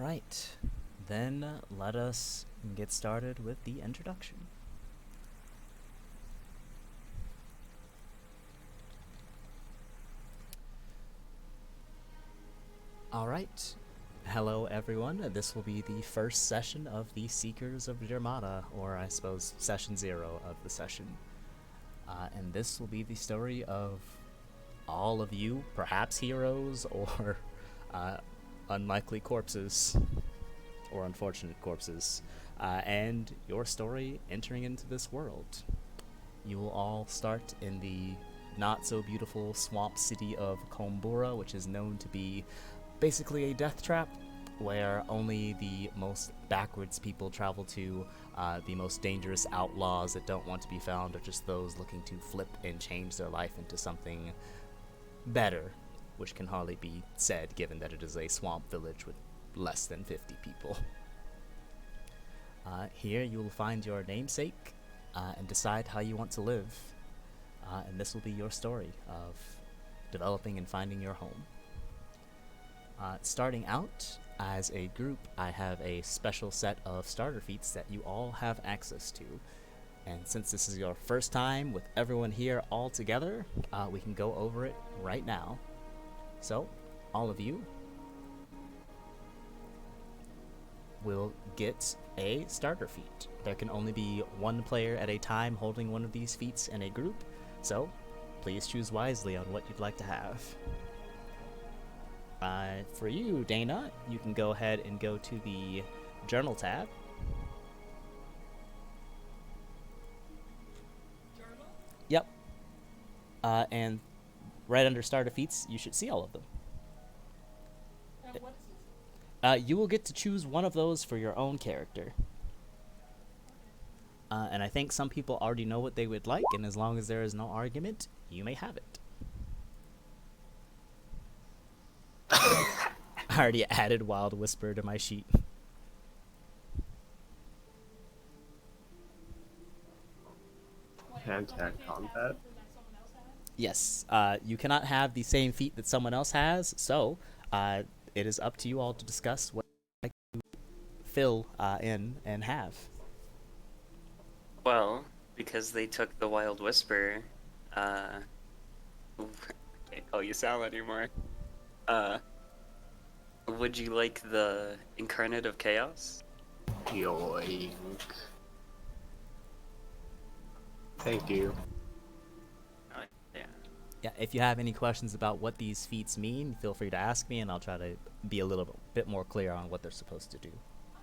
Alright, then let us get started with the introduction. Alright, hello everyone. This will be the first session of the Seekers of Dearmadta, or I suppose session 0 of the session. And this will be the story of all of you, perhaps heroes, or unlikely corpses, or unfortunate corpses, and your story entering into this world. You will all start in the not-so-beautiful swamp city of Kombura, which is known to be basically a death trap, where only the most backwards people travel to. The most dangerous outlaws that don't want to be found are just those looking to flip and change their life into something better, which can hardly be said given that it is a swamp village with less than 50 people. Here you will find your namesake and decide how you want to live, and this will be your story of developing and finding your home. Starting out, as a group, I have a special set of starter feats that you all have access to. And since this is your first time with everyone here all together, we can go over it right now. So, all of you will get a starter feat. There can only be one player at a time holding one of these feats in a group, so please choose wisely on what you'd like to have. For you, Dana, you can go ahead and go to the Journal tab. Journal? Yep. And right under Starter Feats, you should see all of them. And what is this? You will get to choose one of those for your own character. And I think some people already know what they would like, and as long as there is no argument, you may have it. I already added Wild Whisper to my sheet. Hand-to-hand combat? Yes, you cannot have the same feat that someone else has, so it is up to you all to discuss what you'd like to fill in and have. Well, because they took the Wild Whisper, I can't call you Sal anymore. Would you like the Incarnate of Chaos? Yoink. Thank you. Yeah. Yeah, if you have any questions about what these feats mean, feel free to ask me, and I'll try to be a little bit more clear on what they're supposed to do.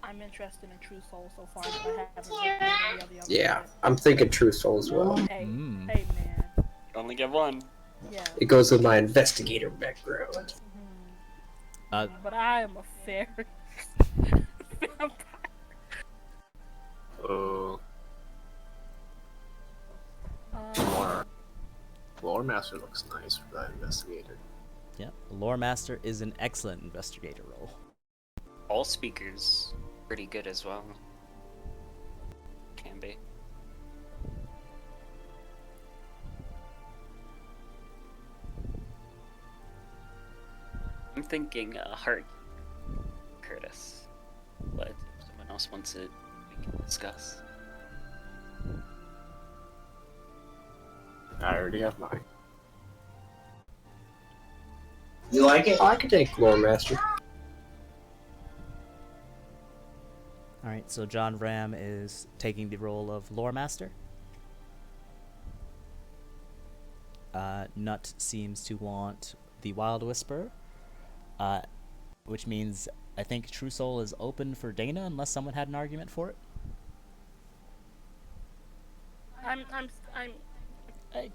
I'm interested in True Soul so far, but I haven't read any of the other Yeah, ones. I'm thinking True Soul as well. Hey, Mm. hey, man. Only get one. Yeah. It goes with my investigator background. But I am a fairy vampire. Oh, Lore Master looks nice for that investigator. Yeah, Lore Master is an excellent investigator role. All speakers, pretty good as well. Can be. I'm thinking Heart Curtis, but if someone else wants it, we can discuss. I already have mine. You like it? I can take Lore Master. Alright, so John Ram is taking the role of Lore Master. Nut seems to want the Wild Whisper, which means I think True Soul is open for Dana unless someone had an argument for it. I'm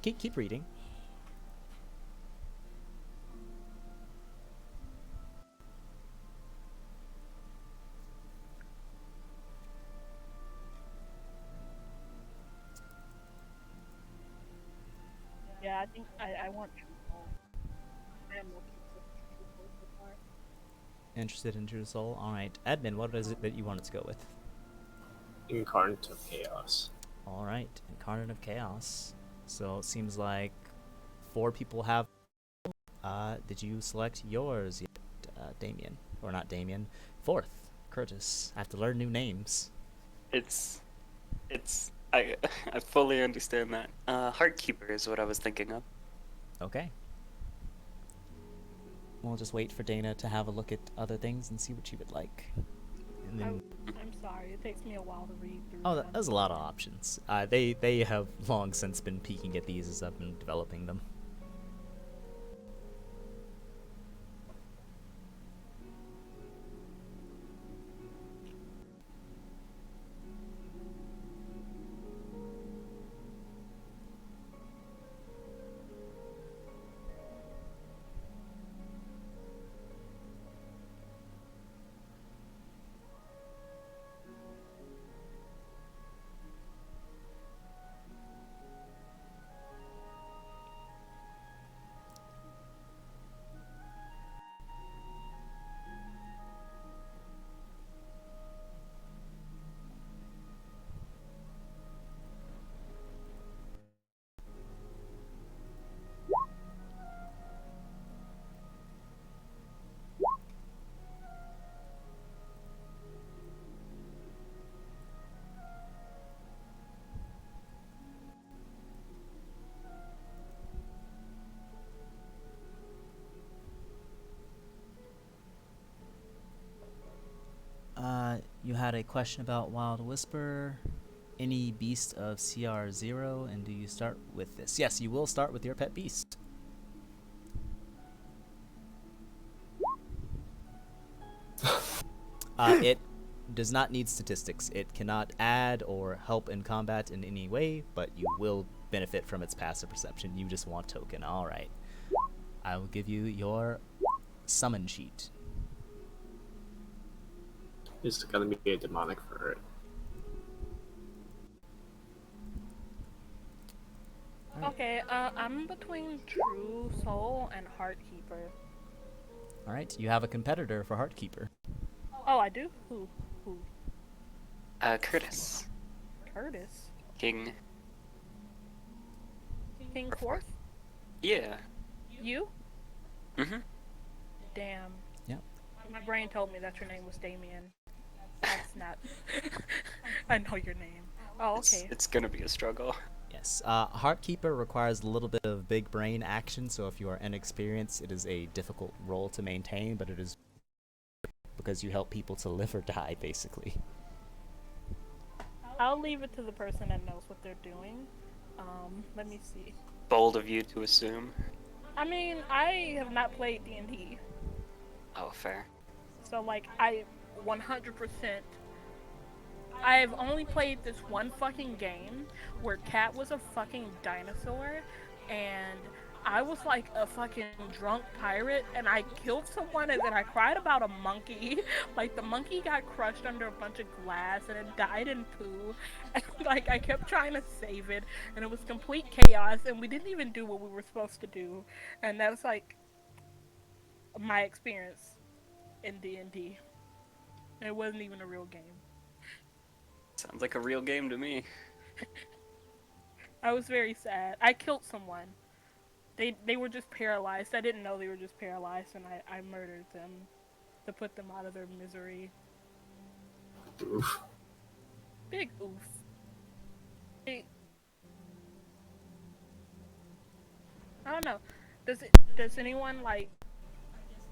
Keep reading. yeah, I think I want True Soul. I am looking for True Soul so far. Interested in True Soul? Alright, Edmund, what is it that you wanted to go with? Incarnate of Chaos. Alright, Incarnate of Chaos. So it seems like 4 people have. Did you select yours yet, Damien? Or not Damien? Fourth. Curtis. I have to learn new names. It's I I fully understand that. Heartkeeper is what I was thinking of. Okay. We'll just wait for Dana to have a look at other things and see what she would like. And then, I'm sorry, it takes me a while to read through oh, them. there's a lot of options. They have long since been peeking at these as I've been developing them. You had a question about Wild Whisper. Any beast of CR0, and do you start with this? Yes, you will start with your pet beast. It does not need statistics. It cannot add or help in combat in any way, but you will benefit from its passive perception. You just want token. Alright. I will give you your summon sheet. It's gonna be a demonic for it. Okay, I'm between True Soul and Heartkeeper. Alright, you have a competitor for Heartkeeper. Oh, I do? Who? Curtis. Curtis? King. King Fourth? Yeah. You? Mm-hmm. Damn. Yep. My brain told me that your name was Damien. That's not... I know your name. Oh, okay. It's gonna be a struggle. Yes. Heartkeeper requires a little bit of big brain action, so if you are inexperienced, it is a difficult role to maintain, but it is because you help people to live or die, basically. I'll leave it to the person that knows what they're doing. Let me see. Bold of you to assume. I mean, I have not played D&D, Oh, fair. so like, I 100%... I've only played this one fucking game where Cat was a fucking dinosaur, and I was like a fucking drunk pirate, and I killed someone, and then I cried about a monkey. Like, the monkey got crushed under a bunch of glass, and it died in poo. And, like, I kept trying to save it, and it was complete chaos, and we didn't even do what we were supposed to do. And that was, like, my experience in D&D. It wasn't even a real game. Sounds like a real game to me. I was very sad. I killed someone. They were just paralyzed. I didn't know they were just paralyzed, and I murdered them to put them out of their misery. Oof. Big oof. Hey, I don't know. Does anyone, like,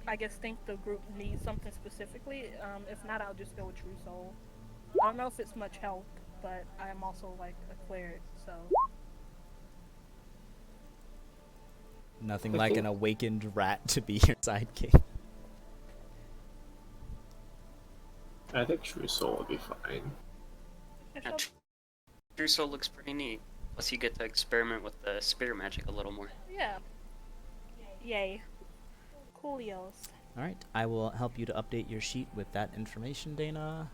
I guess think the group needs something specifically? If not, I'll just go with True Soul. I don't know if it's much help, but I am also like a cleric, so. Nothing like an awakened rat to be your sidekick. I think True Soul will be fine. Yeah, True Soul looks pretty neat. Plus, you get to experiment with the spear magic a little more. Yeah. Yay. Coolios. Alright, I will help you to update your sheet with that information, Dana.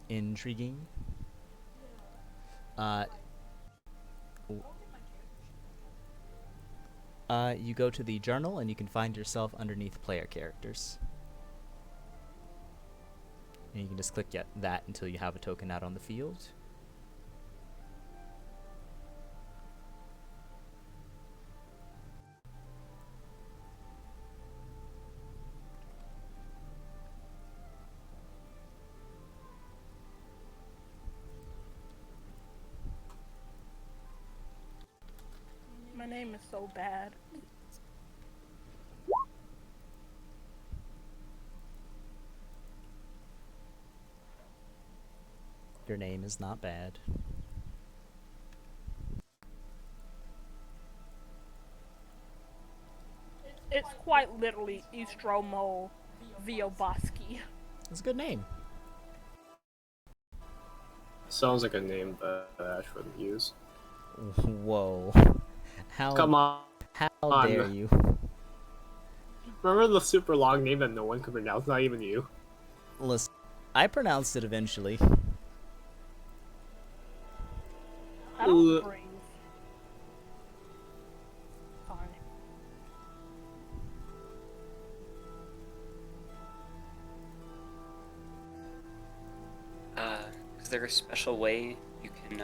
Intriguing. You go to the journal and you can find yourself underneath player characters. And you can just click that until you have a token out on the field. name is so bad. Your name is not bad. It's quite literally Istromo Vioboski. It's a good name. Sounds like a name that Ash wouldn't use. Whoa. How Come on. how on. dare you? Remember the super long name that no one could pronounce, not even you? Listen, I pronounced it eventually. I don't breathe. Sorry. Is there a special way you can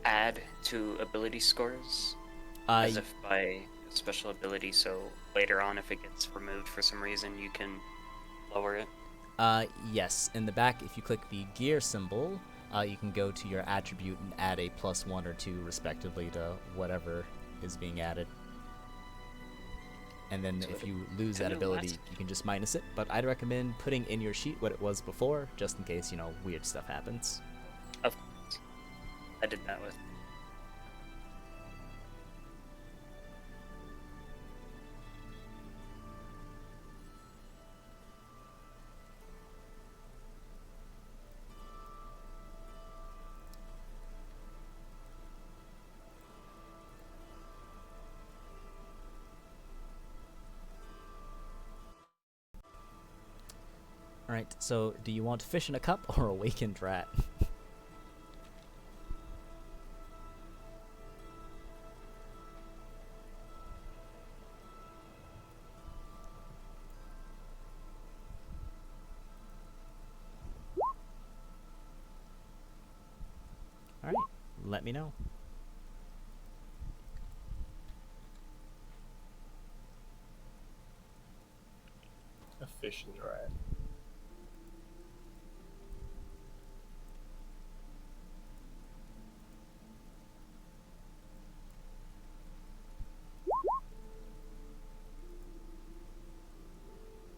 add to ability scores? As if by a special ability, so later on if it gets removed for some reason, you can lower it? Yes. In the back, if you click the gear symbol, you can go to your attribute and add a +1 or 2 respectively to whatever is being added. And then So if you lose that ability, you can just minus it. But I'd recommend putting in your sheet what it was before, just in case, you know, weird stuff happens. Of course. I did that with. Alright, so do you want fish in a cup or awakened rat? Alright, let me know. Efficient rat.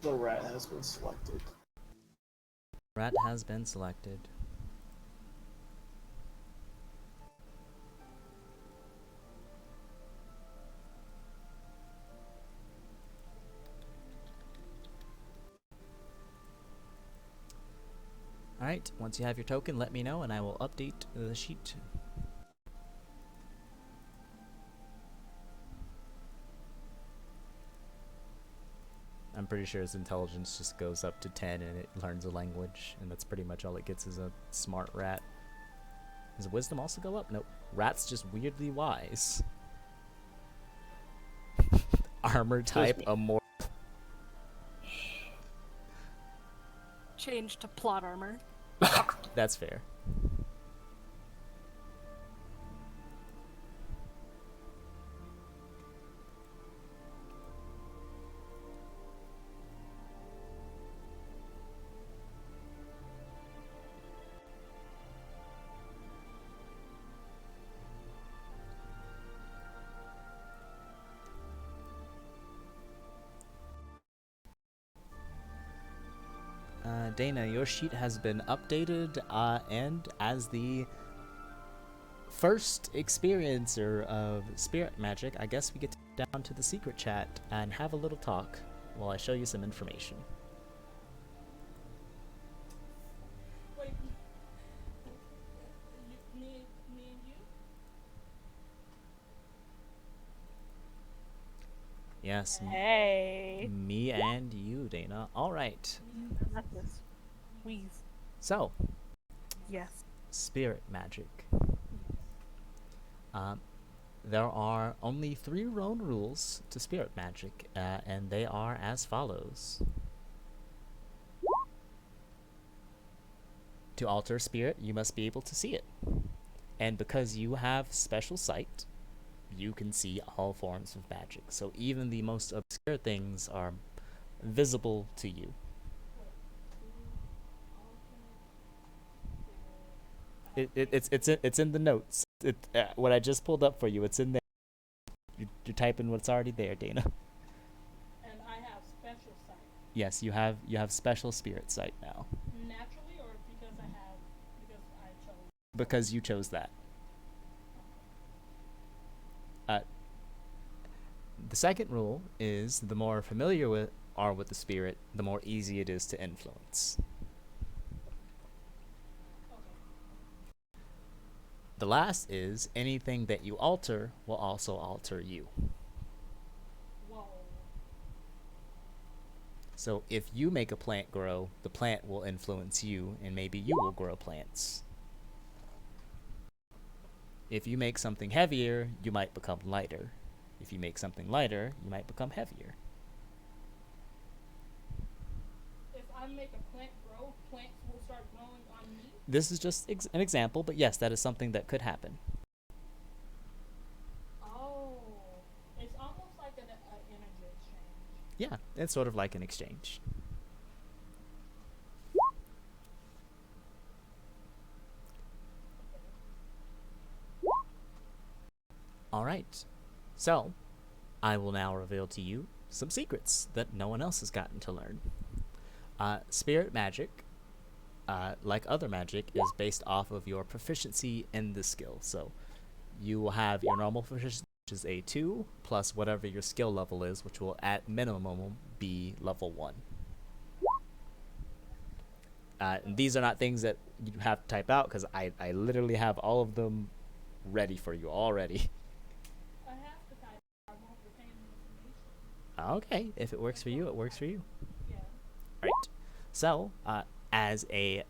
The rat has been selected. Rat has been selected. Alright, once you have your token, let me know and I will update the sheet. I'm pretty sure his intelligence just goes up to 10 and it learns a language, and that's pretty much all it gets is a smart rat. Does wisdom also go up? Nope. Rat's just weirdly wise. Armor type, amorph. Change to plot armor. That's fair. Dana, your sheet has been updated, and as the first experiencer of spirit magic, I guess we get down to the secret chat and have a little talk while I show you some information. Wait. Me and you? Yes, Hey. me and you, Dana. All right. Not this. Wheeze. So, Yes. spirit magic. There are only 3 known rules to spirit magic, and they are as follows. To alter a spirit, you must be able to see it. And because you have special sight, you can see all forms of magic. So even the most obscure things are visible to you. It's in the notes. What I just pulled up for you, it's in there. You're typing what's already there, Dana. And I have special sight. Yes, you have special spirit sight now. Naturally, or because I chose? Because you chose that. The second rule is the more familiar with the spirit, the more easy it is to influence. The last is anything that you alter will also alter you. Whoa. So if you make a plant grow, the plant will influence you, and maybe you will grow plants. If you make something heavier, you might become lighter. If you make something lighter, you might become heavier. If I make a plant grow, plants will start growing on me? This is just an example, but yes, that is something that could happen. Oh. It's almost like an energy exchange. Yeah, it's sort of like an exchange. All right. So, I will now reveal to you some secrets that no one else has gotten to learn. Spirit magic, like other magic, is based off of your proficiency in the skill. So, you will have your normal proficiency, which is a 2, plus whatever your skill level is, which will at minimum be level 1. And these are not things that you have to type out, because I literally have all of them ready for you already. I have to type. I won't retain the information. Okay, if it works for you, it works for you. Yeah. Right. So, as a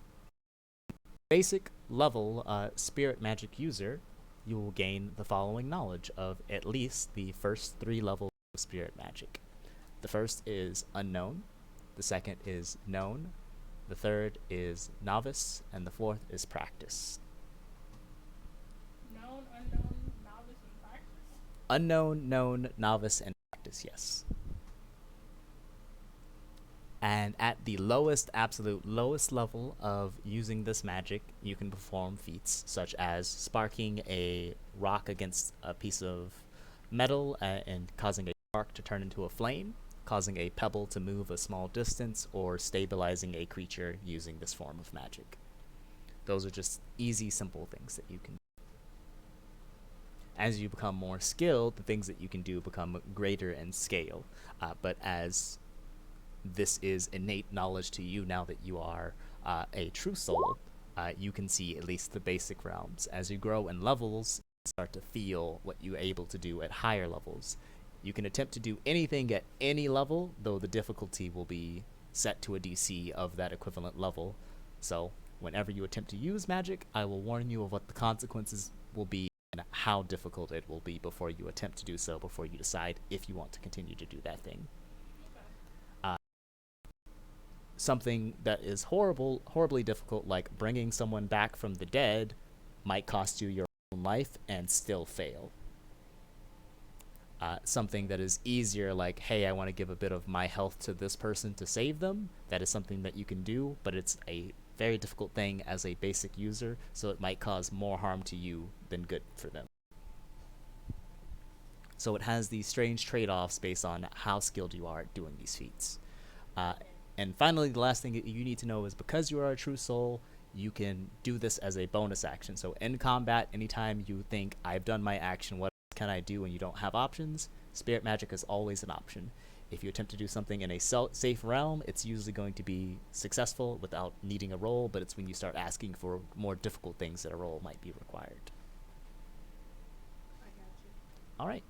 basic level spirit magic user, you will gain the following knowledge of at least the first 3 levels of spirit magic. The first is unknown, the second is known, the third is novice, and the fourth is practice. Known, unknown, novice, and practice? Unknown, known, novice, and practice, yes. And at the absolute lowest level of using this magic, you can perform feats such as sparking a rock against a piece of metal and causing a spark to turn into a flame, causing a pebble to move a small distance, or stabilizing a creature using this form of magic. Those are just easy, simple things that you can do. As you become more skilled, the things that you can do become greater in scale. But as this is innate knowledge to you now that you are a true soul, you can see at least the basic realms. As you grow in levels, you start to feel what you're able to do at higher levels. You can attempt to do anything at any level, though the difficulty will be set to a DC of that equivalent level. So whenever you attempt to use magic, I will warn you of what the consequences will be and how difficult it will be before you attempt to do so, before you decide if you want to continue to do that thing. Something that is horribly difficult, like bringing someone back from the dead, might cost you your own life and still fail. Something that is easier, like, hey, I want to give a bit of my health to this person to save them, that is something that you can do, but it's a very difficult thing as a basic user, so it might cause more harm to you than good for them. So it has these strange trade-offs based on how skilled you are at doing these feats. And finally, the last thing that you need to know is, because you are a true soul, you can do this as a bonus action. So in combat, anytime you think, I've done my action, what can I do, and you don't have options, spirit magic is always an option. If you attempt to do something in a safe realm, it's usually going to be successful without needing a roll, but it's when you start asking for more difficult things that a roll might be required. I got you. All right.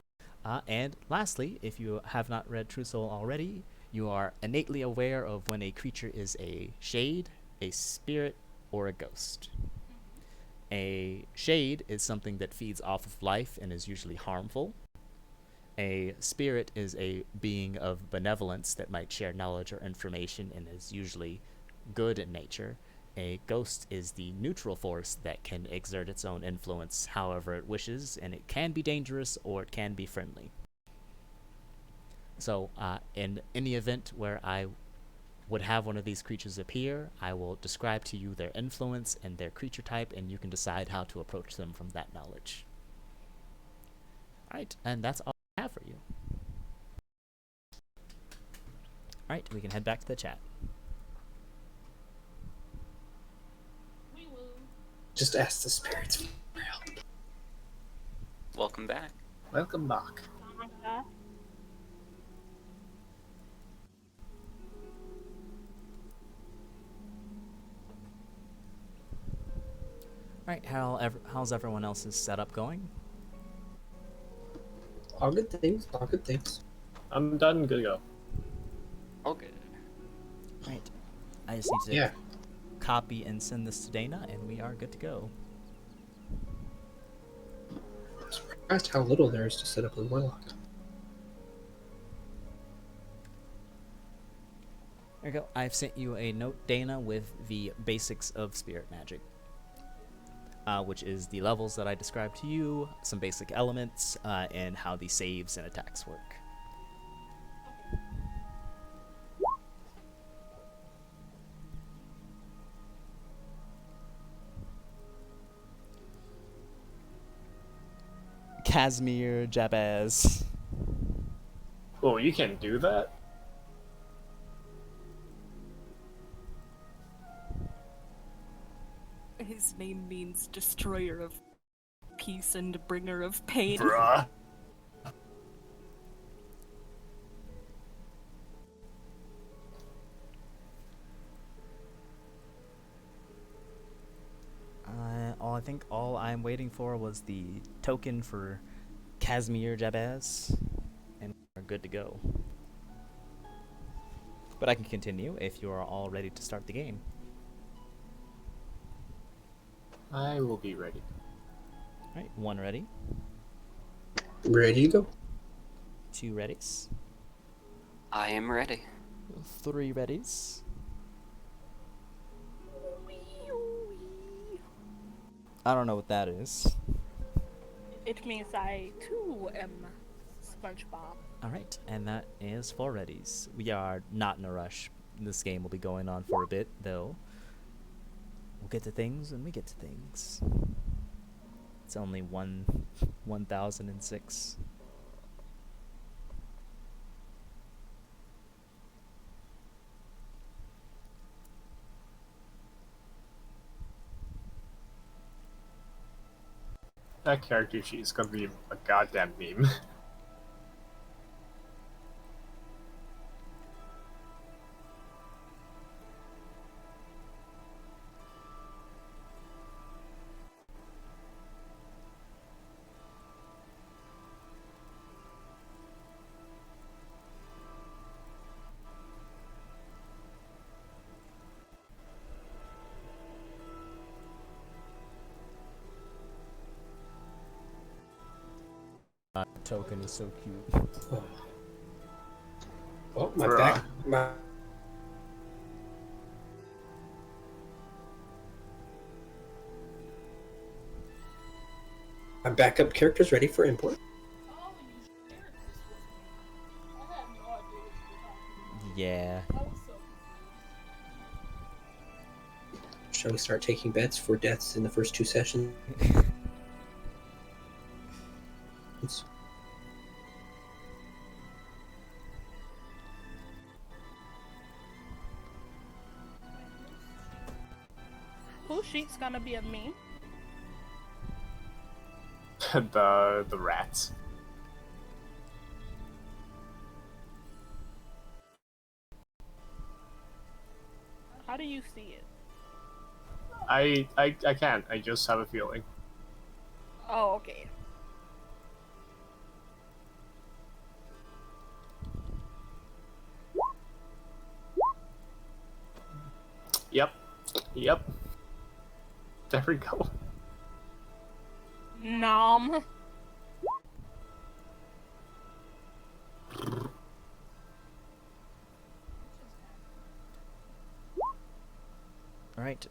And lastly, if you have not read True Soul already, you are innately aware of when a creature is a shade, a spirit, or a ghost. A shade is something that feeds off of life and is usually harmful. A spirit is a being of benevolence that might share knowledge or information and is usually good in nature. A ghost is the neutral force that can exert its own influence however it wishes, and it can be dangerous or it can be friendly. So in any event where I would have one of these creatures appear, I will describe to you their influence and their creature type, and you can decide how to approach them from that knowledge. Alright, and that's all I have for you. Alright, we can head back to the chat. Just ask the spirits for help. Welcome back. Welcome back. Alright, how's everyone else's setup going? All good things, all good things. I'm done. Good to go. All good. Right. I just need to copy and send this to Dana, and we are good to go. I'm surprised how little there is to set up with Warlock. There you go. I've sent you a note, Dana, with the basics of spirit magic. Which is the levels that I described to you, some basic elements, and how the saves and attacks work. Casimir Jabaz. Oh, you can do that? His name means destroyer of peace and bringer of pain. Bruh. I think all I'm waiting for was the token for Casimir Jabaz, and we're good to go. But I can continue if you are all ready to start the game. I will be ready. Alright, 1 ready. Ready to go. 2 readies. I am ready. 3 readies. I don't know what that is. It means I too am SpongeBob. Alright, and that is 4 readies. We are not in a rush. This game will be going on for a bit, though. We'll get to things when we get to things. It's only 1006. That character sheet is gonna be a goddamn meme. Token is so cute. Oh, my Bruh. back. My backup character's ready for import. Yeah. Shall we start taking bets for deaths in the first 2 sessions? Whose sheet's gonna be of me? the rats. How do you see it? I can't. I just have a feeling. Oh, okay. Yep. Yep. There we go. Nom. Alright.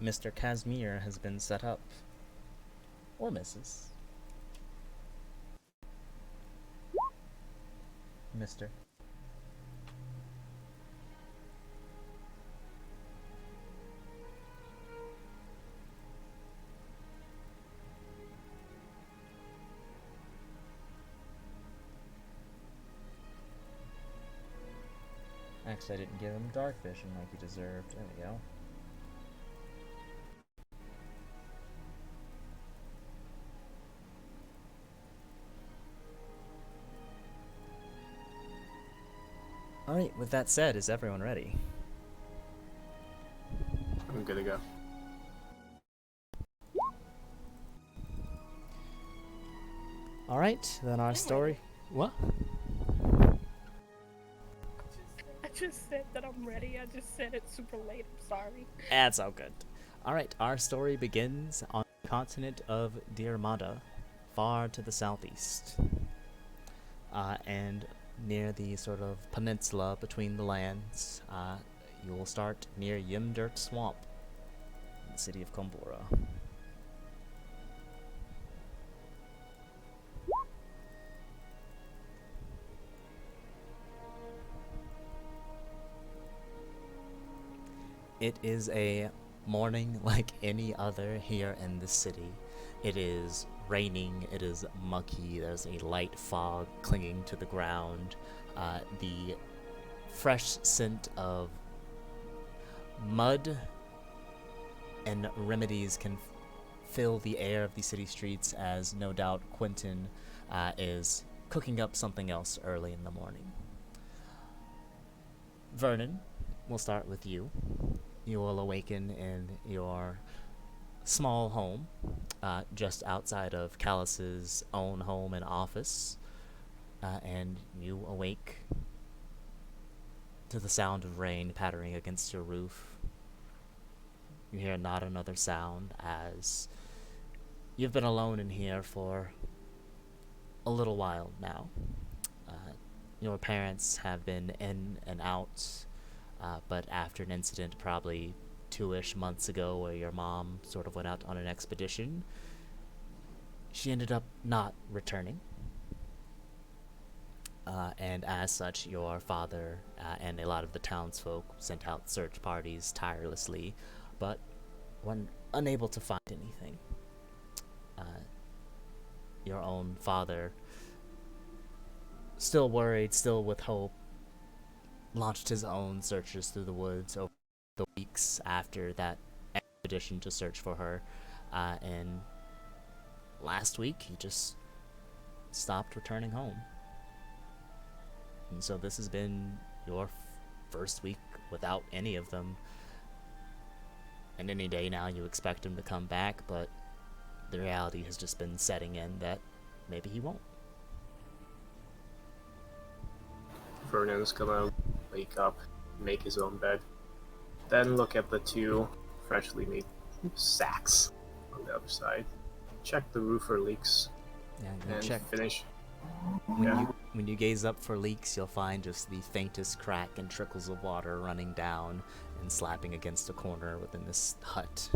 Mr. Casimir has been set up. Or Mrs. Mr. I didn't give him dark vision like he deserved. There we go. Alright, with that said, is everyone ready? I'm good to go. Alright, then our story... What? I just said that I'm ready. I just said it super late. I'm sorry. That's all good. Alright, our story begins on the continent of Dearmadta, far to the southeast. And near the sort of peninsula between the lands, you will start near Yimdirt Swamp, in the city of Kombora. It is a morning like any other here in the city. It is raining, it is mucky, there's a light fog clinging to the ground. The fresh scent of mud and remedies can fill the air of the city streets, as no doubt Quentin is cooking up something else early in the morning. Vernon, we'll start with you. You will awaken in your small home, just outside of Callus's own home and office, and you awake to the sound of rain pattering against your roof. You hear not another sound, as you've been alone in here for a little while now. Your parents have been in and out, but after an incident probably 2-ish months ago where your mom sort of went out on an expedition, she ended up not returning. And as such, your father and a lot of the townsfolk sent out search parties tirelessly, but were unable to find anything. Your own father, still worried, still with hope, launched his own searches through the woods over the weeks after that expedition to search for her, and last week he just stopped returning home. And so this has been your first week without any of them, and any day now you expect him to come back, but the reality has just been setting in that maybe he won't. Vernon's gonna wake up, make his own bed, then look at the two freshly made sacks on the other side, check the roof for leaks, and check. finish. When you gaze up for leaks, you'll find just the faintest crack and trickles of water running down and slapping against a corner within this hut.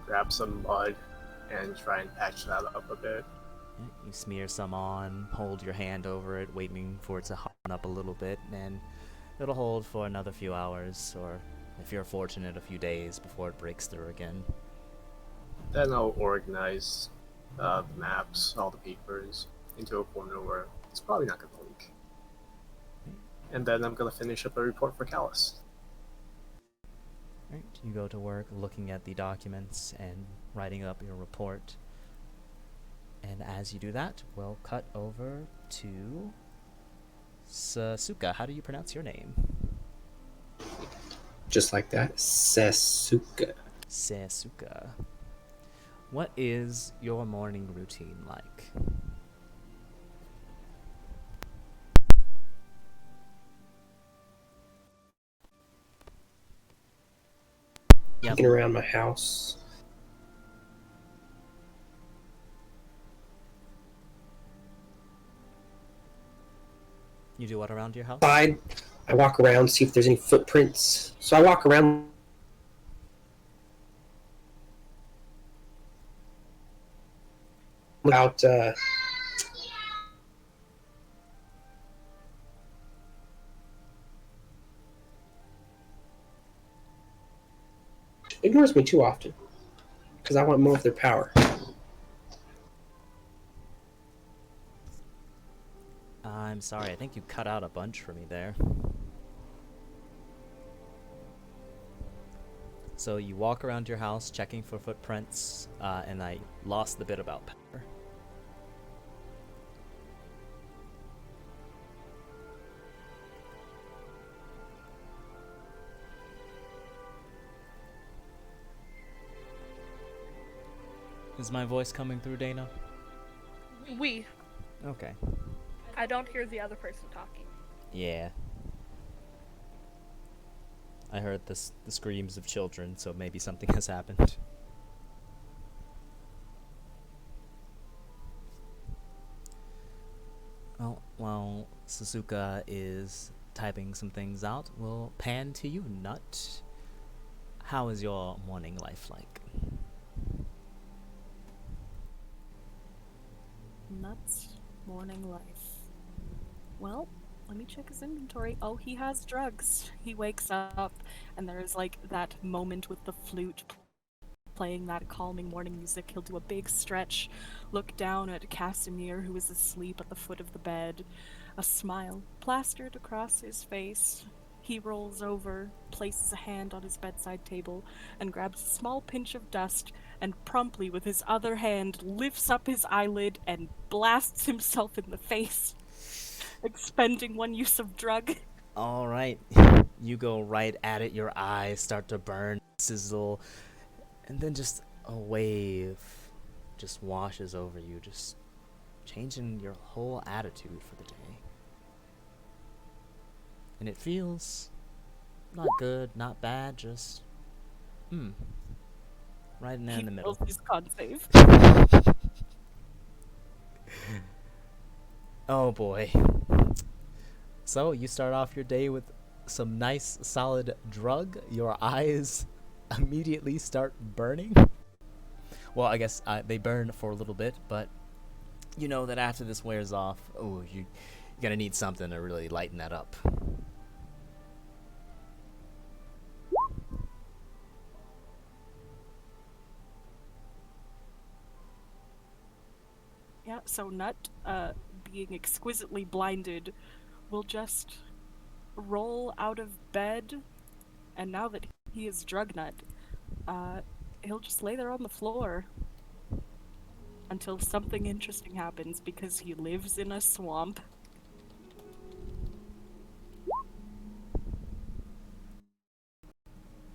Grab some mud and try and patch that up a bit. You smear some on, hold your hand over it, waiting for it to harden up a little bit, and it'll hold for another few hours, or if you're fortunate, a few days before it breaks through again. Then I'll organize the maps, all the papers, into a corner where it's probably not going to leak. And then I'm going to finish up a report for Callus. Right, you go to work looking at the documents and writing up your report. And as you do that, we'll cut over to Sasuka. How do you pronounce your name? Just like that, Sasuka. Sasuka. What is your morning routine like? Looking around my house. You do what around your house? I walk around, see if there's any footprints. So I walk around about ignores me too often because I want more of their power. I'm sorry, I think you cut out a bunch for me there. So you walk around your house checking for footprints, and I lost the bit about Pepper. Is my voice coming through, Dana? We. Okay. I don't hear the other person talking. Yeah. I heard the screams of children, so maybe something has happened. Well, while Suzuka is typing some things out, we'll pan to you, Nut. How is your morning life like? Nuts morning life. Well, let me check his inventory. Oh, he has drugs. He wakes up, and there's like that moment with the flute playing that calming morning music. He'll do a big stretch, look down at Casimir, who is asleep at the foot of the bed, a smile plastered across his face. He rolls over, places a hand on his bedside table, and grabs a small pinch of dust, and promptly with his other hand lifts up his eyelid and blasts himself in the face, expending one use of drug. Alright, you go right at it, your eyes start to burn, sizzle, and then just a wave just washes over you, just changing your whole attitude for the day. And it feels not good, not bad, just right in there in the middle. He feels his con save. Oh boy. So you start off your day with some nice solid drug. Your eyes immediately start burning. Well, I guess they burn for a little bit, but you know that after this wears off, you're gonna need something to really lighten that up. Yeah, so Nut, being exquisitely blinded, will just roll out of bed, and now that he is drug Nut, he'll just lay there on the floor until something interesting happens, because he lives in a swamp.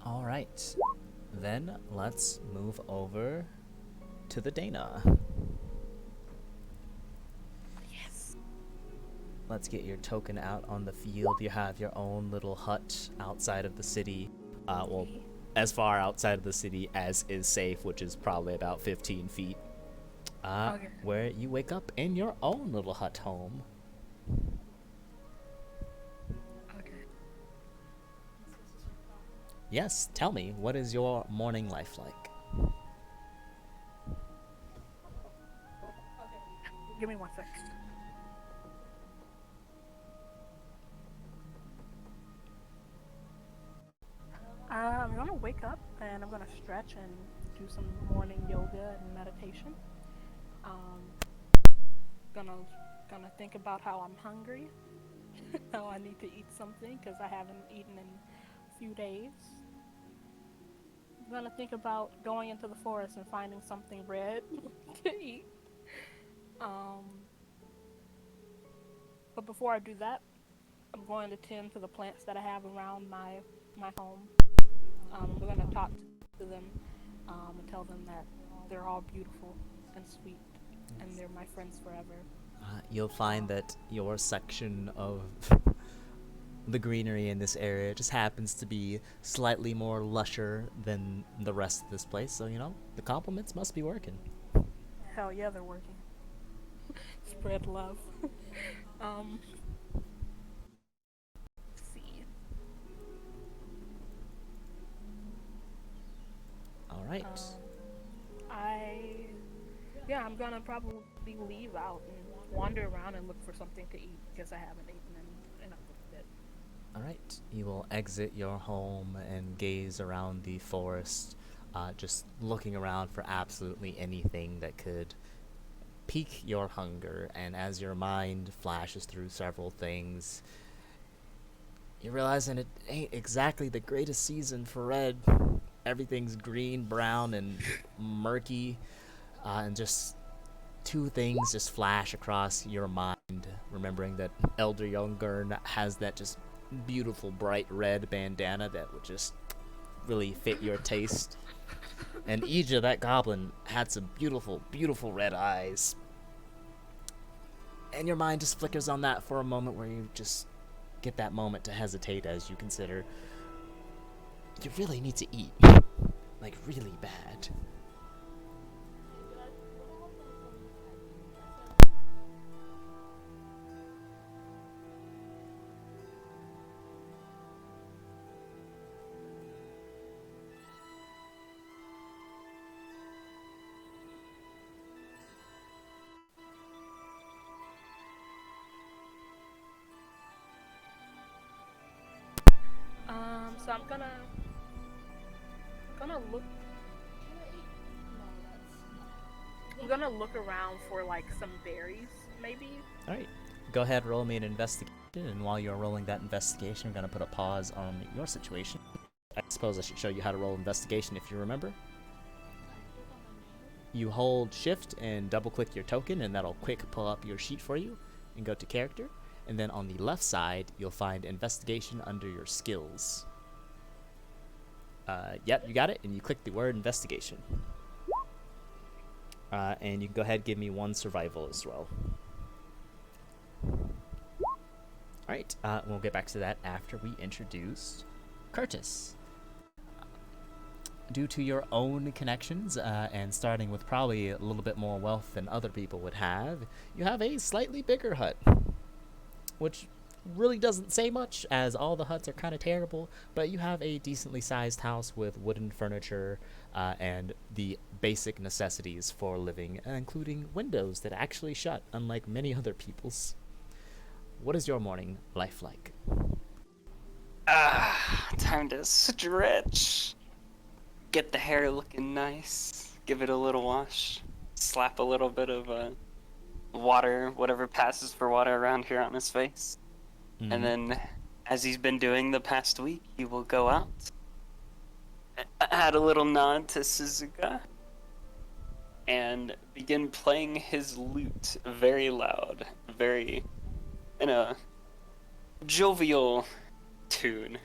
Alright, then let's move over to the Dana. Let's get your token out on the field. You have your own little hut outside of the city. Well, as far outside of the city as is safe, which is probably about 15 feet. Okay. Where you wake up in your own little hut home. Okay. Yes, tell me, what is your morning life like? Give me 1 sec. I'm gonna wake up and I'm gonna stretch and do some morning yoga and meditation. Gonna think about how I'm hungry, how I need to eat something because I haven't eaten in a few days. I'm gonna think about going into the forest and finding something red to eat. But before I do that, I'm going to tend to the plants that I have around my home. We're going to talk to them and tell them that they're all beautiful and sweet, and they're my friends forever. You'll find that your section of the greenery in this area just happens to be slightly more lusher than the rest of this place, so, you know, the compliments must be working. Hell yeah, they're working. Spread love. Alright. I'm gonna probably leave out and wander around and look for something to eat because I haven't eaten in a bit. Alright. You will exit your home and gaze around the forest, just looking around for absolutely anything that could pique your hunger, and as your mind flashes through several things, you're realizing it ain't exactly the greatest season for red. everything's green, brown, and murky, and just two things just flash across your mind, remembering that Elder Youngern has that just beautiful bright red bandana that would just really fit your taste. And Ija, that goblin, had some beautiful, beautiful red eyes. And your mind just flickers on that for a moment where you just get that moment to hesitate as you consider you really need to eat. Like, really bad. So I'm gonna look. I'm gonna look around for like some berries, maybe. All right, go ahead, roll me an investigation, and while you're rolling that investigation, I'm gonna put a pause on your situation. I suppose I should show you how to roll investigation if you remember. You hold shift and double click your token, and that'll quick pull up your sheet for you, and go to character, and then on the left side you'll find investigation under your skills. Yep, you got it, and you click the word investigation. And you can go ahead and give me one survival as well. Alright, we'll get back to that after we introduce Curtis. Due to your own connections, and starting with probably a little bit more wealth than other people would have, you have a slightly bigger hut, which really doesn't say much, as all the huts are kind of terrible, but you have a decently sized house with wooden furniture and the basic necessities for living, including windows that actually shut, unlike many other people's. What is your morning life like? Time to stretch. Get the hair looking nice. Give it a little wash. Slap a little bit of water, whatever passes for water around here, on his face. Mm-hmm. And then, as he's been doing the past week, he will go out, add a little nod to Suzuka, and begin playing his lute very loud, very in a jovial tune.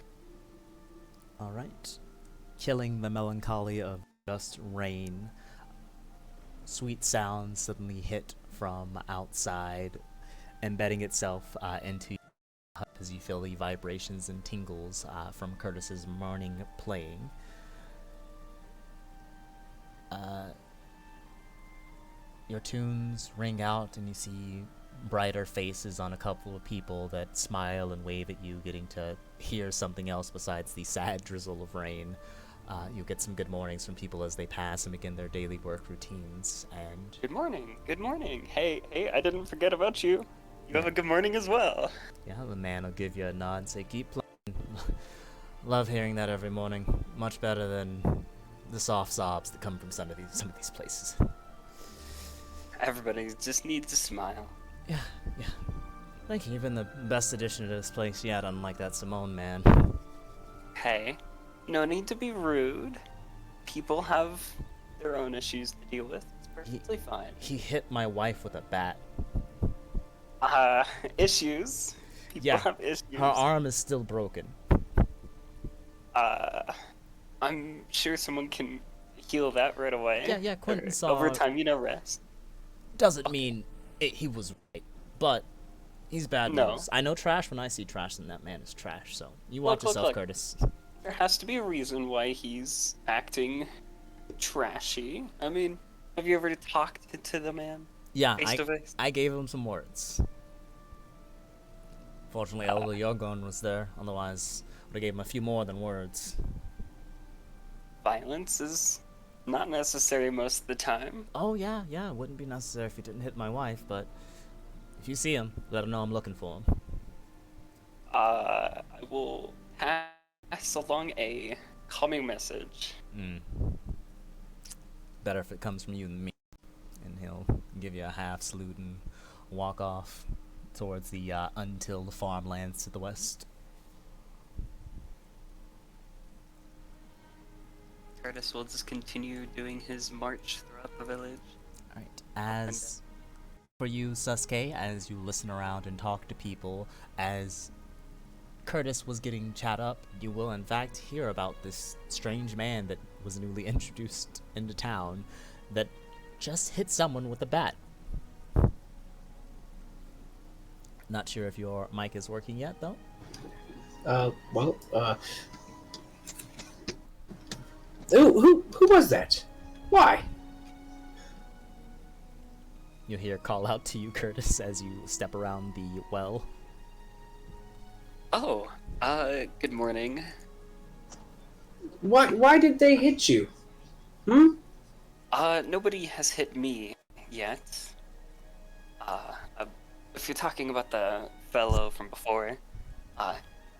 Alright. Killing the melancholy of just rain, sweet sounds suddenly hit from outside, embedding itself into as you feel the vibrations and tingles from Curtis's morning playing. Your tunes ring out and you see brighter faces on a couple of people that smile and wave at you, getting to hear something else besides the sad drizzle of rain. You get some good mornings from people as they pass and begin their daily work routines. And good morning, good morning. Hey, I didn't forget about you. You have a good morning as well. Yeah, the man will give you a nod and say, keep playing. Love hearing that every morning. Much better than the soft sobs that come from some of these places. Everybody just needs a smile. Yeah. Thank you. You've been the best addition to this place yet, unlike that Simone man. Hey, no need to be rude. People have their own issues to deal with. It's perfectly fine. He hit my wife with a bat. Issues. People have issues. Her arm is still broken. I'm sure someone can heal that right away. Yeah, Quentin saw... Over time, rest. Doesn't mean he was right, but he's bad news. I know trash when I see trash, and that man is trash, so you watch yourself, Curtis. There has to be a reason why he's acting trashy. I mean, have you ever talked to the man? Yeah, face to face? I gave him some words. Fortunately, Elder Yogon was there, otherwise I would have gave him a few more than words. Violence is not necessary most of the time. Oh, yeah, it wouldn't be necessary if he didn't hit my wife, but if you see him, let him know I'm looking for him. I will pass along a calming message. Better if it comes from you than me. And he'll give you a half salute and walk off towards the untilled farmlands to the west. Curtis will just continue doing his march throughout the village. Alright, as for you, Sasuke, as you listen around and talk to people, as Curtis was getting chat up, you will in fact hear about this strange man that was newly introduced into town that just hit someone with a bat. Not sure if your mic is working yet, though. Who was that? Why? You'll hear a call out to you, Curtis, as you step around the well. Oh, good morning. Why did they hit you? Nobody has hit me yet. If you're talking about the fellow from before,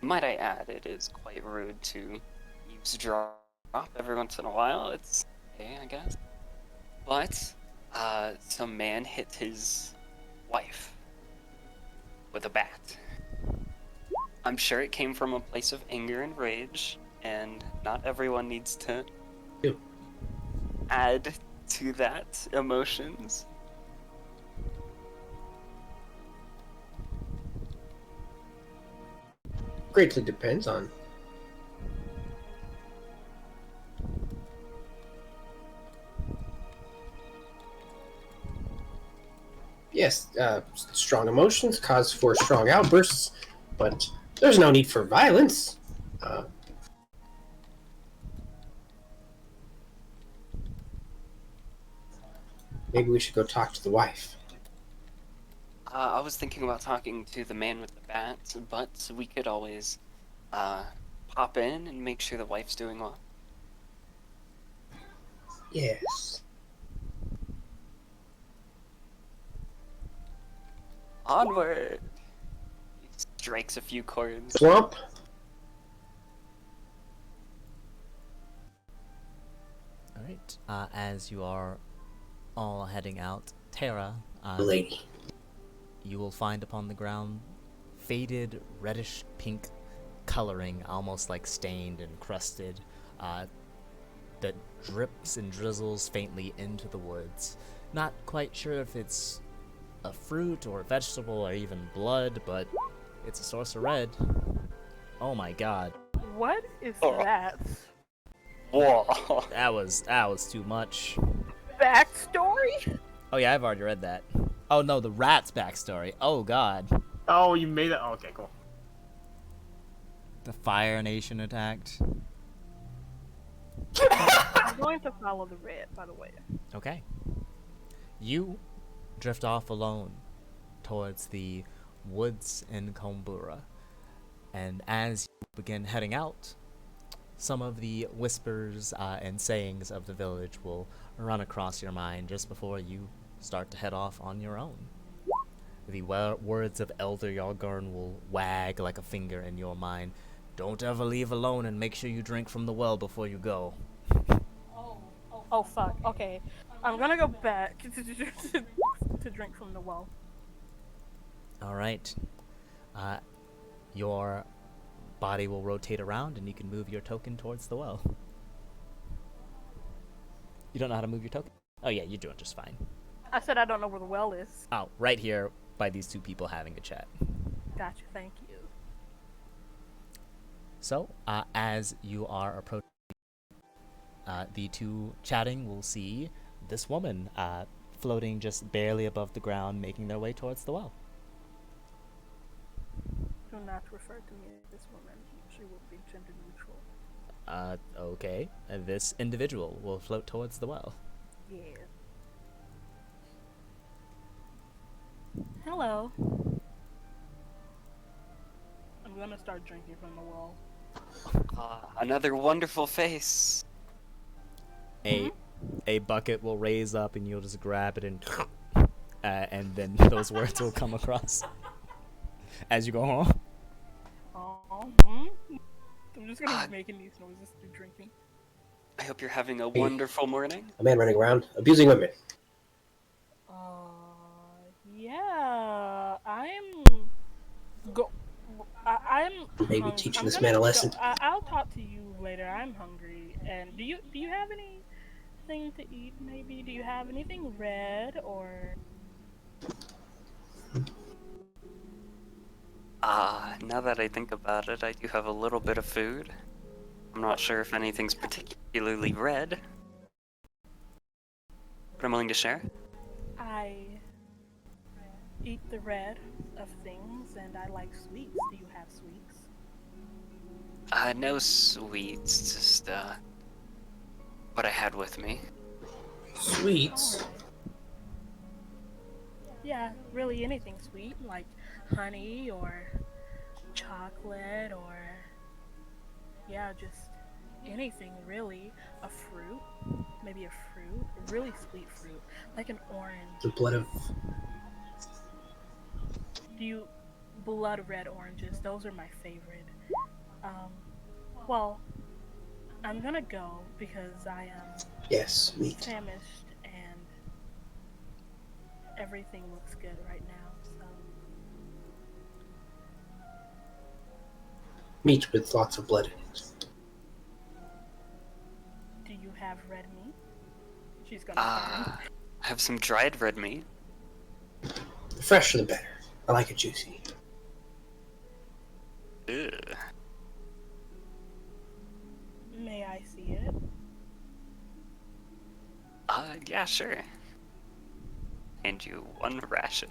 might I add, it is quite rude to eavesdrop every once in a while. It's okay, I guess. But, some man hit his wife with a bat. I'm sure it came from a place of anger and rage, and not everyone needs to add to that emotions. Greatly depends on. Yes, strong emotions cause for strong outbursts, but there's no need for violence. Maybe we should go talk to the wife. I was thinking about talking to the man with the bat, but we could always pop in and make sure the wife's doing well. Yes. Onward! He strikes a few chords. Swamp. Alright, as you are all heading out, Terra, Lady. you will find upon the ground faded reddish pink coloring, almost like stained and crusted, that drips and drizzles faintly into the woods. Not quite sure if it's a fruit or a vegetable or even blood, but it's a source of red. Oh my god. What is that? Whoa! That was too much. Backstory? Oh yeah, I've already read that. Oh no, the rat's backstory. Oh god. Oh, you made it? Oh, okay, cool. The Fire Nation attacked. I'm going to follow the red, by the way. Okay. You drift off alone towards the woods in Kombura. And as you begin heading out, some of the whispers and sayings of the village will run across your mind just before you start to head off on your own. The words of Elder Yargarn will wag like a finger in your mind. Don't ever leave alone, and make sure you drink from the well before you go. Oh fuck, okay. I'm gonna go back to drink from the well. Alright. Your body will rotate around and you can move your token towards the well. You don't know how to move your token? Oh yeah, you're doing just fine. I said I don't know where the well is. Oh, right here by these two people having a chat. Gotcha, thank you. So, as you are approaching the two chatting, we'll see this woman floating just barely above the ground, making their way towards the well. Do not refer to me as this woman. She will be gender neutral. Okay. This individual will float towards the well. Yeah. Hello. I'm gonna start drinking from the well. Another wonderful face. A bucket will raise up and you'll just grab it and then those words will come across as you go home. I'm just gonna be making these noises through drinking. I hope you're having a wonderful morning. A man running around abusing women. Yeah, I'm Maybe teaching this gonna man a lesson. I'll talk to you later. I'm hungry. And do you have anything to eat? Maybe do you have anything red or? Now that I think about it, I do have a little bit of food. I'm not sure if anything's particularly red, but I'm willing to share. I eat the red of things, and I like sweets. Do you have sweets? No sweets, just, what I had with me. Sweets. Alright. Yeah, really anything sweet, like honey or chocolate or yeah, just anything really. A fruit, maybe a fruit, a really sweet fruit, like an orange. The blood of. Do you blood red oranges? Those are my favorite. Um, well, I'm gonna go because I am Yes, meat. famished and everything looks good right now. So Meat with lots of blood in it. do you have red meat? She's gonna I have some dried red meat. The fresher the better. I like it juicy. Ugh. May I see it? Yeah, sure. And you one ration.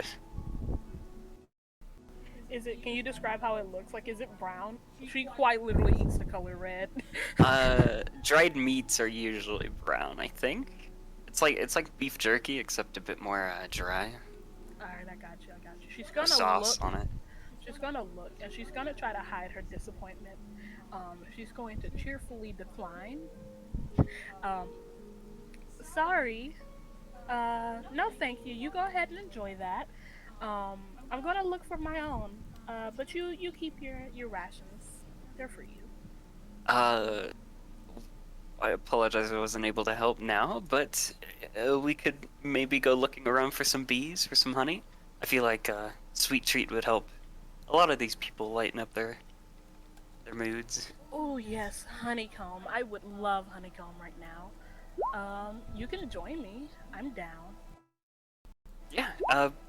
Is it? Can you describe how it looks? Like, is it brown? She quite literally eats the color red. Dried meats are usually brown, I think. It's like beef jerky, except a bit more dry. Alright, I got you. She's With gonna sauce look. on it. She's gonna look, and she's gonna try to hide her disappointment. She's going to cheerfully decline. Um, sorry. No, thank you. You go ahead and enjoy that. I'm gonna look for my own. But you keep your rations. They're for you. I apologize I wasn't able to help now, but we could maybe go looking around for some bees or some honey. I feel like a sweet treat would help a lot of these people lighten up their moods. Oh yes, honeycomb. I would love honeycomb right now. You can join me. I'm down. Yeah,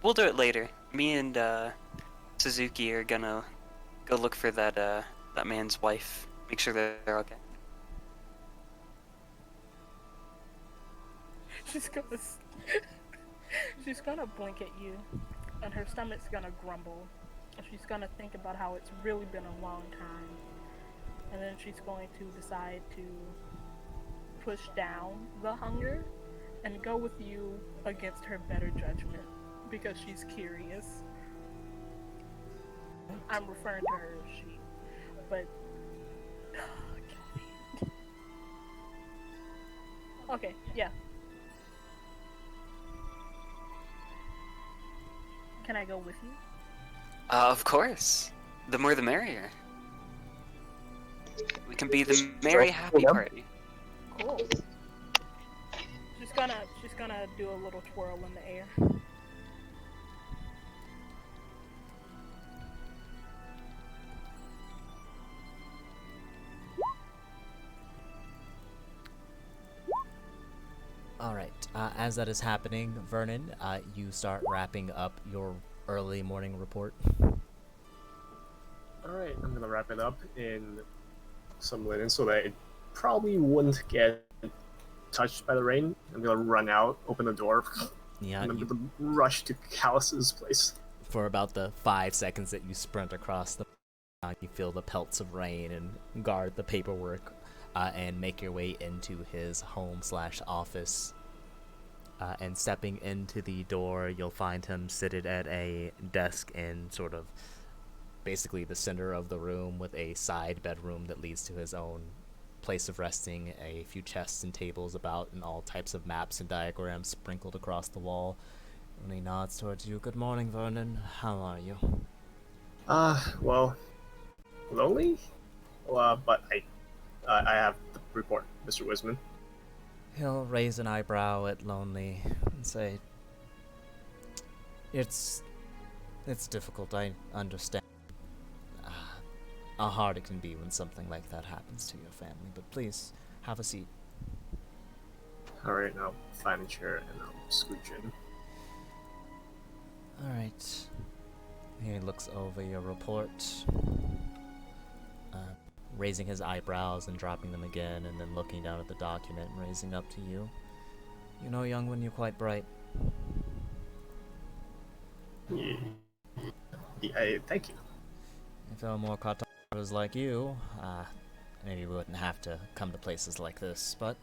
we'll do it later. Me and Suzuki are gonna go look for that man's wife. Make sure they're okay. She's gonna she's gonna blink at you, and her stomach's gonna grumble. And she's gonna think about how it's really been a long time. And then she's going to decide to push down the hunger and go with you against her better judgment because she's curious. I'm referring to her as she, but okay, yeah. Can I go with you? Of course. The more the merrier. We can be the merry happy party. Cool. She's gonna do a little twirl in the air. Alright, as that is happening, Vernon, you start wrapping up your early morning report. Alright, I'm gonna wrap it up in some linen so that it probably wouldn't get touched by the rain. I'm gonna run out, open the door, Yeah, and I'm you, gonna rush to Callus's place. for about the 5 seconds that you sprint across the you feel the pelts of rain and guard the paperwork and make your way into his home/office. And stepping into the door, you'll find him seated at a desk in sort of basically the center of the room with a side bedroom that leads to his own place of resting, a few chests and tables about, and all types of maps and diagrams sprinkled across the wall. And he nods towards you. Good morning, Vernon. How are you? Well, lonely? But I have the report, Mr. Wisman. He'll raise an eyebrow at lonely and say, It's difficult, I understand. how hard it can be when something like that happens to your family. But please, have a seat. Alright, I'll find a chair and I'll scooch in. Alright. He looks over your report, raising his eyebrows and dropping them again, and then looking down at the document and raising up to you. You know, young one, you're quite bright. Yeah, thank you. If there were more cartographers like you, maybe we wouldn't have to come to places like this, but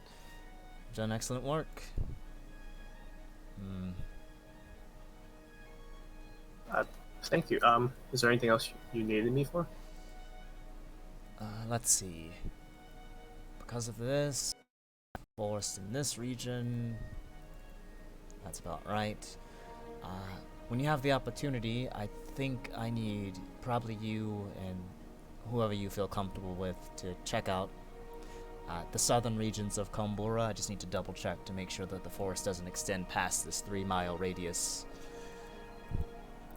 you've done excellent work. Thank you. Is there anything else you needed me for? Let's see. Because of this, forest in this region, that's about right. When you have the opportunity, I think I need probably you and whoever you feel comfortable with to check out the southern regions of Kombura. I just need to double check to make sure that the forest doesn't extend past this 3-mile radius.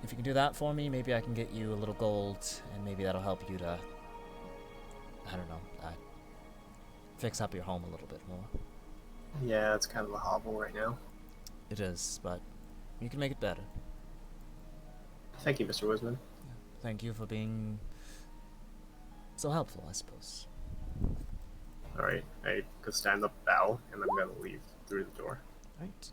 If you can do that for me, maybe I can get you a little gold, and maybe that'll help you to, I don't know, fix up your home a little bit more. Yeah, it's kind of a hobble right now. It is, but you can make it better. Thank you, Mr. Wisman. Thank you for being so helpful, I suppose. Alright, I could stand up, bow, and I'm gonna leave through the door. Right.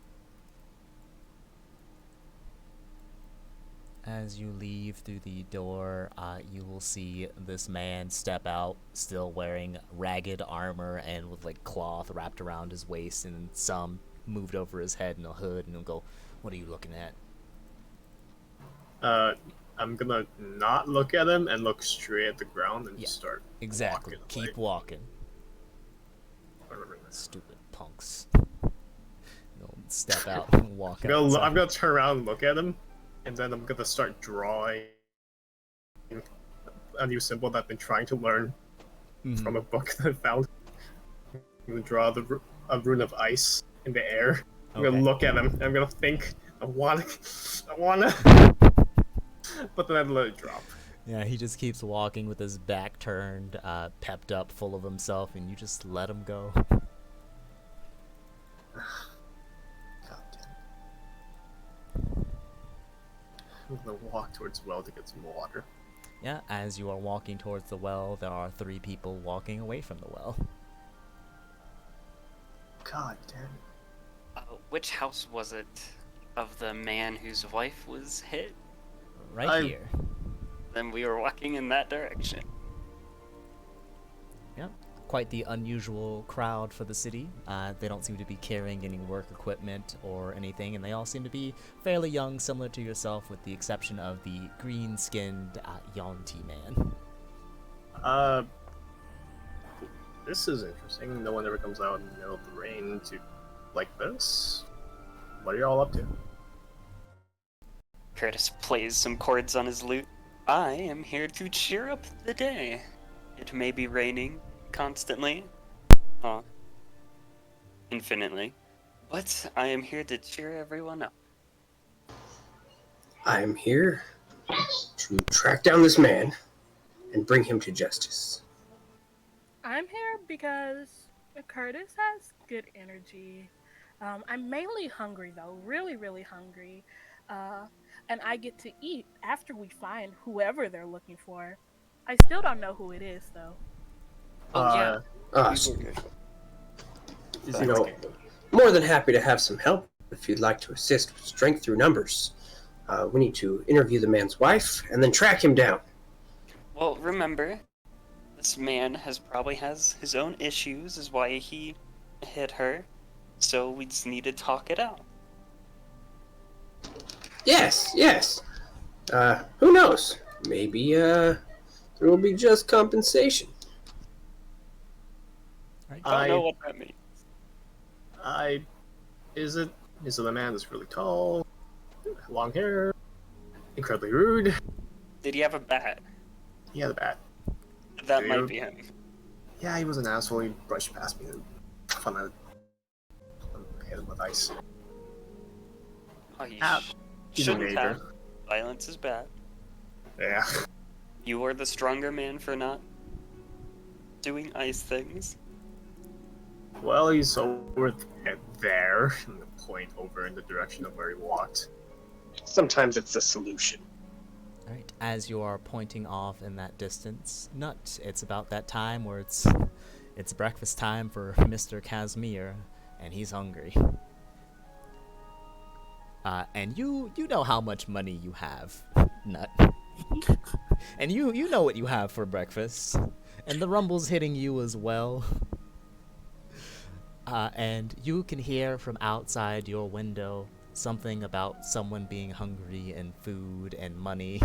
As you leave through the door, you will see this man step out, still wearing ragged armor and with like cloth wrapped around his waist and some moved over his head in a hood, and he'll go, "What are you looking at?" I'm gonna not look at him and look straight at the ground and just start Exactly. walking Keep away. walking. Remember this. Stupid punks. They'll step out and walk out. I'm gonna turn around and look at him, and then I'm gonna start drawing a new symbol that I've been trying to learn from a book that I found. I'm gonna draw a rune of ice in the air. I'm gonna look at him, and I'm gonna think, I wanna, but then I'd let it drop. Yeah, he just keeps walking with his back turned, pepped up, full of himself, and you just let him go. God damn. I'm gonna walk towards the well to get some water. Yeah, as you are walking towards the well, there are 3 people walking away from the well. God damn. Which house was it of the man whose wife was hit? Right here. Then we were walking in that direction. Yeah, quite the unusual crowd for the city. They don't seem to be carrying any work equipment or anything, and they all seem to be fairly young, similar to yourself, with the exception of the green-skinned Yonti man. This is interesting. No one ever comes out in the middle of the rain to like this. What are y'all up to? Curtis plays some chords on his lute. I am here to cheer up the day. It may be raining constantly, infinitely, but I am here to cheer everyone up. I am here to track down this man and bring him to justice. I'm here because Curtis has good energy. I'm mainly hungry though, really, really hungry. And I get to eat after we find whoever they're looking for. I still don't know who it is though. Is he I know, okay? more than happy to have some help if you'd like to assist with strength through numbers. We need to interview the man's wife and then track him down. Well, remember, this man probably has his own issues, is why he hit her. So we just need to talk it out. Yes. Who knows? Maybe there will be just compensation. Right. I don't know what that means. Is it the man that's really tall, long hair, incredibly rude? Did he have a bat? He had a bat. That Dude. might be him. Yeah, he was an asshole. He brushed past me and hit him with ice. Oh, he He's a shouldn't neighbor. have. Violence is bad. Yeah. You are the stronger man for not doing ice things. Well, he's over there, and the point over in the direction of where he walked. Sometimes it's the solution. Alright, as you are pointing off in that distance, Nut, it's about that time where it's breakfast time for Mr. Casimir, and he's hungry. And you know how much money you have, Nut. And you know what you have for breakfast. And the rumble's hitting you as well. And you can hear from outside your window something about someone being hungry and food and money.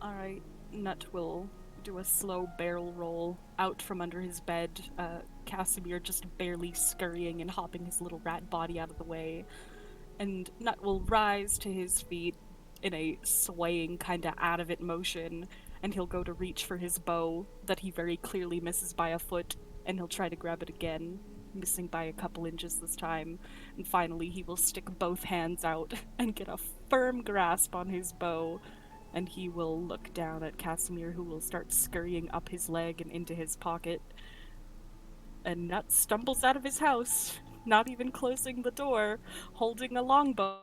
Alright, Nut will do a slow barrel roll out from under his bed, Casimir just barely scurrying and hopping his little rat body out of the way. And Nut will rise to his feet in a swaying, kinda out-of-it motion, and he'll go to reach for his bow that he very clearly misses by a foot, and he'll try to grab it again, missing by a couple inches this time. And finally, he will stick both hands out and get a firm grasp on his bow, and he will look down at Casimir, who will start scurrying up his leg and into his pocket. And Nut stumbles out of his house, not even closing the door, holding a longbow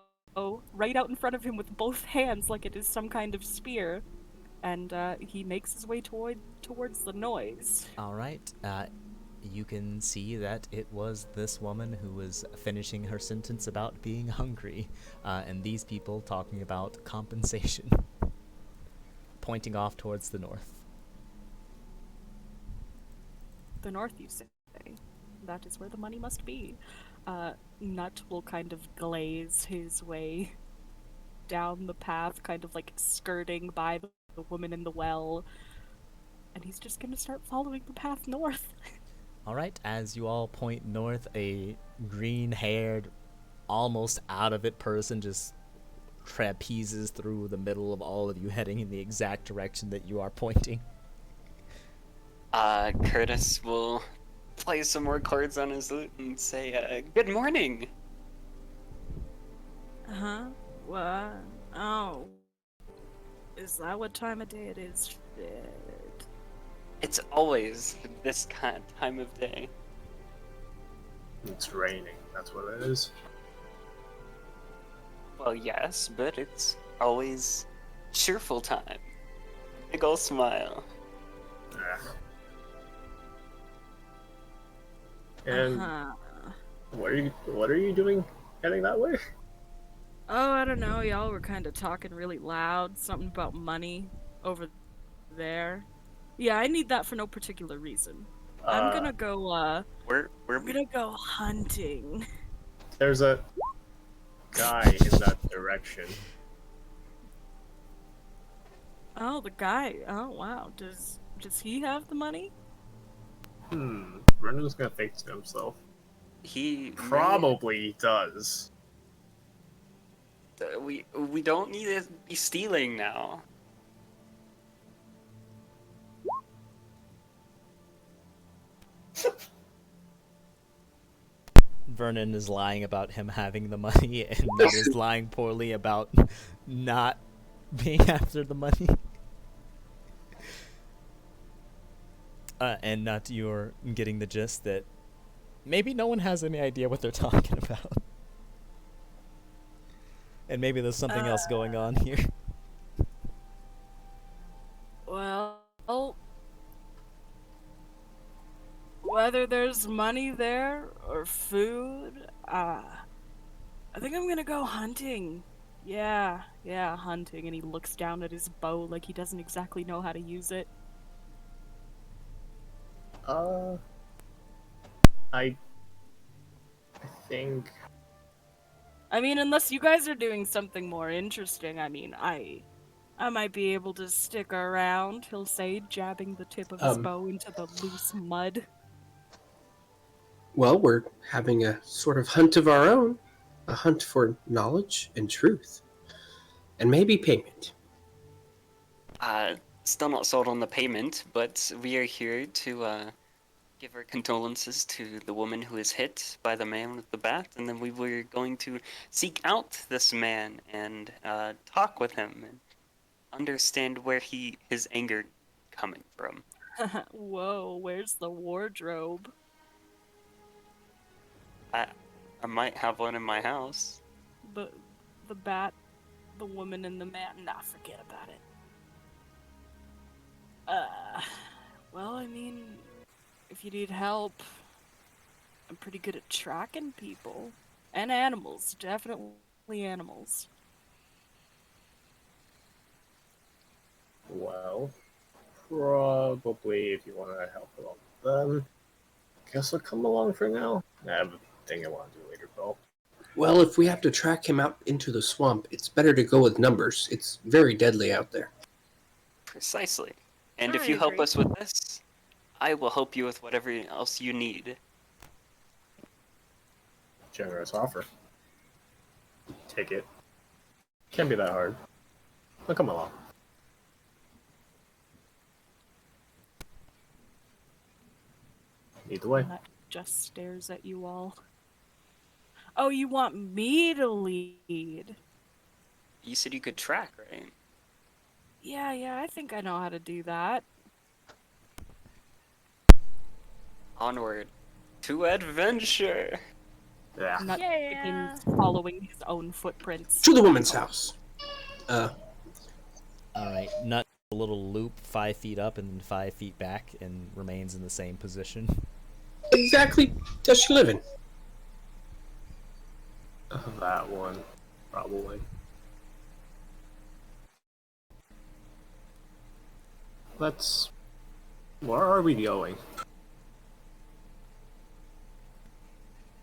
right out in front of him with both hands like it is some kind of spear. And he makes his way towards the noise. Alright, you can see that it was this woman who was finishing her sentence about being hungry, and these people talking about compensation. Pointing off towards the north. The north, you say? That is where the money must be. Nut will kind of glaze his way down the path, kind of like skirting by the woman in the well, and he's just gonna start following the path north. Alright, as you all point north, a green-haired, almost out-of-it person just trapezes through the middle of all of you, heading in the exact direction that you are pointing. Curtis will play some more chords on his lute and say, good morning! Huh? What? Oh. Is that what time of day it is? Shit. It's always this time of day. It's raining, that's what it is. Well, yes, but it's always cheerful time. Big ol' smile. Ah. And what are you doing heading that way? Oh, I don't know. Y'all were kind of talking really loud. Something about money over there. Yeah, I need that for no particular reason. I'm gonna go, I'm gonna go hunting. There's a guy in that direction. Oh, the guy. Oh, wow. Does he have the money? Brendan's gonna think to himself. He Probably does. we don't need to be stealing now. Vernon is lying about him having the money, and Nut is lying poorly about not being after the money. And Nut, you're getting the gist that maybe no one has any idea what they're talking about. And maybe there's something else going on here. Well, whether there's money there or food, I think I'm gonna go hunting. Yeah, hunting. And he looks down at his bow like he doesn't exactly know how to use it. I think... I mean, unless you guys are doing something more interesting, I mean, I might be able to stick around, he'll say, jabbing the tip of his bow into the loose mud. Well, we're having a sort of hunt of our own. A hunt for knowledge and truth. And maybe payment. Still not sold on the payment, but we are here to give our condolences to the woman who is hit by the man with the bat, and then we were going to seek out this man and talk with him and understand where his anger coming from. Whoa, where's the wardrobe? I might have one in my house. The bat, the woman, and the man. Nah, forget about it. Well, I mean, if you need help, I'm pretty good at tracking people. And animals, definitely animals. Well, probably if you want to help along with them. Guess I'll come along for now. I have a thing I want to do later, though. Well, if we have to track him out into the swamp, it's better to go with numbers. It's very deadly out there. Precisely. And I if you help agree. us with this, I will help you with whatever else you need. Generous offer. Take it. Can't be that hard. I'll come along. Lead the way. That just stares at you all. Oh, you want me to lead? You said you could track, right? Yeah, I think I know how to do that. Onward to adventure. Yeah. Nut Yeah. begins following his own footprints. To the woman's house. Alright, Nut a little loop 5 feet up and then 5 feet back and remains in the same position. Exactly does she live in? That one, probably. Let's... Where are we going?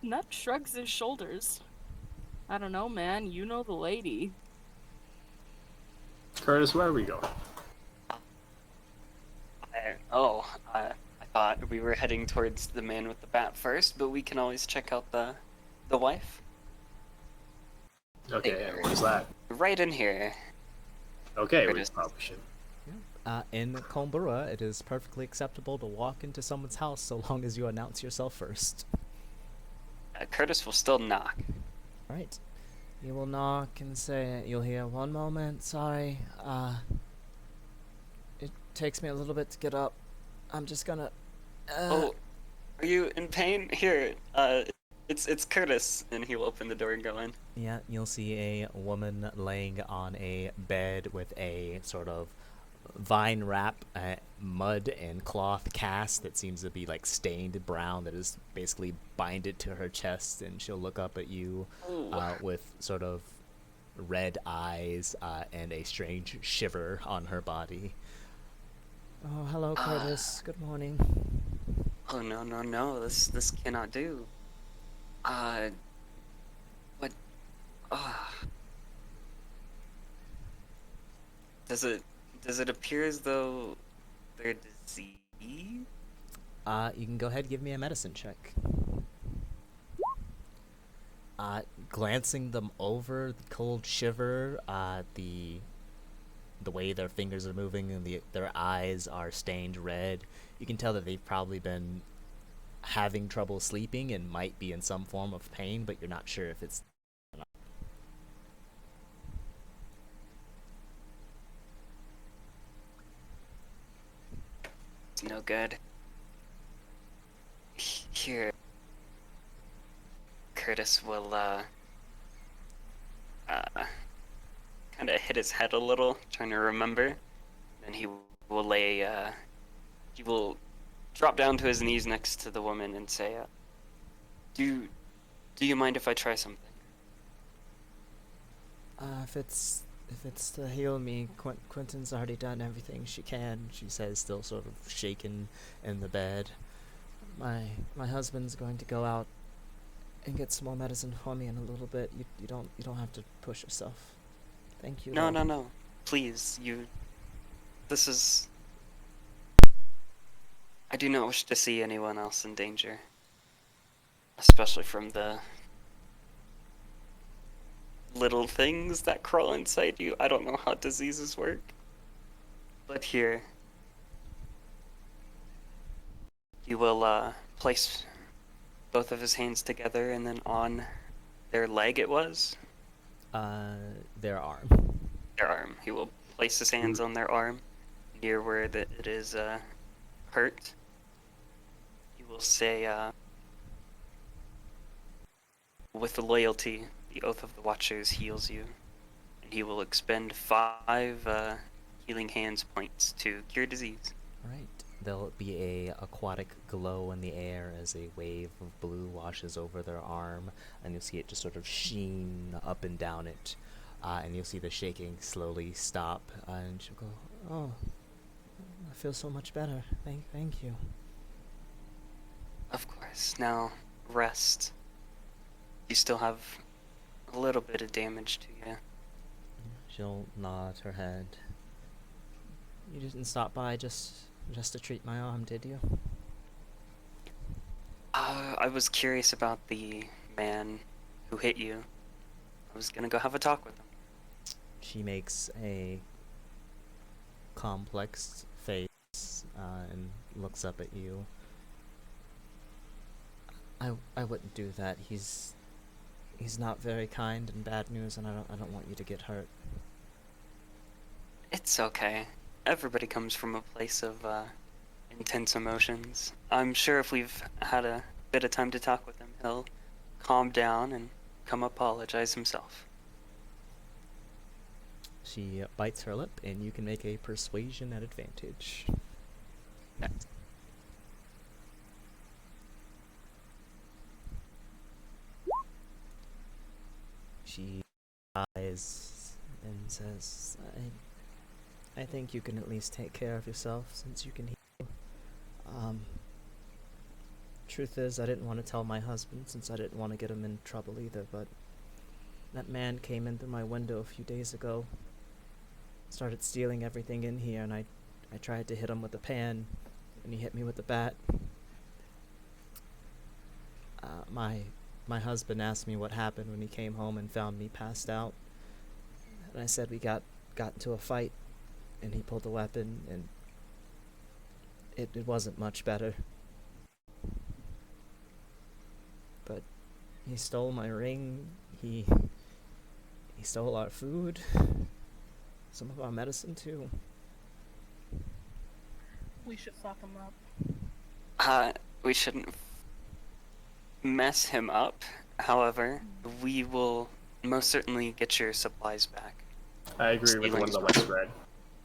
Nut shrugs his shoulders. I don't know, man. You know the lady. Curtis, where are we going? I thought we were heading towards the man with the bat first, but we can always check out the wife. Okay, Hey, and what is that? Right in here. Okay, we Curtis. probably should. In Kombura, it is perfectly acceptable to walk into someone's house so long as you announce yourself first. Curtis will still knock. Right. You will knock and say, you'll hear, "One moment, sorry, it takes me a little bit to get up. I'm just gonna, Oh, are you in pain? Here, it's Curtis, and he will open the door and go in. Yeah, you'll see a woman laying on a bed with a sort of vine wrap, mud and cloth cast that seems to be like stained brown that is basically binded to her chest, and she'll look up at you with sort of red eyes and a strange shiver on her body. Oh, hello, Curtis. Good morning. Oh no! This cannot do. What? Does it appear as though they're diseased? You can go ahead and give me a medicine check. Glancing them over, the cold shiver, the way their fingers are moving and their eyes are stained red, you can tell that they've probably been having trouble sleeping and might be in some form of pain, but you're not sure if it's... It's no good. Here, Curtis will kind of hit his head a little, trying to remember. Then he will drop down to his knees next to the woman and say, "Do you mind if I try something?" If it's to heal me, Quentin's already done everything she can," she says, still sort of shaken in the bed. My husband's going to go out and get some more medicine for me in a little bit. You don't have to push yourself. Thank you. No. Please, this is... I do not wish to see anyone else in danger. Especially from the little things that crawl inside you. I don't know how diseases work. But here, he will place both of his hands together and then on their leg it was. Their arm. Their arm. He will place his hands on their arm, near where it is hurt. He will say, with loyalty, the Oath of the Watchers heals you, and he will expend 5 healing hands points to cure disease. Right. There'll be a aquatic glow in the air as a wave of blue washes over their arm, and you'll see it just sort of sheen up and down it. And you'll see the shaking slowly stop, and she'll go, "Oh, I feel so much better. Thank you." Of course. Now, rest. You still have a little bit of damage to you. She'll nod her head. "You didn't stop by just to treat my arm, did you?" I was curious about the man who hit you. I was gonna go have a talk with him. She makes a complex face and looks up at you. I wouldn't do that. He's not very kind, and bad news, and I don't want you to get hurt. It's okay. Everybody comes from a place of intense emotions. I'm sure if we've had a bit of time to talk with him, he'll calm down and come apologize himself. She bites her lip, and you can make a persuasion at advantage. Next. She sighs and says, I think you can at least take care of yourself since you can heal. Truth is, I didn't want to tell my husband since I didn't want to get him in trouble either, but that man came in through my window a few days ago, started stealing everything in here, and I tried to hit him with the pan, and he hit me with the bat. My husband asked me what happened when he came home and found me passed out, and I said we got into a fight, and he pulled a weapon, and it wasn't much better. But he stole my ring, he stole our food, some of our medicine too. We should fuck him up. We shouldn't mess him up. However, we will most certainly get your supplies back. I agree with the one that likes red.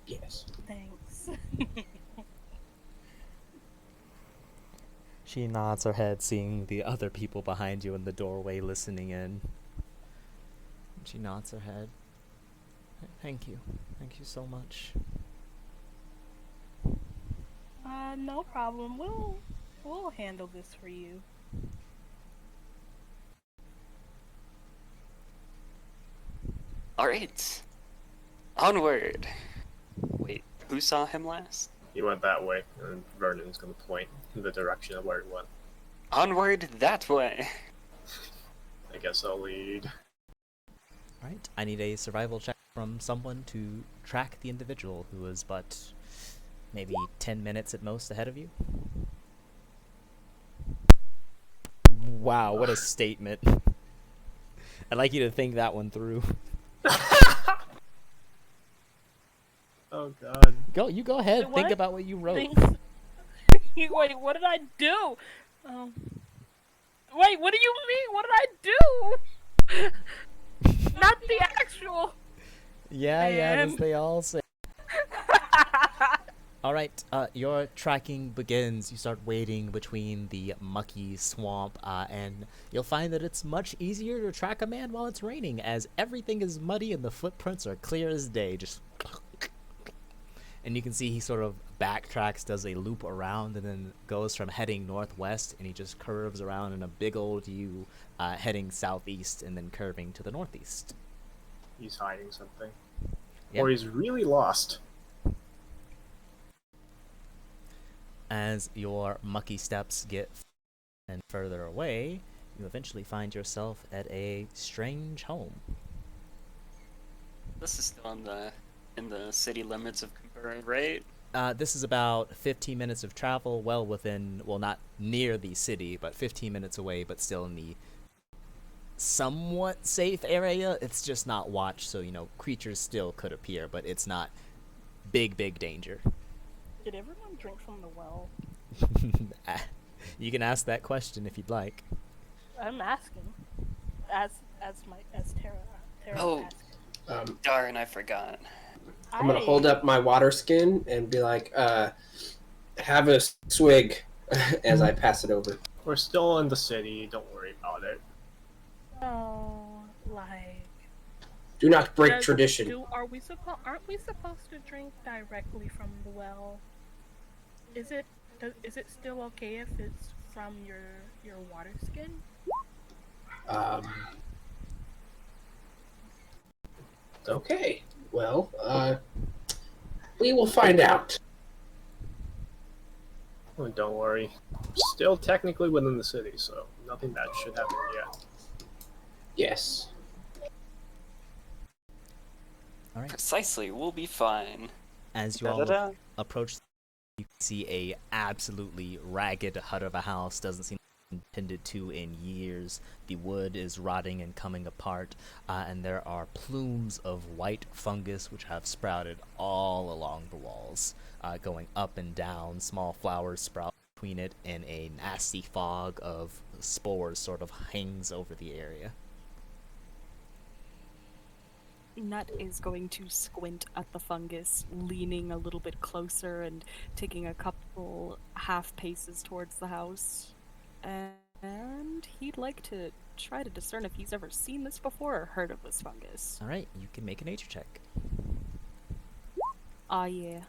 Yes. Thanks. She nods her head, seeing the other people behind you in the doorway listening in. She nods her head. Thank you. Thank you so much. No problem. We'll handle this for you. Alright. Onward. Wait, who saw him last? He went that way, and Vernon's gonna point in the direction of where he went. Onward that way. I guess I'll lead. Alright, I need a survival check from someone to track the individual who is but maybe 10 minutes at most ahead of you. Wow, what a statement. I'd like you to think that one through. Oh god. You go ahead, Wait, think what? about what you wrote. Thanks. Wait, what did I do? Wait, what do you mean? What did I do? Not the actual. Yeah, Man. as they all say. Alright, your tracking begins. You start wading between the mucky swamp, and you'll find that it's much easier to track a man while it's raining, as everything is muddy and the footprints are clear as day. And you can see he sort of backtracks, does a loop around, and then goes from heading northwest, and he just curves around in a big old U, heading southeast, and then curving to the northeast. He's hiding something. Yep. Or he's really lost. As your mucky steps get and further away, you eventually find yourself at a strange home. This is still in the city limits of Compur, right? This is about 15 minutes of travel, well, not near the city, but 15 minutes away, but still in the somewhat safe area. It's just not watched, so creatures still could appear, but it's not big danger. Did everyone drink from the well? You can ask that question if you'd like. I'm asking. As Tara. Oh. asking. Darn, I forgot. I'm gonna hold up my water skin and be like, have a swig as I pass it over. We're still in the city. Don't worry about it. Oh, like. Do not break tradition. Aren't we supposed to drink directly from the well? Is it still okay if it's from your water skin? Okay. Well, we will find out. Oh, don't worry. Still technically within the city, so nothing bad should happen yet. Yes. All right. Precisely, we'll be fine. As you all approach, you can see a absolutely ragged hut of a house. Doesn't seem tended to in years. The wood is rotting and coming apart, and there are plumes of white fungus which have sprouted all along the walls, going up and down. Small flowers sprout between it, and a nasty fog of spores sort of hangs over the area. Nut is going to squint at the fungus, leaning a little bit closer and taking a couple half paces towards the house. And he'd like to try to discern if he's ever seen this before or heard of this fungus. Alright, you can make a nature check. Yeah.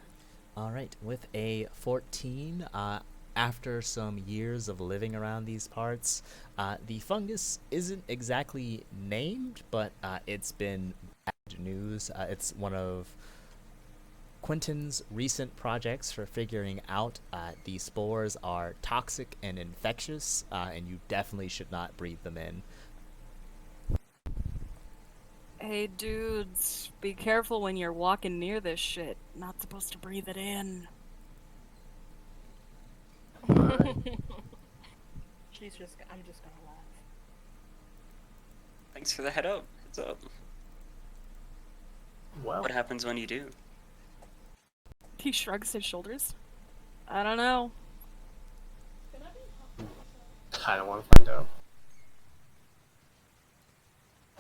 Alright, with a 14, after some years of living around these parts, the fungus isn't exactly named, but it's been bad news. It's one of Quentin's recent projects for figuring out the spores are toxic and infectious, and you definitely should not breathe them in. Hey dudes, be careful when you're walking near this shit. Not supposed to breathe it in. I'm just gonna laugh. Thanks for the heads up. Well, What happens when you do? He shrugs his shoulders. I don't know. I don't want to find out.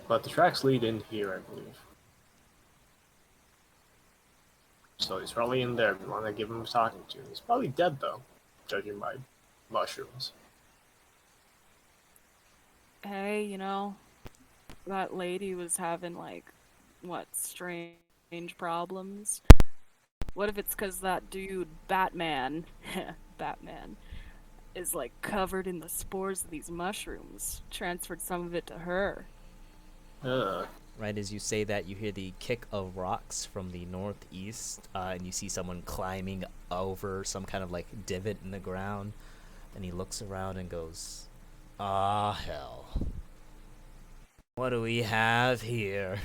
But the tracks lead in here, I believe. So he's probably in there if you want to give him a talking to. He's probably dead, though, judging by mushrooms. Hey, that lady was having, strange problems? What if it's 'cause that dude, Batman, is, covered in the spores of these mushrooms? Transferred some of it to her. Right as you say that, you hear the kick of rocks from the northeast, and you see someone climbing over some kind of divot in the ground, and he looks around and goes, "Ah, hell. What do we have here?"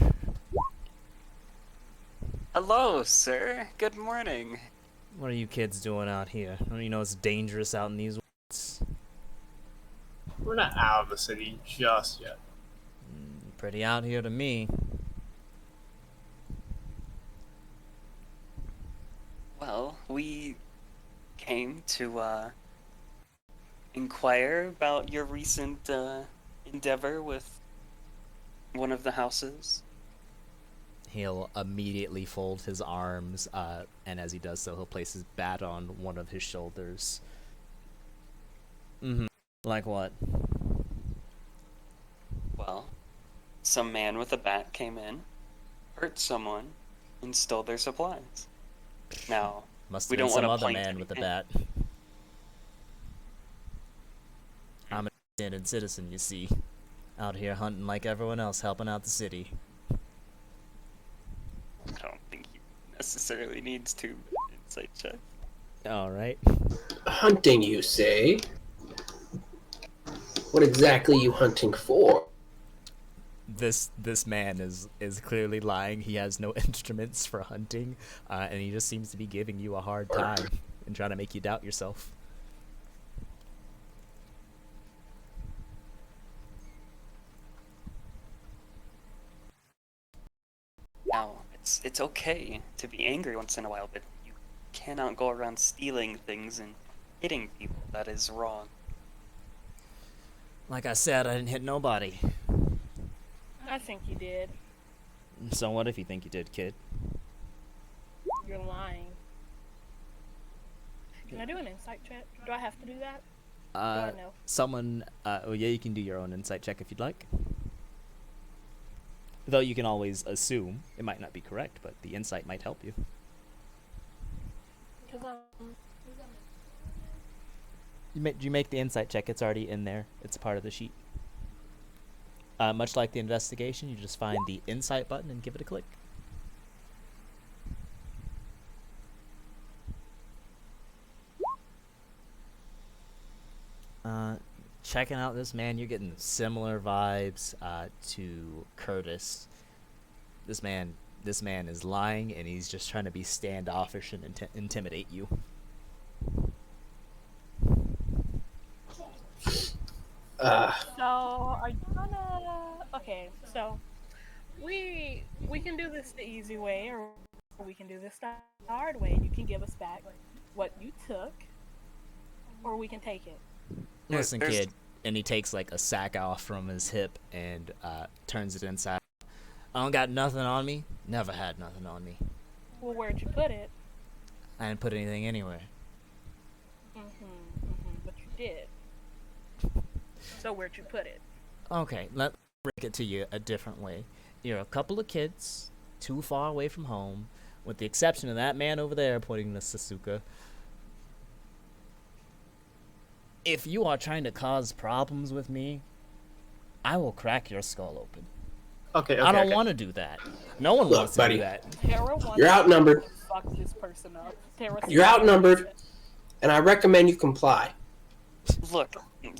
Hello, sir. Good morning. What are you kids doing out here? Don't you know it's dangerous out in these woods? We're not out of the city just yet. Pretty out here to me. Well, we came to inquire about your recent endeavor with one of the houses. He'll immediately fold his arms, and as he does so, he'll place his bat on one of his shoulders. Like what? Well, some man with a bat came in, hurt someone, and stole their supplies. Now, Must we have been don't some wanna other point man with a anything. bat. I'm a standard citizen, you see. Out here hunting like everyone else, helping out the city. I don't think he necessarily needs to insight check. Alright. Hunting, you say? What exactly you hunting for? This man is clearly lying. He has no instruments for hunting, and he just seems to be giving you a hard time and trying to make you doubt yourself. it's okay to be angry once in a while, but you cannot go around stealing things and hitting people. That is wrong. Like I said, I didn't hit nobody. I think you did. So what if you think you did, kid? You're lying. Can I do an insight check? Do I have to do that? Do I know? Someone, oh yeah, you can do your own insight check if you'd like. Though you can always assume, it might not be correct, but the insight might help you. Because You make the insight check, it's already in there. It's part of the sheet. Much like the investigation, you just find the insight button and give it a click. Checking out this man, you're getting similar vibes to Curtis. This man is lying, and he's just trying to be standoffish and intimidate you. So, are you gonna... Okay, so... We can do this the easy way, or we can do this the hard way. You can give us back what you took, or we can take it. Listen, kid, and he takes like a sack off from his hip and turns it inside. I don't got nothing on me. Never had nothing on me. Well, where'd you put it? I didn't put anything anywhere. But you did. So where'd you put it? Okay, let me break it to you a different way. You're a couple of kids, too far away from home, with the exception of that man over there pointing to Sasuke. If you are trying to cause problems with me, I will crack your skull open. Okay. I don't want to do that. No one wants to do that. Tara wants You're outnumbered. to fuck this person up. You're outnumbered, and I recommend you comply. Look,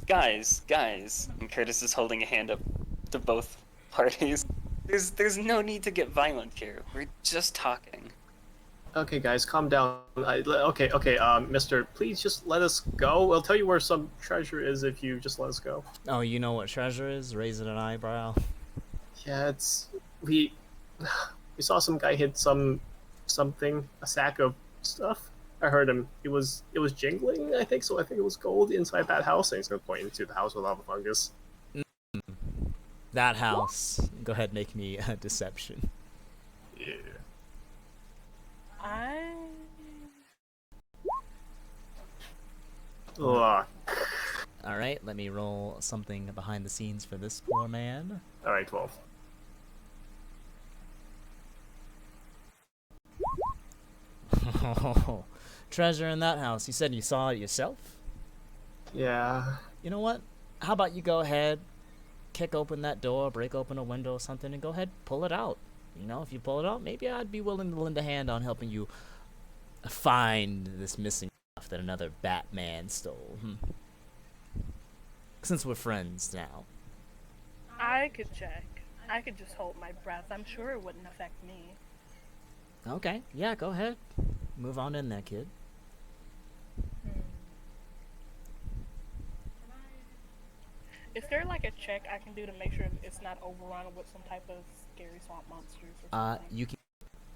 guys, and Curtis is holding a hand up to both parties. There's no need to get violent here. We're just talking. Okay, guys, calm down. Okay, mister, please just let us go. I'll tell you where some treasure is if you just let us go. Oh, you know what treasure is? Raising an eyebrow. Yeah, we saw some guy hit a sack of stuff. I heard him. It was jingling, I think, so I think it was gold inside that house, and he's gonna point into the house with lava fungus. That house. Go ahead, make me a deception. Yeah. Luck. Alright, let me roll something behind the scenes for this poor man. Alright, 12. Treasure in that house. You said you saw it yourself? Yeah. You know what? How about you go ahead, kick open that door, break open a window or something, and go ahead, pull it out. You know, if you pull it out, maybe I'd be willing to lend a hand on helping you find this missing stuff that another Batman stole. Since we're friends now. I could check. I could just hold my breath. I'm sure it wouldn't affect me. Okay, yeah, go ahead. Move on in there, kid. Is there like a check I can do to make sure it's not overrun with some type of scary swamp monsters or something?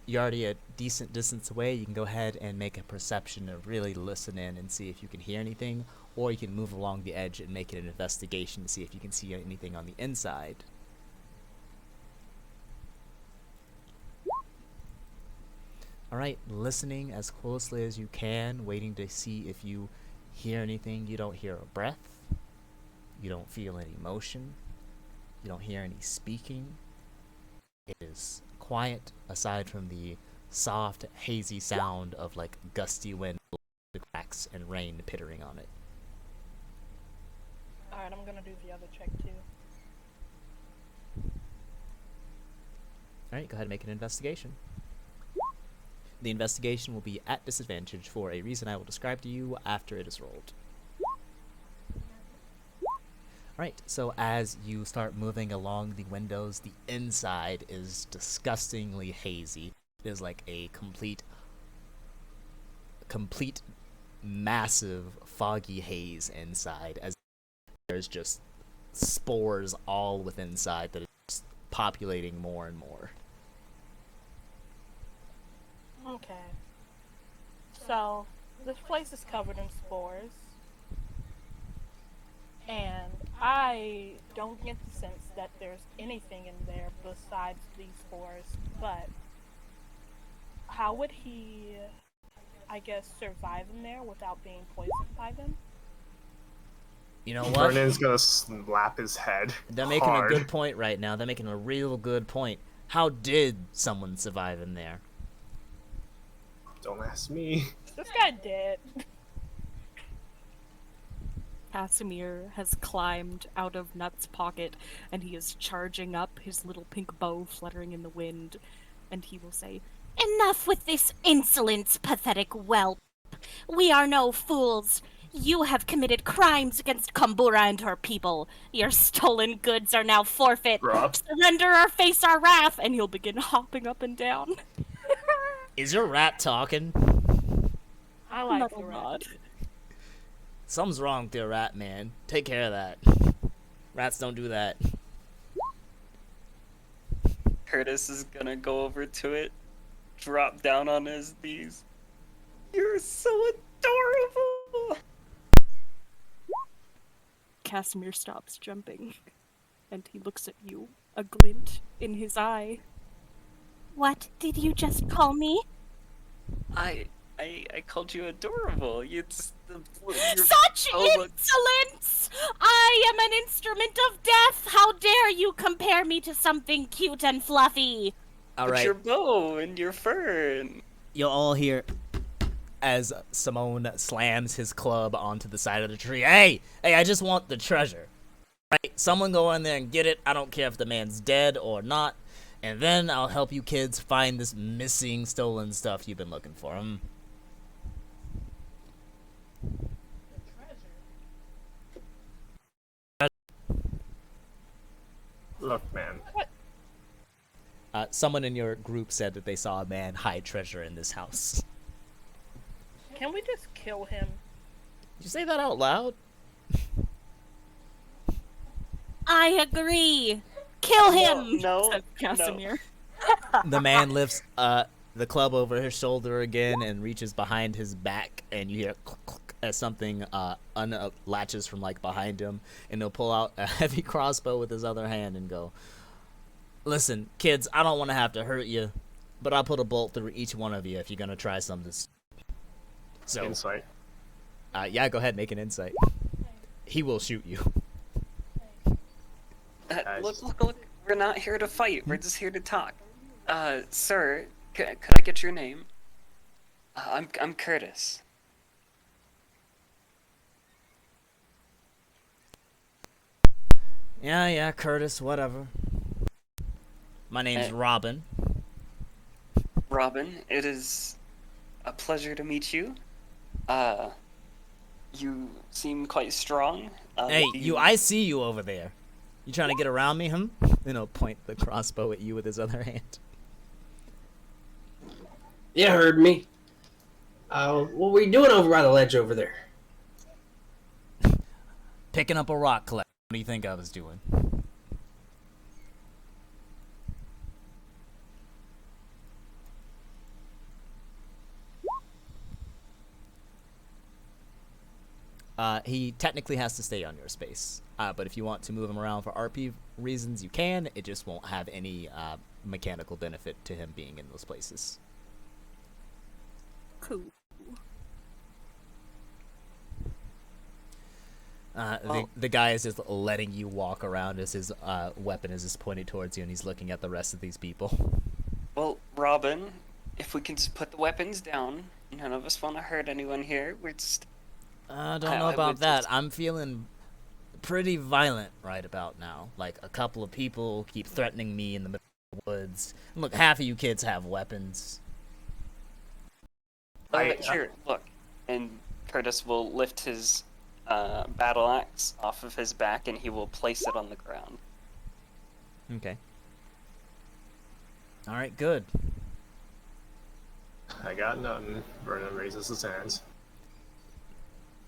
You're already a decent distance away. You can go ahead and make a perception to really listen in and see if you can hear anything, or you can move along the edge and make it an investigation to see if you can see anything on the inside. Alright, listening as closely as you can, waiting to see if you hear anything. You don't hear a breath. You don't feel any motion. You don't hear any speaking. It is quiet aside from the soft, hazy sound of like gusty wind, the cracks, and rain pittering on it. Alright, I'm gonna do the other check too. Alright, go ahead and make an investigation. The investigation will be at disadvantage for a reason I will describe to you after it is rolled. Alright, so as you start moving along the windows, the inside is disgustingly hazy. It is like a complete massive foggy haze inside, as there's just spores all within inside that are just populating more and more. Okay. So, this place is covered in spores. And I don't get the sense that there's anything in there besides these spores. But how would he, I guess, survive in there without being poisoned by them? You know what? Vernon's gonna slap his head. They're making hard. a good point right now. They're making a real good point. How did someone survive in there? Don't ask me. This guy dead. Casimir has climbed out of Nut's pocket, and he is charging up, his little pink bow fluttering in the wind, and he will say, Enough with this insolence, pathetic whelp. We are no fools. You have committed crimes against Kumbura and her people. Your stolen goods are now forfeit. Rob? Surrender or face our wrath. and he'll begin hopping up and down. Is your rat talking? I like Metal the rat. nod. Something's wrong with your rat, man. Take care of that. Rats don't do that. Curtis is gonna go over to it, drop down on his knees. You're so adorable! Casimir stops jumping, and he looks at you, a glint in his eye. What did you just call me? I called you adorable. It's you're Such so much- insolence! I am an instrument of death! How dare you compare me to something cute and fluffy? All But right, your bow and your fur and you'll all hear as Simone slams his club onto the side of the tree. Hey, I just want the treasure. Right? Someone go in there and get it. I don't care if the man's dead or not. And then I'll help you kids find this missing, stolen stuff you've been looking for. Look, man. Someone in your group said that they saw a man hide treasure in this house. Can we just kill him? Did you say that out loud? I agree. Kill him! no, Says Casimir. The man lifts the club over his shoulder again and reaches behind his back, and you hear click, click, as something unlatches from like behind him, and he'll pull out a heavy crossbow with his other hand and go, "Listen, kids, I don't want to have to hurt you, but I'll put a bolt through each one of you if you're gonna try something." So, Insight. yeah, go ahead, make an insight. He will shoot you. Look, we're not here to fight. We're just here to talk. Sir, could I get your name? I'm Curtis. Yeah, Curtis, whatever. My name's Robin. Robin, it is a pleasure to meet you. You seem quite strong. Hey, do I see you over there. You trying to get around me, Then he'll point the crossbow at you with his other hand. You heard me. What were you doing over by the ledge over there? Picking up a rock collection. What do you think I was doing? He technically has to stay on your space. But if you want to move him around for RP reasons, you can. It just won't have any mechanical benefit to him being in those places. Cool. The guy is just letting you walk around as his weapon is just pointed towards you, and he's looking at the rest of these people. Well, Robin, if we can just put the weapons down, none of us want to hurt anyone here. We're just... I don't know I about would that. just- I'm feeling pretty violent right about now. Like, a couple of people keep threatening me in the middle of the woods. And look, half of you kids have weapons. Here, look. And Curtis will lift his battle axe off of his back, and he will place it on the ground. Okay. Alright, good. I got nothing. Vernon raises his hands.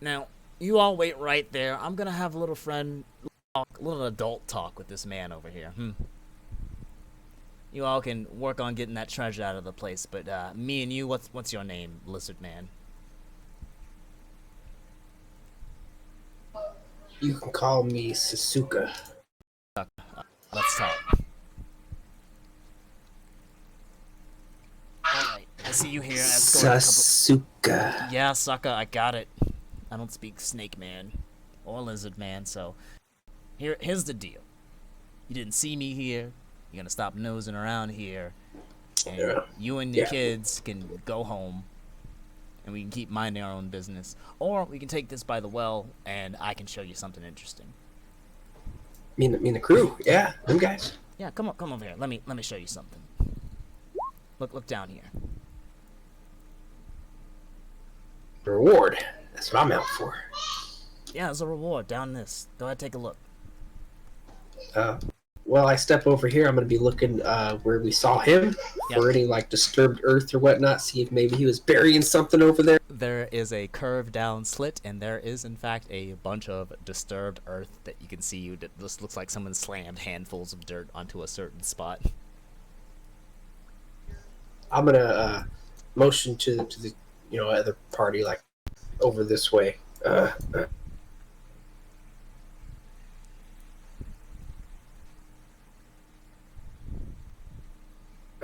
Now, you all wait right there. I'm gonna have a little adult talk with this man over here. You all can work on getting that treasure out of the place, but me and you, what's your name, Lizard Man? You can call me Sasuka. Let's talk. Alright, I see you here. Sasuka. Yeah, sucker, I got it. I don't speak Snake Man or Lizard Man, so here's the deal. You didn't see me here. You're gonna stop nosing around here, and you and the kids can go home, and we can keep minding our own business. Or we can take this by the well, and I can show you something interesting. Me and the crew, yeah, them guys. Yeah, come over here. Let me show you something. Look down here. Reward. That's what I'm out for. Yeah, there's a reward down this. Go ahead, take a look. Well, I step over here. I'm going to be looking where we saw him for any like disturbed earth or whatnot. See if maybe he was burying something over there. There is a curved down slit, and there is in fact a bunch of disturbed earth that you can see. That this looks like someone slammed handfuls of dirt onto a certain spot. I'm going to motion to the other party, like over this way.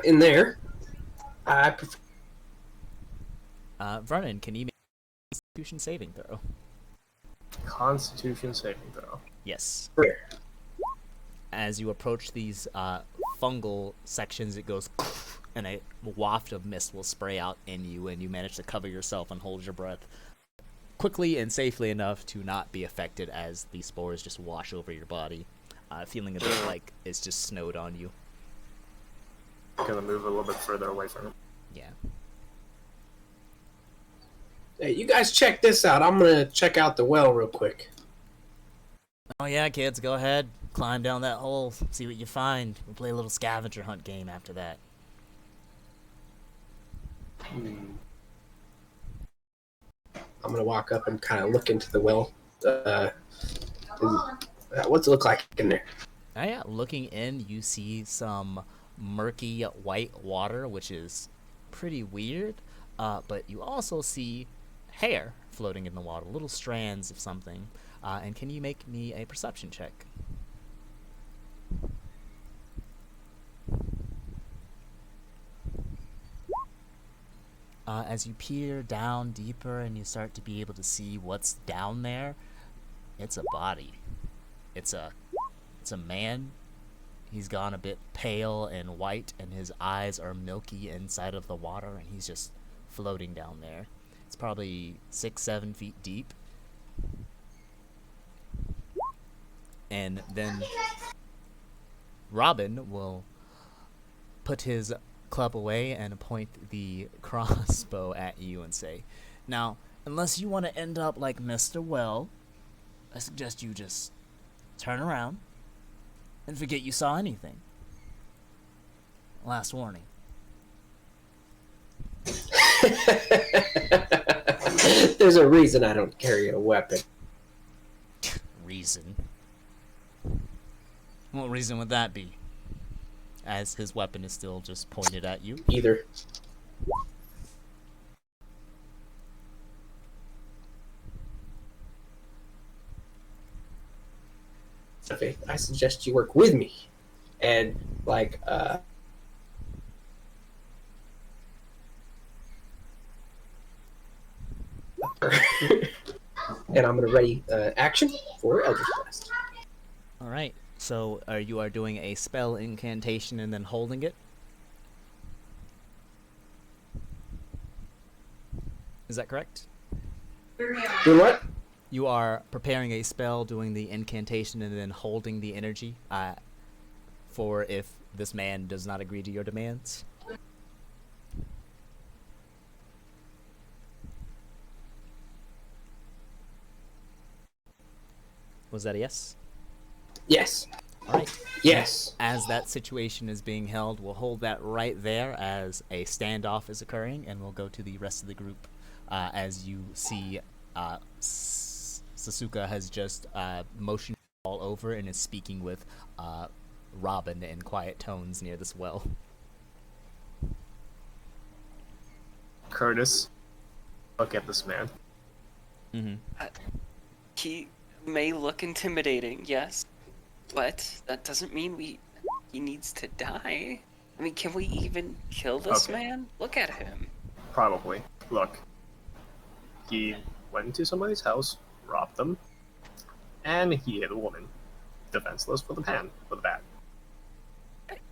In there, I prefer. Vernon, can you make a Constitution saving throw? Constitution saving throw. Yes. Where? As you approach these fungal sections, it goes, and a waft of mist will spray out in you, and you manage to cover yourself and hold your breath quickly and safely enough to not be affected as the spores just wash over your body, feeling a bit like it's just snowed on you. Gonna move a little bit further away from him. Yeah. Hey, you guys check this out. I'm gonna check out the well real quick. Oh yeah, kids, go ahead. Climb down that hole, see what you find. We'll play a little scavenger hunt game after that. I'm gonna walk up and kind of look into the well. What's it look like in there? Oh yeah, looking in, you see some murky white water, which is pretty weird, but you also see hair floating in the water, little strands of something. And can you make me a perception check? As you peer down deeper and you start to be able to see what's down there, it's a body. It's a man. He's gone a bit pale and white, and his eyes are milky inside of the water, and he's just floating down there. It's probably 6-7 feet deep. And then Robin will put his club away and point the crossbow at you and say, "Now, unless you want to end up like Mr. Well, I suggest you just turn around and forget you saw anything. Last warning." There's a reason I don't carry a weapon. Reason? What reason would that be? As his weapon is still just pointed at you. Either. Okay, I suggest you work with me. And, like, and I'm going to ready action for Eldritch Blast. Alright, so you are doing a spell incantation and then holding it? Is that correct? Do what? You are preparing a spell, doing the incantation, and then holding the energy for if this man does not agree to your demands? Was that a yes? Yes. Alright. Yes. As that situation is being held, we'll hold that right there as a standoff is occurring, and we'll go to the rest of the group as you see Sasuka has just motioned all over and is speaking with robin in quiet tones near this well. Curtis, look at this man. Mm-hmm. He may look intimidating, yes, but that doesn't mean he needs to die. I mean, can we even kill this Okay. man? Look at him. Probably. Look, he went into somebody's house, robbed them, and he hit a woman, defenseless with a bat.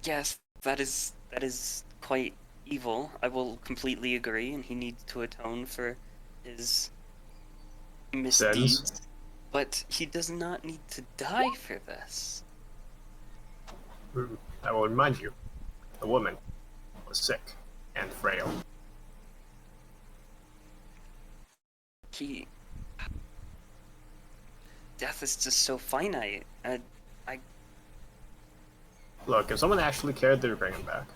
Yes, that is quite evil. I will completely agree, and he needs to atone for his misdeeds. But he does not need to die for this. I will remind you, the woman was sick and frail. Death is just so finite. Look, if someone actually cared, they would bring him back.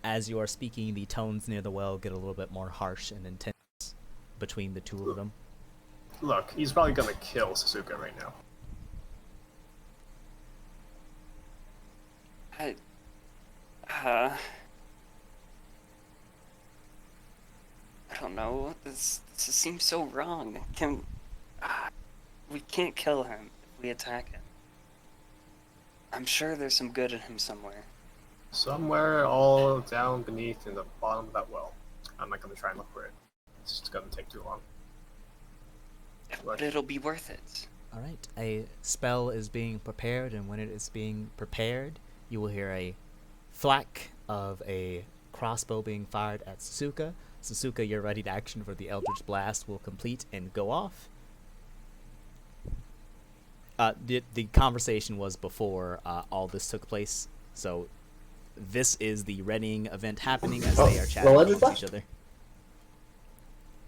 As you are speaking, the tones near the well get a little bit more harsh and intense between the two of them. Look, he's probably gonna kill Sasuke right now. I don't know. This seems so wrong. We can't kill him if we attack him. I'm sure there's some good in him somewhere. Somewhere all down beneath in the bottom of that well. I'm not gonna try and look for it. It's just gonna take too long. But it'll be worth it. Alright, a spell is being prepared, and when it is being prepared, you will hear a thwack of a crossbow being fired at Sasuke. Sasuke, your ready to action for the Eldritch Blast will complete and go off. The conversation was before all this took place, so this is the readying event happening as they are chatting with each other.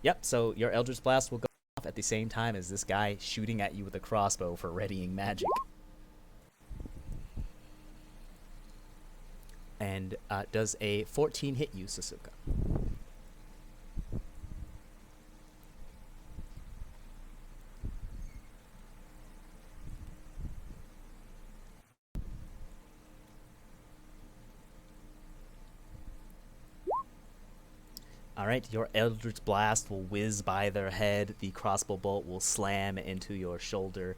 Yep, so your Eldritch Blast will go off at the same time as this guy shooting at you with a crossbow for readying magic. And does a 14 hit you, Sasuke? Alright, your Eldritch Blast will whiz by their head. The crossbow bolt will slam into your shoulder.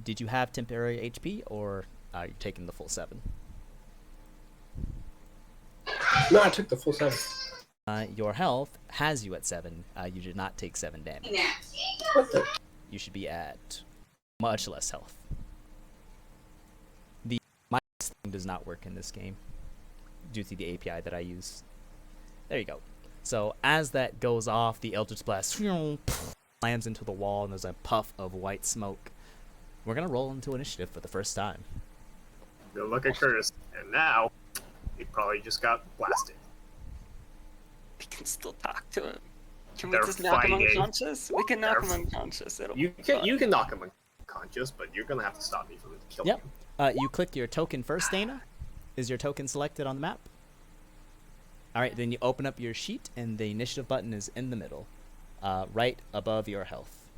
Did you have temporary HP, or are you taking the full 7? No, I took the full 7. Your health has you at 7. You did not take 7 damage. What the? You should be at much less health. The minus thing does not work in this game due to the API that I use. There you go. So as that goes off, the Eldritch Blast slams into the wall, and there's a puff of white smoke. We're gonna roll into initiative for the first time. Go look at Curtis, and now he probably just got blasted. We can still talk to him. Can They're we just knock him fighting. unconscious? We can knock him unconscious. You can knock him unconscious, but you're gonna have to stop me from killing him. You click your token first, Dana. Is your token selected on the map? Alright, then you open up your sheet, and the initiative button is in the middle, right above your health.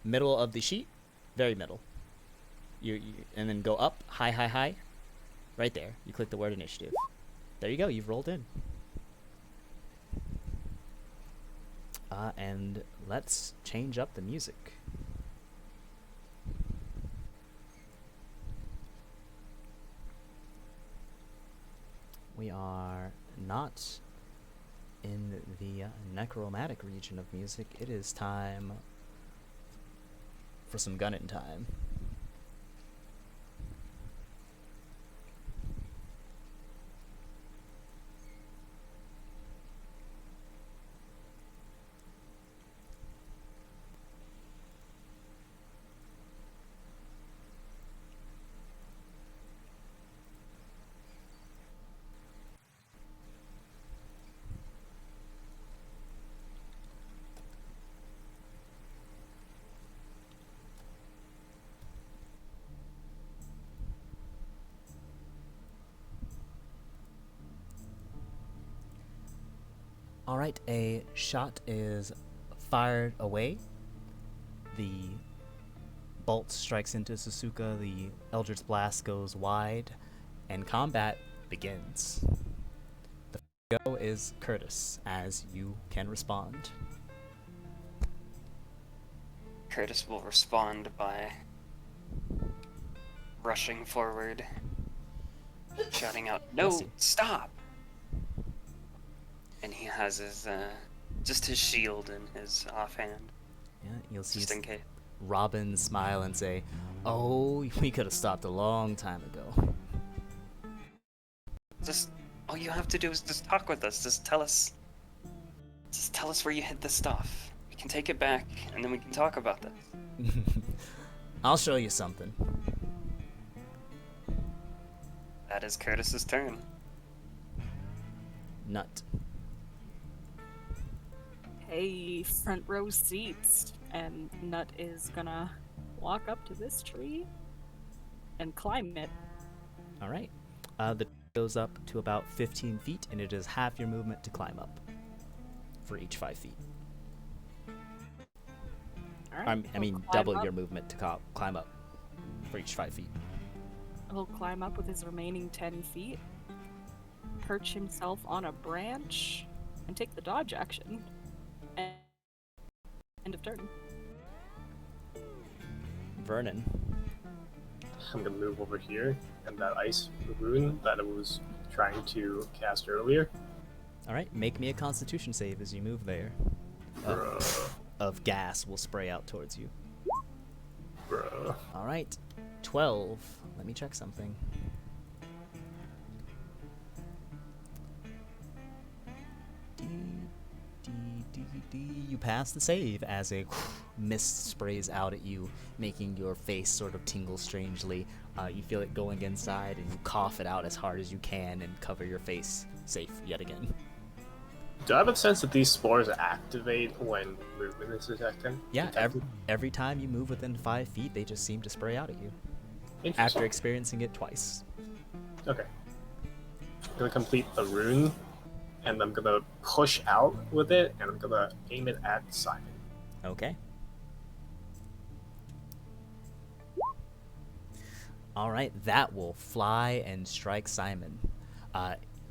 Middle of the sheet, very middle. And then go up, high, right there. You click the word initiative. There you go, you've rolled in. And let's change up the music. We are not in the necromantic region of music. It is time for some gunning time. Alright, a shot is fired away. The bolt strikes into Sasuka, the Eldritch Blast goes wide, and combat begins. The first go is Curtis, as you can respond. Curtis will respond by rushing forward, shouting out, "No, stop!" And he has his, just his shield in his offhand, Yeah, you'll see just in case. Robin smile and say, "Oh, we could have stopped a long time ago." Just, all you have to do is just talk with us. Just tell us where you hid the stuff. We can take it back, and then we can talk about this. I'll show you something. That is Curtis's turn. Nut. Hey, front row seats. And Nut is gonna walk up to this tree and climb it. All right. The tree goes up to about 15 feet, and it is half your movement to climb up for each 5 feet. All right, I mean, he'll double climb your up. movement to climb up for each 5 feet. He'll climb up with his remaining 10 feet, perch himself on a branch, and take the dodge action. And end of turn. Vernon. I'm gonna move over here, and that ice rune that I was trying to cast earlier. All right, make me a Constitution save as you move there. Bruh. Of gas will spray out towards you. Bruh. All right, 12. Let me check something. You pass the save as a mist sprays out at you, making your face sort of tingle strangely. You feel it going inside, and you cough it out as hard as you can and cover your face safe yet again. Do I have a sense that these spores activate when movement is detected? Yeah, every time you move within 5 feet, they just seem to spray out at you. Interesting. After experiencing it twice. Okay. I'm gonna complete the rune, and I'm gonna push out with it, and I'm gonna aim it at Simon. Okay. Alright, that will fly and strike Simon.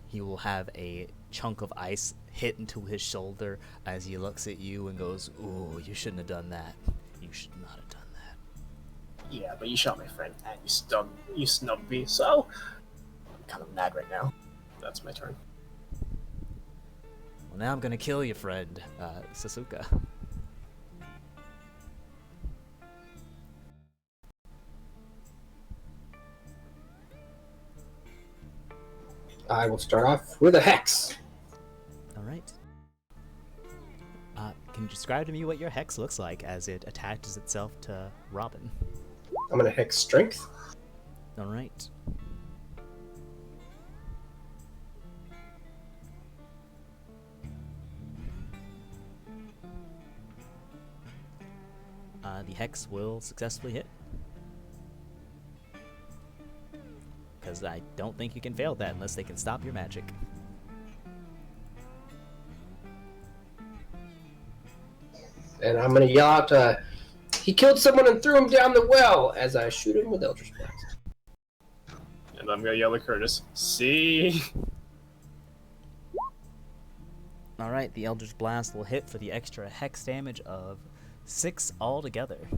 He will have a chunk of ice hit into his shoulder as he looks at you and goes, "Ooh, you shouldn't have done that. You should not have done that." Yeah, but you shot my friend, and you snubbed me, so I'm kind of mad right now. That's my turn. Well, now I'm gonna kill your friend, Sasuka. I will start off with a hex. Alright. Can you describe to me what your hex looks like as it attaches itself to Robin? I'm going to hex strength. Alright. The hex will successfully hit. Because I don't think you can fail that unless they can stop your magic. And I'm going to yell out, "He killed someone and threw him down the well," as I shoot him with Eldritch Blast. And I'm gonna yell at Curtis, "See?" Alright, the Eldritch Blast will hit for the extra hex damage of 6 altogether.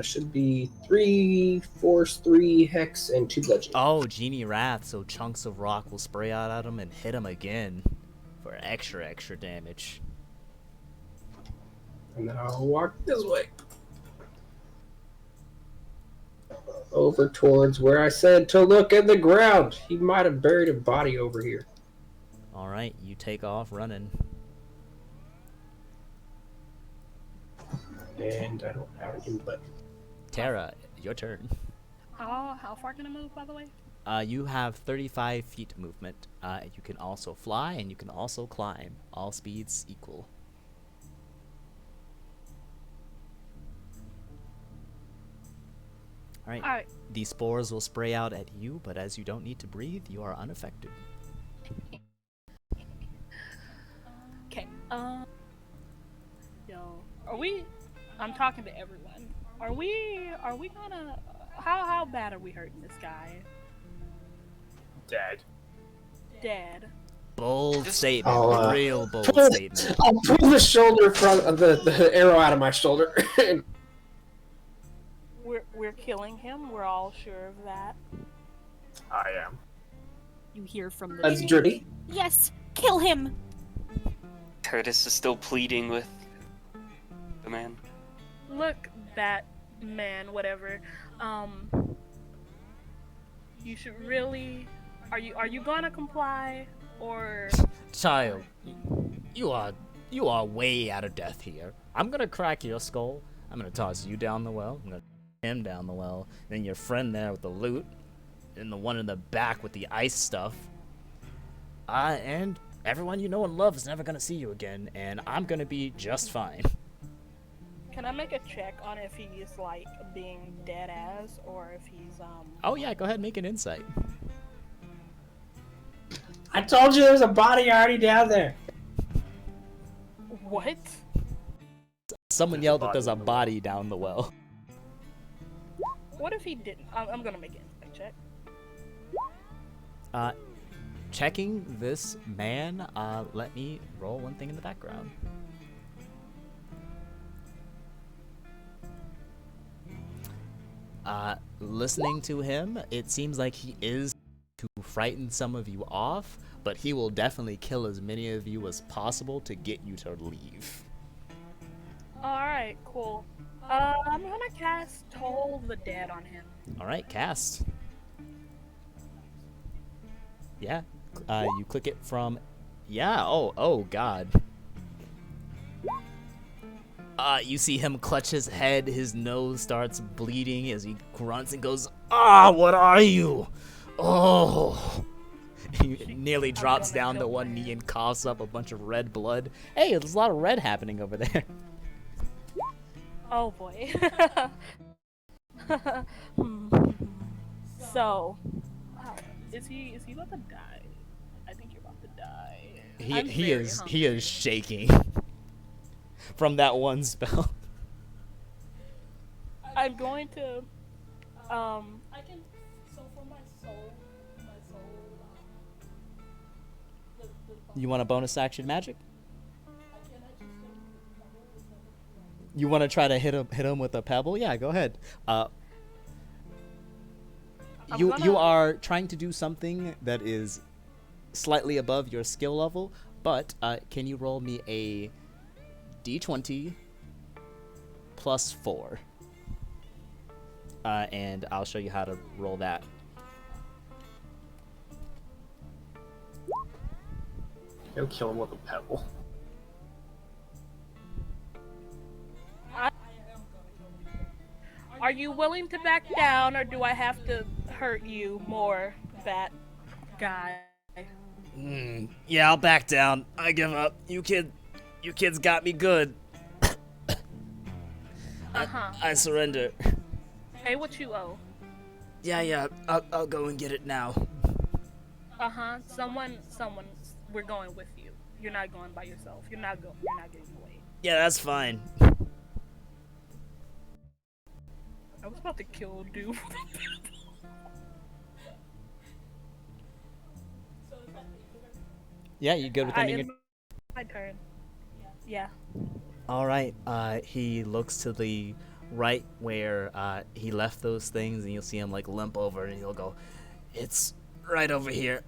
Should be 3 force, 3 hex, and 2 bludgeoning. Oh, Genie Wrath, so chunks of rock will spray out at him and hit him again for extra damage. And then I'll walk this way. Over towards where I said to look at the ground. He might have buried a body over here. Alright, you take off running. And I don't have any but Tara, your turn. How far can I move, by the way? You have 35 feet movement. You can also fly and you can also climb. All speeds equal. Alright. Alright. The spores will spray out at you, but as you don't need to breathe, you are unaffected. Okay. we? I'm talking to everyone. Are we gonna? How bad are we hurting this guy? Dead. Dead. Bold statement. I'll, Real bold pull, statement. I'll pull the shoulder from the arrow out of my shoulder. We're killing him. We're all sure of that. I am. You hear from the That's dirty. Yes, kill him. Curtis is still pleading with the man. Look, Batman, whatever. You should really. Are you gonna comply or? Child, you are way out of depth here. I'm gonna crack your skull. I'm gonna toss you down the well. I'm gonna him down the well. Then your friend there with the loot, and the one in the back with the ice stuff. And everyone you know and love is never gonna see you again, and I'm gonna be just fine. Can I make a check on if he's like being dead ass or if he's Oh yeah, go ahead and make an insight. I told you there was a body already down there. What? Someone yelled that there's a body down the well. What if he didn't? I'm gonna make an insight check. Checking this man, let me roll one thing in the background. Listening to him, it seems like he is to frighten some of you off, but he will definitely kill as many of you as possible to get you to leave. Alright, cool. I'm gonna cast Toll the Dead on him. Alright, cast. Yeah, you click it from... Yeah, oh god. You see him clutch his head, his nose starts bleeding as he grunts and goes, "Ah, what are you? Oh!" He nearly drops down to one knee and coughs up a bunch of red blood. Hey, there's a lot of red happening over there. Oh boy. So, is he about to die? I think you're about to die. He is shaking from that one spell. I'm going to I can so for my soul You want a bonus action magic? You want to try to hit him with a pebble? Yeah, go ahead. You are trying to do something that is slightly above your skill level, but can you roll me a d20 plus 4? And I'll show you how to roll that. Go kill him with a pebble. Are you willing to back down, or do I have to hurt you more, that guy? Yeah, I'll back down. I give up. You kids got me good. I surrender. Pay what you owe. Yeah, I'll go and get it now. Someone, we're going with you. You're not going by yourself. You're not getting away. Yeah, that's fine. I was about to kill a dude. Yeah, you good with ending it? My turn. Yeah. All right. He looks to the right where he left those things, and you'll see him like limp over, and he'll go, "It's right over here."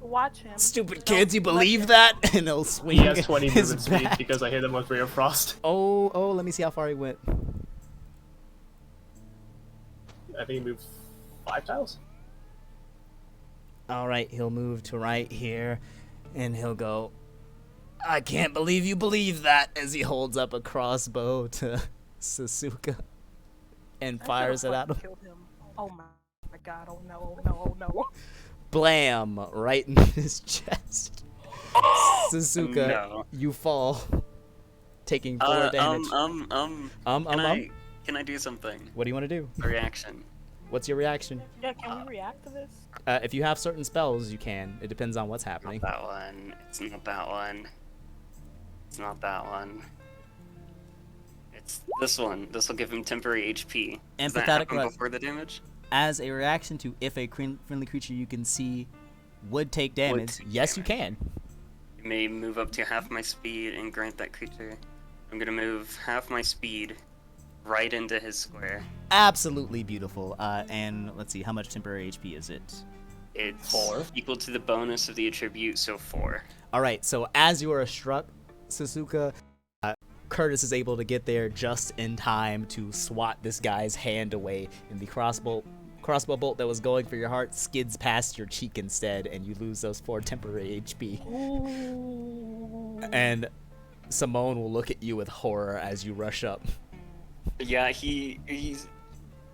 Watch him. Stupid kids, you believe that? And he'll swing. He has 20 his movement speed back. because I hit him with Ray of Frost. Oh, let me see how far he went. I think he moved 5 tiles. All right, he'll move to right here, and he'll go, "I can't believe you believe that," as he holds up a crossbow to Sasuke and fires it at him. Killed him. Oh my god, oh no. Blam! Right in his chest. Sasuke, No. you fall, taking 4 damage. Can I do something? What do you want to do? A reaction. What's your reaction? Yeah, can we react to this? If you have certain spells, you can. It depends on what's Not happening. that one. It's not that one. It's not that one. It's this one. This will give him temporary HP. Does that Empathetic happen re- before the damage? As a reaction to if a friendly creature you can see would take damage, take yes, you damage. can. You may move up to half my speed and grant that creature. I'm gonna move half my speed right into his square. Absolutely beautiful. And let's see, how much temporary HP is it? It's 4. equal to the bonus of the attribute, so 4. All right, so as you are struck, Suzuka, Curtis is able to get there just in time to swat this guy's hand away, and the crossbow bolt that was going for your heart skids past your cheek instead, and you lose those 4 temporary HP. And Simone will look at you with horror as you rush up. Yeah, he's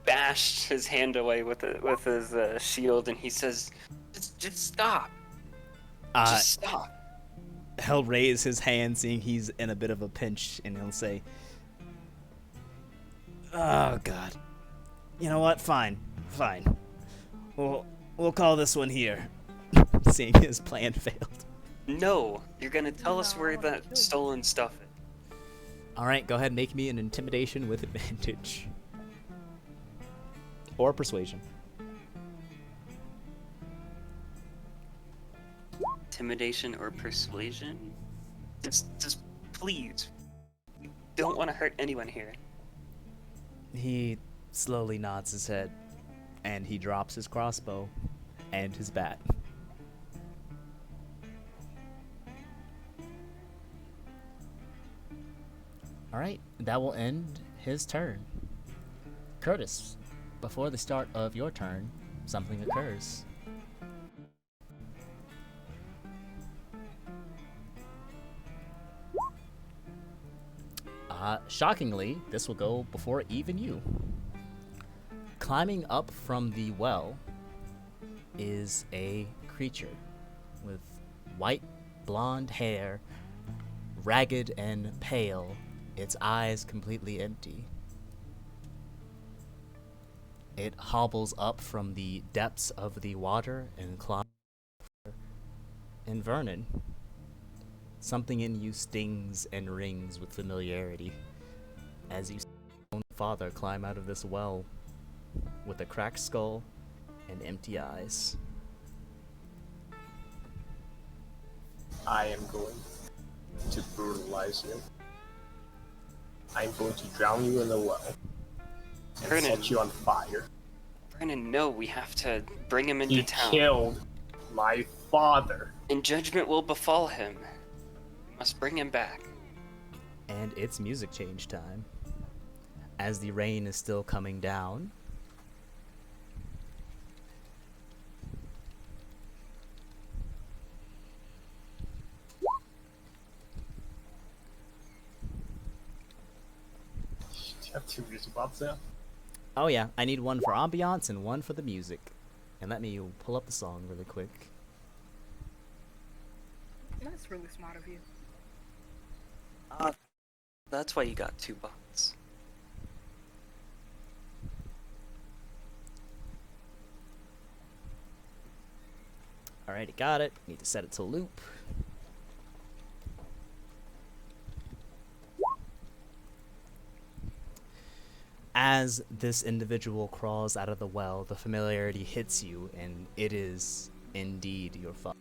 bashed his hand away with his shield, and he says, "Just stop. Just stop." He'll raise his hand, seeing he's in a bit of a pinch, and he'll say, "Oh God, you know what? Fine. We'll call this one here." Seeing his plan failed. No, you're gonna tell us No, I where wanna that kill you. stolen stuff is. All right, go ahead and make me an intimidation with advantage. Or persuasion. Intimidation or persuasion? Just please. We don't want to hurt anyone here. He slowly nods his head, and he drops his crossbow and his bat. All right, that will end his turn. Curtis, before the start of your turn, something occurs. Shockingly, this will go before even you. Climbing up from the well is a creature with white blonde hair, ragged and pale, its eyes completely empty. It hobbles up from the depths of the water and climbs. And Vernon, something in you stings and rings with familiarity as you see your own father climb out of this well with a cracked skull and empty eyes. I am going to brutalize you. I'm going to drown you in the well and Vernon. set you on fire. Brennan, no, we have to bring him into He town. killed my father. And judgment will befall him. We must bring him back. And it's music change time. As the rain is still coming down, Do you have 2 music bots now? oh yeah, I need one for ambiance and one for the music. And let me pull up the song really quick. That's really smart of you. That's why you got 2 bucks. Alrighty, got it. Need to set it to loop. As this individual crawls out of the well, the familiarity hits you, and it is indeed your father.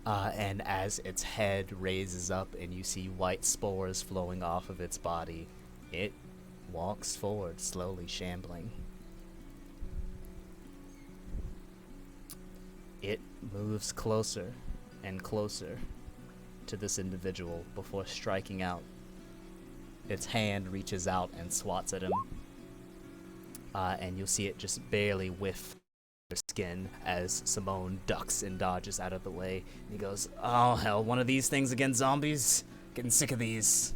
And as its head raises up and you see white spores flowing off of its body, it walks forward, slowly shambling. It moves closer and closer to this individual before striking out. Its hand reaches out and swats at him. And you'll see it just barely whiff their skin as Simone ducks and dodges out of the way. And he goes, "Oh hell, one of these things against zombies? Getting sick of these."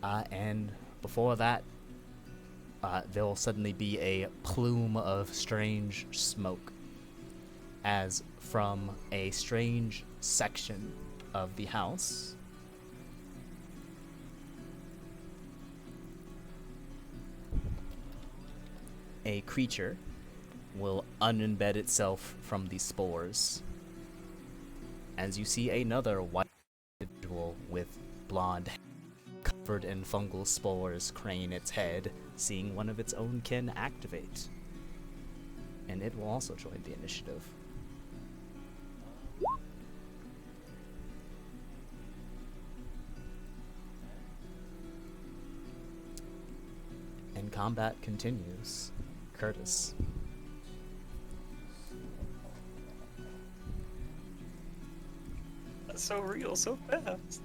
And before that, there will suddenly be a plume of strange smoke as from a strange section of the house a creature will unembed itself from the spores as you see another white individual with blonde hair covered in fungal spores crane its head, seeing one of its own kin activate. And it will also join the initiative. And combat continues. Curtis. That's so real, so fast.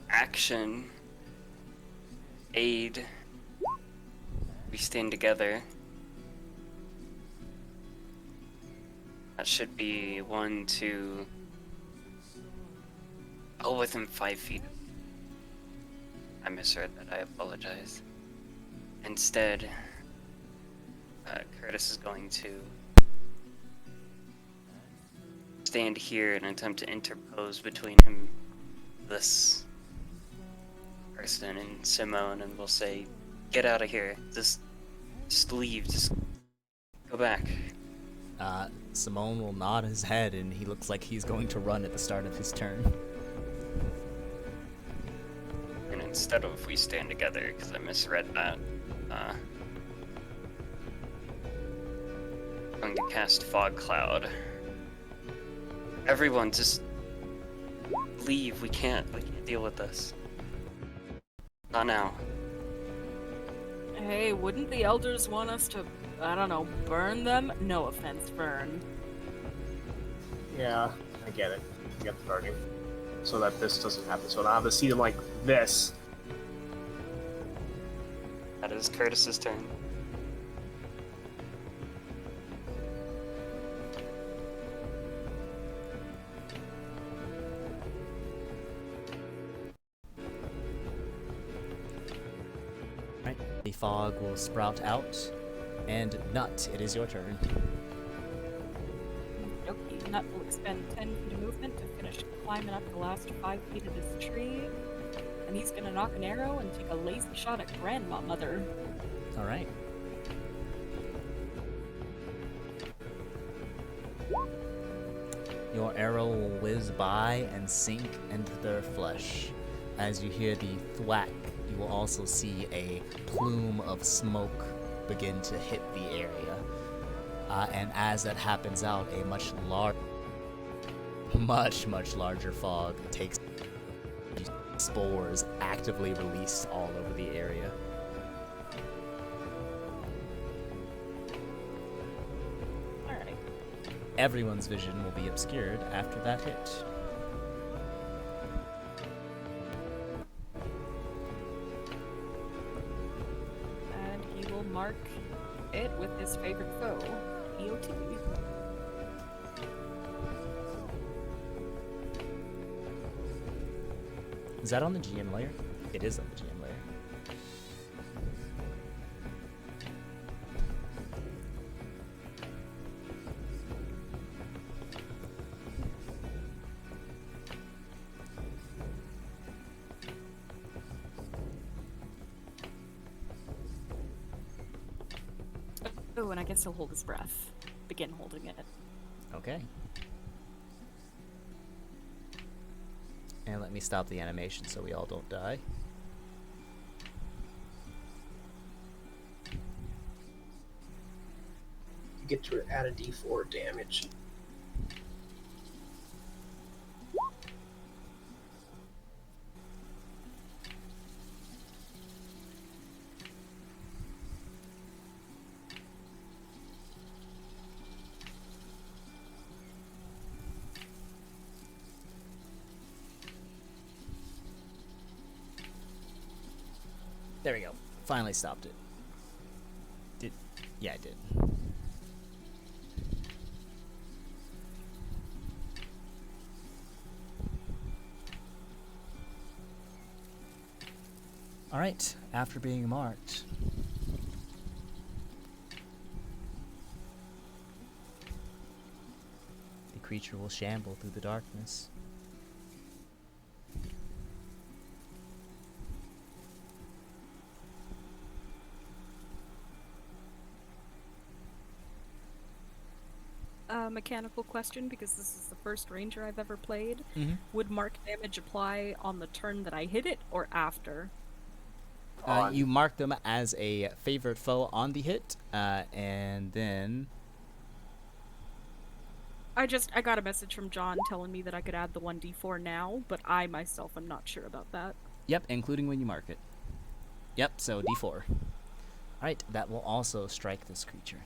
Action. Aid. We stand together. That should be 1, 2. Oh, within 5 feet. I misread that, I apologize. Instead, Curtis is going to stand here and attempt to interpose between him, this person, and Simone, and we'll say, get out of here. Just leave. Just go back. Simone will nod his head, and he looks like he's going to run at the start of his turn. And instead of we stand together, because I misread that, I'm going to cast Fog Cloud. Everyone, just leave. We can't deal with this. Not now. Hey, wouldn't the elders want us to, I don't know, burn them? No offense, Vern. Yeah, I get it. I get the burning. So that this doesn't happen. So now I have to see them like this. That is Curtis's turn. Right. The fog will sprout out, and Nut, it is your turn. Okay, Nut will expend 10 feet of movement to finish climbing up the last 5 feet of this tree. And he's gonna knock an arrow and take a lazy shot at Grandma Mother. Alright. Your arrow will whiz by and sink into their flesh. As you hear the thwack, you will also see a plume of smoke begin to hit the area. And as that happens out, a much larger fog takes spores actively released all over the area. Alright. Everyone's vision will be obscured after that hit. And he will mark it with his favorite foe, EOT. Is that on the GM layer? It is on the GM layer. Oh, and I guess he'll hold his breath. Begin holding it. Okay. And let me stop the animation so we all don't die. You get to add a d4 damage. There we go. Finally stopped it. Yeah, I did. Alright, after being marked, the creature will shamble through the darkness. Mechanical question, because this is the first ranger I've ever played. Mhm. Would mark damage apply on the turn that I hit it, or after? You mark them as a favorite foe on the hit, and then... I got a message from John telling me that I could add the 1d4 now, but I myself am not sure about that. Yep, including when you mark it. Yep, so d4. Alright, that will also strike this creature.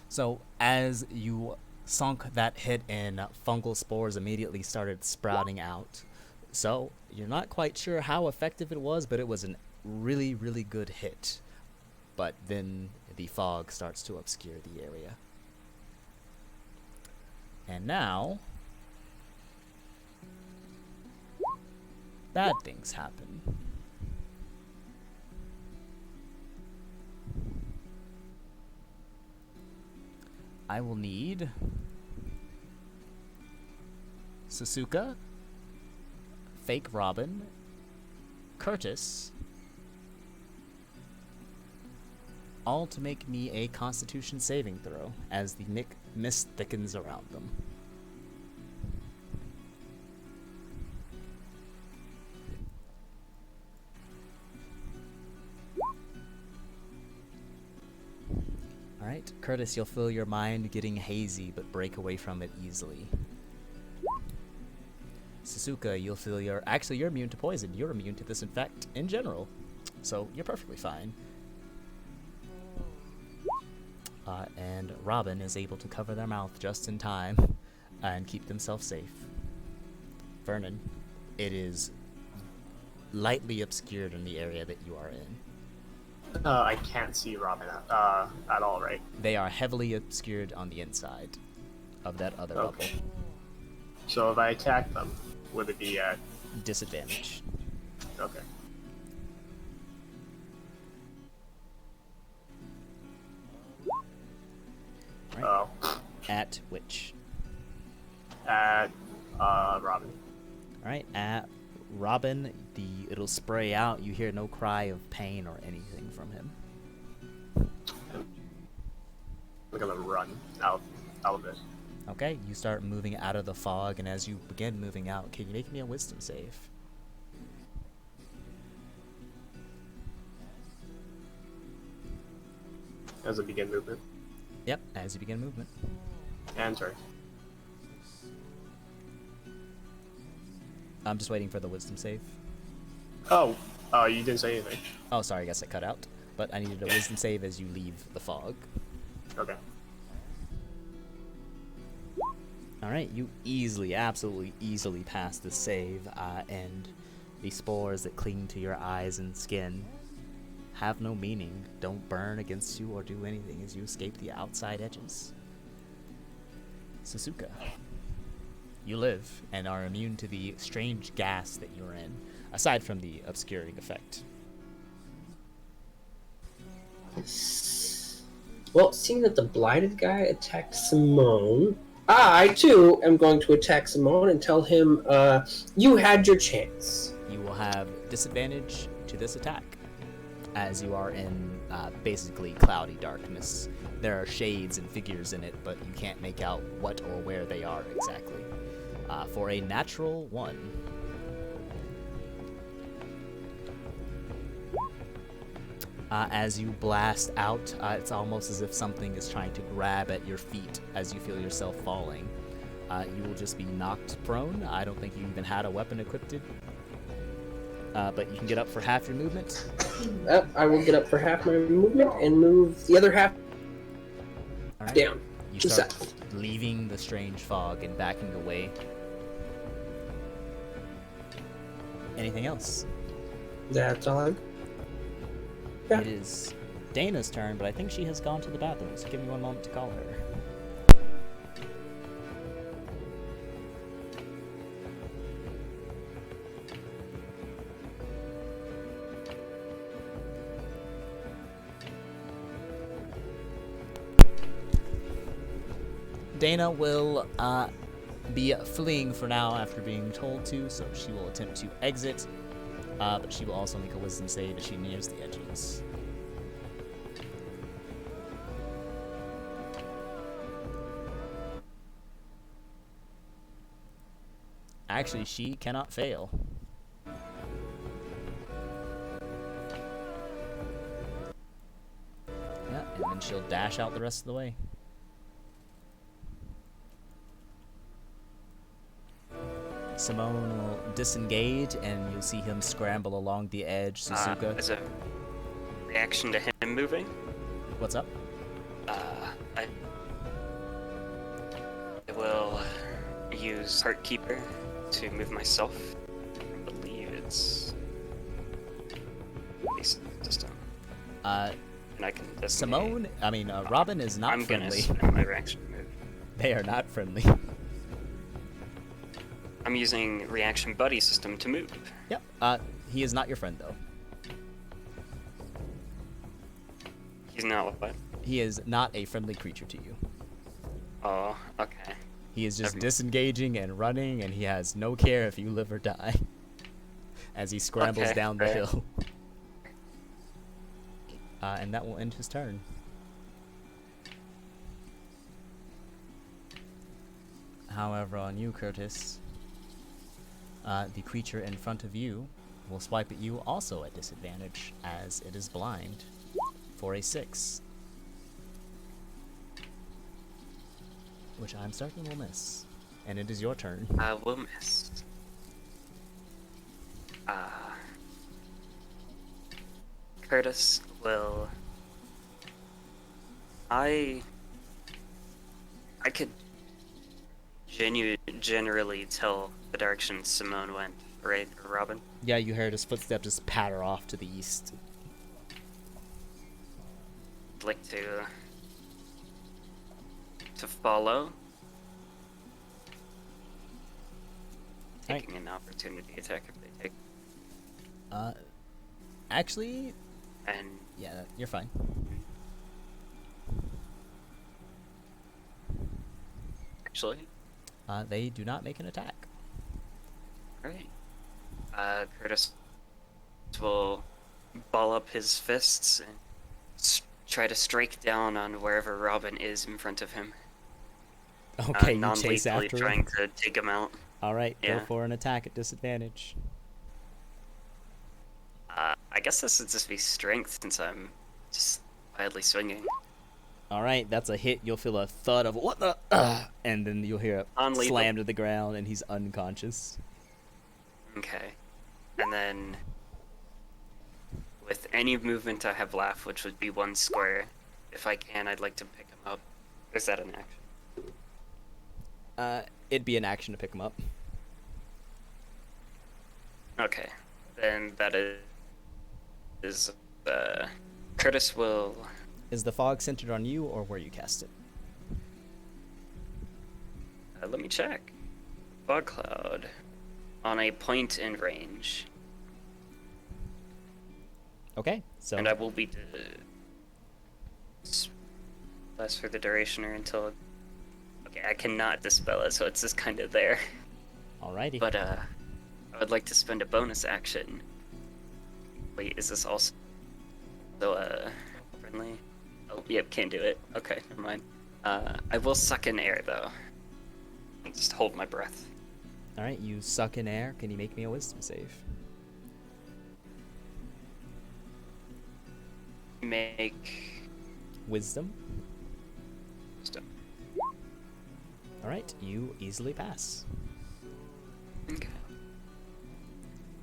So, as you sunk that hit in, fungal spores immediately started sprouting out. So, you're not quite sure how effective it was, but it was a really, really good hit. But then the fog starts to obscure the area. And now, bad things happen. I will need Sasuka, Fake Robin, Curtis, all to make me a Constitution saving throw as the mist thickens around them. Alright, Curtis, you'll feel your mind getting hazy, but break away from it easily. Sasuka, you'll feel actually, you're immune to poison. You're immune to this infect in general. So, you're perfectly fine. And Robin is able to cover their mouth just in time and keep themselves safe. Vernon, it is lightly obscured in the area that you are in. I can't see Robin at all, right? They are heavily obscured on the inside of that other bubble. So if I attack them, would it be at Disadvantage. Okay. Right. At which? At Robin. Alright, at Robin, it'll spray out. You hear no cry of pain or anything from him. I'm gonna run out of it. Okay, you start moving out of the fog, and as you begin moving out, can you make me a wisdom save? As I begin movement. Yep, as you begin movement. And sorry. I'm just waiting for the wisdom save. Oh, you didn't say anything. Oh, sorry, I guess I cut out. But I needed a wisdom save as you leave the fog. Okay. Alright, you absolutely easily pass the save, and the spores that cling to your eyes and skin have no meaning, don't burn against you or do anything as you escape the outside edges. Sasuka, you live and are immune to the strange gas that you're in, aside from the obscuring effect. Well, seeing that the blighted guy attacked Simone, I too am going to attack Simone and tell him, you had your chance. You will have disadvantage to this attack, as you are in basically cloudy darkness. There are shades and figures in it, but you can't make out what or where they are exactly. For a natural 1. As you blast out, it's almost as if something is trying to grab at your feet as you feel yourself falling. You will just be knocked prone. I don't think you even had a weapon equipped. But you can get up for half your movement. I will get up for half my movement and move the other half down. You to start south. leaving the strange fog and backing away. Anything else? That's all I'm... Yeah. It is Dana's turn, but I think she has gone to the bathroom, so give me one moment to call her. Dana will be fleeing for now after being told to, so she will attempt to exit, but she will also make a wisdom save as she nears the edges. Actually, she cannot fail. Yeah, and then she'll dash out the rest of the way. Simone will disengage, and you'll see him scramble along the edge. Suzuka. As a reaction to him moving, What's up? I will use Heartkeeper to move myself. I believe it's base system. And I can designate. Simone, Robin is not I'm friendly. gonna spend my reaction move. They are not friendly. I'm using reaction buddy system to move. Yep. He is not your friend, though. He's not what? He is not a friendly creature to you. Oh, okay. He is just Never- disengaging and running, and he has no care if you live or die. As he scrambles Okay, down the right. hill. And that will end his turn. However, on you, Curtis, the creature in front of you will swipe at you also at disadvantage, as it is blind, for a 6. Which I'm certain will miss. And it is your turn. I will miss. Curtis will. I could generally tell the direction Simone went, right, or Robin? Yeah, you heard his footsteps just patter off to the east. I'd like to follow. Right. Taking an opportunity attack if they take. Actually, And yeah, you're fine. actually, They do not make an attack. alright. Curtis will ball up his fists and try to strike down on wherever Robin is in front of him. Okay, you chase Non-lethally after trying him. to take him out. Alright, go Yeah. for an attack at disadvantage. I guess this would just be strength since I'm just wildly swinging. Alright, that's a hit. You'll feel a thud of what the and then you'll hear a Non-lethal. slam to the ground and he's unconscious. Okay. And then with any movement I have left, which would be 1 square, if I can, I'd like to pick him up. Is that an action? It'd be an action to pick him up. Okay. Then that is Curtis will. Is the fog centered on you or where you cast it? Let me check. Fog cloud on a point in range, Okay, so and I will be less for the duration or until. Okay, I cannot dispel it, so it's just kind of there. alrighty. But I would like to spend a bonus action. Wait, is this also friendly? Oh, yep, can't do it. Okay, never mind. I will suck in air though. And just hold my breath. Alright, you suck in air. Can you make me a wisdom save? Make. Wisdom. Stop. Alright, you easily pass. Okay.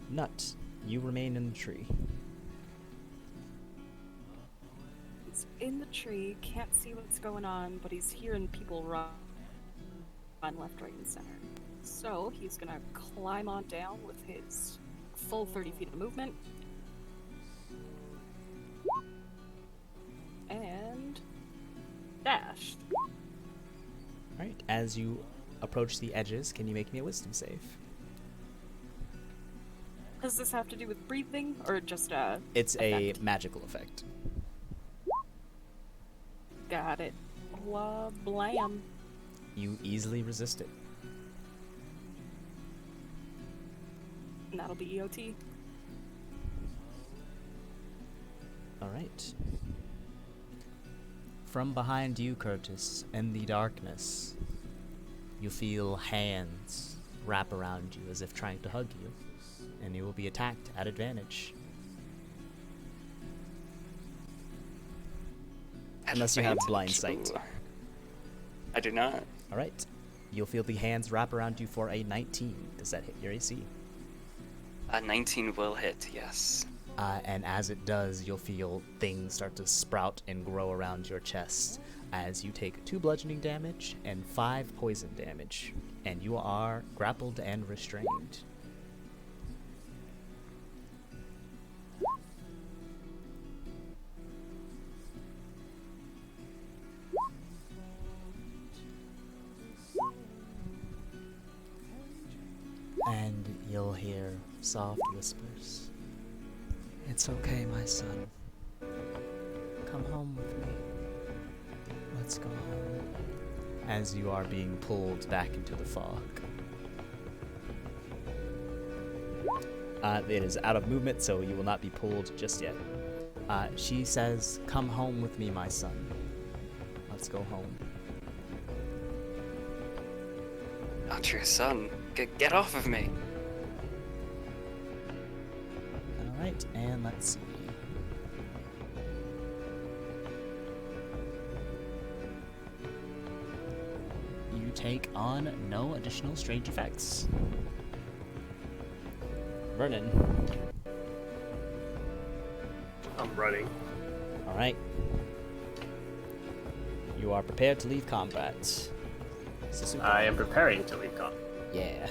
Nut, you remain in the tree. He's in the tree, can't see what's going on, but he's hearing people run left, right, and center. So he's gonna climb on down with his full 30 feet of movement. And dash. Alright, as you approach the edges, can you make me a wisdom save? Does this have to do with breathing or just It's a effect? magical effect. Got it. Blam. You easily resist it. And that'll be EOT. Alright. From behind you, Curtis, in the darkness, you feel hands wrap around you as if trying to hug you, and you will be attacked at advantage. Unless you have blind sight. Ooh. I do not. Alright. You'll feel the hands wrap around you for a 19. Does that hit your AC? 19 will hit, yes. And as it does, you'll feel things start to sprout and grow around your chest as you take 2 bludgeoning damage and 5 poison damage. And you are grappled and restrained. And you'll hear soft whispers. It's okay, my son. Come home with me. Let's go home. As you are being pulled back into the fog. It is out of movement, so you will not be pulled just yet. She says, come home with me, my son. Let's go home. Not your son. Get off of me. Alright, and let's see. You take on no additional strange effects. Vernon. I'm running. Alright. You are prepared to leave combat. Sasuke. I am preparing to leave combat, Yeah.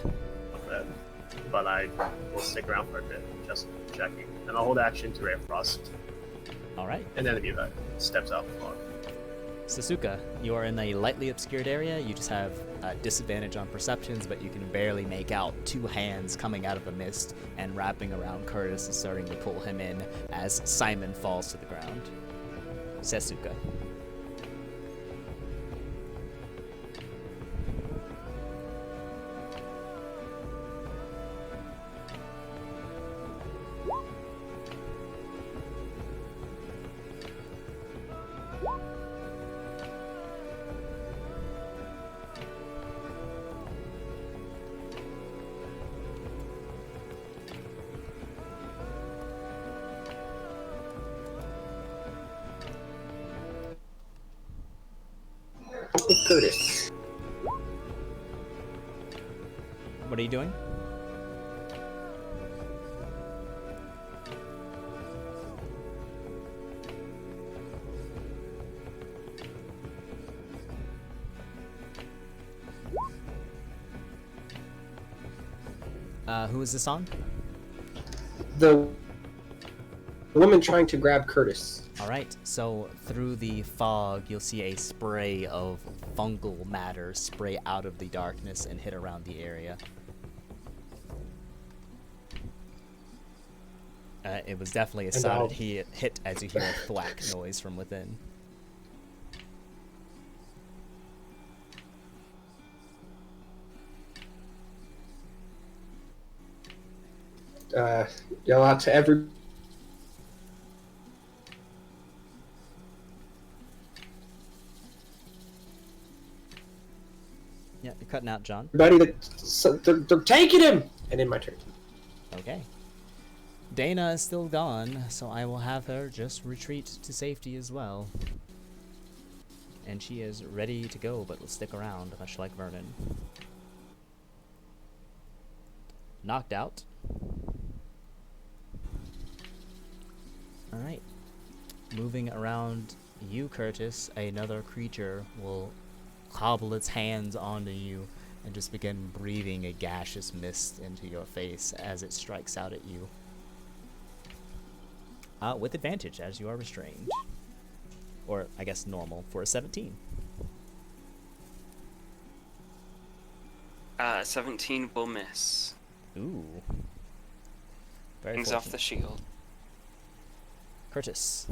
but I will stick around for a bit, just checking. And I'll hold action to Ray of Frost. Alright. An enemy that steps out the fog. Sasuke, you are in a lightly obscured area. You just have disadvantage on perceptions, but you can barely make out 2 hands coming out of the mist and wrapping around Curtis and starting to pull him in as Simon falls to the ground. Sasuke. Curtis. What are you doing? Who is this on? The woman trying to grab Curtis. Alright, so through the fog, you'll see a spray of fungal matter spray out of the darkness and hit around the area. It was definitely a solid hit as you hear a thwack noise from within. Yell out to every. Yeah, you're cutting out, John. Everybody they're taking him! And in my turn. Okay. Dana is still gone, so I will have her just retreat to safety as well. And she is ready to go, but will stick around, much like Vernon. Knocked out. Alright. Moving around you, Curtis, another creature will hobble its hands onto you and just begin breathing a gaseous mist into your face as it strikes out at you. With advantage, as you are restrained. Or, I guess, normal for a 17. 17 will miss. Ooh. Very Things off the shield. Curtis.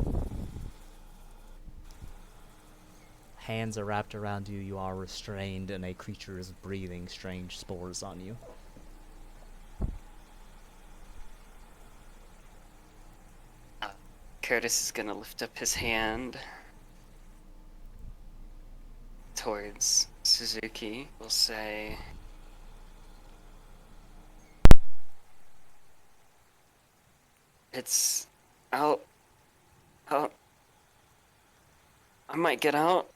hands are wrapped around you, you are restrained, and a creature is breathing strange spores on you. Curtis is gonna lift up his hand towards Suzuki. We'll say, it's out. I might get out.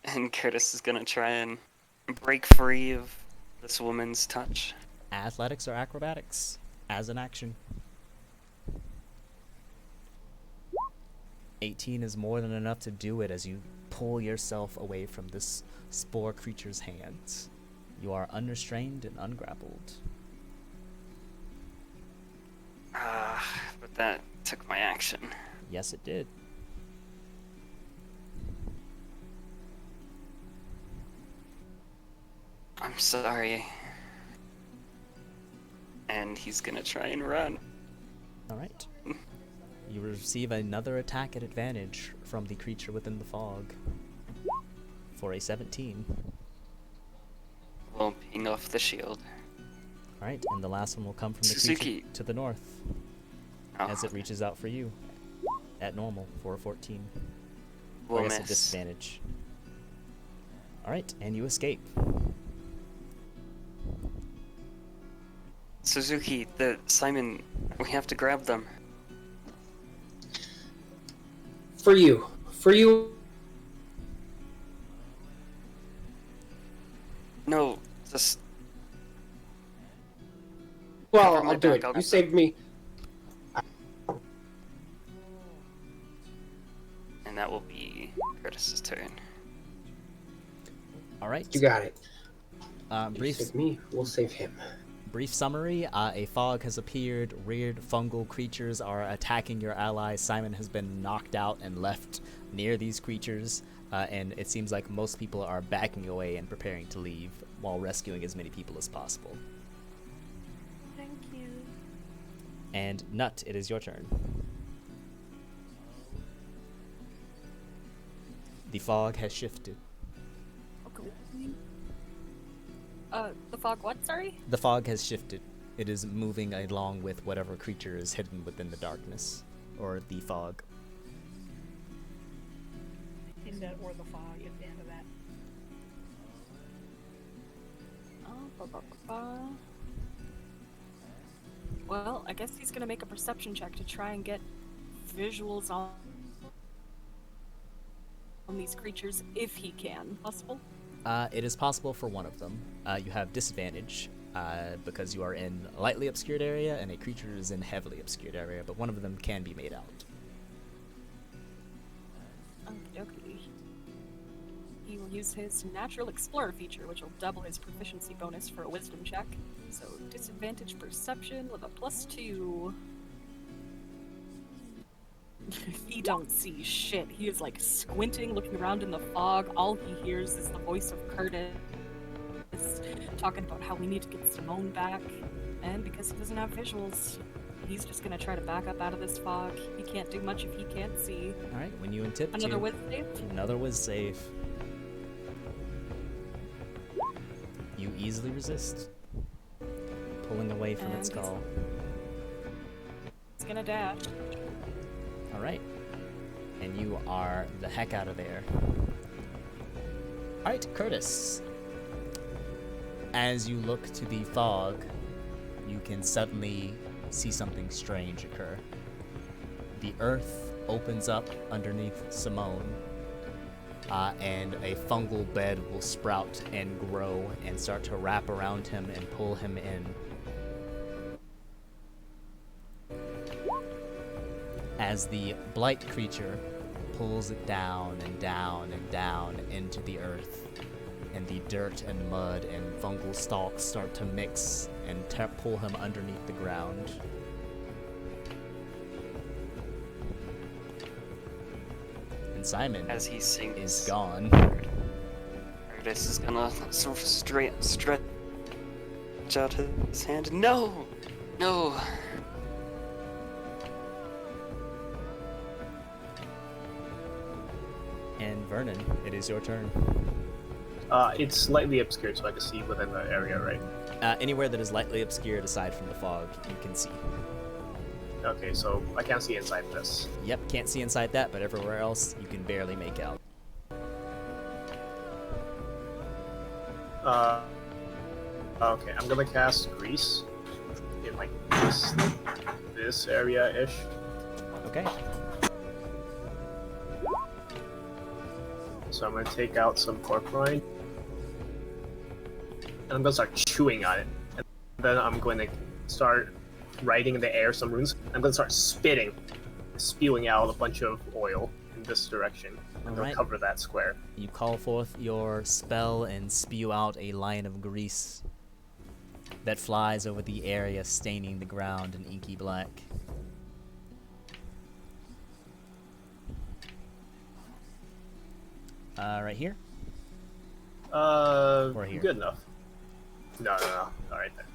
And Curtis is gonna try and break free of this woman's touch. Athletics or acrobatics, as an action. 18 is more than enough to do it as you pull yourself away from this spore creature's hands. You are unrestrained and ungrappled. But that took my action. Yes, it did. I'm sorry. And he's gonna try and run. Alright. You receive another attack at advantage from the creature within the fog. For a 17. Well, ping off the shield. Alright, and the last one will come from the Suzuki. creature to the north. As it reaches out for you. At normal, for a 14. We'll I guess miss. a disadvantage. Alright, and you escape. Suzuki, Simon, we have to grab them. For you. For you. No, just Well, Cover my I'll do back, it. I'll You get saved me. and that will be Curtis's turn. Alright. You got it. You Brief saved me. We'll save him. Brief summary, a fog has appeared, weird fungal creatures are attacking your allies, Simon has been knocked out and left near these creatures, and it seems like most people are backing away and preparing to leave while rescuing as many people as possible. Thank you. And Nut, it is your turn. The fog has shifted. Okay. The fog what, sorry? The fog has shifted. It is moving along with whatever creature is hidden within the darkness, or the fog. In that or the fog at the end of that. Well, I guess he's gonna make a perception check to try and get visuals on these creatures if he can. Possible? It is possible for one of them. You have disadvantage because you are in a lightly obscured area and a creature is in heavily obscured area, but one of them can be made out. Okay. He will use his natural explorer feature, which will double his proficiency bonus for a wisdom check. So disadvantage perception with a +2. He don't see shit. He is like squinting, looking around in the fog. All he hears is the voice of Curtis talking about how we need to get Simone back. And because he doesn't have visuals, he's just gonna try to back up out of this fog. He can't do much if he can't see. Alright, when you untip Another whiz save? Another whiz save. You easily resist. Pulling away from its And call. He's gonna dash. Alright. And you are the heck out of there. Alright, Curtis. As you look to the fog, you can suddenly see something strange occur. The earth opens up underneath Simone, and a fungal bed will sprout and grow and start to wrap around him and pull him in. As the blight creature pulls it down and down and down into the earth, and the dirt and mud and fungal stalks start to mix and pull him underneath the ground. And Simon As he sinks, is gone. Curtis is gonna sort of stretch out his hand. No! No! And Vernon, it is your turn. It's slightly obscured, so I can see within the area, right? Anywhere that is lightly obscured aside from the fog, you can see. Okay, so I can't see inside this. Yep, can't see inside that, but everywhere else, you can barely make out. Okay, I'm gonna cast Grease in like this area-ish. Okay. So I'm gonna take out some cork rind, and I'm gonna start chewing on it. And then I'm going to start writing in the air some runes. I'm gonna start spewing out a bunch of oil in this direction. And Alright. cover that square. You call forth your spell and spew out a line of grease that flies over the area, staining the ground in inky black. Right here? Or here? Good enough. No. Alright then.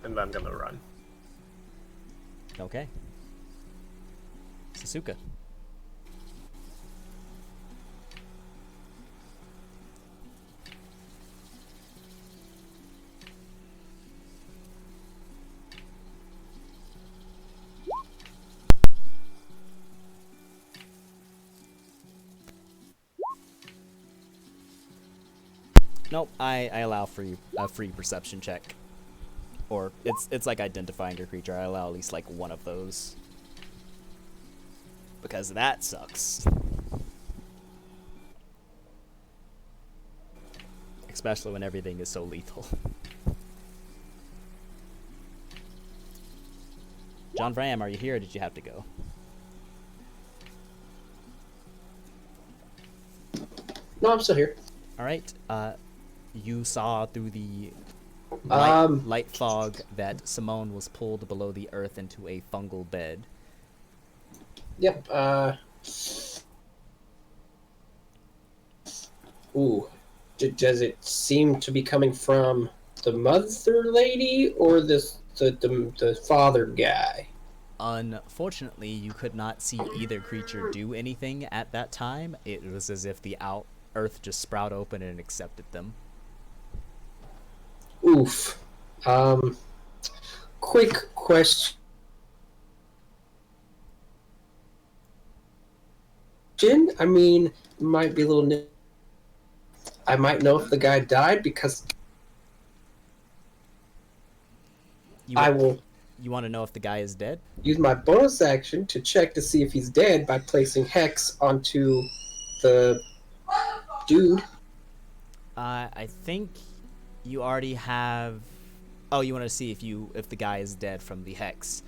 And I'm gonna run. Okay. Sasuke. Nope, I allow a free perception check. Or it's like identifying your creature. I allow at least like one of those. Because that sucks. Especially when everything is so lethal. John Vram, are you here or did you have to go? No, I'm still here. Alright, you saw through the light fog that Simone was pulled below the earth into a fungal bed. Yep, Ooh. Does it seem to be coming from the mother lady or the father guy? Unfortunately, you could not see either creature do anything at that time. It was as if the earth just sprout open and accepted them. Oof. Quick question. I mean, might be a little. I might know if the guy died because I will You want to know if the guy is dead? use my bonus action to check to see if he's dead by placing Hex onto the dude. I think you already have. Oh, you want to see if the guy is dead from the hex?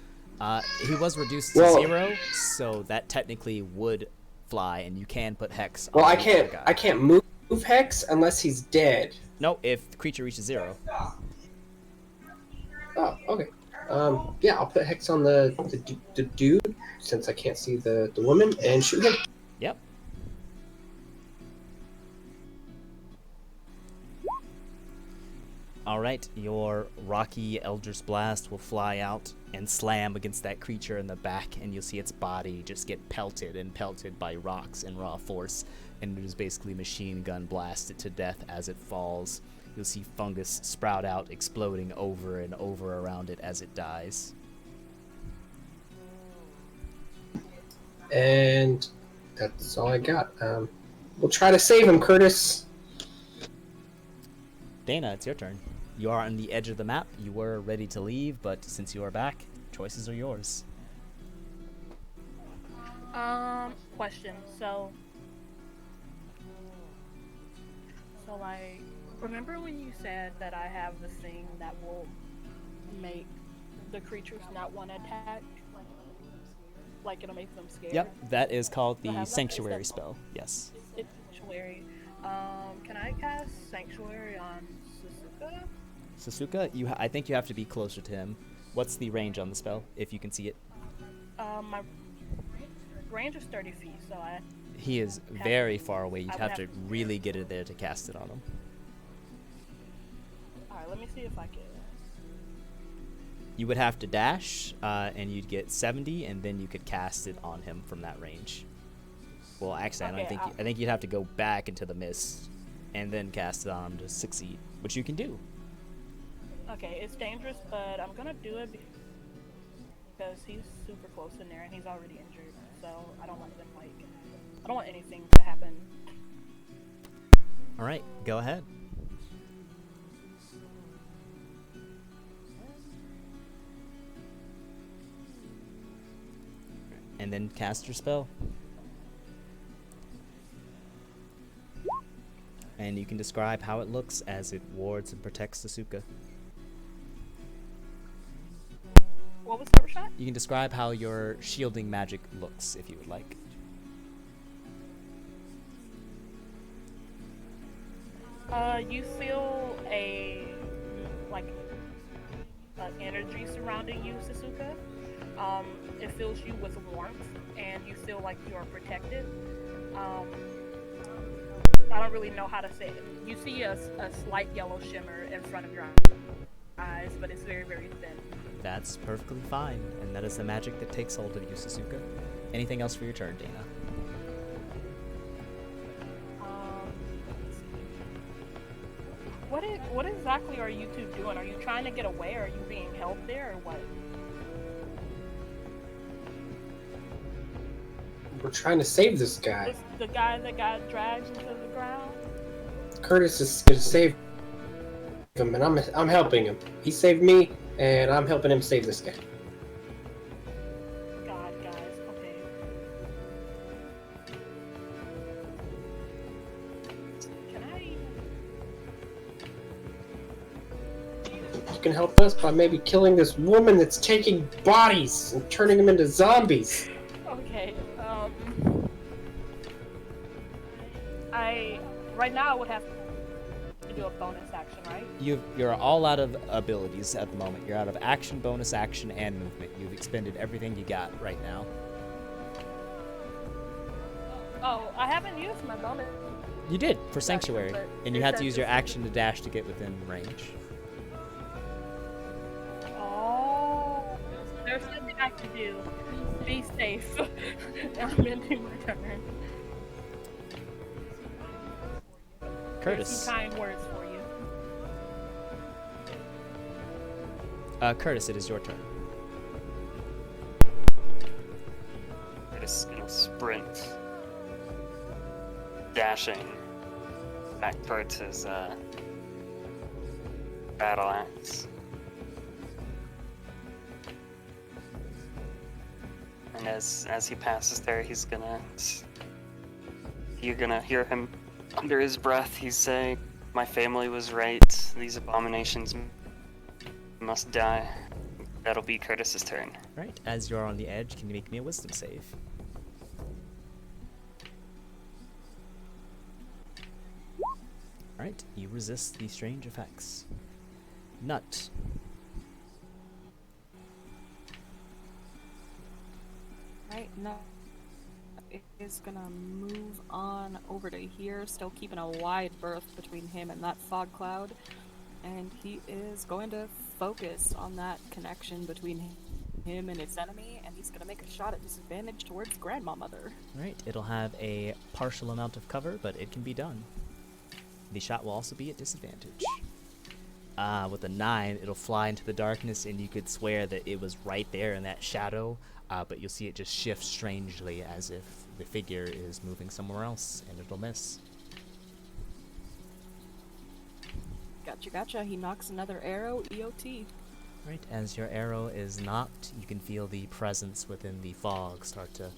He was reduced to 0, so that technically would fly, and you can put hex. Well, on I the can't. guy. I can't move Hex unless he's dead. No, if the creature reaches 0. Oh, okay. Yeah, I'll put Hex on the dude since I can't see the woman and shoot him. Yep. Alright, your rocky Eldritch Blast will fly out and slam against that creature in the back, and you'll see its body just get pelted by rocks and raw force, and it is basically machine gun blasted to death as it falls. You'll see fungus sprout out, exploding over and over around it as it dies. And that's all I got. We'll try to save him, Curtis. Dana, it's your turn. You are on the edge of the map. You were ready to leave, but since you are back, choices are yours. Question. So like, remember when you said that I have the thing that will make the creatures not want to attack? Like, it'll make them scared? Yep, that is called Do I the have that? Sanctuary spell. Yes. It's Sanctuary. Can I cast Sanctuary on Sasuke? Sasuke, I think you have to be closer to him. What's the range on the spell, if you can see it? My range is 30 feet, so I... He is very far away. You'd have to really get it there to cast it on him. Alright, let me see if I can... You would have to dash, and you'd get 70, and then you could cast it on him from that range. Well, actually, I don't Okay, think I think you'd have to go back into the mist and then cast it on to succeed, which you can do. Okay, it's dangerous, but I'm gonna do it because he's super close in there and he's already injured. So I don't want them I don't want anything to happen. All right, go ahead. And then cast your spell. And you can describe how it looks as it wards and protects Asuka. What was that, Rashad? You can describe how your shielding magic looks if you would like. You feel an energy surrounding you, Sasuke. It fills you with warmth, and you feel like you are protected. I don't really know how to say it. You see a slight yellow shimmer in front of your eyes, but it's very, very thin. That's perfectly fine, and that is the magic that takes hold of you, Sasuke. Anything else for your turn, Dana? What exactly are you two doing? Are you trying to get away, or are you being held there, or what? We're trying to save this guy. The guy that got dragged into the ground? Curtis is gonna save him, and I'm helping him. He saved me, and I'm helping him save this guy. God, guys, okay. Can I... You can help us by maybe killing this woman that's taking bodies and turning them into zombies. Okay, right now I would have to do a bonus action, right? You're all out of abilities at the moment. You're out of action, bonus action, and movement. You've expended everything you got right now. Oh, I haven't used my bonus. You did, for Sanctuary. but And you it had to says use your it's- action to dash to get within range. Oh, there's something I can do. Be safe. I'm ending my turn. Curtis. Some kind words for you. Curtis, it is your turn. Curtis gonna sprint, dashing back towards his battle axe. And as he passes there, you're gonna hear him under his breath. He's saying, "My family was right. These abominations must die." That'll be Curtis's turn. Right, as you're on the edge, can you make me a wisdom save? Alright, you resist the strange effects. Nut. Right, no. It is gonna move on over to here, still keeping a wide berth between him and that fog cloud. And he is going to focus on that connection between him and his enemy, and he's gonna make a shot at disadvantage towards Grandma Mother. Alright, it'll have a partial amount of cover, but it can be done. The shot will also be at disadvantage. With a 9, it'll fly into the darkness, and you could swear that it was right there in that shadow, but you'll see it just shift strangely as if the figure is moving somewhere else, and it'll miss. Gotcha. He knocks another arrow, EOT. Right, as your arrow is knocked, you can feel the presence within the fog start to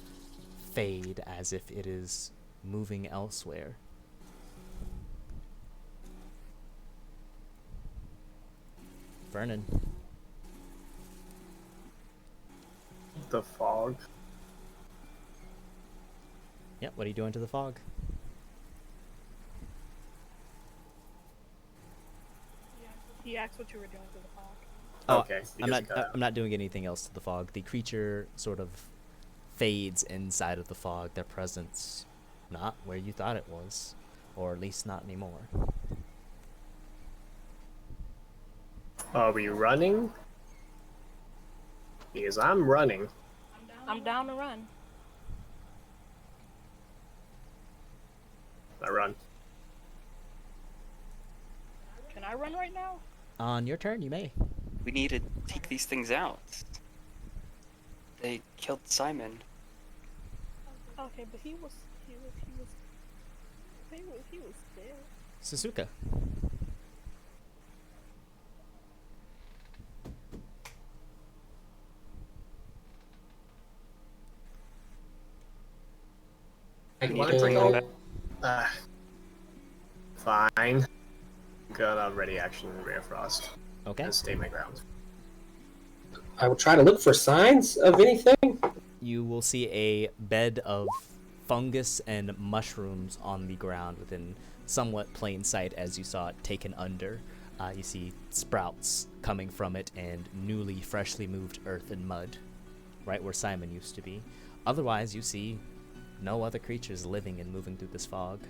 fade as if it is moving elsewhere. Vernon. The fog. Yep, what are you doing to the fog? He asked what you were doing to the fog. Okay, I'm not doing anything else to the fog. The creature sort of fades inside of the fog, their presence not where you thought it was, or at least not anymore. Are we running? Because I'm running. I'm down to run. run. Can I run right now? On your turn, you may. We need to take these things out. They killed Simon. Okay, but he was there. Suzuka. I We need Want to to bring them back. Fine. Gonna ready action Rare Frost. Okay. And stay my ground. I will try to look for signs of anything. You will see a bed of fungus and mushrooms on the ground within somewhat plain sight as you saw it taken under. You see sprouts coming from it and newly, freshly moved earth and mud, right where Simon used to be. Otherwise, you see no other creatures living and moving through this fog.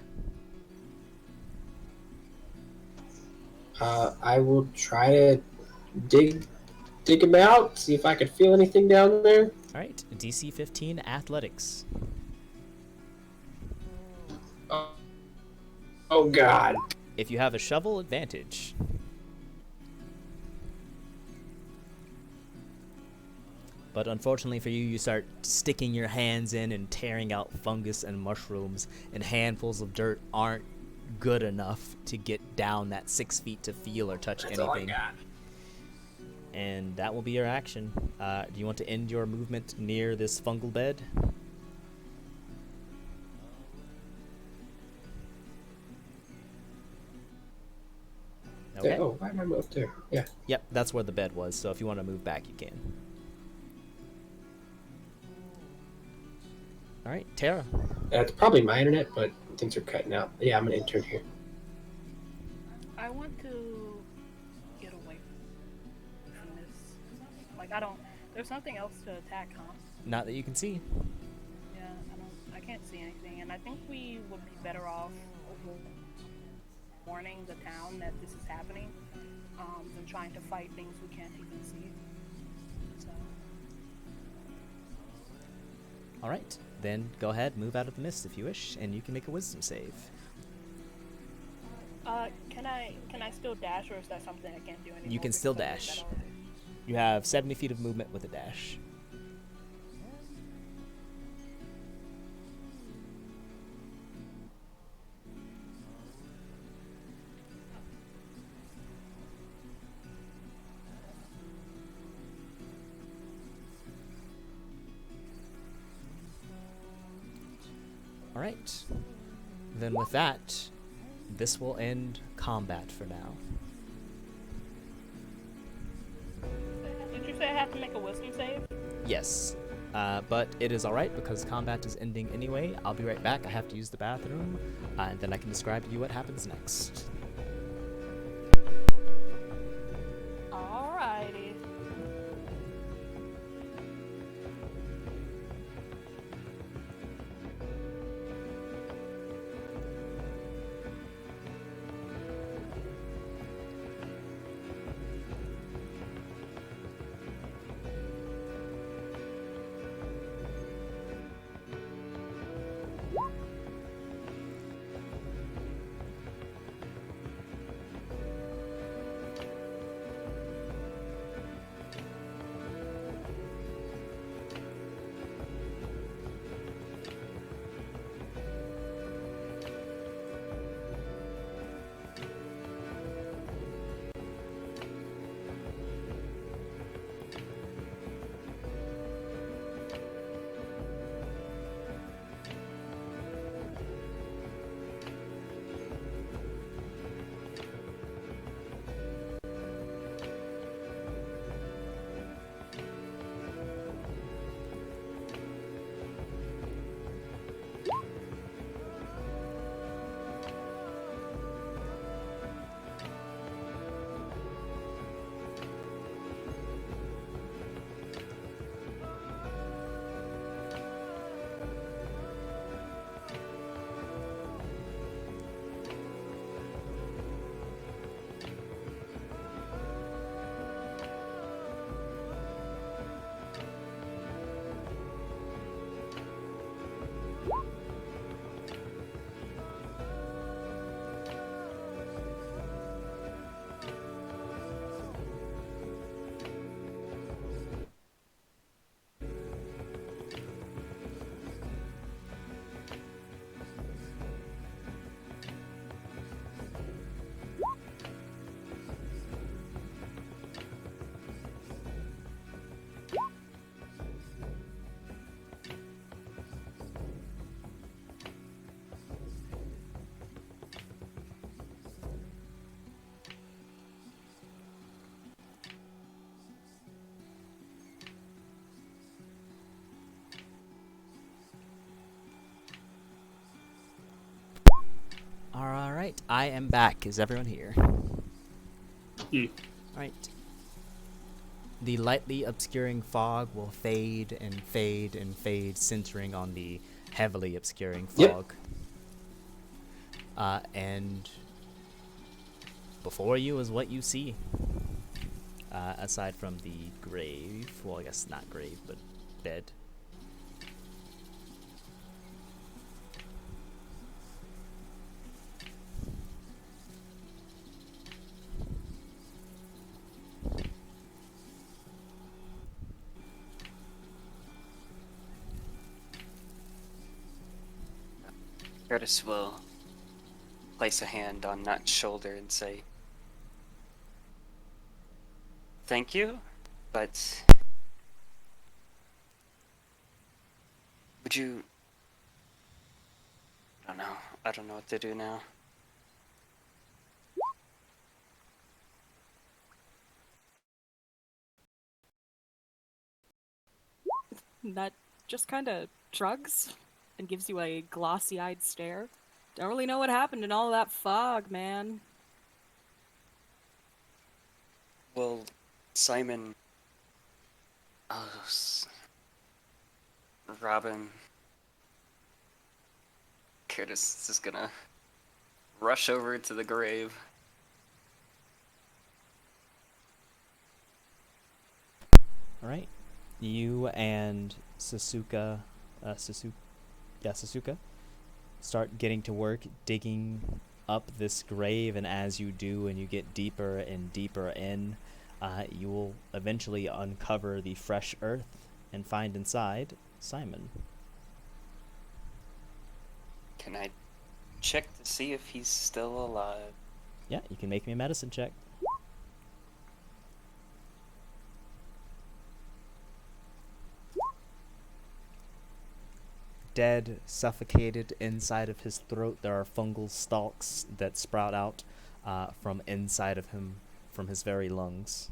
I will try to dig about, see if I could feel anything down there. All right, DC 15 athletics. Oh God. If you have a shovel, advantage. But unfortunately for you, you start sticking your hands in and tearing out fungus and mushrooms, and handfuls of dirt aren't good enough to get down that 6 feet to feel or touch That's all I anything. got. And that will be your action. Do you want to end your movement near this fungal bed? Okay. Oh, why am I moved there? Yeah. Yep, that's where the bed was, so if you want to move back, you can. Alright, Tara. It's probably my internet, but things are cutting out. Yeah, I'm an intern here. I want to get away from this. Like, there's nothing else to attack, huh? Not that you can see. Yeah, I can't see anything, and I think we would be better off warning the town that this is happening, than trying to fight things we can't even see. So. Alright, then go ahead, move out of the mist if you wish, and you can make a wisdom save. Can I still dash, or is that something I can't do anymore? You can still dash. You have 70 feet of movement with a dash. Alright. Then with that, this will end combat for now. Did you say I have to make a wisdom save? Yes. But it is alright because combat is ending anyway. I'll be right back. I have to use the bathroom, and then I can describe to you what happens next. Alrighty. Alright, I am back. Is everyone here? Alright. The lightly obscuring fog will fade and fade and fade, centering on the heavily obscuring fog. And before you is what you see. Aside from the grave. Well, I guess not grave, but bed. Curtis will place a hand on Nut's shoulder and say, "Thank you, but would you... I don't know what to do now." Nut just kind of shrugs and gives you a glossy-eyed stare. Don't really know what happened in all that fog, man. Well, Simon... Robin... Curtis is gonna rush over to the grave. Alright. You and Sasuka start getting to work digging up this grave, and as you do and you get deeper and deeper in, you will eventually uncover the fresh earth and find inside Simon. Can I check to see if he's still alive? Yeah, you can make me a medicine check. Dead, suffocated inside of his throat. There are fungal stalks that sprout out from inside of him, from his very lungs.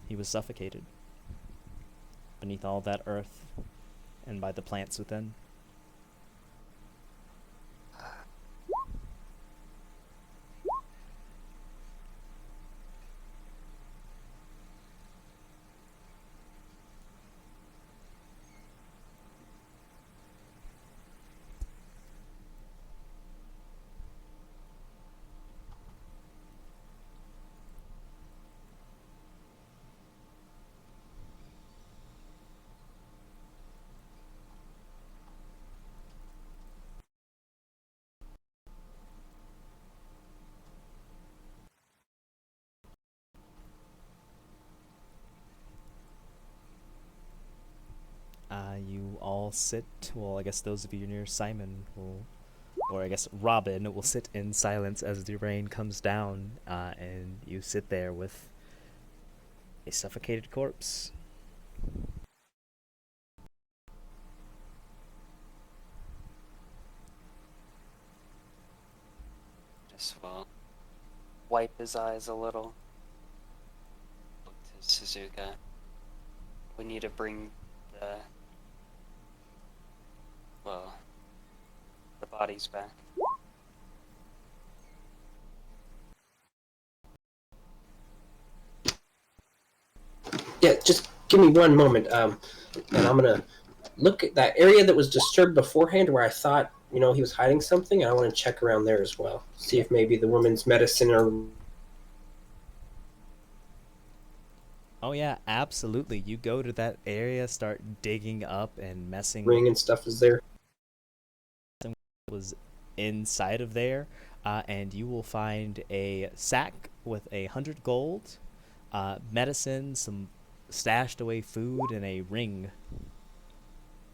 He was suffocated beneath all that earth and by the plants within. You all sit, well, I guess those of you near Simon will, or I guess Robin will sit in silence as the rain comes down, and you sit there with a suffocated corpse. Just will wipe his eyes a little. Look to Suzuka. We need to bring the bodies back. Yeah, just give me one moment, and I'm gonna look at that area that was disturbed beforehand, where I thought, he was hiding something. And I want to check around there as well, see if maybe the woman's medicine or... Oh yeah, absolutely. You go to that area, start digging up and messing. ring and stuff is there. Was inside of there, and you will find a sack with 100 gold, medicine, some stashed away food, and a ring,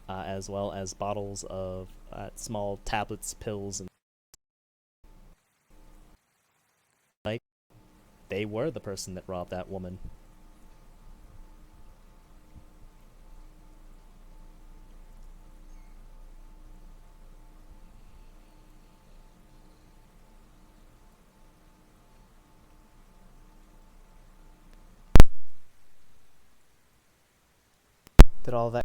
as well as bottles of small tablets, pills, and like they were the person that robbed that woman. Did all that?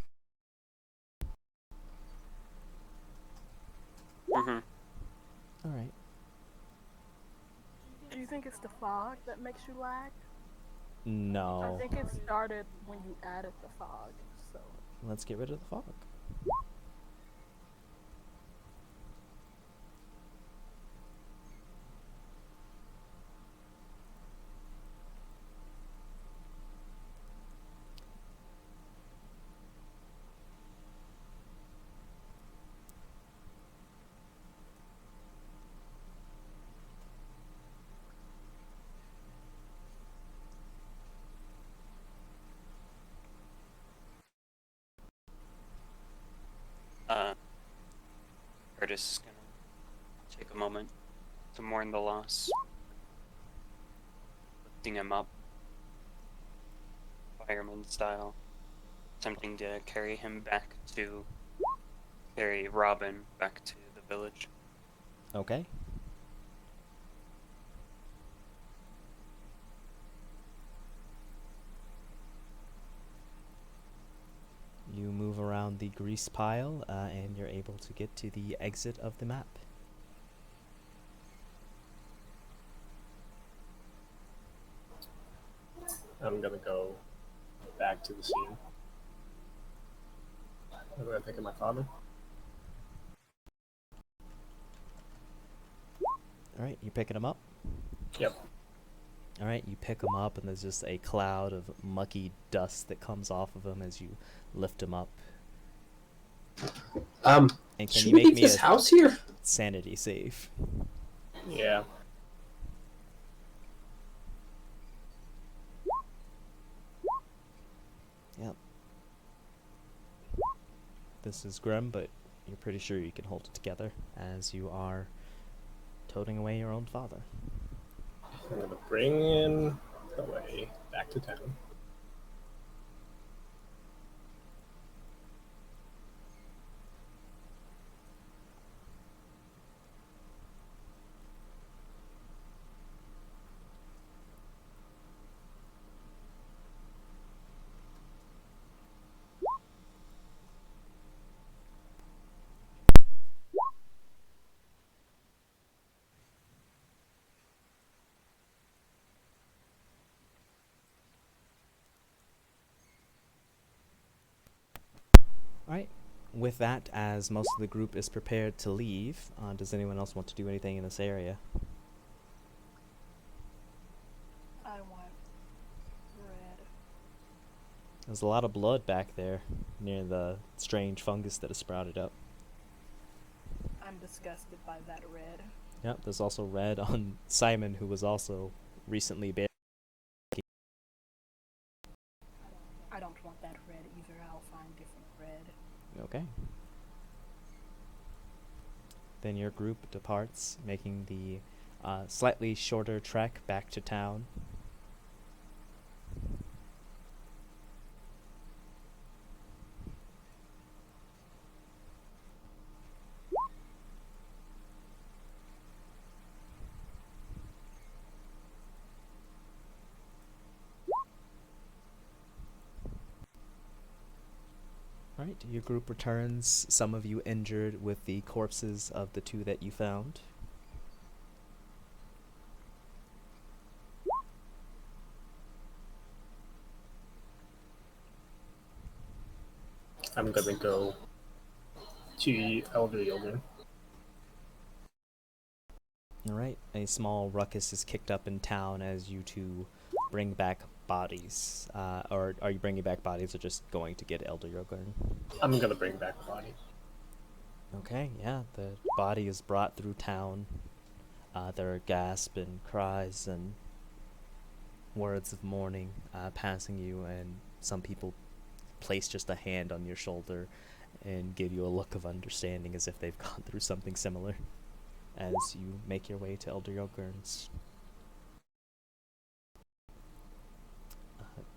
Mm-hmm. think it's the fog that makes you lag. I No. think it started when you added the fog. So Let's get rid of the fog. Curtis is gonna take a moment to mourn the loss, lifting him up, fireman style, attempting to carry Robin back to the village. Okay. You move around the grease pile, and you're able to get to the exit of the map. I'm gonna go back to the scene. I'm gonna think of my father. Alright, you picking him up? Yep. Alright, you pick him up, and there's just a cloud of mucky dust that comes off of him as you lift him up. And can Should you we make leave me this a house here? sanity save? Yeah. Yep. This is grim, but you're pretty sure you can hold it together as you are toting away your own father. I'm gonna bring him away back to town. Alright, with that, as most of the group is prepared to leave, does anyone else want to do anything in this area? I want red. There's a lot of blood back there near the strange fungus that has sprouted up. I'm disgusted by that red. Yep, there's also red on Simon, who was also recently buried. I don't want that red either. I'll find different red. Okay. Then your group departs, making the slightly shorter trek back to town. Right, your group returns, some of you injured with the corpses of the two that you found. I'm gonna go to Elder Yoga. Alright, a small ruckus is kicked up in town as you two bring back bodies. Or are you bringing back bodies or just going to get Elder Yogurn? I'm gonna bring back the body. Okay, yeah, the body is brought through town. There are gasps and cries and words of mourning passing you, and some people place just a hand on your shoulder and give you a look of understanding as if they've gone through something similar as you make your way to Elder Yogurn's.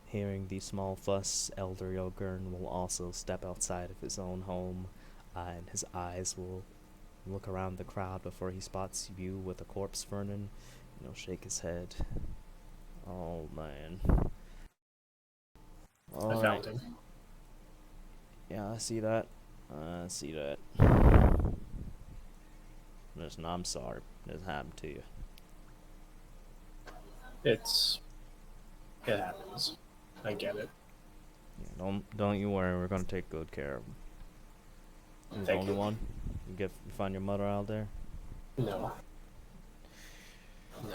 Hearing the small fuss, Elder Yogurn will also step outside of his own home, and his eyes will look around the crowd before he spots you with a corpse, Vernon, and he'll shake his head. Oh, man. I found him. Yeah, I see that. I see that. Listen, I'm sorry this happened to you. It happens. I get it. Yeah, don't you worry. We're gonna take good care of him. He's the Thank only you. one. You find your mother out there. No.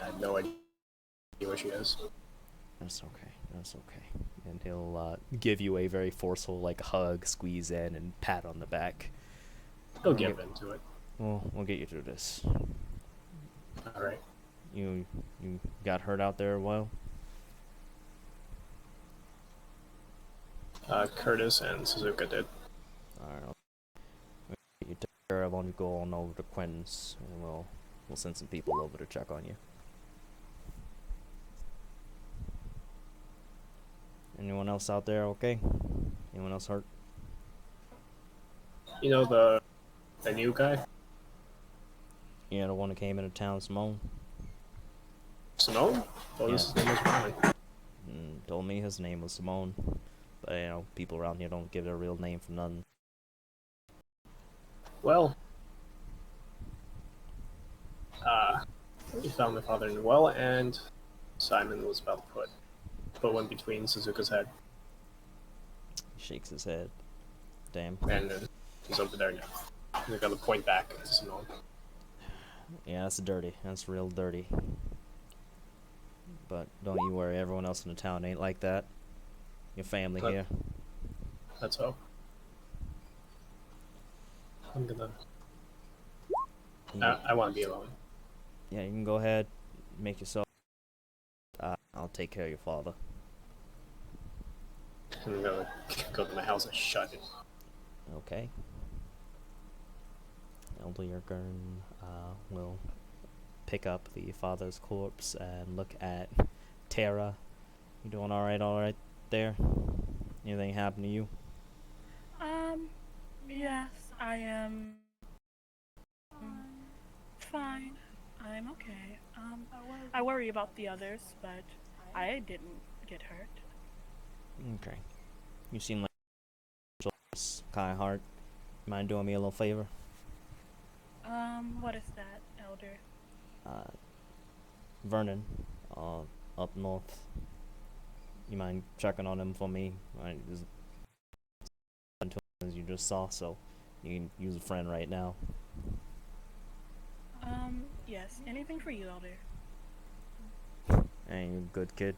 I have no idea where she is. That's okay. That's okay. And he'll give you a very forceful like hug, squeeze in, and pat on the back. He'll give into it. We'll get you through this. All right. You got hurt out there a while? Curtis and Suzuka did. Alright. You take care of when you go on over to Quinn's, and we'll send some people over to check on you. Anyone else out there okay? Anyone else hurt? You know the new guy? Yeah, the one that came into town, Simone. Simone? Oh, his name was Ryan. Told me his name was Simone. But, you know, people around here don't give their real name for nothing. Well, we found my father in the well, and Simon was about to put one between Suzuka's head, He shakes his head. Damn. and he's over there now. They're gonna point back to Simone. Yeah, that's dirty. That's real dirty. But don't you worry, everyone else in the town ain't like that. Your family But- here. Let's hope. I'm gonna. I want to be alone. Yeah, you can go ahead, make yourself. I'll take care of your father. I'm gonna go to my house and shut it. Okay. Elder Jurgen will pick up the father's corpse and look at Tara. You doing all right there? Anything happen to you? Yes, I am fine. I'm okay. I worry about the others, but I didn't get hurt. Okay. You seem like a kind of heart. Mind doing me a little favor? What is that, Elder? Vernon, up north. You mind checking on him for me? As you just saw, so you can use a friend right now. Yes, anything for you, Elder. Hey, you a good kid.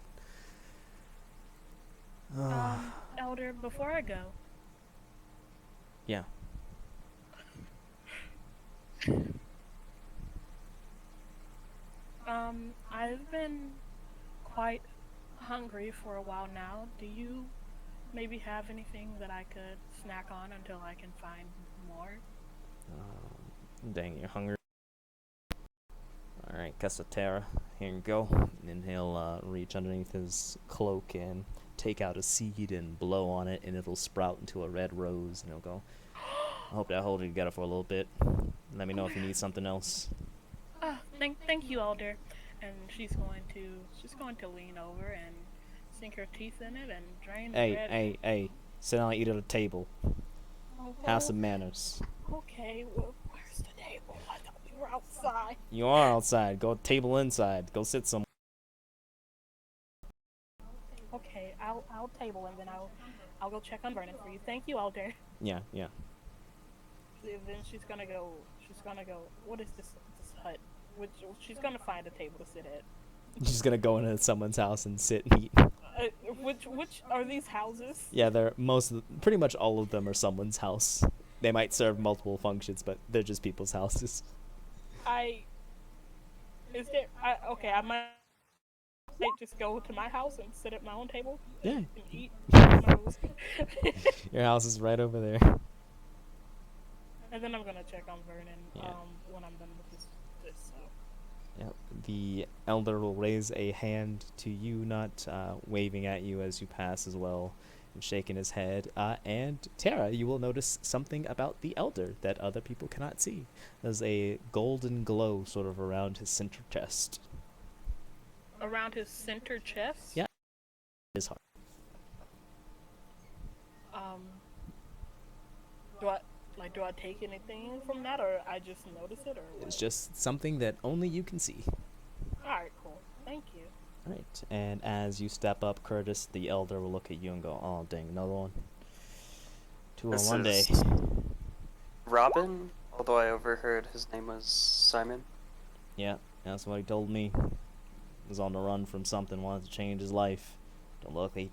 Elder, before I go, Yeah. I've been quite hungry for a while now. Do you maybe have anything that I could snack on until I can find more? Dang, you're hungry. Alright, Tara, here you go. And he'll reach underneath his cloak and take out a seed and blow on it, and it'll sprout into a red rose, and he'll go, I hope that holds you together for a little bit. Let me know if you need something else. Thank you, Elder. And she's going to lean over and sink her teeth in it and drain the red. Hey, sit down and eat at a table. Oh, Have some manners. okay, well, where's the table? I thought we were outside. You are outside. Go table inside. Go sit somewhere. Okay, I'll table and then I'll go check on Vernon for you. Thank you, Elder. Yeah. Then she's gonna go. What is this hut? Which she's gonna find a table to sit at. Just gonna go into someone's house and sit and eat. Which are these houses? Yeah, pretty much all of them are someone's house. They might serve multiple functions, but they're just people's houses. I might just go to my house and sit at my own table. Yeah. And eat. Your house is right over there. And then I'm gonna check on Vernon Yeah. when I'm done with this. Yep. The elder will raise a hand to you, not waving at you as you pass as well, and shaking his head. And Tara, you will notice something about the elder that other people cannot see. There's a golden glow sort of around his center chest. Around his center chest? Yeah. His heart. Do I take anything from that, or I just notice it, or what? It's just something that only you can see. Alright, cool. Thank you. Alright. and as you step up, Curtis, the elder will look at you and go, "Oh, dang, another one. Two This on one day." is Robin, although I overheard his name was Simon. Yeah, that's what he told me. He was on the run from something, wanted to change his life. Don't look, I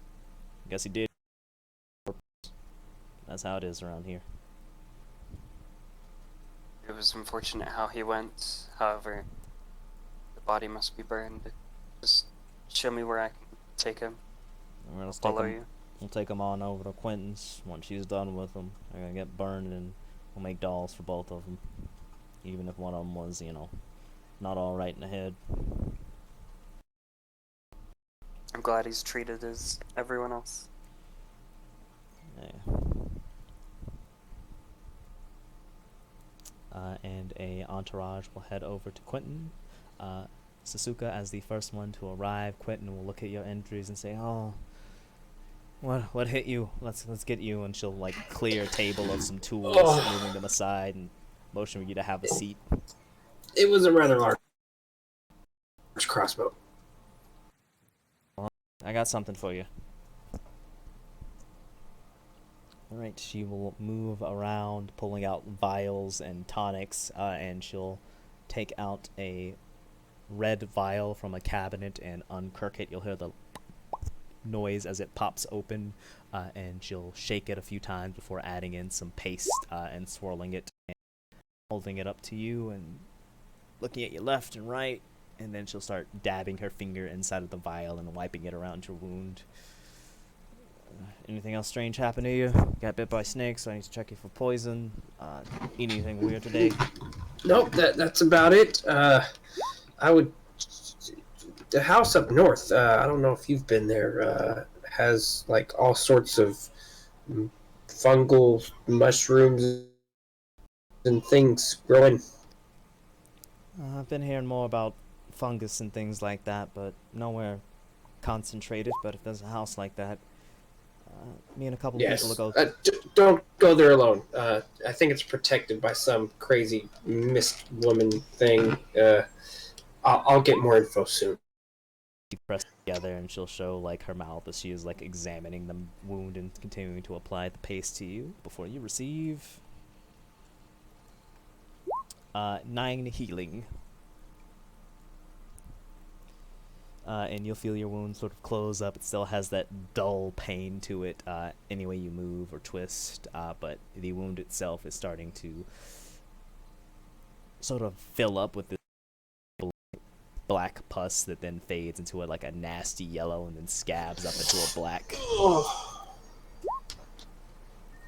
guess he did. That's how it is around here. It was unfortunate how he went. However, the body must be burned. Just show me where I can take him. We'll take Follow him. you. We'll take him on over to Quentin's. Once she's done with them, they're gonna get burned, and we'll make dolls for both of them. Even if one of them was, not all right in the head. I'm glad he's treated as everyone else. Yeah. And a entourage will head over to Quentin. Sasuka, as the first one to arrive, Quentin will look at your injuries and say, "Oh, what hit you? Let's get you." And she'll clear a table of some tools, moving them aside and motion for you to have a seat. It was a rather large crossbow. I got something for you. Alright, she will move around, pulling out vials and tonics, and she'll take out a red vial from a cabinet and uncork it. You'll hear the noise as it pops open, and she'll shake it a few times before adding in some paste and swirling it, and holding it up to you and looking at you left and right, and then she'll start dabbing her finger inside of the vial and wiping it around your wound. Anything else strange happen to you? Got bit by snakes, so I need to check you for poison. Anything weird today? Nope, that's about it. I would... The house up north, I don't know if you've been there, has all sorts of fungal mushrooms and things growing. I've been hearing more about fungus and things like that, but nowhere concentrated. But if there's a house like that, me and a couple of people will go. Don't go there alone. I think it's protected by some crazy mist woman thing. I'll get more info soon. She press together, and she'll show her mouth as she is examining the wound and continuing to apply the paste to you before you receive 9 healing. And you'll feel your wound sort of close up. It still has that dull pain to it any way you move or twist, but the wound itself is starting to sort of fill up with this black pus that then fades into a nasty yellow and then scabs up into a black.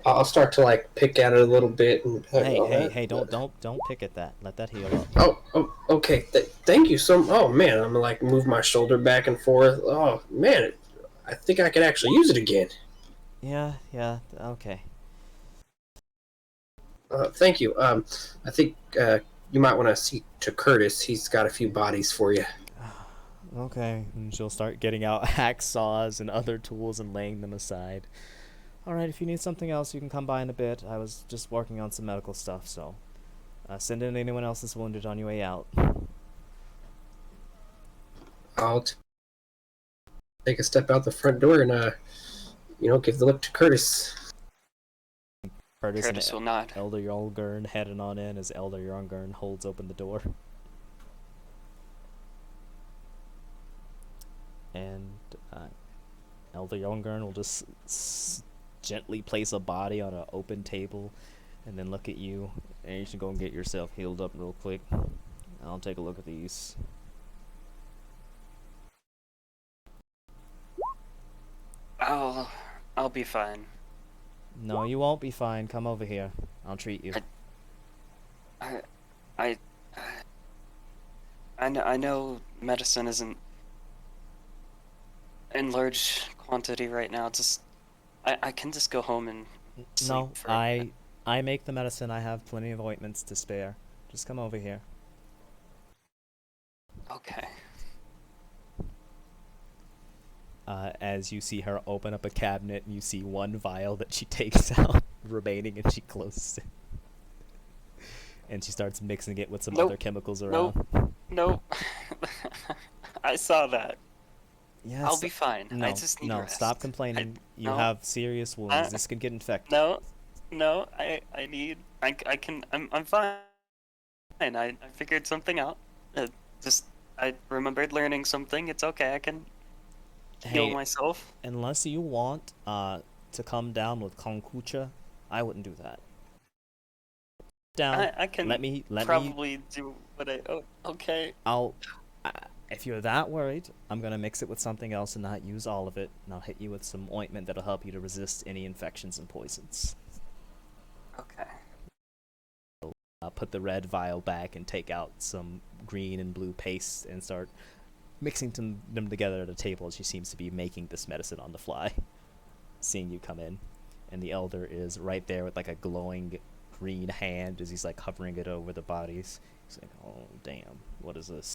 I'll start to pick at it a little bit. And hey! Don't pick at that. Let that heal up. Oh, okay. Thank you so. Oh man, I'm move my shoulder back and forth. Oh man, I think I could actually use it again. Yeah. Okay. Thank you. I think you might want to see to Curtis. He's got a few bodies for you. Okay. And she'll start getting out hacksaws and other tools and laying them aside. Alright, if you need something else, you can come by in a bit. I was just working on some medical stuff, so send in anyone else that's wounded on your way out. I'll take a step out the front door and, give the look to Curtis. Curtis will nod. Elder Yolgurn heading on in as Elder Yolgurn holds open the door. And Elder Yolgurn will just gently place a body on an open table and then look at you, and you should go and get yourself healed up real quick. I'll take a look at these. I'll be fine. No, you won't be fine. Come over here. I'll treat you. I know medicine isn't in large quantity right now. I can just go home and sleep. No, for a bit. I make the medicine. I have plenty of ointments to spare. Just come over here. Okay. As you see her open up a cabinet, and you see one vial that she takes out remaining, and she closes it. And she starts mixing it with some other chemicals around. Nope. I saw that. Yes. I'll be fine. No, I just need no, rest. stop complaining. You no. have serious wounds. This could get infected. No, I'm fine. I figured something out. I remembered learning something. It's okay. I can heal Hey, myself. unless you want to come down with kombucha, I wouldn't do that. Down. I can let me probably do what I. Oh, okay. If you're that worried, I'm gonna mix it with something else and not use all of it, and I'll hit you with some ointment that'll help you to resist any infections and poisons. Okay. Put the red vial back and take out some green and blue paste and start mixing them together at a table as she seems to be making this medicine on the fly. Seeing you come in, and the elder is right there with like a glowing green hand as he's like hovering it over the bodies. He's like, oh damn, what is this?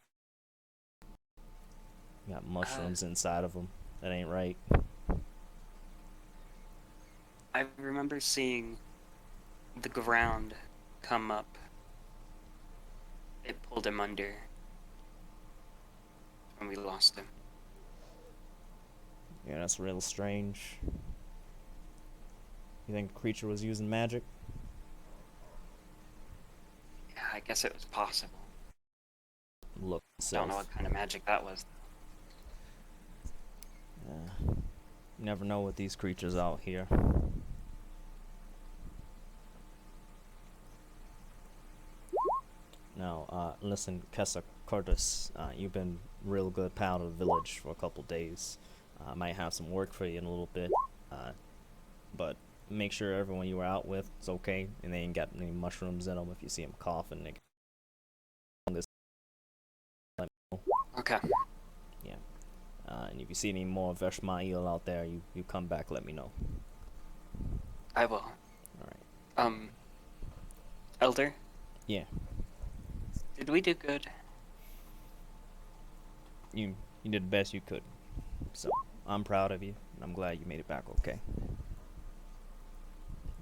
Got mushrooms inside of them. That ain't right. I remember seeing the ground come up. It pulled him under when we lost him. Yeah, that's real strange. You think the creature was using magic? Yeah, I guess it was possible. Look, Don't know what kind of magic that was. You never know with these creatures out here. Now, listen, Kessa Curtis, you've been real good pal to the village for a couple days. I might have some work for you in a little bit, but make sure everyone you were out with is okay, and they ain't got any mushrooms in them. If you see them coughing, they let me know. Okay. Yeah. And if you see any more Veshmael out there, you come back, let me know. I will. Alright. Elder? Yeah. Did we do good? You did the best you could. So, I'm proud of you, and I'm glad you made it back okay.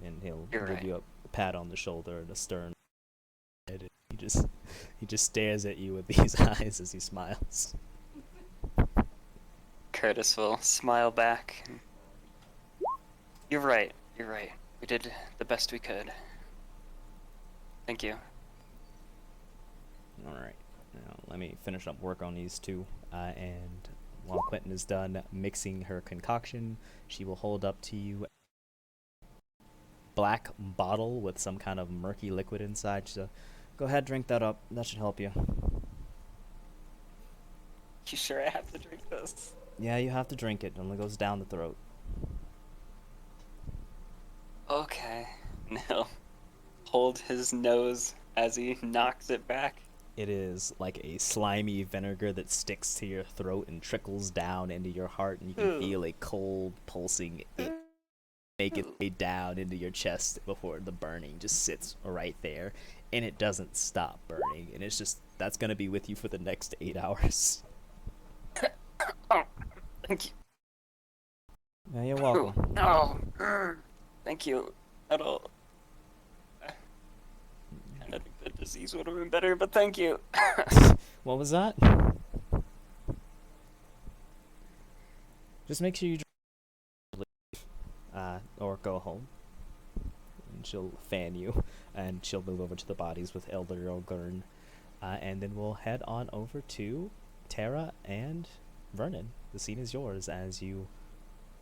And he'll give you a pat on the shoulder and a stern head. He just stares at you with these eyes as he smiles. Curtis will smile back. You're right. We did the best we could. Thank you. Alright. Now, let me finish up work on these two. And while Quentin is done mixing her concoction, she will hold up to you a black bottle with some kind of murky liquid inside. So go ahead, drink that up. That should help you. You sure I have to drink this? Yeah, you have to drink it. It only goes down the throat. Okay. He'll hold his nose as he knocks it back. It is like a slimy vinegar that sticks to your throat and trickles down into your heart, and you can feel a cold pulsing make its way down into your chest before the burning just sits right there, and it doesn't stop burning, and it's just, that's gonna be with you for the next 8 hours. Oh, thank you. Yeah, you're welcome. Thank you. I think the disease would have been better, but thank you. What was that? Just make sure you or go home. And she'll fan you, and she'll move over to the bodies with Elder O'Gurn. And then we'll head on over to Tara and Vernon. The scene is yours as you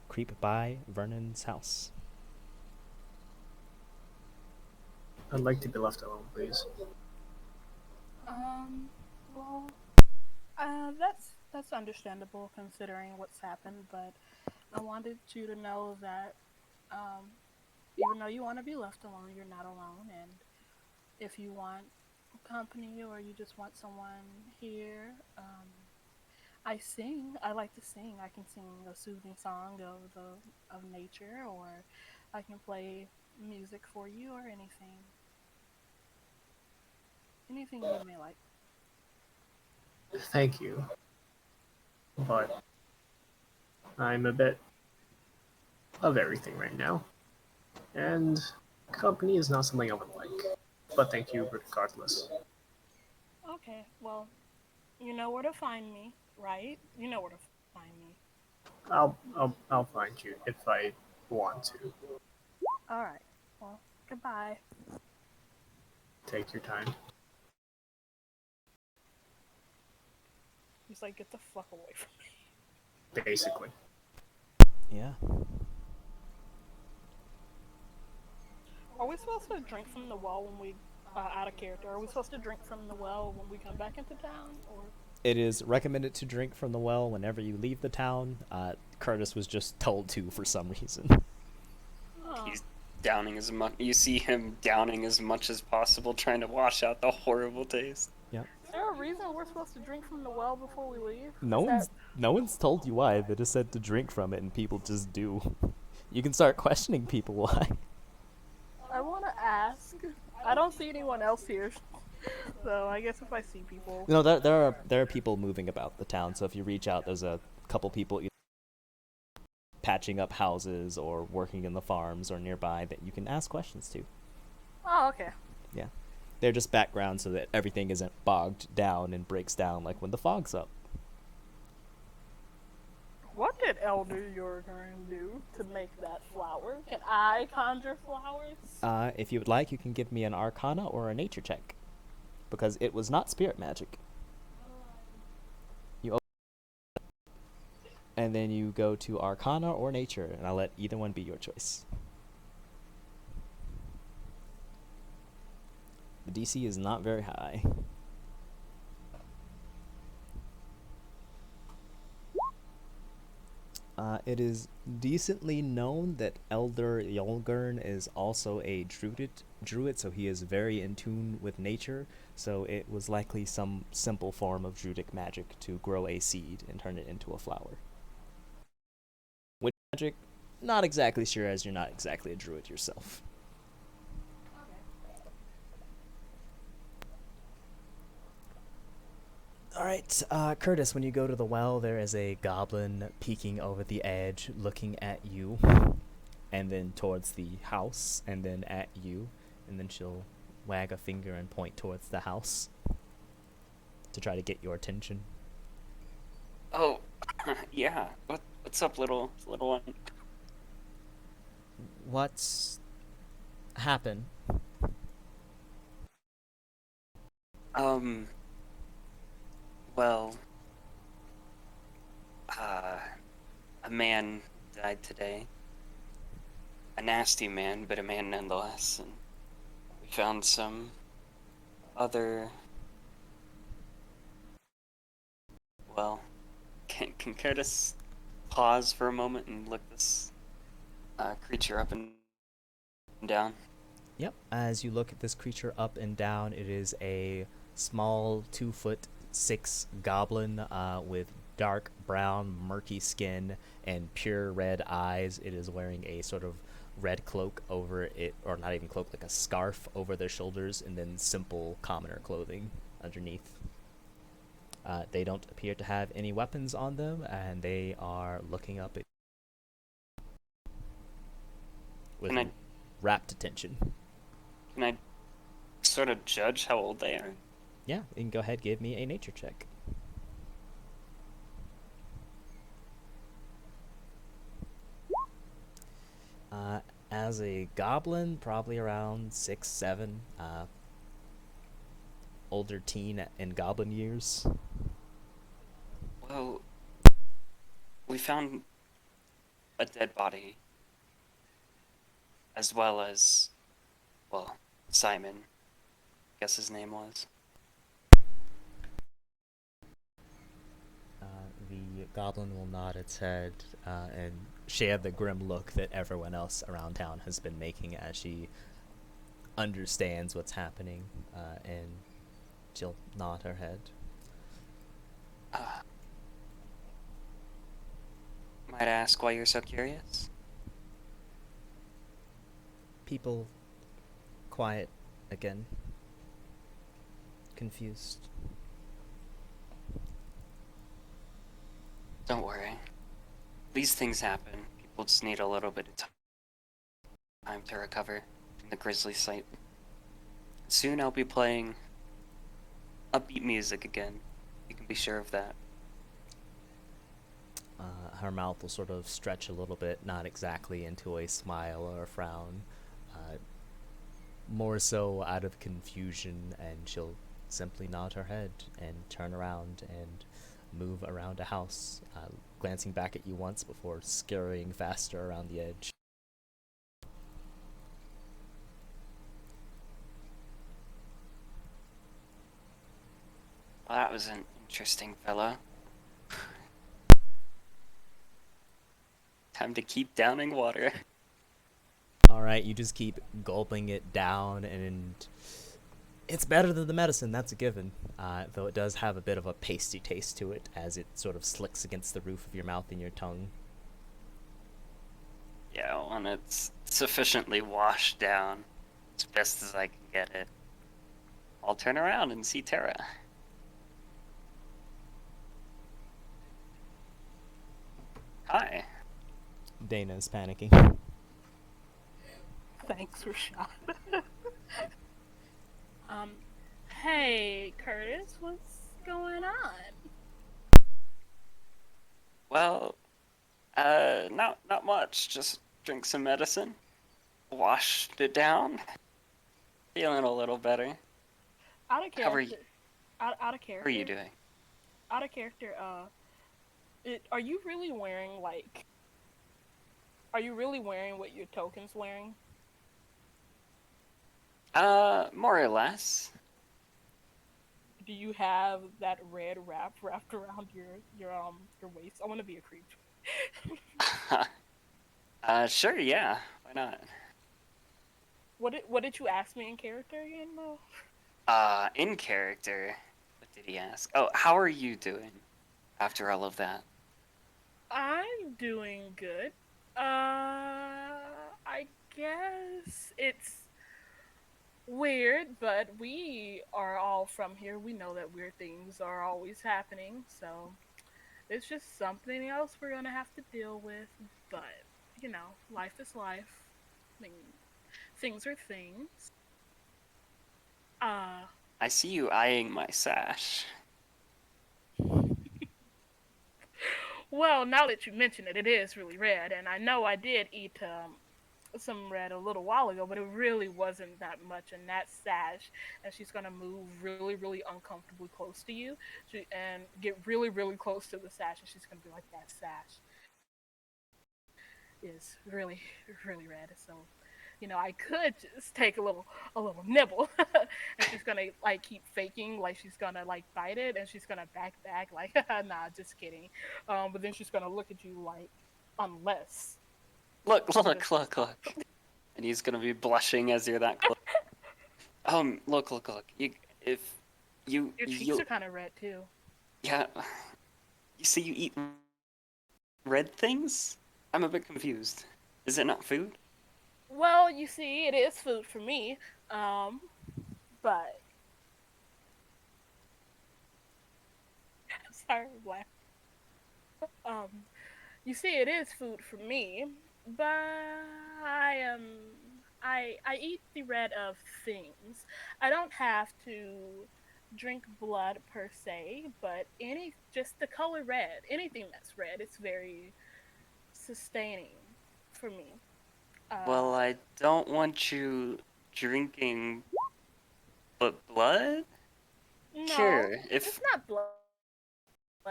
creep by Vernon's house. I'd like to be left alone, please. Well, that's understandable considering what's happened, but I wanted you to know that, even though you want to be left alone, you're not alone, and if you want company or you just want someone here, I sing. I like to sing. I can sing a soothing song of nature, or I can play music for you, or anything you may like. Thank you. But I'm a bit of everything right now. And company is not something I would like. But thank you regardless. Okay, well, you know where to find me, right? You know where to find me. I'll find you if I want to. Alright. Well, goodbye. Take your time. He's like, get the fuck away from me. Basically. Yeah. Are we supposed to drink from the well when we, out of character, are we supposed to drink from the well when we come back into town, or? It is recommended to drink from the well whenever you leave the town. Curtis was just told to for some reason. Oh. He's downing as much. You see him downing as much as possible, trying to wash out the horrible taste. Yep. Is there a reason we're supposed to drink from the well before we leave? No Is that- one's told you why. They just said to drink from it, and people just do. You can start questioning people why. I want to ask. I don't see anyone else here, so I guess if I see people. No, there are people moving about the town. So if you reach out, there's a couple people either patching up houses or working in the farms or nearby that you can ask questions to. Oh, okay. Yeah, they're just background so that everything isn't bogged down and breaks down like when the fog's up. What did Elder Jorgen do to make that flower? Can I conjure flowers? If you would like, you can give me an Arcana or a Nature check, because it was not spirit magic. You open and then you go to Arcana or Nature, and I'll let either one be your choice. The DC is not very high. It is decently known that Elder Yolgern is also a druid, so he is very in tune with nature, so it was likely some simple form of druidic magic to grow a seed and turn it into a flower. Witch magic? Not exactly sure, as you're not exactly a druid yourself. Alright, Curtis, when you go to the well, there is a goblin peeking over the edge, looking at you, and then towards the house, and then at you, and then she'll wag a finger and point towards the house to try to get your attention. Oh, yeah. What's up, little one? What's happened? Well, a man died today. A nasty man, but a man nonetheless. And we found some other. Well, can Curtis pause for a moment and look this creature up and down? Yep, as you look at this creature up and down, it is a small 2'6" goblin with dark brown murky skin and pure red eyes. It is wearing a sort of red cloak over it, or not even cloak, like a scarf over their shoulders, and then simple commoner clothing underneath. They don't appear to have any weapons on them, and they are looking up at with Can I- rapt attention. Can I sort of judge how old they are? Yeah, you can go ahead, give me a nature check. As a goblin, probably around 6, 7. Older teen in goblin years. Well, we found a dead body, as well as, well, Simon, I guess his name was. The goblin will nod its head and share the grim look that everyone else around town has been making as she understands what's happening, and she'll nod her head. Might I ask why you're so curious? People quiet again. Confused. Don't worry. These things happen. People just need a little bit of time to recover from the grisly sight. Soon I'll be playing upbeat music again. You can be sure of that. her mouth will sort of stretch a little bit, not exactly into a smile or a frown, more so out of confusion, and she'll simply nod her head and turn around and move around a house, glancing back at you once before scurrying faster around the edge. Well, that was an interesting fellow. Time to keep downing water. Alright, you just keep gulping it down, and it's better than the medicine, that's a given. Though it does have a bit of a pasty taste to it as it sort of slicks against the roof of your mouth and your tongue. Yeah, when it's sufficiently washed down, as best as I can get it, I'll turn around and see Tara. Hi. Dana's panicking. Thanks, Rashad. Hey, Curtis, what's going on? Well, not much. Just drink some medicine. Washed it down. Feeling a little better. Out of character. How are you? Out of character. How are you doing? Out of character. Are you really wearing like? Are you really wearing what your token's wearing? More or less. Do you have that red wrapped around your waist? I want to be a creep. Sure, yeah. Why not? What did you ask me in character again, though? In character. What did he ask? Oh, how are you doing after all of that? I'm doing good. I guess it's weird, but we are all from here. We know that weird things are always happening, so it's just something else we're gonna have to deal with. But, life is life. I mean, things are things. I see you eyeing my sash. Well, now that you mention it, it is really red, and I know I did eat some red a little while ago, but it really wasn't that much. And that sash, and she's gonna move really, really uncomfortably close to you, and get really, really close to the sash, and she's gonna be like, "That sash is really, really red." So, I could just take a little nibble, and she's gonna like keep faking like she's gonna like bite it, and she's gonna back like, "Nah, just kidding." But then she's gonna look at you like, "Unless." Look. And he's gonna be blushing as you're that close. Look. If you... Your cheeks are kind of red, too. Yeah. You say you eat red things? I'm a bit confused. Is it not food? Well, you see, it is food for me, but... Sorry, Black. You see, it is food for me, but I eat the red of things. I don't have to drink blood per se, but just the color red, anything that's red, it's very sustaining for me. Well, I don't want you drinking blood? No, Sure, it's not blood.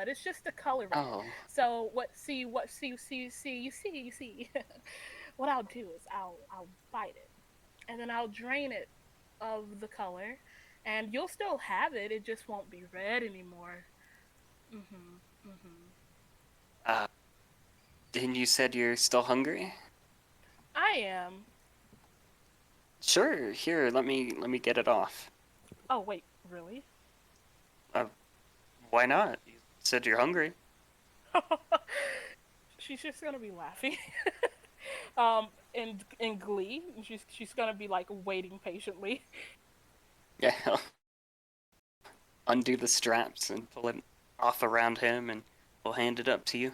It's just the color red. Oh. So you see. What I'll do is I'll bite it, and then I'll drain it of the color, and you'll still have it. It just won't be red anymore. And you said you're still hungry? I am. Sure, here, let me get it off. Oh wait, really? Why not? You said you're hungry. She's just gonna be laughing. In glee, she's gonna be like waiting patiently. Yeah. Undo the straps and pull it off around him, and we'll hand it up to you.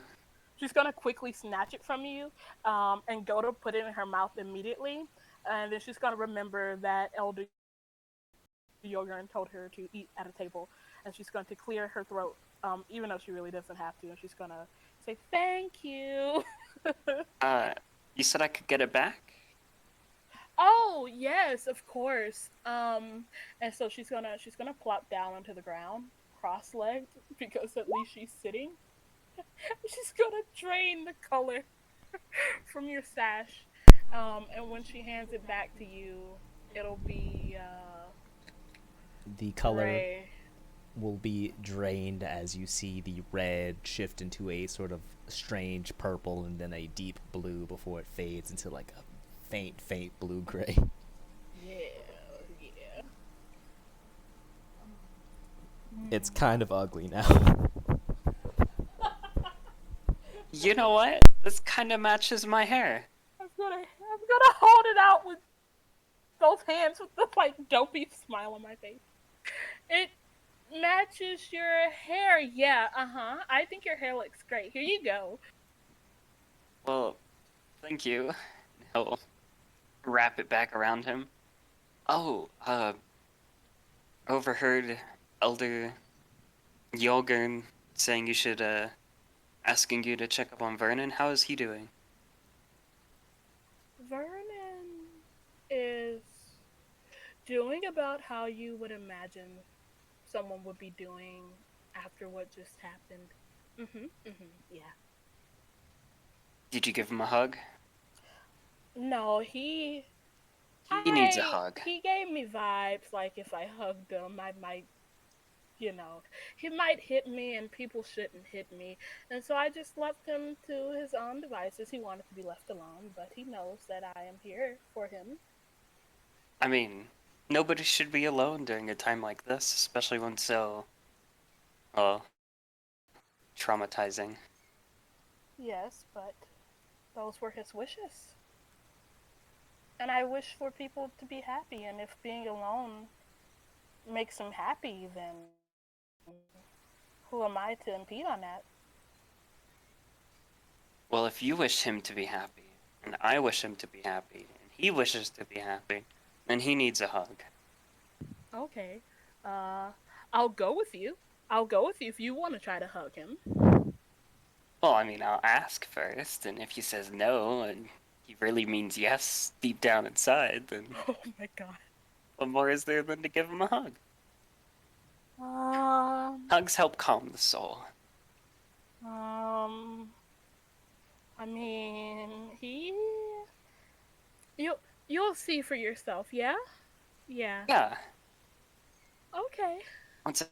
She's gonna quickly snatch it from you, and go to put it in her mouth immediately, and then she's gonna remember that Elder Yogerin told her to eat at a table, and she's going to clear her throat, even though she really doesn't have to, and she's gonna Say thank you. You said I could get it back? Oh yes, of course. And so she's gonna plop down onto the ground, cross-legged, because at least she's sitting. She's gonna drain the color from your sash. And when she hands it back to you, it'll be The color gray. will be drained as you see the red shift into a sort of strange purple and then a deep blue before it fades into like a faint blue-gray. Yeah, yeah. It's kind of ugly now. You know what? This kind of matches my hair. I'm gonna hold it out with both hands with the like dopey smile on my face. It matches your hair. Yeah, I think your hair looks great. Here you go. Well, thank you. He'll wrap it back around him. Oh, overheard Elder Yolgern saying you should, asking you to check up on Vernon. How is he doing? Vernon is doing about how you would imagine someone would be doing after what just happened. Yeah. Did you give him a hug? No, he He needs a hug. He gave me vibes like if I hugged him, I might, he might hit me and people shouldn't hit me. And so I just left him to his own devices. He wanted to be left alone, but he knows that I am here for him. I mean, nobody should be alone during a time like this, especially when so, traumatizing. Yes, but those were his wishes. And I wish for people to be happy, and if being alone makes him happy, then who am I to impede on that? Well, if you wish him to be happy, and I wish him to be happy, and he wishes to be happy, then he needs a hug. Okay. I'll go with you. I'll go with you if you want to try to hug him. Well, I mean, I'll ask first, and if he says no, and he really means yes deep down inside, then Oh my god. what more is there than to give him a hug? Um, Hugs help calm the soul. I mean, you'll see for yourself, yeah? Yeah. Yeah, Okay. once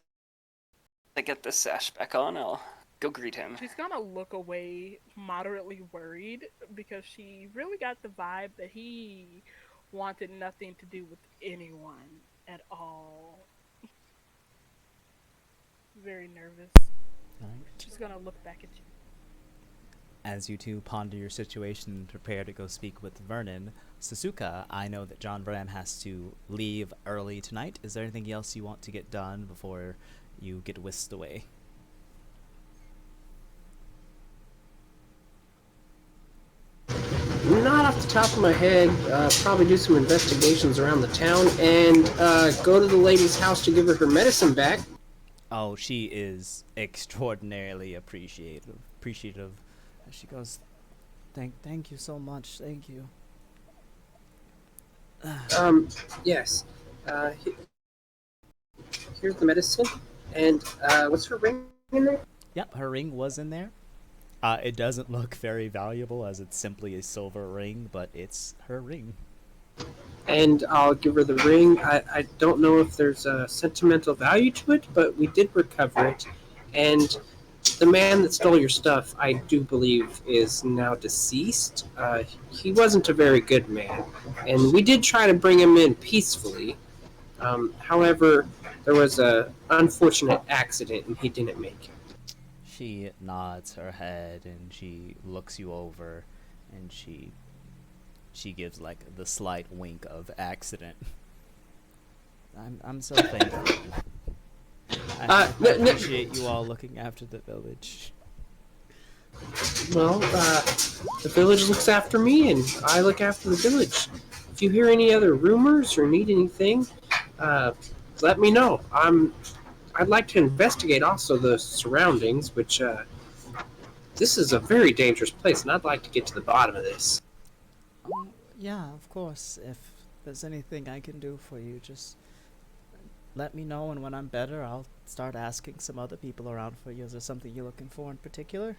I get this sash back on, I'll go greet him. She's gonna look away, moderately worried, because she really got the vibe that he wanted nothing to do with anyone at all. Very nervous. She's gonna look back at you. As you two ponder your situation and prepare to go speak with Vernon, Sasuka, I know that John Bram has to leave early tonight. Is there anything else you want to get done before you get whisked away? Not off the top of my head. Probably do some investigations around the town and go to the lady's house to give her her medicine back. Oh, she is extraordinarily appreciative. She goes, thank you so much. Thank you. Yes. Here's the medicine. And what's her ring in there? Yep, her ring was in there. It doesn't look very valuable as it's simply a silver ring, but it's her ring. And I'll give her the ring. I don't know if there's a sentimental value to it, but we did recover it. And the man that stole your stuff, I do believe, is now deceased. He wasn't a very good man, and we did try to bring him in peacefully. However, there was a unfortunate accident, and he didn't make it. She nods her head and she looks you over, and she gives like the slight wink of accident. I'm so thankful. I appreciate you all looking after the village. Well, the village looks after me, and I look after the village. If you hear any other rumors or need anything, let me know. I'd like to investigate also the surroundings, which This is a very dangerous place, and I'd like to get to the bottom of this. Yeah, of course. If there's anything I can do for you, just let me know, and when I'm better, I'll start asking some other people around for you. Is there something you're looking for in particular?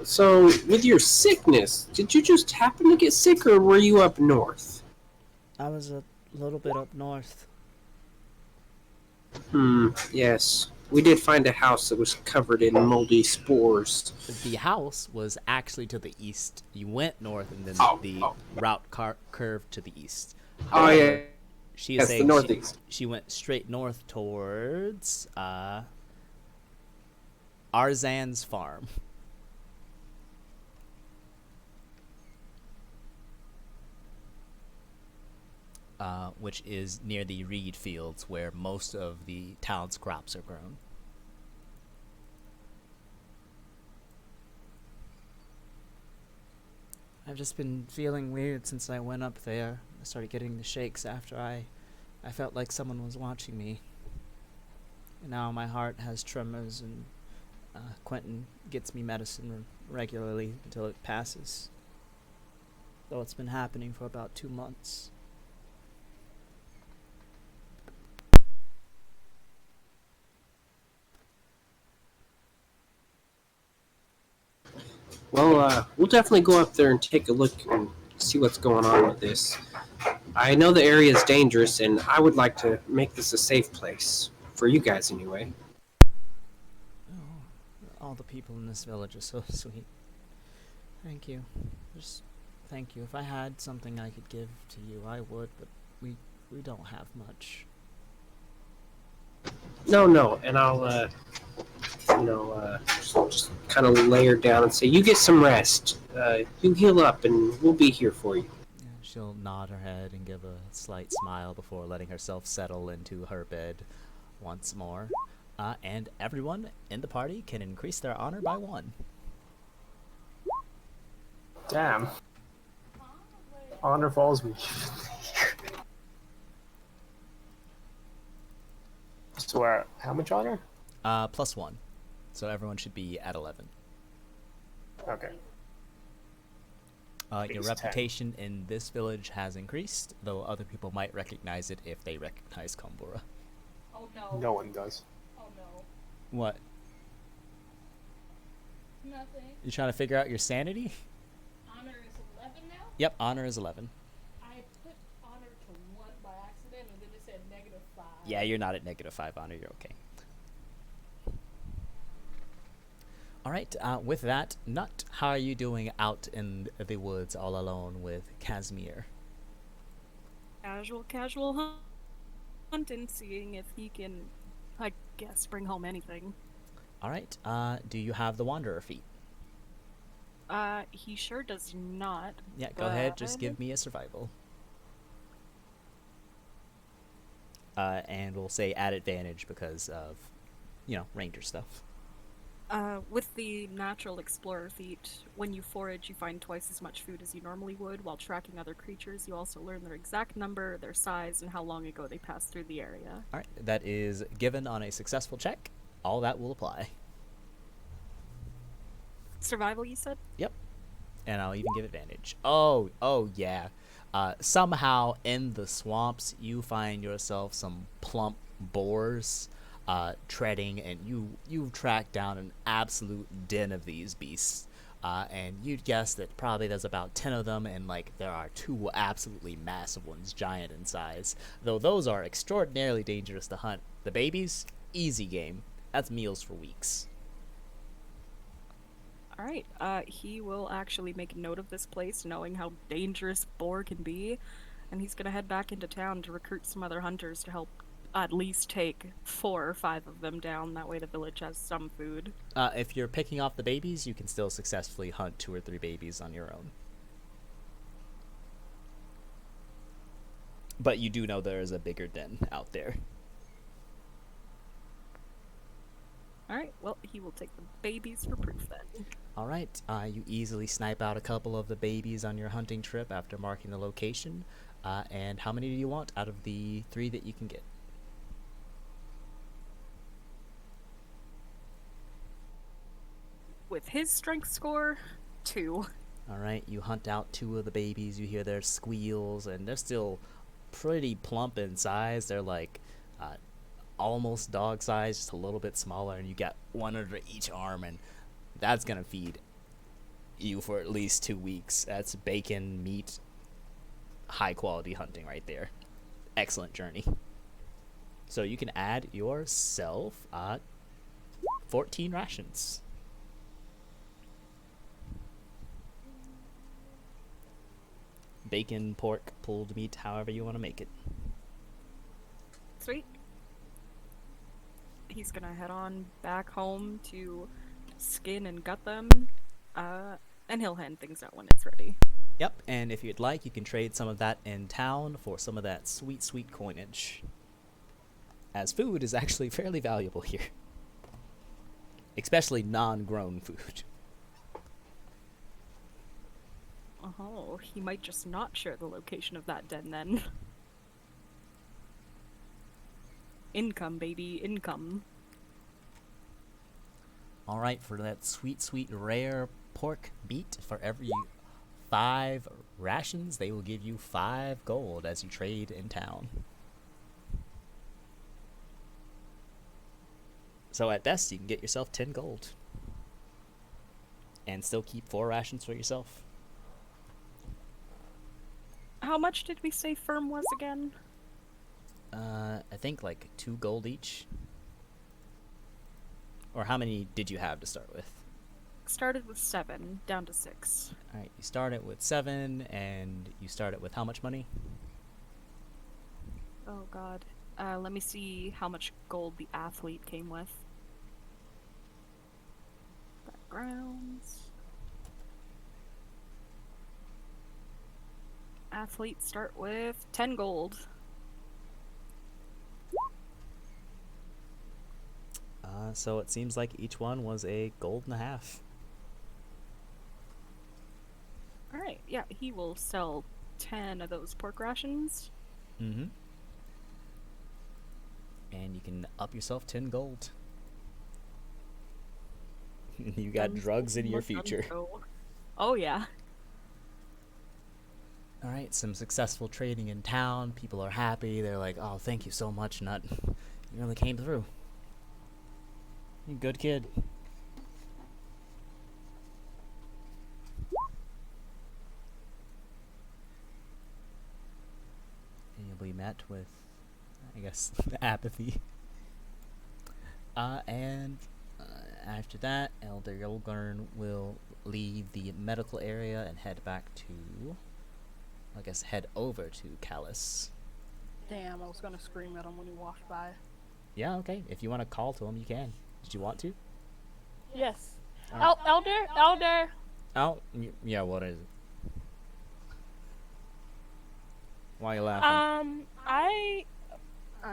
So, with your sickness, did you just happen to get sick, or were you up north? I was a little bit up north. Yes. We did find a house that was covered in moldy spores. The house was actually to the east. You went north, and then the route curved to the east. Oh, yeah. She is That's the saying northeast. she went straight north towards Arzan's farm. Which is near the reed fields where most of the town's crops are grown. I've just been feeling weird since I went up there. I started getting the shakes after I felt like someone was watching me. And now my heart has tremors, and Quentin gets me medicine regularly until it passes. Though it's been happening for about 2 months. Well, we'll definitely go up there and take a look and see what's going on with this. I know the area is dangerous, and I would like to make this a safe place. For you guys, anyway. Oh, all the people in this village are so sweet. Thank you. Just thank you. If I had something I could give to you, I would, but we don't have much. No, and I'll, just kind of lay her down and say, you get some rest. You heal up, and we'll be here for you. Yeah, she'll nod her head and give a slight smile before letting herself settle into her bed once more. And everyone in the party can increase their honor by 1. Damn. Honor falls me. So, how much honor? Plus 1. So everyone should be at 11. Okay. Your Base 10. reputation in this village has increased, though other people might recognize it if they recognize Kombura. Oh no. No one does. Oh no. What? Nothing. You trying to figure out your sanity? Honor is 11 now? Yep, honor is 11. I put honor to 1 by accident and then it said -5. Yeah, you're not at -5 honor, you're okay. Alright, with that, Nut, how are you doing out in the woods all alone with Casimir? Casual hunting, seeing if he can, I guess, bring home anything. Alright, do you have the Wanderer feat? He sure does not. Yeah, go ahead, just give me a survival. And we'll say at advantage because of, ranger stuff. With the natural explorer feat, when you forage, you find twice as much food as you normally would. While tracking other creatures, you also learn their exact number, their size, and how long ago they passed through the area. Alright, that is given on a successful check. All that will apply. Survival, you said? Yep. And I'll even give advantage. Oh yeah. Somehow in the swamps, you find yourself some plump boars treading, and you track down an absolute den of these beasts. And you'd guess that probably there's about 10 of them, and there are 2 absolutely massive ones, giant in size. Though those are extraordinarily dangerous to hunt. The babies, easy game. That's meals for weeks. Alright, he will actually make note of this place, knowing how dangerous boar can be, and he's gonna head back into town to recruit some other hunters to help at least take 4 or 5 of them down. That way the village has some food. If you're picking off the babies, you can still successfully hunt 2 or 3 babies on your own. But you do know there is a bigger den out there. Alright, well, he will take the babies for proof then. Alright, you easily snipe out a couple of the babies on your hunting trip after marking the location. And how many do you want out of the 3 that you can get? with his strength score, 2. All right, you hunt out 2 of the babies. You hear their squeals, and they're still pretty plump in size. They're like almost dog size, just a little bit smaller, and you got 1 under each arm, and that's gonna feed you for at least 2 weeks. That's bacon, meat, high quality hunting right there. Excellent journey. So you can add yourself 14 rations. Bacon, pork, pulled meat, however you want to make it. Sweet. He's gonna head on back home to skin and gut them, and he'll hand things out when it's ready. Yep, and if you'd like, you can trade some of that in town for some of that sweet, sweet coinage. As food is actually fairly valuable here. Especially non-grown food. Oh, he might just not share the location of that den then. Income, baby, income. Alright, for that sweet, sweet, rare pork meat, for every 5 rations, they will give you 5 gold as you trade in town. So at best, you can get yourself 10 gold. And still keep 4 rations for yourself. How much did we say firm was again? I think like 2 gold each. Or how many did you have to start with? Started with 7, down to 6. Alright, you started with 7, and you started with how much money? Oh god. Let me see how much gold the athlete came with. Backgrounds. Athletes start with 10 gold. So it seems like each one was a gold and a half. Alright, yeah, he will sell 10 of those pork rations. Mm-hmm. And you can up yourself 10 gold. You got drugs in your future. Oh yeah. Alright, some successful trading in town. People are happy. They're like, oh, thank you so much, Nut. You really came through. You're a good kid. And you'll be met with, I guess, apathy. After that, Elder Yolgurn will leave the medical area and head back to, I guess, head over to Callus. Damn, I was gonna scream at him when he walked by. Yeah, okay. If you want to call to him, you can. Did you want to? Yes. Alright. Elder! Oh, yeah, what is it? Why are you laughing? I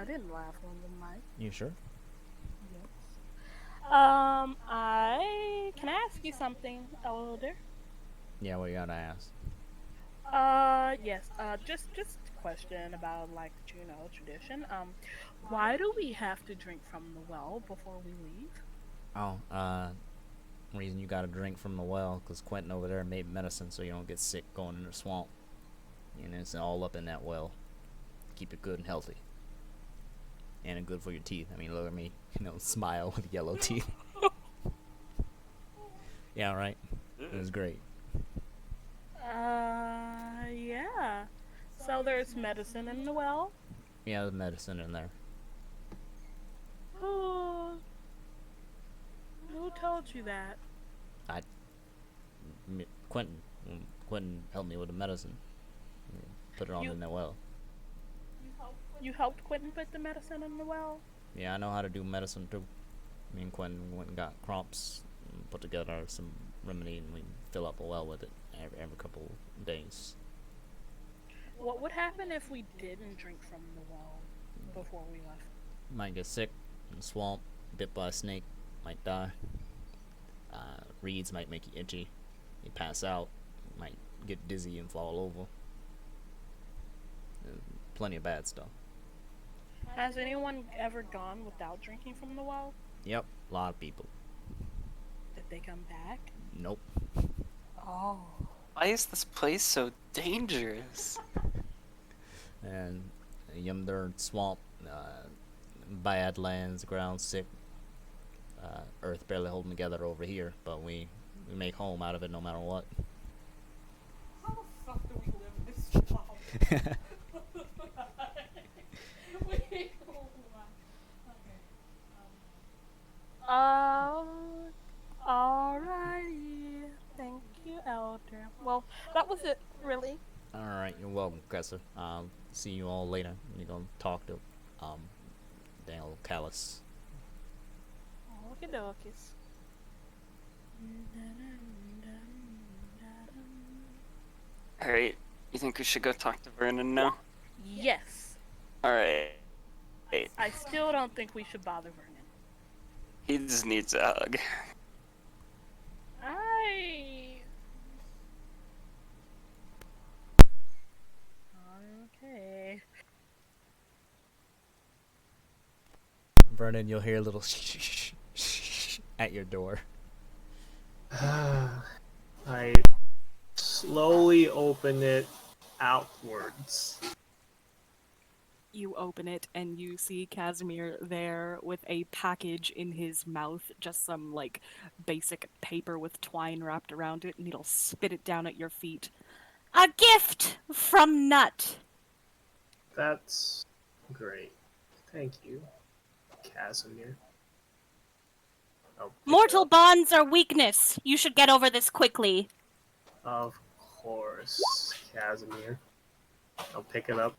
didn't laugh on the mic. You sure? Yes. Can I ask you something, Elder? Yeah, what you gotta ask? Yes. Just a question about, like, tradition. Why do we have to drink from the well before we leave? Oh, reason you gotta drink from the well, because Quentin over there made medicine so you don't get sick going in the swamp. And it's all up in that well. Keep it good and healthy. And good for your teeth. I mean, look at me, smile with yellow teeth. Yeah, right? It was great. Yeah. So there's medicine in the well? Yeah, there's medicine in there. Who told you that? Quentin helped me with the medicine. Put it on in the well. You helped Quentin put the medicine in the well? Yeah, I know how to do medicine too. Me and Quentin went and got crumps, and put together some remedy, and we fill up a well with it every couple days. What would happen if we didn't drink from the well before we left? Might get sick in the swamp, bit by a snake, might die. Reeds might make you itchy. You pass out, might get dizzy and fall over. Plenty of bad stuff. Has anyone ever gone without drinking from the well? Yep, a lot of people. Did they come back? Nope. Oh. Why is this place so dangerous? And Yumder swamp, bad lands, ground sick, earth barely holding together over here, but we make home out of it no matter what. How the fuck do we live in this swamp? Wait, hold on. Okay. Alrighty. Thank you, Elder. Well, that was it, really. Alright, you're welcome, Professor. See you all later. You're gonna talk to, Daniel Callis. Okie dokies. Alright, you think we should go talk to Vernon now? Yes. Alright. I still don't think we should bother Vernon. He just needs a hug. Okay. Vernon, you'll hear a little at your door. I slowly open it outwards. You open it and you see Casimir there with a package in his mouth, just some like basic paper with twine wrapped around it, and he'll spit it down at your feet. A gift from Nut. That's great. Thank you, Casimir. I'll pick it Mortal up. bonds are weakness. You should get over this quickly. Of course, Casimir. I'll pick it up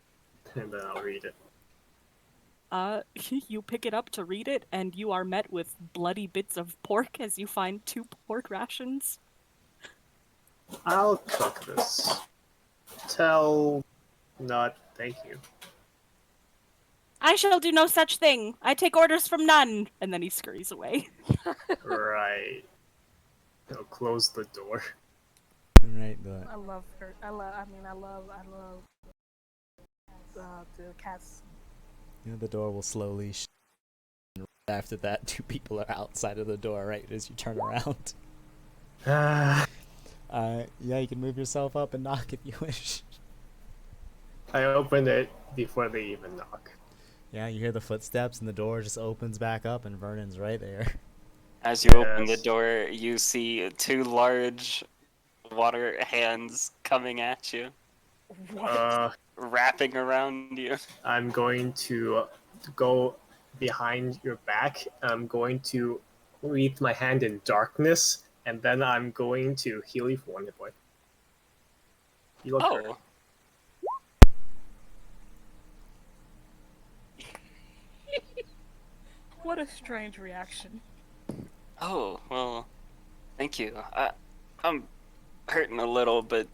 and then I'll read it. You pick it up to read it, and you are met with bloody bits of pork as you find 2 pork rations. I'll cook this. Tell Nut thank you. I shall do no such thing. I take orders from none. And then he scurries away. Right. I'll close the door. Right, but I love her. I love the cats. the door will slowly and after that, 2 people are outside of the door right as you turn around. Yeah, you can move yourself up and knock if you wish. I open it before they even knock. Yeah, you hear the footsteps and the door just opens back up and Vernon's right there. As you open the Yes. door, you see 2 large water hands coming at you, wrapping around you. I'm going to go behind your back. I'm going to wreath my hand in darkness, and then I'm going to heal you for 1 hit point. You look hurt. Oh. What a strange reaction. Oh, well, thank you. I'm hurting a little, but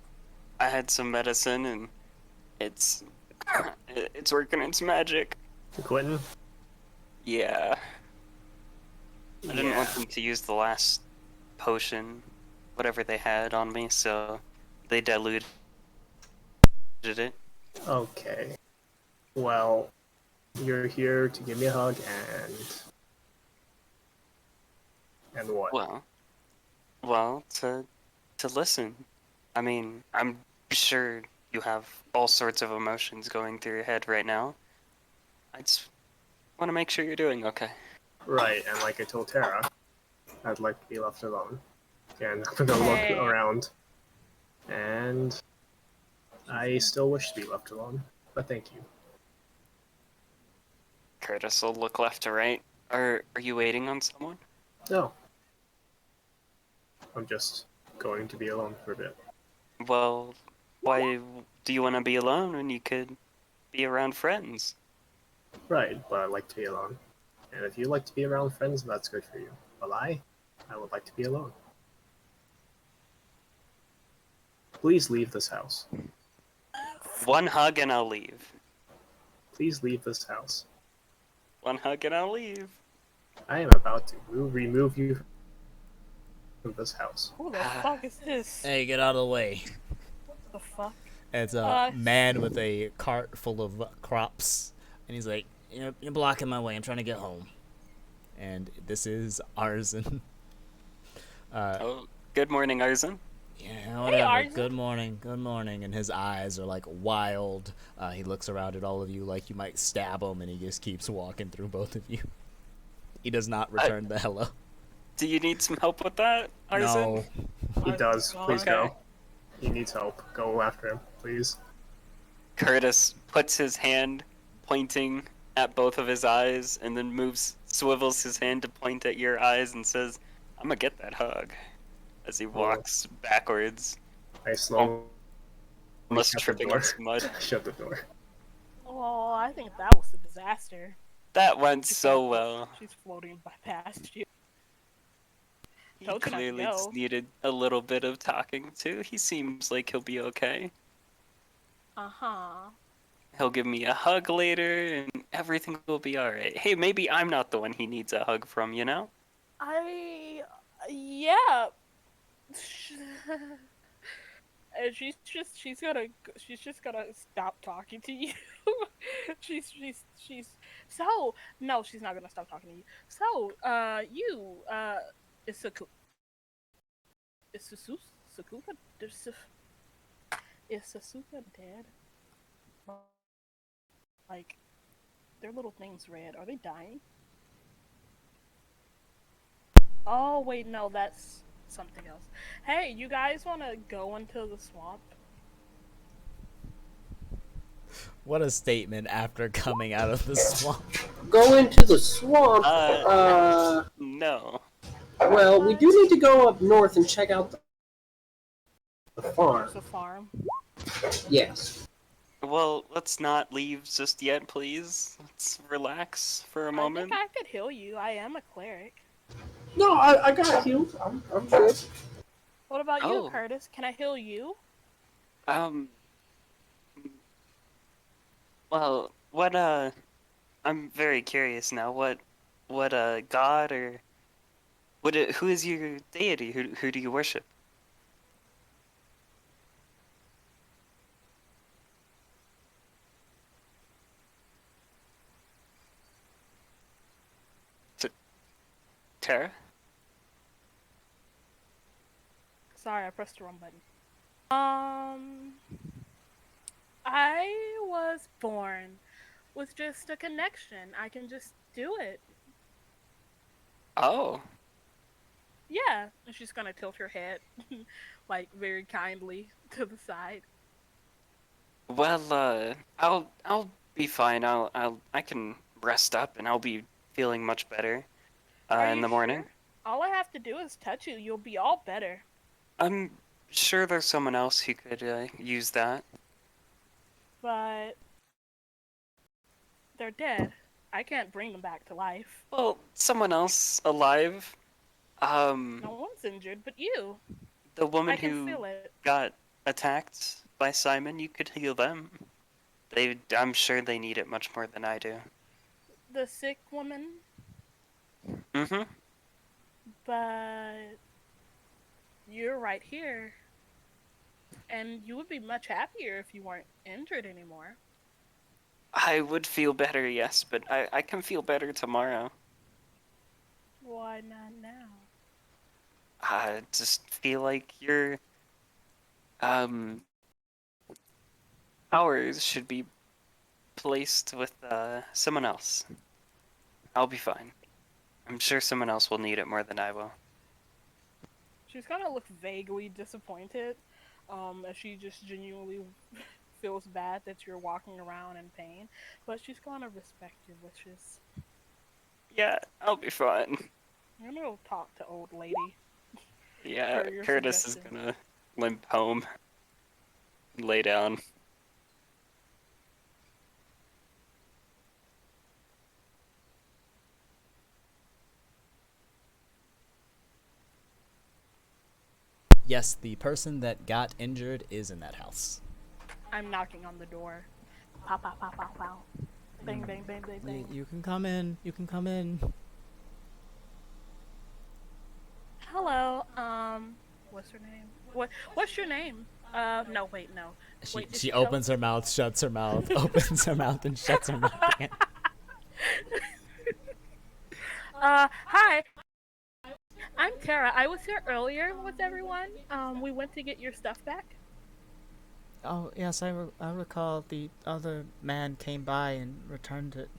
I had some medicine and it's working its magic. Quentin? Yeah. I didn't want them to use the last potion, whatever they had on me, so they diluted it. Okay. Well, you're here to give me a hug and what? Well, to listen. I mean, I'm sure you have all sorts of emotions going through your head right now. I just want to make sure you're doing okay. Right, and like I told Tara, I'd like to be left alone. And I'm gonna look around. And I still wish to be left alone. But thank you. Curtis will look left to right. Are you waiting on someone? No. I'm just going to be alone for a bit. Well, why do you want to be alone when you could be around friends? Right, but I like to be alone. And if you like to be around friends, that's good for you. But I would like to be alone. Please leave this house. 1 hug and I'll leave. Please leave this house. 1 hug and I'll leave. I am about to remove you from this house. Who the fuck is this? Hey, get out of the way. What the fuck? It's a man with a cart full of crops, and he's like, you're blocking my way, I'm trying to get home. And this is Arzen. Oh, good morning, Arzen. Yeah, whatever. Arzen. Good morning, good morning. And his eyes are like wild. He looks around at all of you like you might stab him, and he just keeps walking through both of you. He does not return the hello. Do you need some help with that, Arzen? No. He does. Please Okay. go. He needs help. Go after him, please. Curtis puts his hand pointing at both of his eyes and then swivels his hand to point at your eyes and says, I'm gonna get that hug. As he walks backwards, I slowly almost shut the tripping door. on some mud. Shut the door. Oh, I think that was a disaster. That went so well. She's floating by past you. He Told you not to clearly go. just needed a little bit of talking to. He seems like he'll be okay. Uh-huh. He'll give me a hug later and everything will be alright. Hey, maybe I'm not the one he needs a hug from, you know? Yeah. And she's just gonna stop talking to you. she's so no, she's not gonna stop talking to you. So, is Sakuka is Sasuka dead? Like, their little thing's red. Are they dying? Oh wait, no, that's something else. Hey, you guys want to go into the swamp? What a statement after coming out of the swamp. Go into the swamp. No. Well, we do need to go up north and check out the farm. There's a farm. Yes. Well, let's not leave just yet, please. Let's relax for a moment. I think I could heal you. I am a cleric. No, I got healed. I'm good. What about Oh. you, Curtis? Can I heal you? Well, what, I'm very curious now. What, god or... who is your deity? Who do you worship? Tara? Sorry, I pressed the wrong button. I was born with just a connection. I can just do it. Oh. Yeah, and she's gonna tilt her head, like, very kindly to the side. Well, I'll be fine. I can rest up and I'll be feeling much better Are in you the morning. sure? All I have to do is touch you. You'll be all better. I'm sure there's someone else who could use that. But they're dead. I can't bring them back to life. Well, someone else alive. No one's injured, but you. The woman I can who feel it. got attacked by Simon, you could heal them. I'm sure they need it much more than I do. The sick woman, Mm-hmm. but you're right here. And you would be much happier if you weren't injured anymore. I would feel better, yes, but I can feel better tomorrow. Why not now? I just feel like your powers should be placed with someone else. I'll be fine. I'm sure someone else will need it more than I will. She's gonna look vaguely disappointed, as she just genuinely feels bad that you're walking around in pain, but she's gonna respect your wishes. Yeah, I'll be fine. I'm gonna talk to old lady. Yeah, Per your Curtis is suggestion. gonna limp home. Lay down. Yes, the person that got injured is in that house. I'm knocking on the door. Pow, pow, pow, pow, pow. Bang, bang, bang, bang, bang. You can come in. You can come in. Hello, what's her name? What's your name? No, wait, no. Wait, did She tell- opens her mouth, shuts her mouth, opens her mouth, and shuts her mouth again. Hi. I'm Tara. I was here earlier with everyone. We went to get your stuff back. Oh, yes, I recall the other man came by and returned it.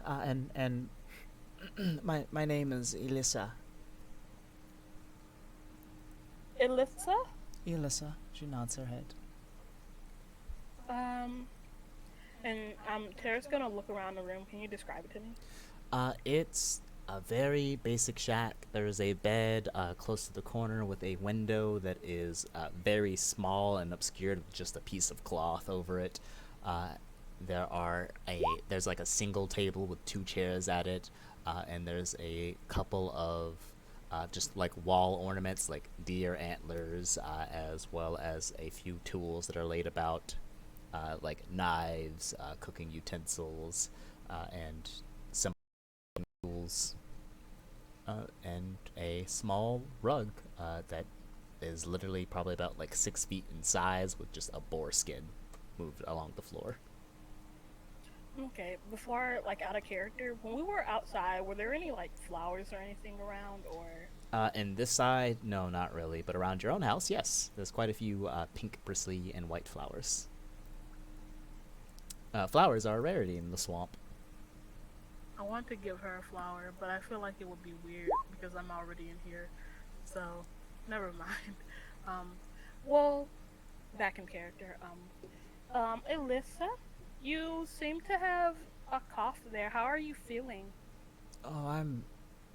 And my name is Elissa. Elissa? Elissa, she nods her head. Um, and Tara's gonna look around the room. Can you describe it to me? It's a very basic shack. There's a bed close to the corner with a window that is very small and obscured with just a piece of cloth over it. There's like a single table with 2 chairs at it, and there's a couple of just like wall ornaments like deer antlers, as well as a few tools that are laid about, like knives, cooking utensils, and some tools, and a small rug that is literally probably about like 6 feet in size with just a boar skin moved along the floor. Okay, before, like, out of character, when we were outside, were there any, like, flowers or anything around, or? And this side, no, not really. But around your own house, yes. There's quite a few pink, bristly, and white flowers. Flowers are a rarity in the swamp. I want to give her a flower, but I feel like it would be weird because I'm already in here. So, never mind. Well, back in character. Alyssa, you seem to have a cough there. How are you feeling? Oh, I'm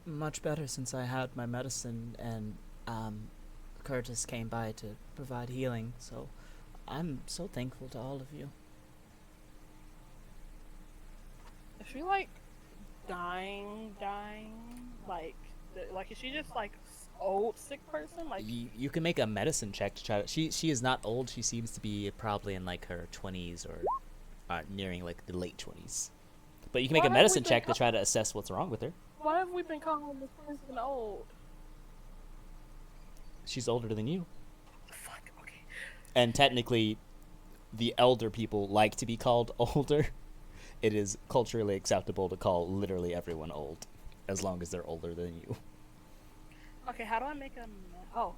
much better since I had my medicine, and Curtis came by to provide healing, so I'm so thankful to all of you. Is she, like, dying? Like, is she just, like, old, sick person? Like, You can make a medicine check to try to... She is not old. She seems to be probably in, like, her 20s or nearing, like, the late 20s. But you can make a medicine check to try to assess what's wrong with her. Why have we been calling this person old? She's older than you. Fuck, okay. And technically, the elder people like to be called older. It is culturally acceptable to call literally everyone old, as long as they're older than you. Okay, how do I make a... Oh.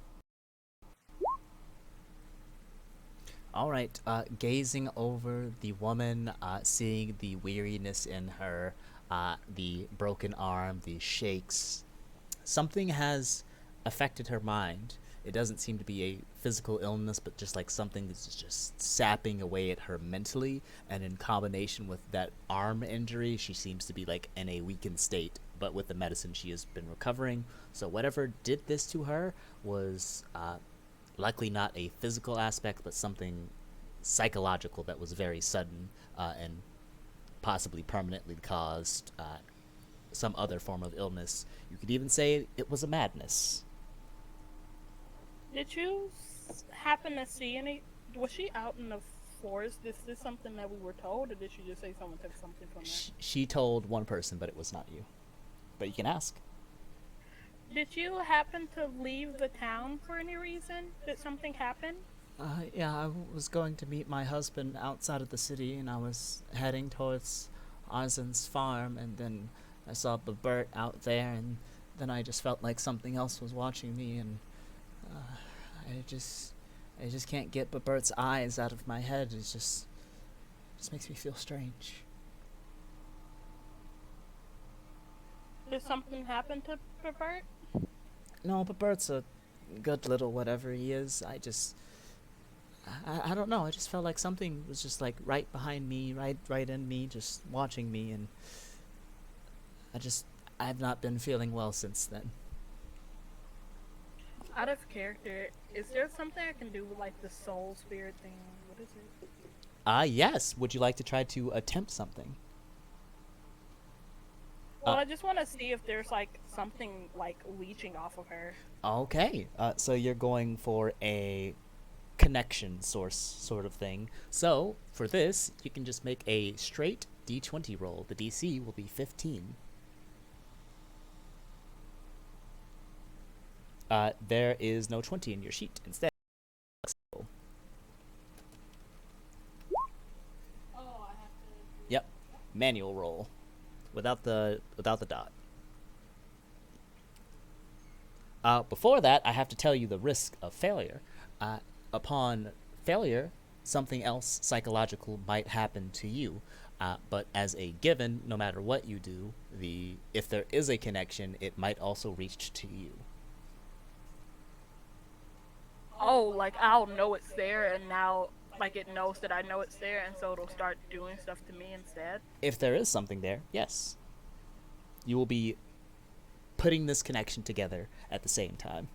Alright, gazing over the woman, seeing the weariness in her, the broken arm, the shakes, something has affected her mind. It doesn't seem to be a physical illness, but just like something that's just sapping away at her mentally, and in combination with that arm injury, she seems to be like in a weakened state, but with the medicine she has been recovering. So whatever did this to her was likely not a physical aspect, but something psychological that was very sudden, and possibly permanently caused some other form of illness. You could even say it was a madness. Did you happen to see any... Was she out in the forest? Is this something that we were told, or did she just say someone took something from her? She told one person, but it was not you. But you can ask. Did you happen to leave the town for any reason? Did something happen? Yeah, I was going to meet my husband outside of the city, and I was heading towards Arzen's farm, and then I saw Babert out there, and then I just felt like something else was watching me, and I just can't get Babert's eyes out of my head. It just makes me feel strange. Did something happen to Bert? No, Babert's a good little whatever he is. I don't know. I just felt like something was just like right behind me, right in me, just watching me, and I've not been feeling well since then. Out of character, is there something I can do with like the soul spirit thing? What is it? Yes. Would you like to try to attempt something? Well, I just want to see if there's like something like leeching off of her. Okay. So you're going for a connection source sort of thing. So for this, you can just make a straight D20 roll. The DC will be 15. There is no 20 in your sheet. Instead, yep, manual roll, without the dot. Before that, I have to tell you the risk of failure. Upon failure, something else psychological might happen to you. But as a given, no matter what you do, if there is a connection, it might also reach to you. Oh, like I'll know it's there, and now like it knows that I know it's there, and so it'll start doing stuff to me instead. If there is something there, yes. You will be putting this connection together at the same time.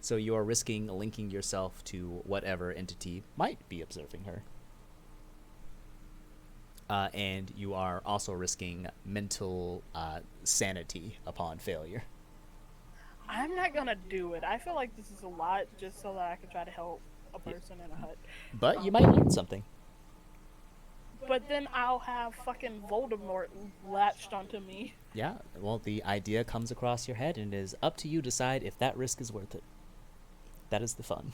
So you are risking linking yourself to whatever entity might be observing her. And you are also risking mental sanity upon failure. I'm not gonna do it. I feel like this is a lot just so that I can try to help a person in a hut. But you might learn something. But then I'll have fucking Voldemort latched onto me. Yeah, well, the idea comes across your head, and it is up to you to decide if that risk is worth it. That is the fun.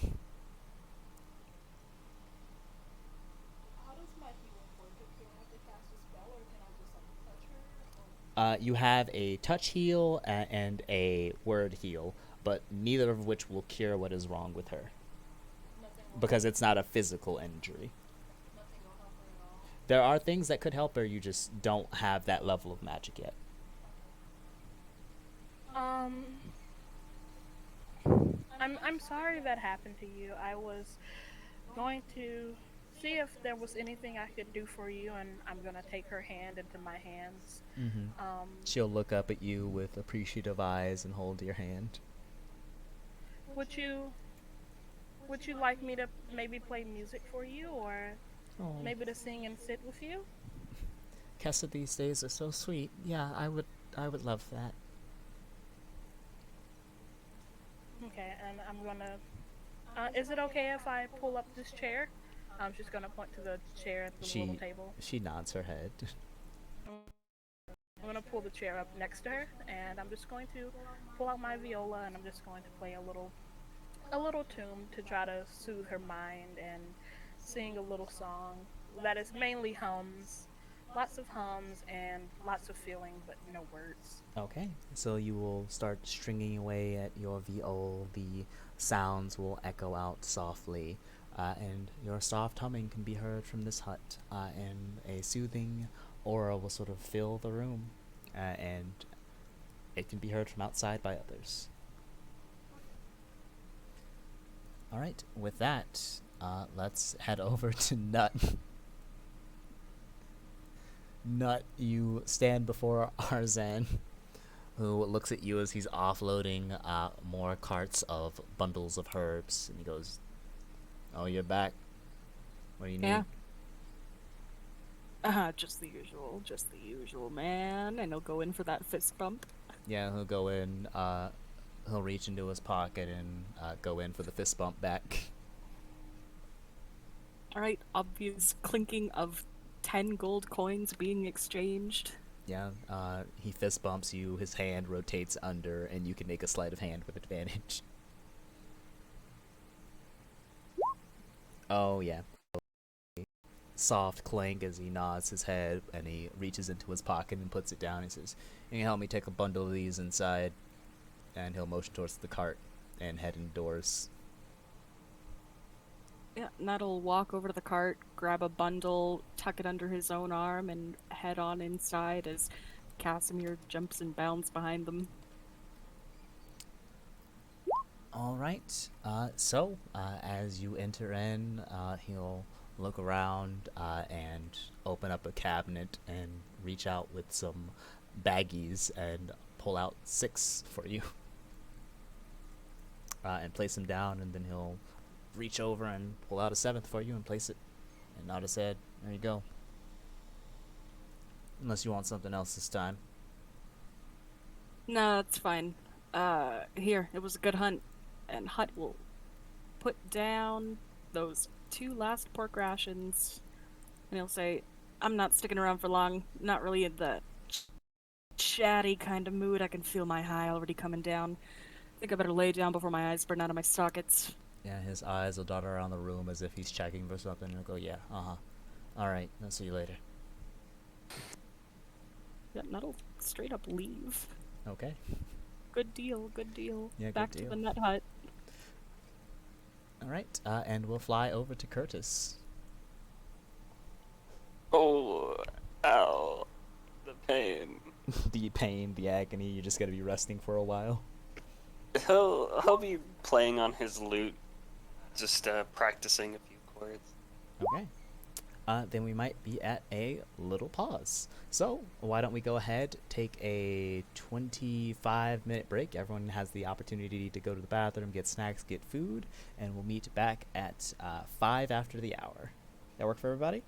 How does my healing work? Do I have to cast a spell, or can I just like touch her? You have a touch heal and a word heal, but neither of which will cure what is wrong with her. Because it's not a physical injury. Nothing will help her at all. There are things that could help her, you just don't have that level of magic yet. I'm sorry that happened to you. I was going to see if there was anything I could do for you, and I'm gonna take her hand into my hands. She'll look up at you with appreciative eyes and hold your hand. Would you like me to maybe play music for you, or maybe to sing and sit with you? Kessa these days are so sweet. Yeah, I would love that. Okay, and I'm gonna. Is it okay if I pull up this chair? I'm just gonna point to the chair at the little table. She nods her head. I'm gonna pull the chair up next to her, and I'm just going to pull out my viola, and I'm just going to play a little tune to try to soothe her mind and sing a little song that is mainly hums. Lots of hums and lots of feeling, but no words. Okay, so you will start stringing away at your viol. The sounds will echo out softly, and your soft humming can be heard from this hut, and a soothing aura will sort of fill the room, and it can be heard from outside by others. Alright, with that, let's head over to Nut. Nut, you stand before Arzan, who looks at you as he's offloading more carts of bundles of herbs, and he goes, "Oh, you're back. What do you need?" Yeah. Just the usual, man. And he'll go in for that fist bump. Yeah, he'll go in, he'll reach into his pocket and go in for the fist bump back. Alright, obvious clinking of 10 gold coins being exchanged. Yeah, he fist bumps you, his hand rotates under, and you can make a sleight of hand with advantage. Oh, yeah. Soft clank as he nods his head, and he reaches into his pocket and puts it down. He says, "You can help me take a bundle of these inside." And he'll motion towards the cart and head indoors. Yeah, Nut'll walk over to the cart, grab a bundle, tuck it under his own arm, and head on inside as Casimir jumps and bounds behind them. Alright, so as you enter in, he'll look around and open up a cabinet and reach out with some baggies and pull out 6 for you. And place them down, and then he'll reach over and pull out a 7th for you and place it, and nod his head. There you go. Unless you want something else this time. No, it's fine. Here, it was a good hunt. And Hut will put down those 2 last pork rations, and he'll say, "I'm not sticking around for long. Not really in the chatty kind of mood. I can feel my high already coming down. Think I better lay down before my eyes burn out of my sockets." Yeah, his eyes will dart around the room as if he's checking for something, and he'll go, "Yeah, Alright, I'll see you later." Yeah, Nut'll straight up leave. Okay. Good deal, good deal. Yeah, good Back deal. to the nut hut. All right. And we'll fly over to Curtis. Oh, ow. The pain. The pain, the agony. You're just gonna be resting for a while. He'll be playing on his lute, just practicing a few chords. Okay. Then we might be at a little pause. So why don't we go ahead, take a 25-minute break. Everyone has the opportunity to go to the bathroom, get snacks, get food, and we'll meet back at 5 after the hour. That work for everybody?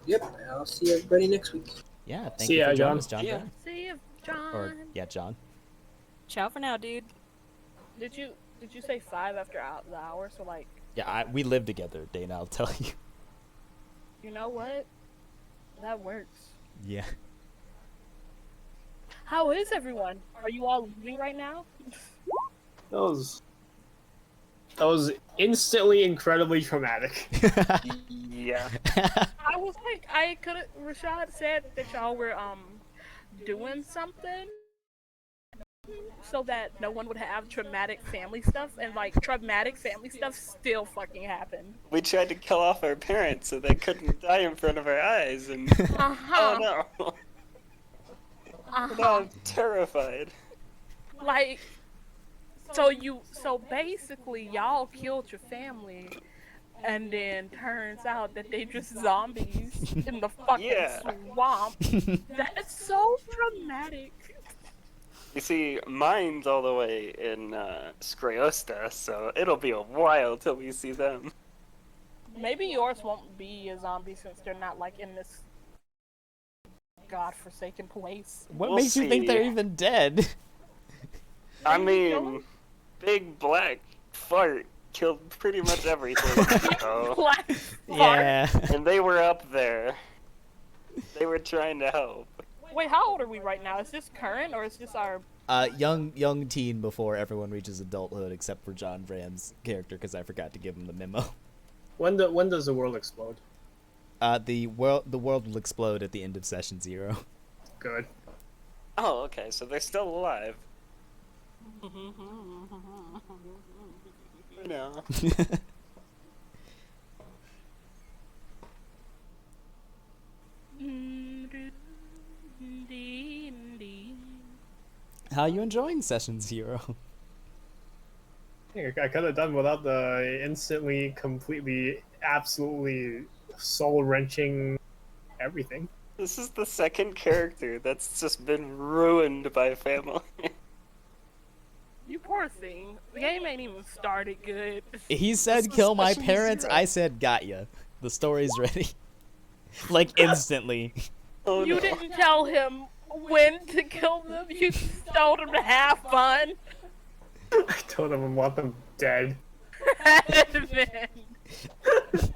Yep, I'll see everybody next week. Yeah, thank See you for ya, joining John. us, John. Yeah. Brown. See you, John. Or, yeah, John. Ciao for now, dude. Did you say 5 after the hour? So like, Yeah, we live together, Dana, I'll tell you. you know what? That works. Yeah. How is everyone? Are you all leaving right now? That was instantly incredibly traumatic. Yeah. I was like, Rashad said that y'all were doing something so that no one would have traumatic family stuff, and like traumatic family stuff still fucking happened. We tried to kill off our parents so they couldn't die in front of our eyes, and Uh-huh. oh no. Uh-huh. Now I'm terrified. Like, so basically y'all killed your family, and then turns out that they just zombies in the fucking Yeah. swamp. That's so dramatic. You see, mine's all the way in Scriosta, so it'll be a while till we see them. Maybe yours won't be a zombie since they're not like in this godforsaken place. What We'll makes you think they're see. even dead? I Maybe mean, Big Black Fart killed pretty much everything. So. Black Yeah. And they were up there. They were trying to help. Wait, how old are we right now? Is this current or is this our? Young teen before everyone reaches adulthood, except for John Bram's character, because I forgot to give him the memo. When does the world explode? The world will explode at the end of session 0. Good. Oh, okay, so they're still alive. No. How you enjoying session 0? I could have done without the instantly, completely, absolutely soul-wrenching everything. This is the second character that's just been ruined by family. You poor thing. The game ain't even started good. He said, This was "Kill my session parents." 0. I said, "Got ya." The story's ready. Like instantly. Oh You no. didn't tell him when to kill them. You just told him to have fun. I told him I want them dead. And then-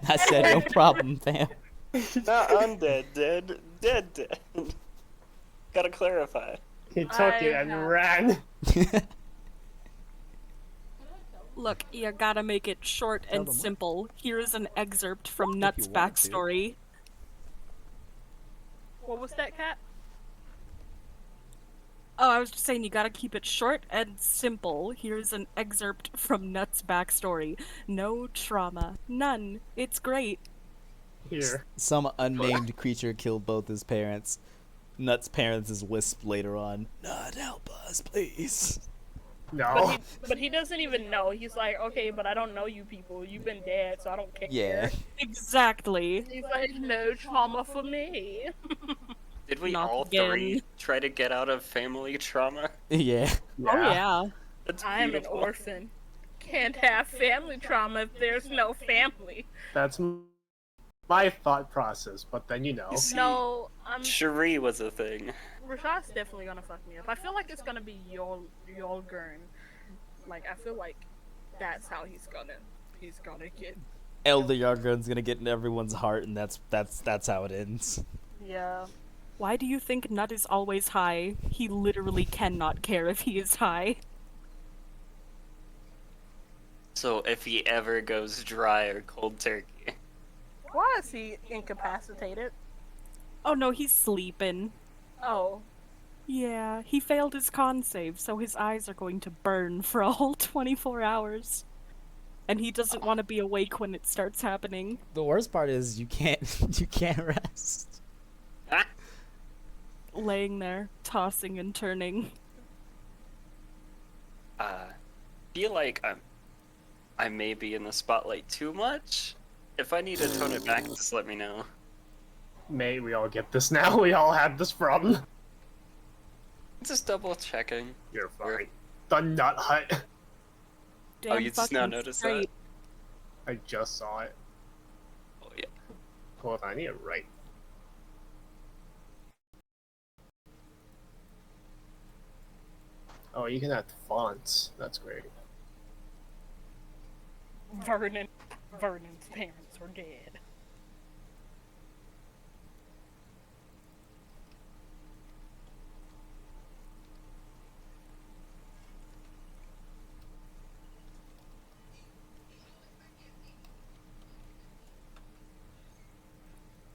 I said, "No problem, fam." Not undead, dead. Dead. Gotta clarify. He took it I and have- ran. Look, you gotta make it short Tell and them what. simple. Here's an excerpt from you Nut's want to. backstory. What was that, Cat? Oh, I was just saying you gotta keep it short and simple. Here's an excerpt from Nut's backstory. No trauma. None. It's great. Here. Some unnamed creature killed both his parents. Nut's parents is wisp later on. Nut, help us, please. No. But he doesn't even know. He's like, okay, but I don't know you people. You've been dead, so I don't care. Yeah. Exactly. He's like, no trauma for me. Did we Not all again. three try to get out of family trauma? Yeah. Oh yeah. That's I am an beautiful. orphan. Can't have family trauma if there's no family. That's my thought process, but then You see, No, Cherie was a thing. Rashad's definitely gonna fuck me up. I feel like it's gonna be Yolgurn. Like I feel like that's how he's gonna get. Elder Yargun's gonna get in everyone's heart, and that's how it ends. Yeah. Why do you think Nut is always high? He literally cannot care if he is high. So if he ever goes dry or cold turkey. Why is he incapacitated? Oh no, he's sleeping. Oh, Yeah, he failed his con save, so his eyes are going to burn for a whole 24 hours. And he doesn't want to be awake when it starts happening. The worst part is you can't you can't rest. Laying there, tossing and turning. Feel like I may be in the spotlight too much. If I need to tone it back, just let me know. May we all get this now? We all had this problem. Just double checking. You're fine. The Nut Hut. Damn you just now fucking noticed straight. I just saw it. Oh yeah. Hold on, I need to write. Oh, you can add fonts. That's great. Vernon's parents were dead.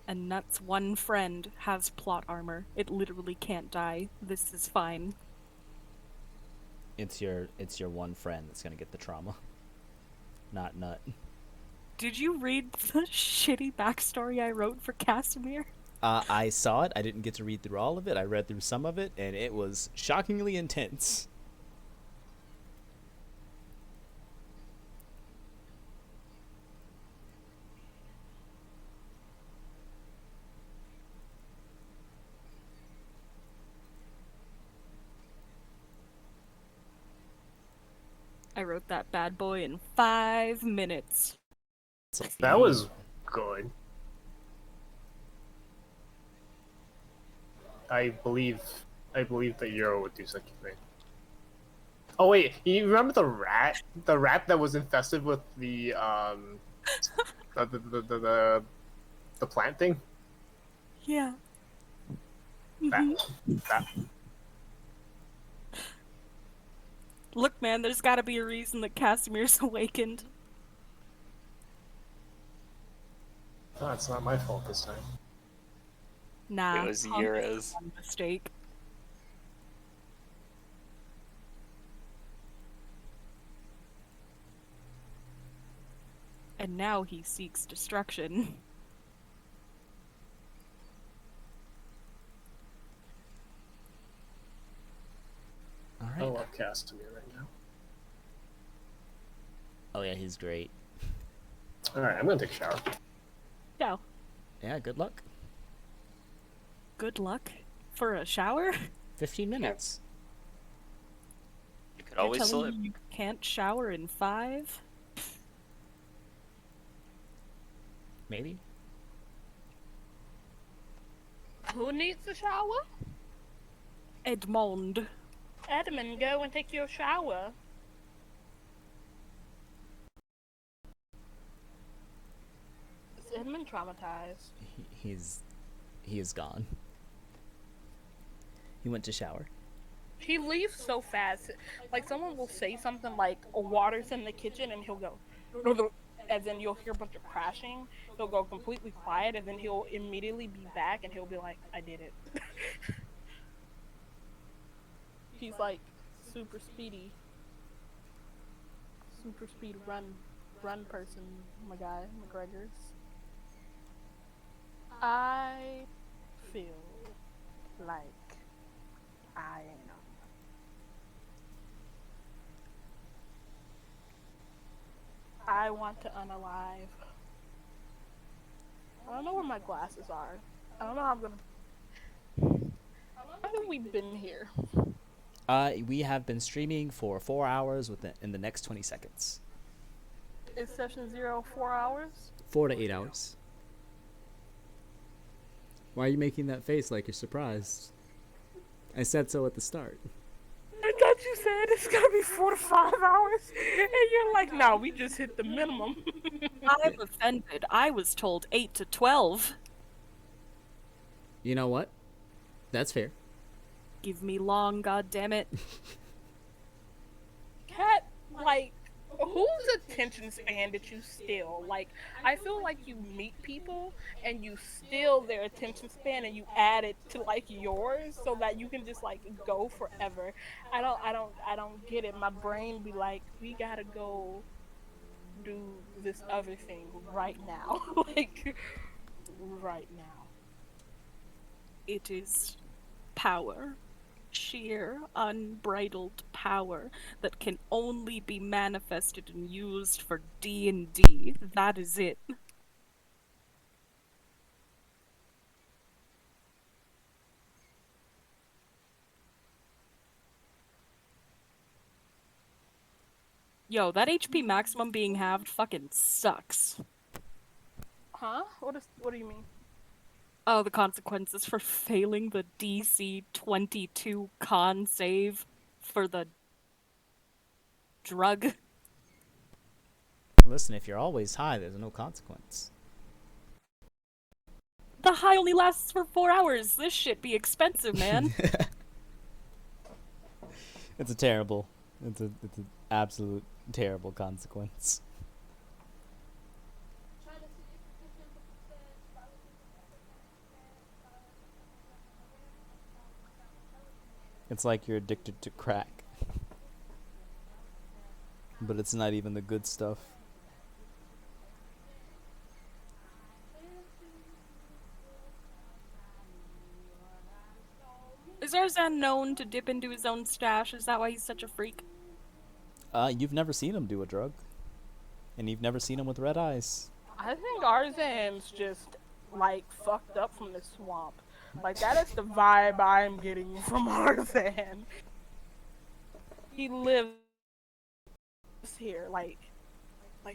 And Nut's one friend has plot armor. It literally can't die. This is fine. It's your one friend that's gonna get the trauma. Not Nut. Did you read the shitty backstory I wrote for Casimir? I saw it. I didn't get to read through all of it. I read through some of it, and it was shockingly intense. I wrote that bad boy in 5 minutes. That was good. I believe that Euro would do such a thing. Oh wait, you remember the rat? The rat that was infested with the the plant thing? Yeah. That Look, man, there's gotta be a reason that Casimir's awakened. no, it's not my fault this time. Nah. It was Honk Yura's. is a mistake. And now he seeks destruction. All I right. love Castamere right now. Oh yeah, he's great. Alright, I'm gonna take a shower. Ciao. Yeah, good luck. Good luck. For a shower? 15 minutes. You could You're always telling slip. me you can't shower in 5? Maybe. Who needs a shower? Edmond. Edmund, go and take your shower. Is Edmund traumatized? He is gone. He went to shower. He leaves so fast. Like, someone will say something like, water's in the kitchen, and he'll go, as in you'll hear a bunch of crashing. He'll go completely quiet, and then he'll immediately be back, and he'll be like, I did it. He's like super speedy. Super speed run person, my guy, McGregor's. I feel like I am. I want to unalive. I don't know where my glasses are. I don't know how I'm gonna. How have we been here? We have been streaming for 4 hours in the next 20 seconds. Is session 0 4 hours? 4 to 8 hours. Why are you making that face like you're surprised? I said so at the start. I thought you said it's gonna be 4 to 5 hours, and you're like, no, we just hit the minimum. I'm offended. I was told 8 to 12. You know what? That's fair. Give me long, goddammit. Cat, like, whose attention span did you steal? Like, I feel like you meet people and you steal their attention span and you add it to like yours so that you can just like go forever. I don't get it. My brain be like, we gotta go do this other thing right now. Like, right now. It is power. Sheer, unbridled power that can only be manifested and used for D&D. That is it. Yo, that HP maximum being halved fucking sucks. Huh? What do you mean? Oh, the consequences for failing the DC 22 con save for the drug. Listen, if you're always high, there's no consequence. The high only lasts for 4 hours. This shit be expensive, man. It's an absolute terrible consequence. It's like you're addicted to crack. But it's not even the good stuff. Is Arzan known to dip into his own stash? Is that why he's such a freak? You've never seen him do a drug. And you've never seen him with red eyes. I think Arzan's just like fucked up from this swamp. Like, that is the vibe I'm getting from Arzan. He lives here, like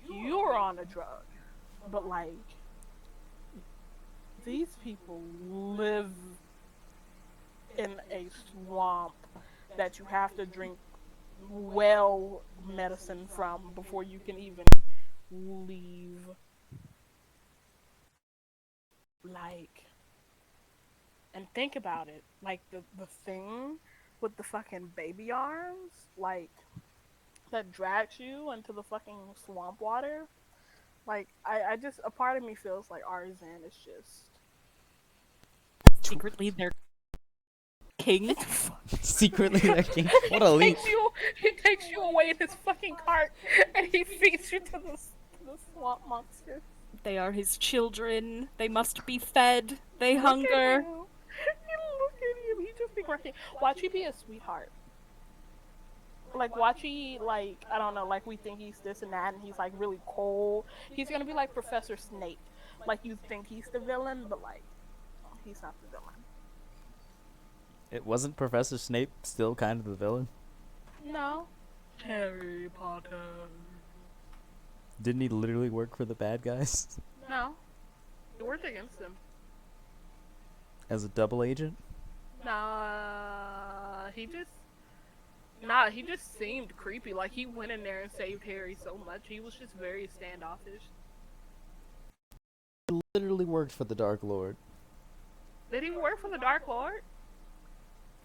you're on a drug, but like these people live in a swamp that you have to drink well medicine from before you can even leave. Like, and think about it, like the thing with the fucking baby arms, like, that drags you into the fucking swamp water. Like, I just, a part of me feels like Arzan is just secretly their king. Secretly their king. What a leap. He takes you away in his fucking cart and he feeds you to the swamp monster. They are his children. They must be fed. They Look hunger. At him. Look at him. He just be working. Watch he be a sweetheart. Like, watch he, like, I don't know, like, we think he's this and that, and he's, like, really cold. He's gonna be like Professor Snape. Like, you think he's the villain, but, like, he's not the villain. It wasn't Professor Snape still kind of the villain? No. Harry Potter. Didn't he literally work for the bad guys? No. He worked against them. As a double agent? Nah, he just seemed creepy. Like, he went in there and saved Harry so much. He was just very standoffish. He literally worked for the Dark Lord. Did he work for the Dark Lord?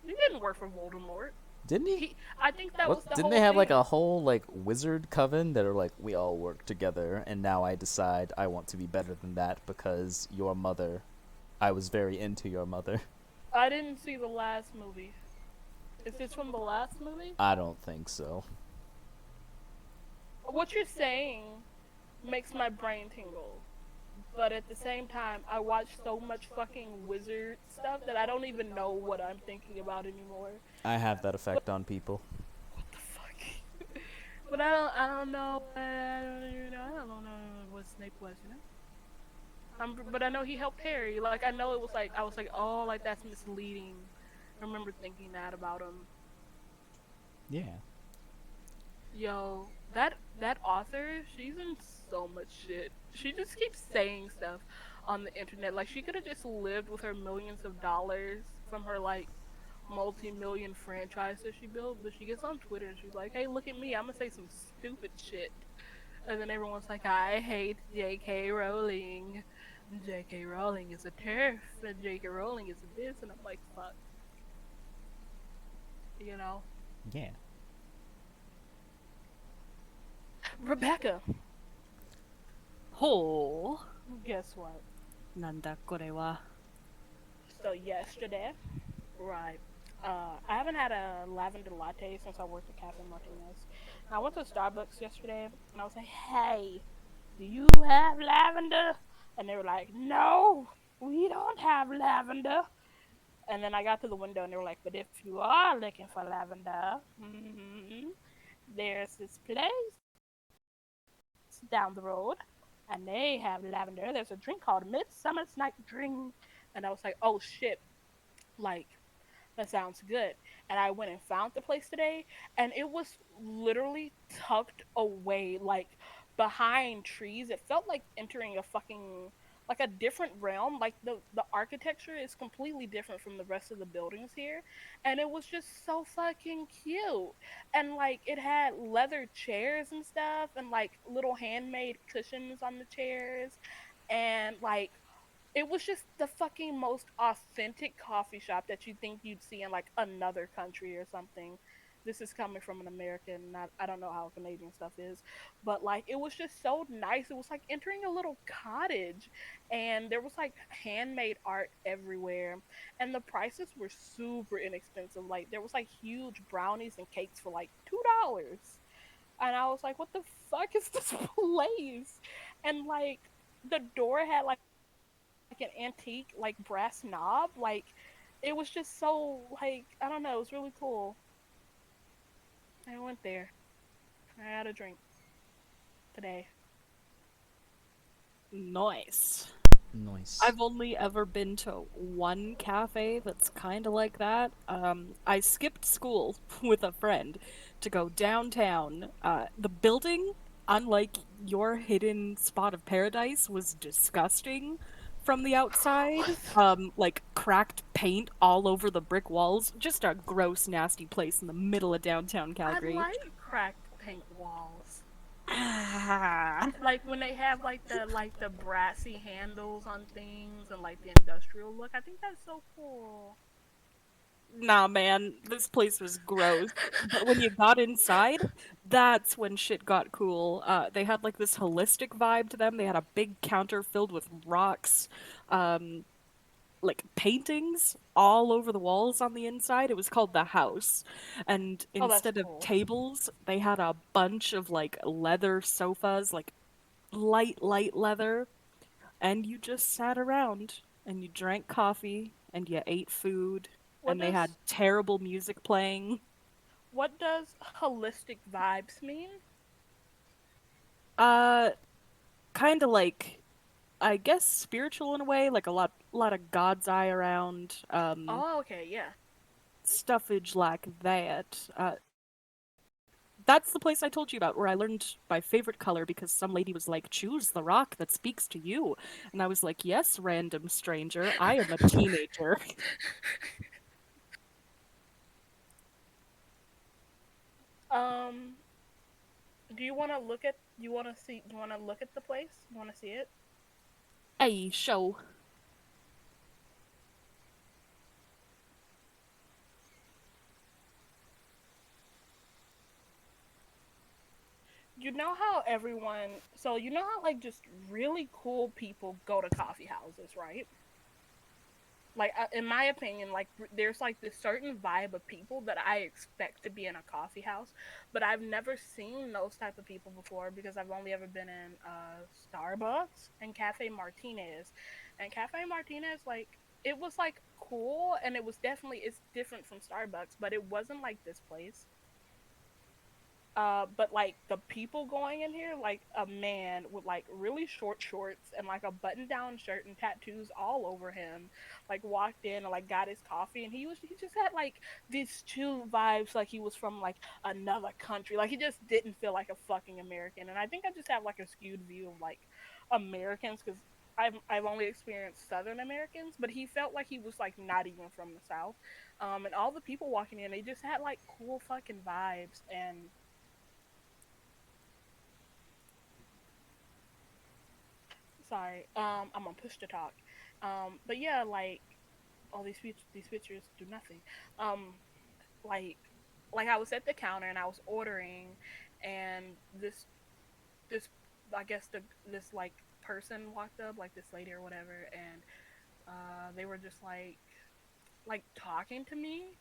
He didn't work for Voldemort. Didn't he? I think that was the Didn't whole they have thing. like a whole like wizard coven that are like, we all work together and now I decide I want to be better than that because your mother, I was very into your mother. I didn't see the last movie. Is this from the last movie? I don't think so. What you're saying makes my brain tingle. But at the same time, I watch so much fucking wizard stuff that I don't even know what I'm thinking about anymore. I have that effect on people. What the fuck? But I don't know. I don't know what Snape was, you know. But I know he helped Harry. Like, I know it was like, I was like, oh, like, that's misleading. I remember thinking that about him. Yeah. Yo, that author, she's in so much shit. She just keeps saying stuff on the internet. Like, she could have just lived with her millions of dollars from her, like, multi-million franchise that she built, but she gets on Twitter and she's like, hey, look at me, I'm gonna say some stupid shit. And then everyone's like, I hate J.K. Rowling. J.K. Rowling is a TERF, and J.K. Rowling is a this, and I'm like, fuck. You know? Yeah. Rebecca, Ho. guess what? Nanda kore wa. So yesterday, right? I haven't had a lavender latte since I worked at Cafe Martinez. And I went to Starbucks yesterday, and I was like, "Hey, do you have lavender?" And they were like, "No, we don't have lavender." And then I got to the window, and they were like, "But if you are looking for lavender, there's this place down the road, and they have lavender. There's a drink called Midsummer's Night Drink." And I was like, "Oh shit!" Like, that sounds good. And I went and found the place today, and it was literally tucked away, like behind trees. It felt like entering a fucking like a different realm. Like the architecture is completely different from the rest of the buildings here, and it was just so fucking cute. And like it had leather chairs and stuff, and like little handmade cushions on the chairs, and like it was just the fucking most authentic coffee shop that you think you'd see in like another country or something. This is coming from an American, not I don't know how Canadian stuff is, but like it was just so nice. It was like entering a little cottage, and there was like handmade art everywhere, and the prices were super inexpensive. Like there was like huge brownies and cakes for like $2. And I was like, what the fuck is this place? And like the door had like an antique like brass knob. Like it was just so like I don't know, it was really cool. I went there. I had a drink today. Nice. Nice. I've only ever been to one cafe that's kind of like that. I skipped school with a friend to go downtown. The building, unlike your hidden spot of paradise, was disgusting from the outside. Like cracked paint all over the brick walls. Just a gross, nasty place in the middle of downtown I Calgary. like cracked paint walls. Ah. Like when they have like the brassy handles on things and like the industrial look. I think that's so cool. Nah, man, this place was gross. But when you got inside, that's when shit got cool. They had like this holistic vibe to them. They had a big counter filled with rocks, um, like paintings all over the walls on the inside. It was called the house. And Oh, that's instead of cool. tables, they had a bunch of like leather sofas, like light leather, and you just sat around and you drank coffee and you ate food What and they had does terrible music playing. what does holistic vibes mean? Uh kind of like I guess spiritual in a way, like a lot of God's eye around, Oh, okay, yeah. stuffage like that. That's the place I told you about where I learned my favorite color because some lady was like, "Choose the rock that speaks to you." And I was like, "Yes, random stranger, I am a teenager." um, do you want to look at? You want to see? You want to look at the place? You want to see it? Hey, show. You know how everyone, so you know how like just really cool people go to coffee houses, right? Like in my opinion, like there's like this certain vibe of people that I expect to be in a coffee house, but I've never seen those type of people before because I've only ever been in Starbucks and Cafe Martinez. And Cafe Martinez, like it was like cool, and it was definitely, it's different from Starbucks, but it wasn't like this place. But like the people going in here, like a man with like really short shorts and like a button down shirt and tattoos all over him, like walked in and like got his coffee, and he just had like these chill vibes, like he was from like another country. Like he just didn't feel like a fucking American. And I think I just have like a skewed view of like Americans because I've only experienced Southern Americans, but he felt like he was like not even from the South. And all the people walking in, they just had like cool fucking vibes. And sorry, I'm on push to talk. But yeah, like all these pictures do nothing. Um, like like I was at the counter and I was ordering, and this this, I guess this like person walked up, like this lady or whatever, and they were just like talking to me,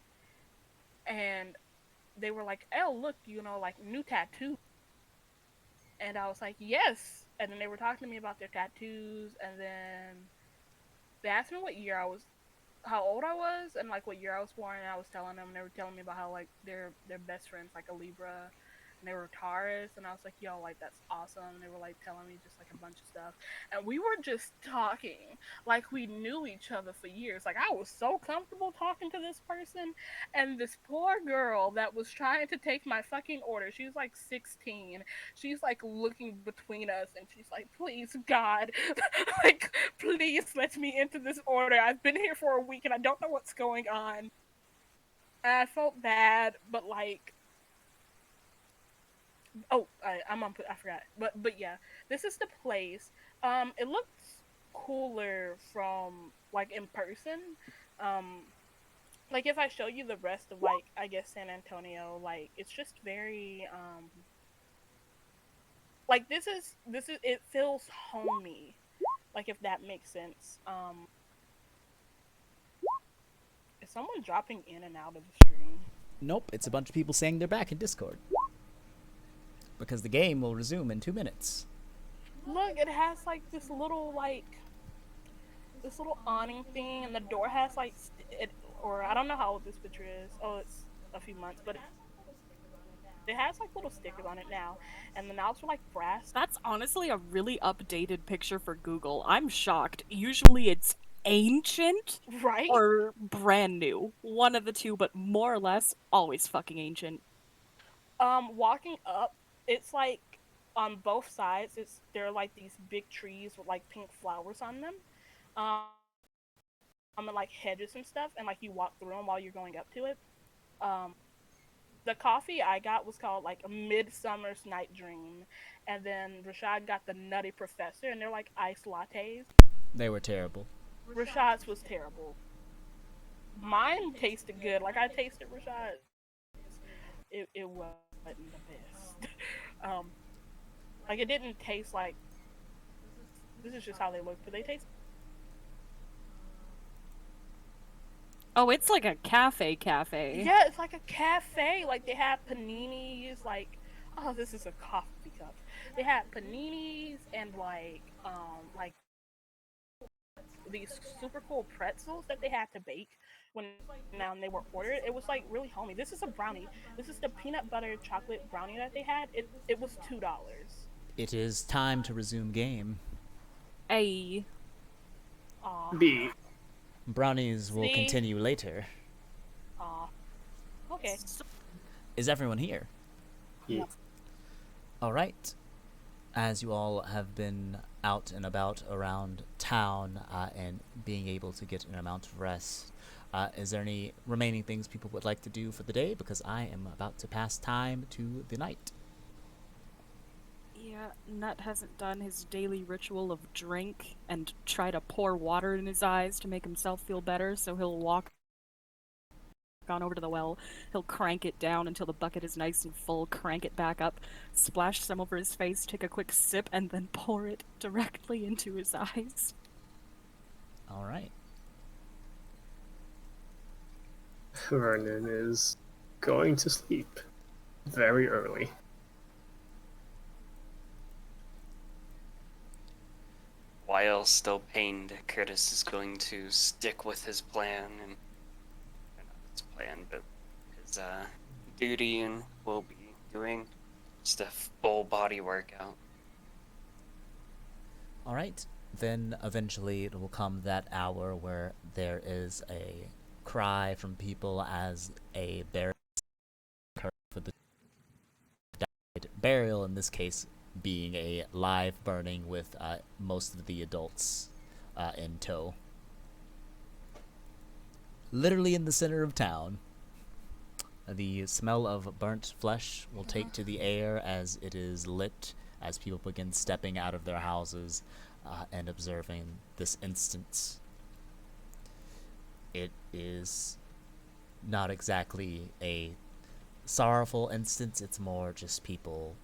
and they were like, "Oh, look, like new tattoo." And I was like, "Yes." And then they were talking to me about their tattoos, and then they asked me what year I was, how old I was, and like what year I was born. And I was telling them, and they were telling me about how like their best friends like a Libra, and they were Taurus, and I was like, "Yo, like that's awesome." And they were like telling me just like a bunch of stuff, and we were just talking like we knew each other for years. Like I was so comfortable talking to this person, and this poor girl that was trying to take my fucking order. She was like 16. She's like looking between us, and she's like, "Please, God, like please let me into this order. I've been here for a week and I don't know what's going on." And I felt bad, but like, oh, I forgot. But yeah, this is the place. It looks cooler from like in person. Um, like if I show you the rest of like I guess San Antonio, like it's just very like this is it feels homey. Like if that makes sense. Is someone dropping in and out of the stream? Nope, it's a bunch of people saying they're back in Discord. Because the game will resume in 2 minutes. Look, it has like this little awning thing, and the door has like it, or I don't know how old this picture is. Oh, it's a few months, but it has like little stickers on it now, and the knobs are like brass. That's honestly a really updated picture for Google. I'm shocked. Usually it's ancient Right? or brand new. One of the two, but more or less always fucking ancient. Walking up, it's like on both sides. There are like these big trees with like pink flowers on them. And like hedges and stuff, and like you walk through them while you're going up to it. Um, the coffee I got was called like a Midsummer's Night Dream, and then Rashad got the Nutty Professor, and they're like iced lattes. They were terrible. Rashad's was terrible. Mine tasted good. Like I tasted Rashad's. It wasn't the best. um, like it didn't taste like. This is just how they look, but they taste. Oh, it's like a cafe. Yeah, it's like a cafe. Like they have paninis. Like, oh, this is a coffee cup. They had paninis and like these super cool pretzels that they had to bake when now they were ordered. It was like really homey. This is a brownie. This is the peanut butter chocolate brownie that they had. It was $2. It is time to resume game. A. Aw. B. Brownies will See? continue later. Aw. Okay. Is everyone here? Yeah. Alright. As you all have been out and about around town and being able to get an amount of rest, is there any remaining things people would like to do for the day? Because I am about to pass time to the night. Yeah, Nut hasn't done his daily ritual of drink and try to pour water in his eyes to make himself feel better, so he'll walk on over to the well, he'll crank it down until the bucket is nice and full, crank it back up, splash some over his face, take a quick sip, and then pour it directly into his eyes. Alright. Vernon is going to sleep very early. While still pained, Curtis is going to stick with his plan, and not his plan, but his duty, and will be doing just a full body workout. Alright. Then eventually it will come that hour where there is a cry from people as a burial for the died. Burial in this case being a live burning with most of the adults in tow. Literally in the center of town. The smell of burnt flesh will take to the air as it is lit, as people begin stepping out of their houses and observing this instance. It is not exactly a sorrowful instance, it's more just people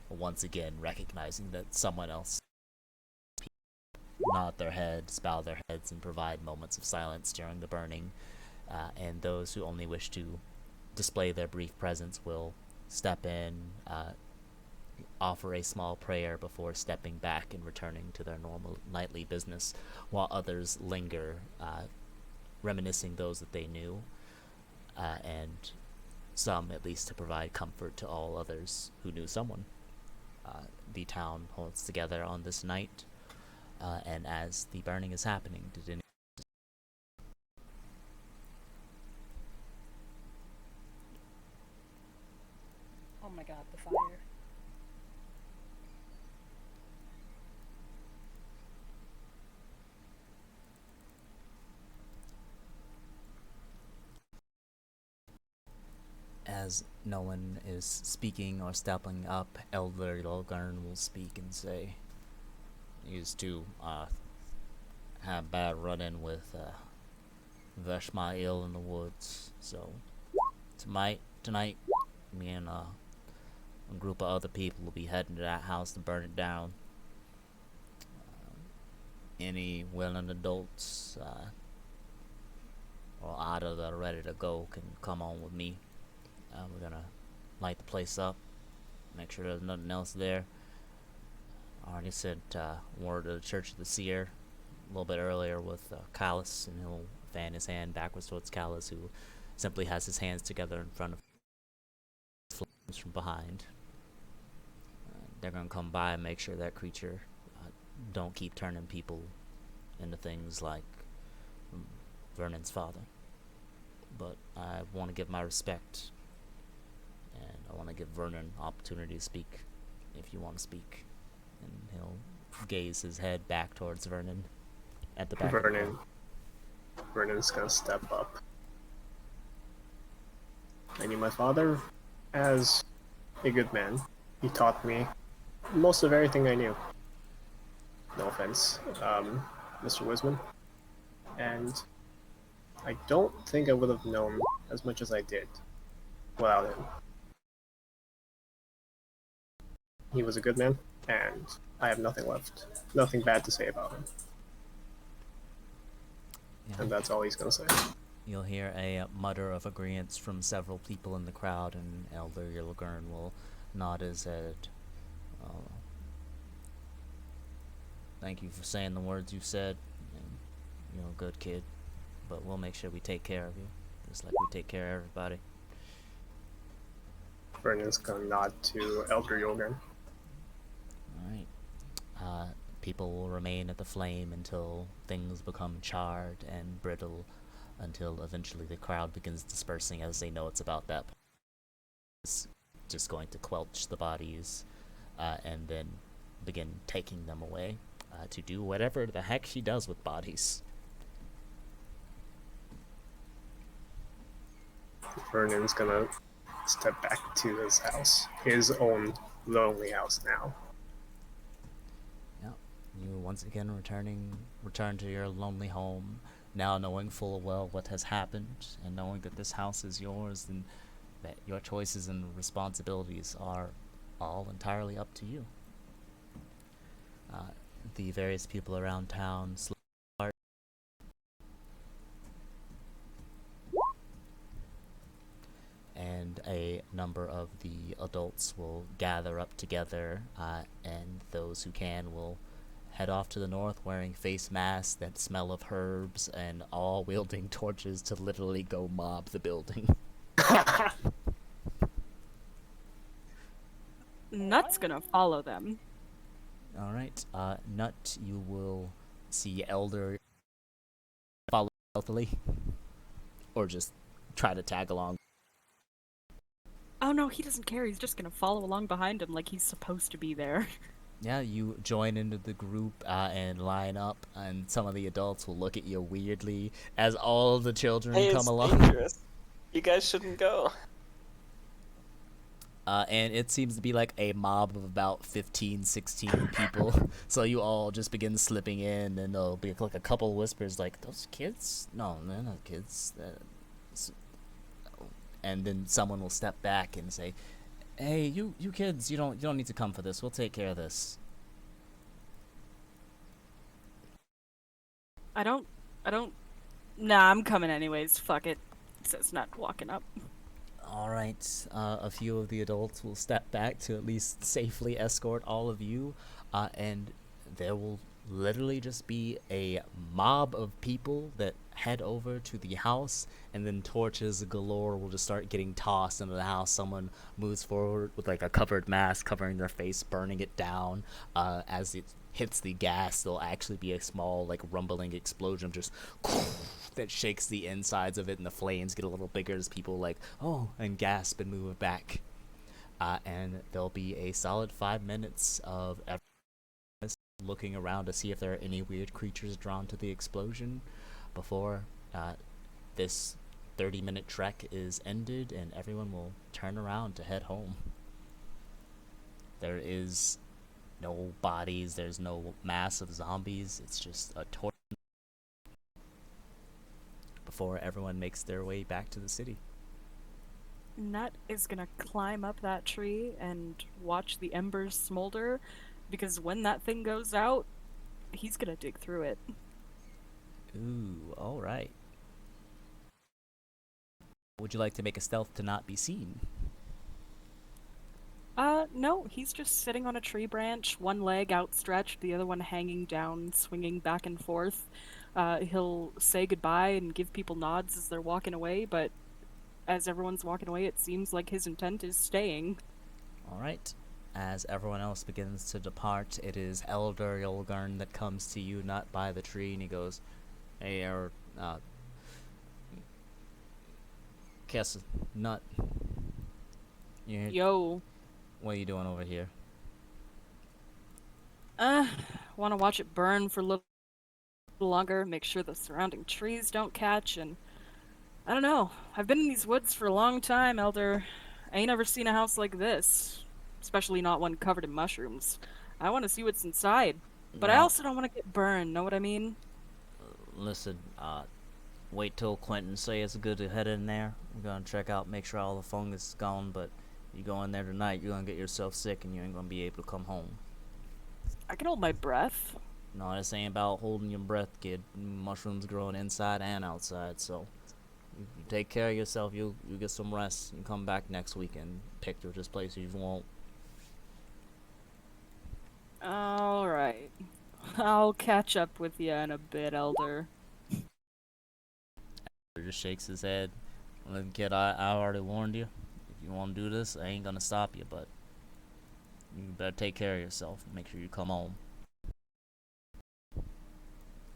once again recognizing that someone else nod their heads, bow their heads, and provide moments of silence during the burning. And those who only wish to display their brief presence will step in, offer a small prayer before stepping back and returning to their normal nightly business, while others linger, reminiscing those that they knew, and some at least to provide comfort to all others who knew someone. The town holds together on this night, and as the burning is happening, did any Oh my god, the fire. as no one is speaking or stepping up, Elder Logern will speak and say, used to have bad run-in with Veshmael in the woods, so tonight, me and a group of other people will be heading to that house to burn it down. Any willing adults or either that are ready to go can come on with me. We're gonna light the place up, make sure there's nothing else there. I already sent word to the Church of the Seer a little bit earlier with Callus, and he'll fan his hand backwards towards Callus, who simply has his hands together in front of flames from behind. They're gonna come by and make sure that creature don't keep turning people into things like Vernon's father. But I want to give my respect, and I want to give Vernon opportunity to speak if you want to speak. And he'll gaze his head back towards Vernon at the back of the room. Vernon's gonna step up. I knew my father as a good man. He taught me most of everything I knew. No offense, Mr. Wisman. And I don't think I would have known as much as I did without him. He was a good man, and I have nothing bad to say about him. Yeah. And that's all he's gonna say. You'll hear a mutter of agreement from several people in the crowd, and Elder Yilgern will nod his head. Thank you for saying the words you said, and you're a good kid, but we'll make sure we take care of you, just like we take care of everybody. Vernon's gonna nod to Elder Yilgern. Alright. People will remain at the flame until things become charred and brittle, until eventually the crowd begins dispersing as they know it's about that. It's just going to quelch the bodies, and then begin taking them away to do whatever the heck she does with bodies. Vernon's gonna step back to his house, his own lonely house now. Yep. You once again return to your lonely home, now knowing full well what has happened, and knowing that this house is yours, and that your choices and responsibilities are all entirely up to you. The various people around town slip apart, and a number of the adults will gather up together, and those who can will head off to the north wearing face masks that smell of herbs, and all wielding torches to literally go mob the building. Nut's gonna follow them. Alright, Nut, you will see Elder follow stealthily, or just try to tag along. Oh no, he doesn't care. He's just gonna follow along behind him like he's supposed to be there. Yeah, you join into the group and line up, and some of the adults will look at you weirdly as all of the children Hey, come it's along. dangerous. You guys shouldn't go. And it seems to be like a mob of about 15, 16 people. So you all just begin slipping in, and there'll be like a couple whispers like, those kids? No, they're not kids. And then someone will step back and say, Hey, you kids, you don't need to come for this. We'll take care of this. I don't. Nah, I'm coming anyways. Fuck it. Says not walking up. All right. A few of the adults will step back to at least safely escort all of you, and there will literally just be a mob of people that head over to the house, and then torches galore will just start getting tossed into the house. Someone moves forward with like a covered mask covering their face, burning it down. As it hits the gas, there'll actually be a small like rumbling explosion of just that shakes the insides of it, and the flames get a little bigger as people like, oh, and gasp and move back. And there'll be a solid 5 minutes of everyone looking around to see if there are any weird creatures drawn to the explosion before this 30-minute trek is ended and everyone will turn around to head home. There is no bodies, there's no mass of zombies, it's just a torch before everyone makes their way back to the city. Nut is gonna climb up that tree and watch the embers smolder, because when that thing goes out, he's gonna dig through it. Ooh, alright. Would you like to make a stealth to not be seen? No, he's just sitting on a tree branch, one leg outstretched, the other one hanging down, swinging back and forth. He'll say goodbye and give people nods as they're walking away, but as everyone's walking away, it seems like his intent is staying. Alright. As everyone else begins to depart, it is Elder Yolgarn that comes to you, not by the tree, and he goes, hey, Kiss, Nut. Yo. What are you doing over here? Want to watch it burn for a little longer, make sure the surrounding trees don't catch, and I don't know. I've been in these woods for a long time, Elder. I ain't ever seen a house like this, especially not one covered in mushrooms. I want to see what's inside, but I Well, also don't want to get burned, know what I mean? listen, wait till Quentin say it's good to head in there. We're gonna check out, make sure all the fungus is gone, but you go in there tonight, you're gonna get yourself sick and you ain't gonna be able to come home. I can hold my breath. No, this ain't about holding your breath, kid. Mushrooms growing inside and outside, so you take care of yourself, you get some rest, and come back next week and pick this place you want. Alright. I'll catch up with you in a bit, Elder. He just shakes his head. Listen, kid, I already warned you. If you want to do this, I ain't gonna stop you, but you better take care of yourself and make sure you come home.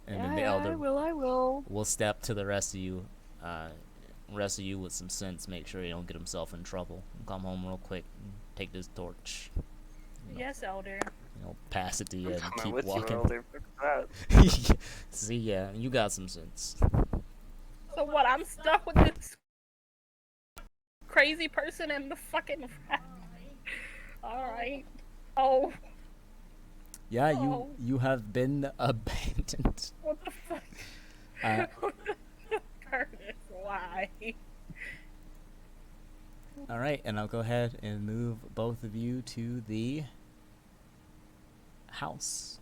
And then the elder I will. will step to the rest of you with some sense, make sure he don't get himself in trouble. And come home real quick and take this torch. Yes, Elder. Pass it to you I'm and coming keep with walking. you, Elder. Fuck that. See, yeah, you got some sense. So what? I'm stuck with this crazy person in the fucking. All right. Oh. Yeah, Oh. you have been abandoned. What the fuck? Curtis, why? Alright, and I'll go ahead and move both of you to the house.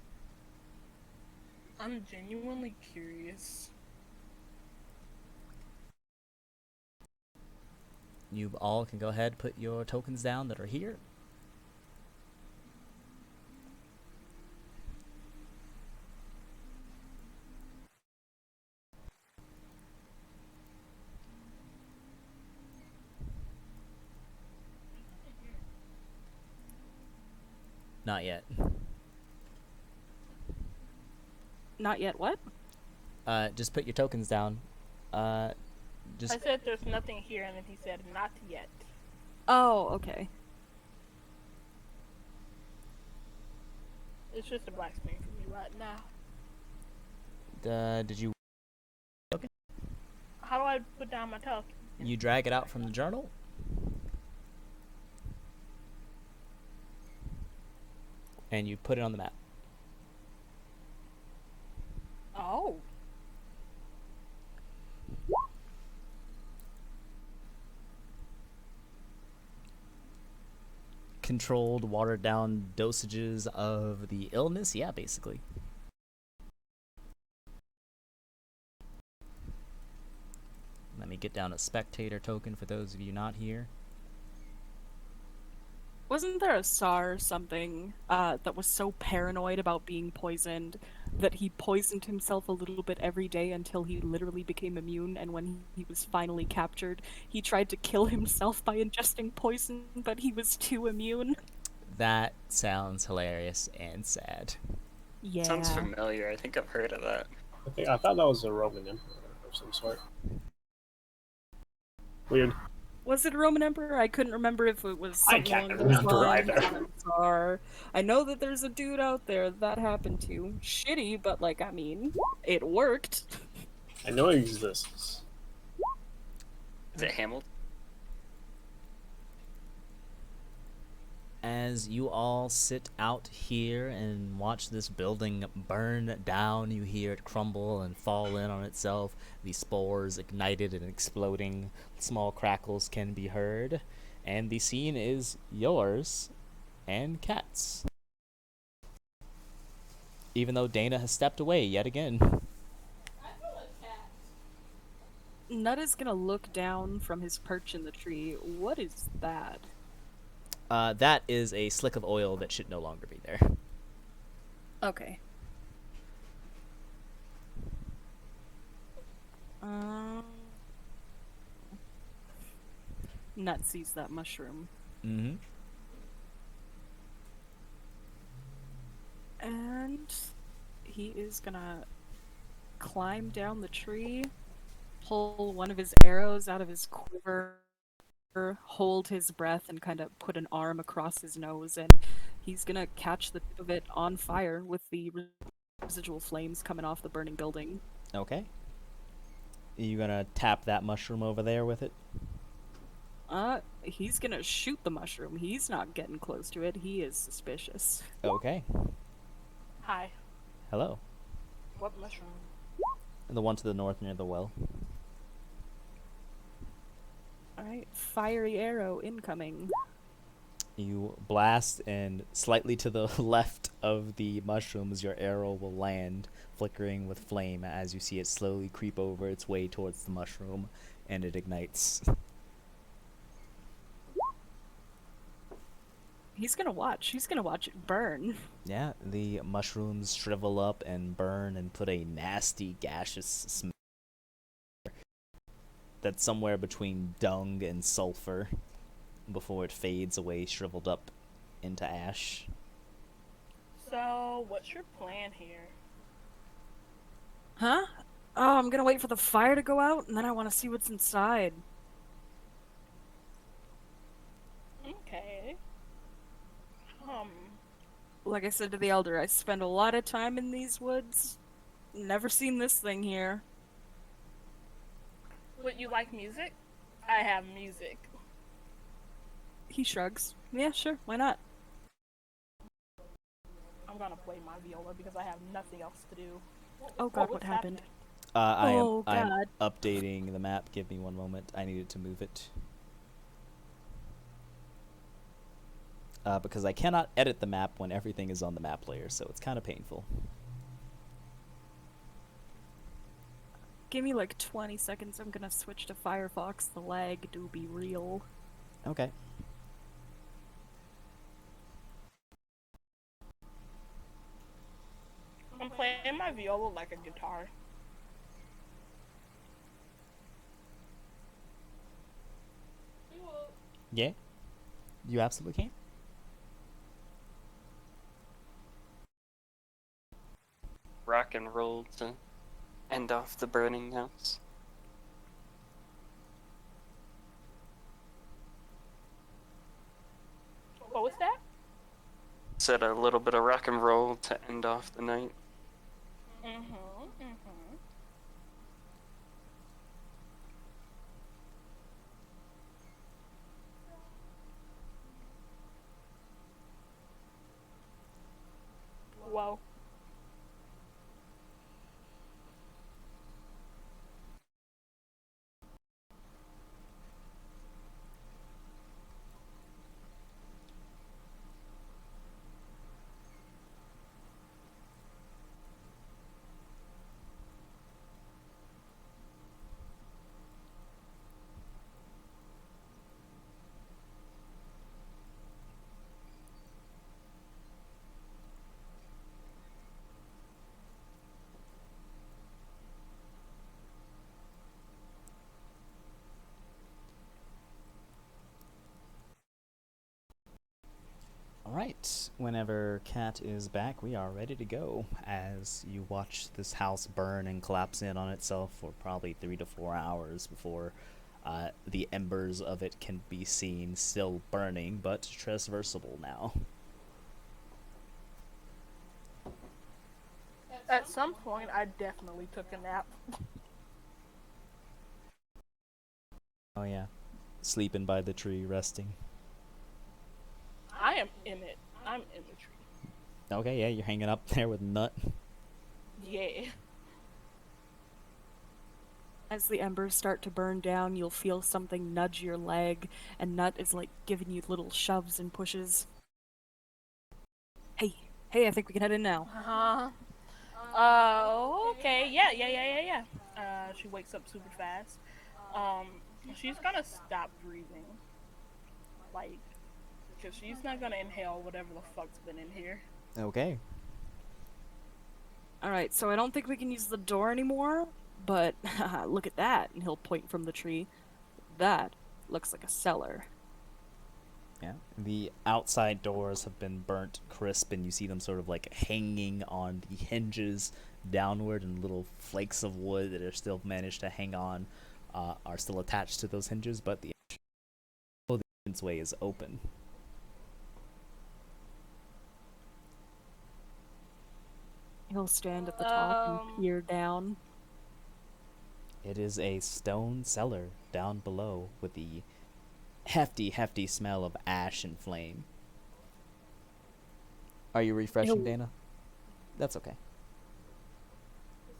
I'm genuinely curious. You all can go ahead, put your tokens down that are here. Not yet. Not yet, what? Just put your tokens down. Just I said there's nothing here, and then he said not yet. Oh, okay. It's just a black screen for me right now. did you How do I put down my token? you drag it out from the journal? And you put it on the map. Oh. controlled, watered down dosages of the illness. Yeah, basically. Let me get down a spectator token for those of you not here. Wasn't there a Tsar or something that was so paranoid about being poisoned that he poisoned himself a little bit every day until he literally became immune, and when he was finally captured, he tried to kill himself by ingesting poison, but he was too immune? That sounds hilarious and sad. Yeah. Sounds familiar. I think I've heard of that. I thought that was a Roman emperor of some sort. Weird. Was it a Roman Emperor? I couldn't remember if it was I something can't along those remember lines either. or Tsar. I know that there's a dude out there that happened to. Shitty, but like, I mean, it worked. I know it exists. Is it Hamilton? As you all sit out here and watch this building burn down, you hear it crumble and fall in on itself. The spores ignited and exploding. Small crackles can be heard. And the scene is yours and Kat's. Even though Dana has stepped away yet again. Nut is gonna look down from his perch in the tree. What is that? That is a slick of oil that should no longer be there. Okay. Nut sees that mushroom. Mm-hmm. And he is gonna climb down the tree, pull one of his arrows out of his quiver, hold his breath, and kind of put an arm across his nose, and he's gonna catch the tip of it on fire with the residual flames coming off the burning building. Okay. You gonna tap that mushroom over there with it? He's gonna shoot the mushroom. He's not getting close to it. He is suspicious. Okay. Hi. Hello. What mushroom? The one to the north near the well. Alright, fiery arrow incoming. You blast, and slightly to the left of the mushrooms, your arrow will land, flickering with flame as you see it slowly creep over its way towards the mushroom, and it ignites. He's gonna watch. He's gonna watch it burn. Yeah, the mushrooms shrivel up and burn and put a nasty, gaseous smell that's somewhere between dung and sulfur before it fades away, shriveled up into ash. So, what's your plan here? Huh? Oh, I'm gonna wait for the fire to go out, and then I want to see what's inside. Okay. Like I said to the Elder, I spend a lot of time in these woods. Never seen this thing here. Would you like music? I have music. He shrugs. Yeah, sure, why not? I'm gonna play my viola because I have nothing else to do. Oh god, what what's happened? I'm God. updating the map. Give me one moment. I needed to move it. Because I cannot edit the map when everything is on the map layer, so it's kind of painful. Give me like 20 seconds, I'm gonna switch to Firefox. The lag do be real. Okay. I'm playing my viola like a guitar. Yeah? You absolutely can. Rock and roll to end off the burning house. What was that? Said a little bit of rock and roll to end off the night. Whoa. Alright, whenever Kat is back, we are ready to go as you watch this house burn and collapse in on itself for probably 3 to 4 hours before the embers of it can be seen, still burning, but traversable now. At some point, I definitely took a nap. Oh yeah, sleeping by the tree, resting. I am in it. I'm in the tree. Okay, yeah, you're hanging up there with Nut. Yeah. As the embers start to burn down, you'll feel something nudge your leg, and Nut is like giving you little shoves and pushes. Hey, I think we can head in now. Okay. Yeah. She wakes up super fast. She's gonna stop breathing. Like, because she's not gonna inhale whatever the fuck's been in here. Okay. Alright, so I don't think we can use the door anymore, but look at that, and he'll point from the tree. That looks like a cellar. Yeah, the outside doors have been burnt crisp, and you see them sort of like hanging on the hinges downward, and little flakes of wood that are still managed to hang on are still attached to those hinges, but the entranceway is open. He'll stand at the top and peer down. It is a stone cellar down below with the hefty smell of ash and flame. Are you refreshing, Dana? That's okay.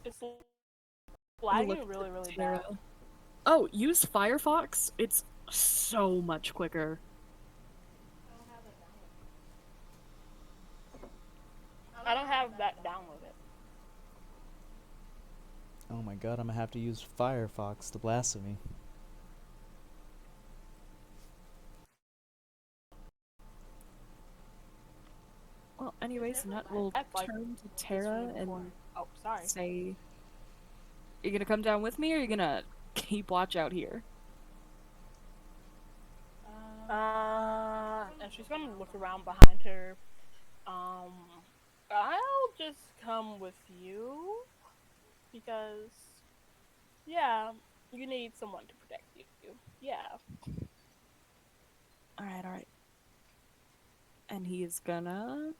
It's lagging really bad. Oh, use Firefox? It's so much quicker. I don't have that downloaded. Oh my god, I'm gonna have to use Firefox to blasphemy. Well, anyways, Nut will turn to Tara and say, "You gonna come down with me, or are you gonna keep watch out here?" And she's gonna look around behind her. I'll just come with you because, yeah, you need someone to protect you. Yeah. Alright. And he is gonna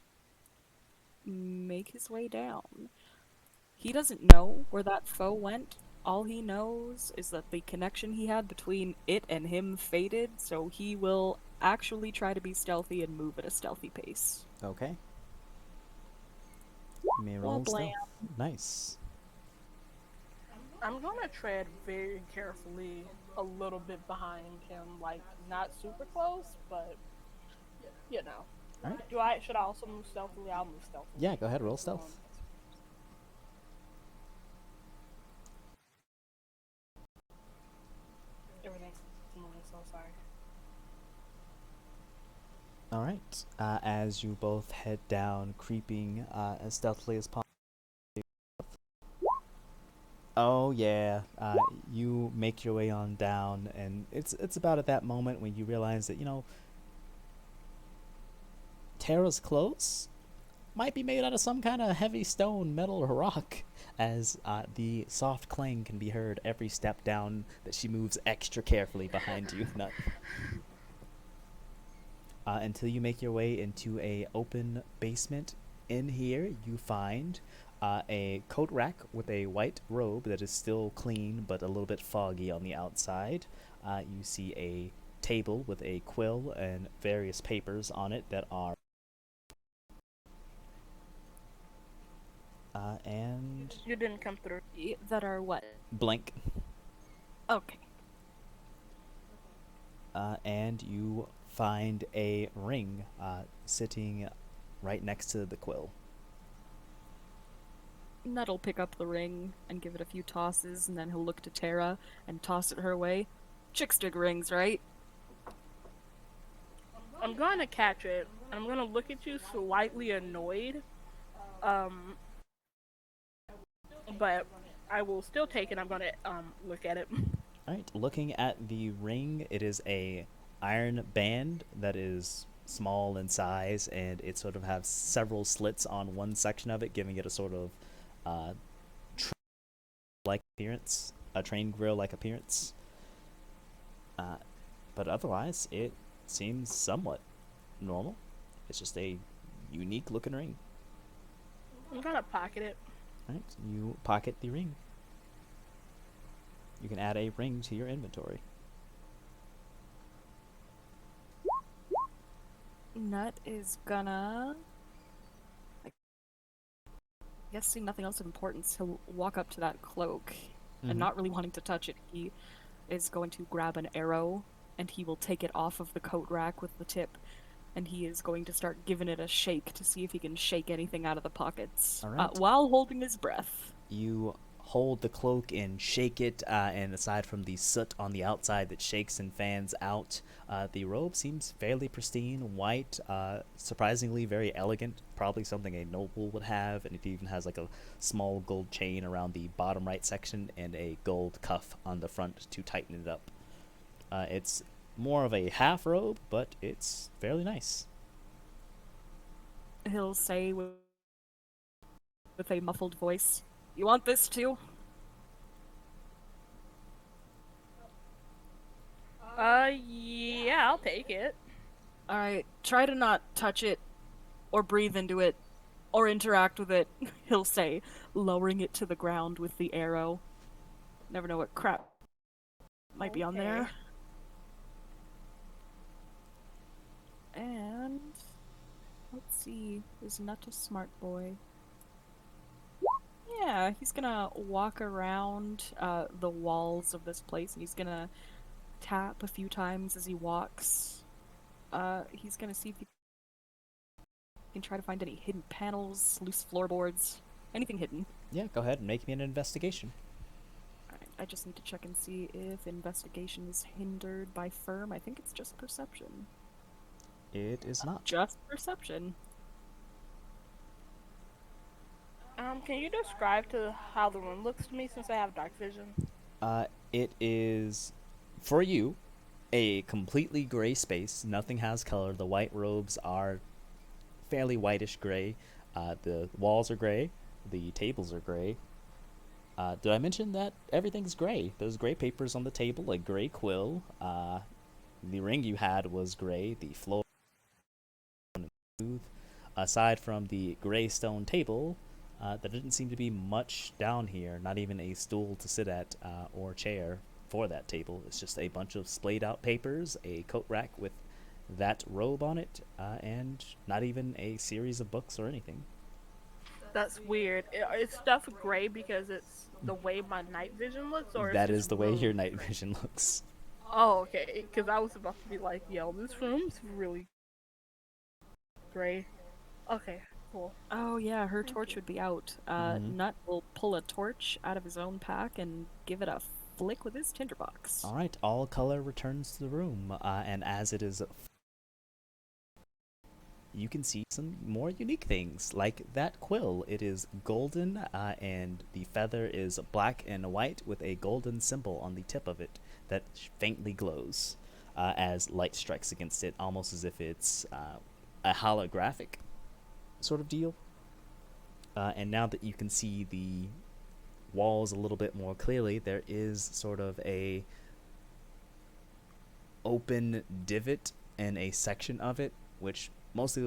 make his way down. He doesn't know where that foe went. All he knows is that the connection he had between it and him faded, so he will actually try to be stealthy and move at a stealthy pace. Okay. You may roll stealth. Nice. I'm gonna tread very carefully a little bit behind him, like not super close, but you know. Alright. Should I also move stealthily? I'll move stealthily. Yeah, go ahead, roll stealth. Everything's moving, so sorry. Alright. As you both head down, creeping as stealthily as possible. Oh yeah, you make your way on down, and it's about at that moment when you realize that, you know, Tara's clothes might be made out of some kind of heavy stone, metal, or rock, as the soft clang can be heard every step down that she moves extra carefully behind you, Nut. Until you make your way into a open basement. In here, you find a coat rack with a white robe that is still clean but a little bit foggy on the outside. You see a table with a quill and various papers on it that are and You didn't come through. That are what? blank. Okay. And you find a ring sitting right next to the quill. Nut'll pick up the ring and give it a few tosses, and then he'll look to Tara and toss it her way. Chickstick rings, right? I'm gonna catch it. I'm gonna look at you slightly annoyed. But I will still take it. I'm gonna look at it. Alright, looking at the ring, it is a iron band that is small in size, and it sort of has several slits on one section of it, giving it a sort of like appearance, a train grill like appearance. But otherwise, it seems somewhat normal. It's just a unique looking ring. I'm gonna pocket it. Right? You pocket the ring. You can add a ring to your inventory. Nut is gonna. I guess seeing nothing else of importance, he'll walk up to that cloak, and not really wanting to touch it, he is going to grab an arrow, and he will take it off of the coat rack with the tip, and he is going to start giving it a shake to see if he can shake anything out of the pockets, while holding his breath. You hold the cloak and shake it, and aside from the soot on the outside that shakes and fans out, the robe seems fairly pristine, white, surprisingly very elegant, probably something a noble would have, and it even has like a small gold chain around the bottom right section and a gold cuff on the front to tighten it up. It's more of a half robe, but it's fairly nice. He'll say with a muffled voice, "You want this too?" Yeah, I'll take it. Alright, try to not touch it, or breathe into it, or interact with it, he'll say, lowering it to the ground with the arrow. Never know what crap might be on there. And let's see, is Nut a smart boy? Yeah, he's gonna walk around the walls of this place, and he's gonna tap a few times as he walks. He's gonna see if he can try to find any hidden panels, loose floorboards, anything hidden. Yeah, go ahead and make me an investigation. Alright, I just need to check and see if investigation is hindered by firm. I think it's just perception. It is not. Just perception. Can you describe to how the room looks to me since I have dark vision? It is, for you, a completely gray space. Nothing has color. The white robes are fairly whitish gray. The walls are gray. The tables are gray. Did I mention that everything's gray? There's gray papers on the table, a gray quill. The ring you had was gray. The floor smooth. Aside from the gray stone table, there didn't seem to be much down here. Not even a stool to sit at or chair for that table. It's just a bunch of splayed out papers, a coat rack with that robe on it, and not even a series of books or anything. That's weird. Is stuff gray because it's the way my night vision looks, or that is the way your night vision looks. Oh, okay. Because I was about to be like, yo, this room's really gray. Okay, cool. Oh yeah, her torch would be out. Nut will pull a torch out of his own pack and give it a flick with his tinderbox. All right, all color returns to the room, and as it is, you can see some more unique things, like that quill. It is golden, and the feather is black and white with a golden symbol on the tip of it that faintly glows as light strikes against it, almost as if it's a holographic sort of deal. And now that you can see the walls a little bit more clearly, there is sort of a open divot in a section of it, which mostly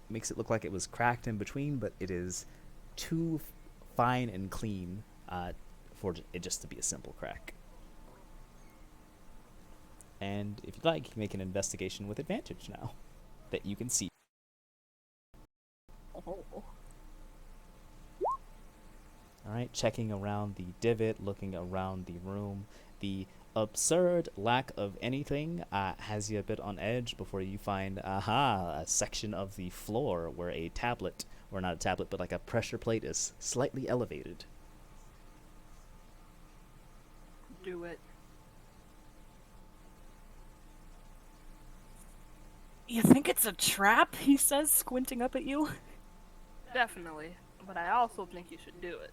makes it look like it was cracked in between, but it is too fine and clean for it just to be a simple crack. And if you'd like, you can make an investigation with advantage now that you can see. Alright, checking around the divot, looking around the room. The absurd lack of anything has you a bit on edge before you find, a section of the floor where a tablet, or not a tablet, but like a pressure plate is slightly elevated. Do it. You think it's a trap? He says, squinting up at you. Definitely. But I also think you should do it.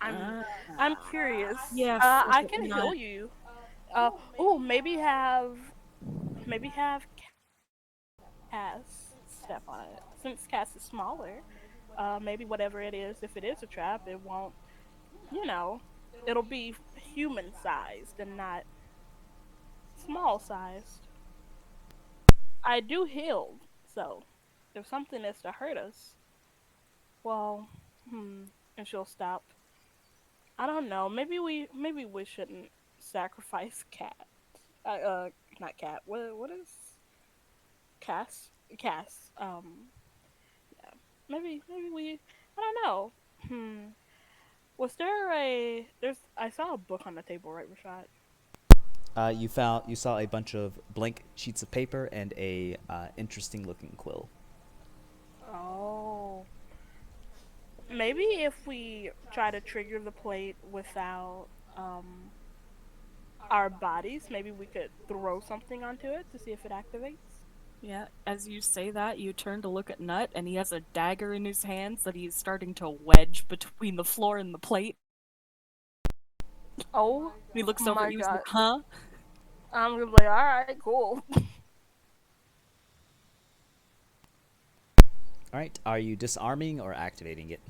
I'm curious. Yes, I can heal you. Oh, maybe have Cass step on it. Since Cass is smaller, maybe whatever it is, if it is a trap, it won't, you know, it'll be human sized and not small sized. I do heal, so if something is to hurt us, well, and she'll stop. I don't know. Maybe we shouldn't sacrifice Cat. Uh, not Cat. What is Cass? Cass. Yeah. Maybe we. I don't know. Was there a? There's. I saw a book on the table, right, Rashad? You saw a bunch of blank sheets of paper and a interesting looking quill. Oh. Maybe if we try to trigger the plate without our bodies, maybe we could throw something onto it to see if it activates. Yeah, as you say that, you turn to look at Nut, and he has a dagger in his hands that he's starting to wedge between the floor and the plate. Oh He looks over my at you, he's god. like, huh? I'm gonna be like, alright, cool. All right, are you disarming or activating it?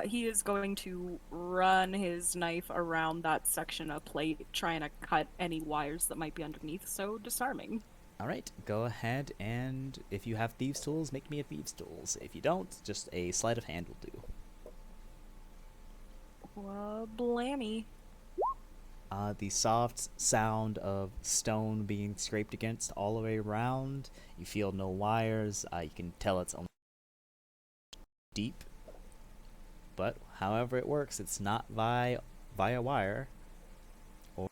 He is going to run his knife around that section of plate, trying to cut any wires that might be underneath, so disarming. All right, go ahead and if you have thieves' tools, make me a thieves' tools. If you don't, just a sleight of hand will do. Blammy. The soft sound of stone being scraped against all the way around. You feel no wires. You can tell it's only deep. But however it works, it's not via wire. Or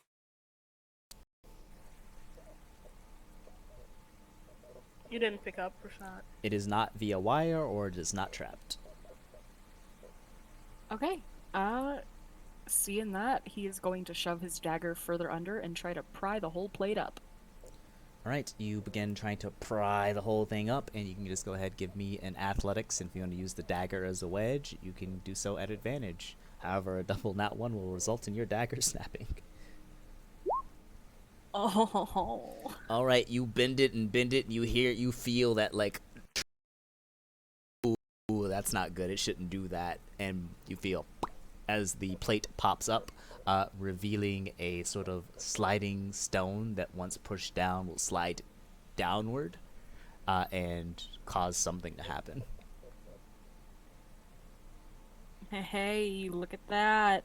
You didn't pick up, Rashad. it is not via wire, or it is not trapped. Okay, seeing that, he is going to shove his dagger further under and try to pry the whole plate up. Alright, you begin trying to pry the whole thing up, and you can just go ahead and give me an athletics, and if you want to use the dagger as a wedge, you can do so at advantage. However, a double nat 1 will result in your dagger snapping. Oh. Alright, you bend it, and you feel that, like, ooh, that's not good, it shouldn't do that, and you feel as the plate pops up, revealing a sort of sliding stone that once pushed down will slide downward and cause something to happen. Hey, look at that.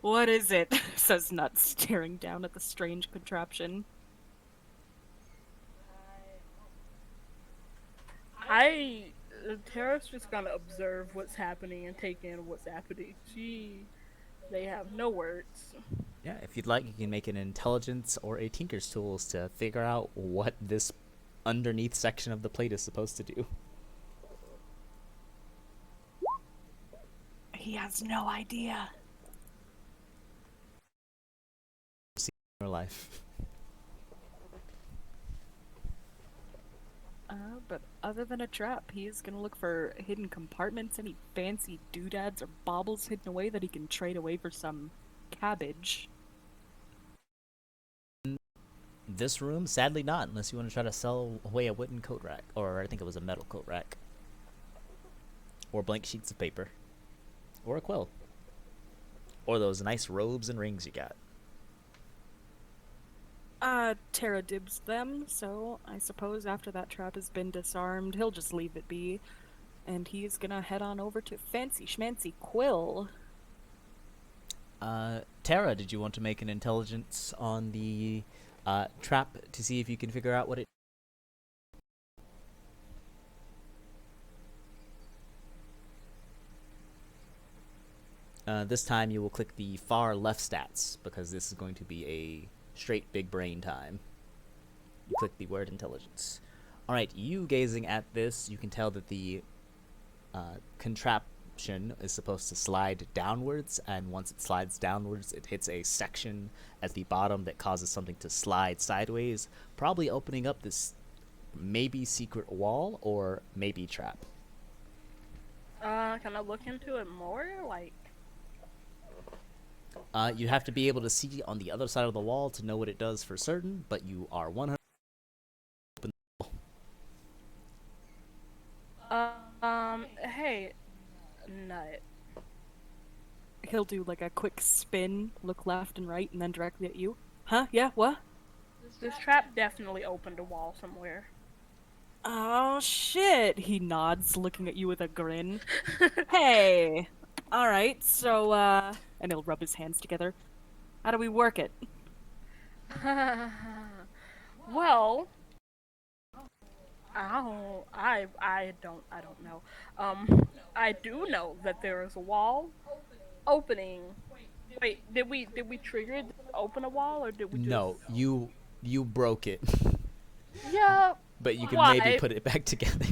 What is it? Says Nut, staring down at the strange contraption. Tara's just gonna observe what's happening and take in what's happening. They have no words. Yeah, if you'd like, you can make an intelligence or a tinker's tools to figure out what this underneath section of the plate is supposed to do. He has no idea. See in your life. But other than a trap, he is gonna look for hidden compartments, any fancy doodads or baubles hidden away that he can trade away for some cabbage. This room, sadly not, unless you want to try to sell away a wooden coat rack, or I think it was a metal coat rack, or blank sheets of paper, or a quill, or those nice robes and rings you got. Tara dibs them, so I suppose after that trap has been disarmed, he'll just leave it be. And he's gonna head on over to Fancy Schmancy Quill. Tara, did you want to make an intelligence on the trap to see if you can figure out what it... This time you will click the far left stats, because this is going to be a straight big brain time. You click the word intelligence. Alright, you gazing at this, you can tell that the contraption is supposed to slide downwards, and once it slides downwards, it hits a section at the bottom that causes something to slide sideways, probably opening up this maybe secret wall or maybe trap. Can I look into it more? Like, You have to be able to see on the other side of the wall to know what it does for certain, but you are 100. Hey, Nut. He'll do like a quick spin, look left and right, and then directly at you. Huh? Yeah, what? This trap definitely opened a wall somewhere. Oh shit! He nods, looking at you with a grin. Hey! Alright, so, and he'll rub his hands together. How do we work it? Well, I don't know. I do know that there is a wall opening. Wait, did we trigger it to open a wall, or did we just? No, you broke it, Yeah. but you can Why? maybe put it back together.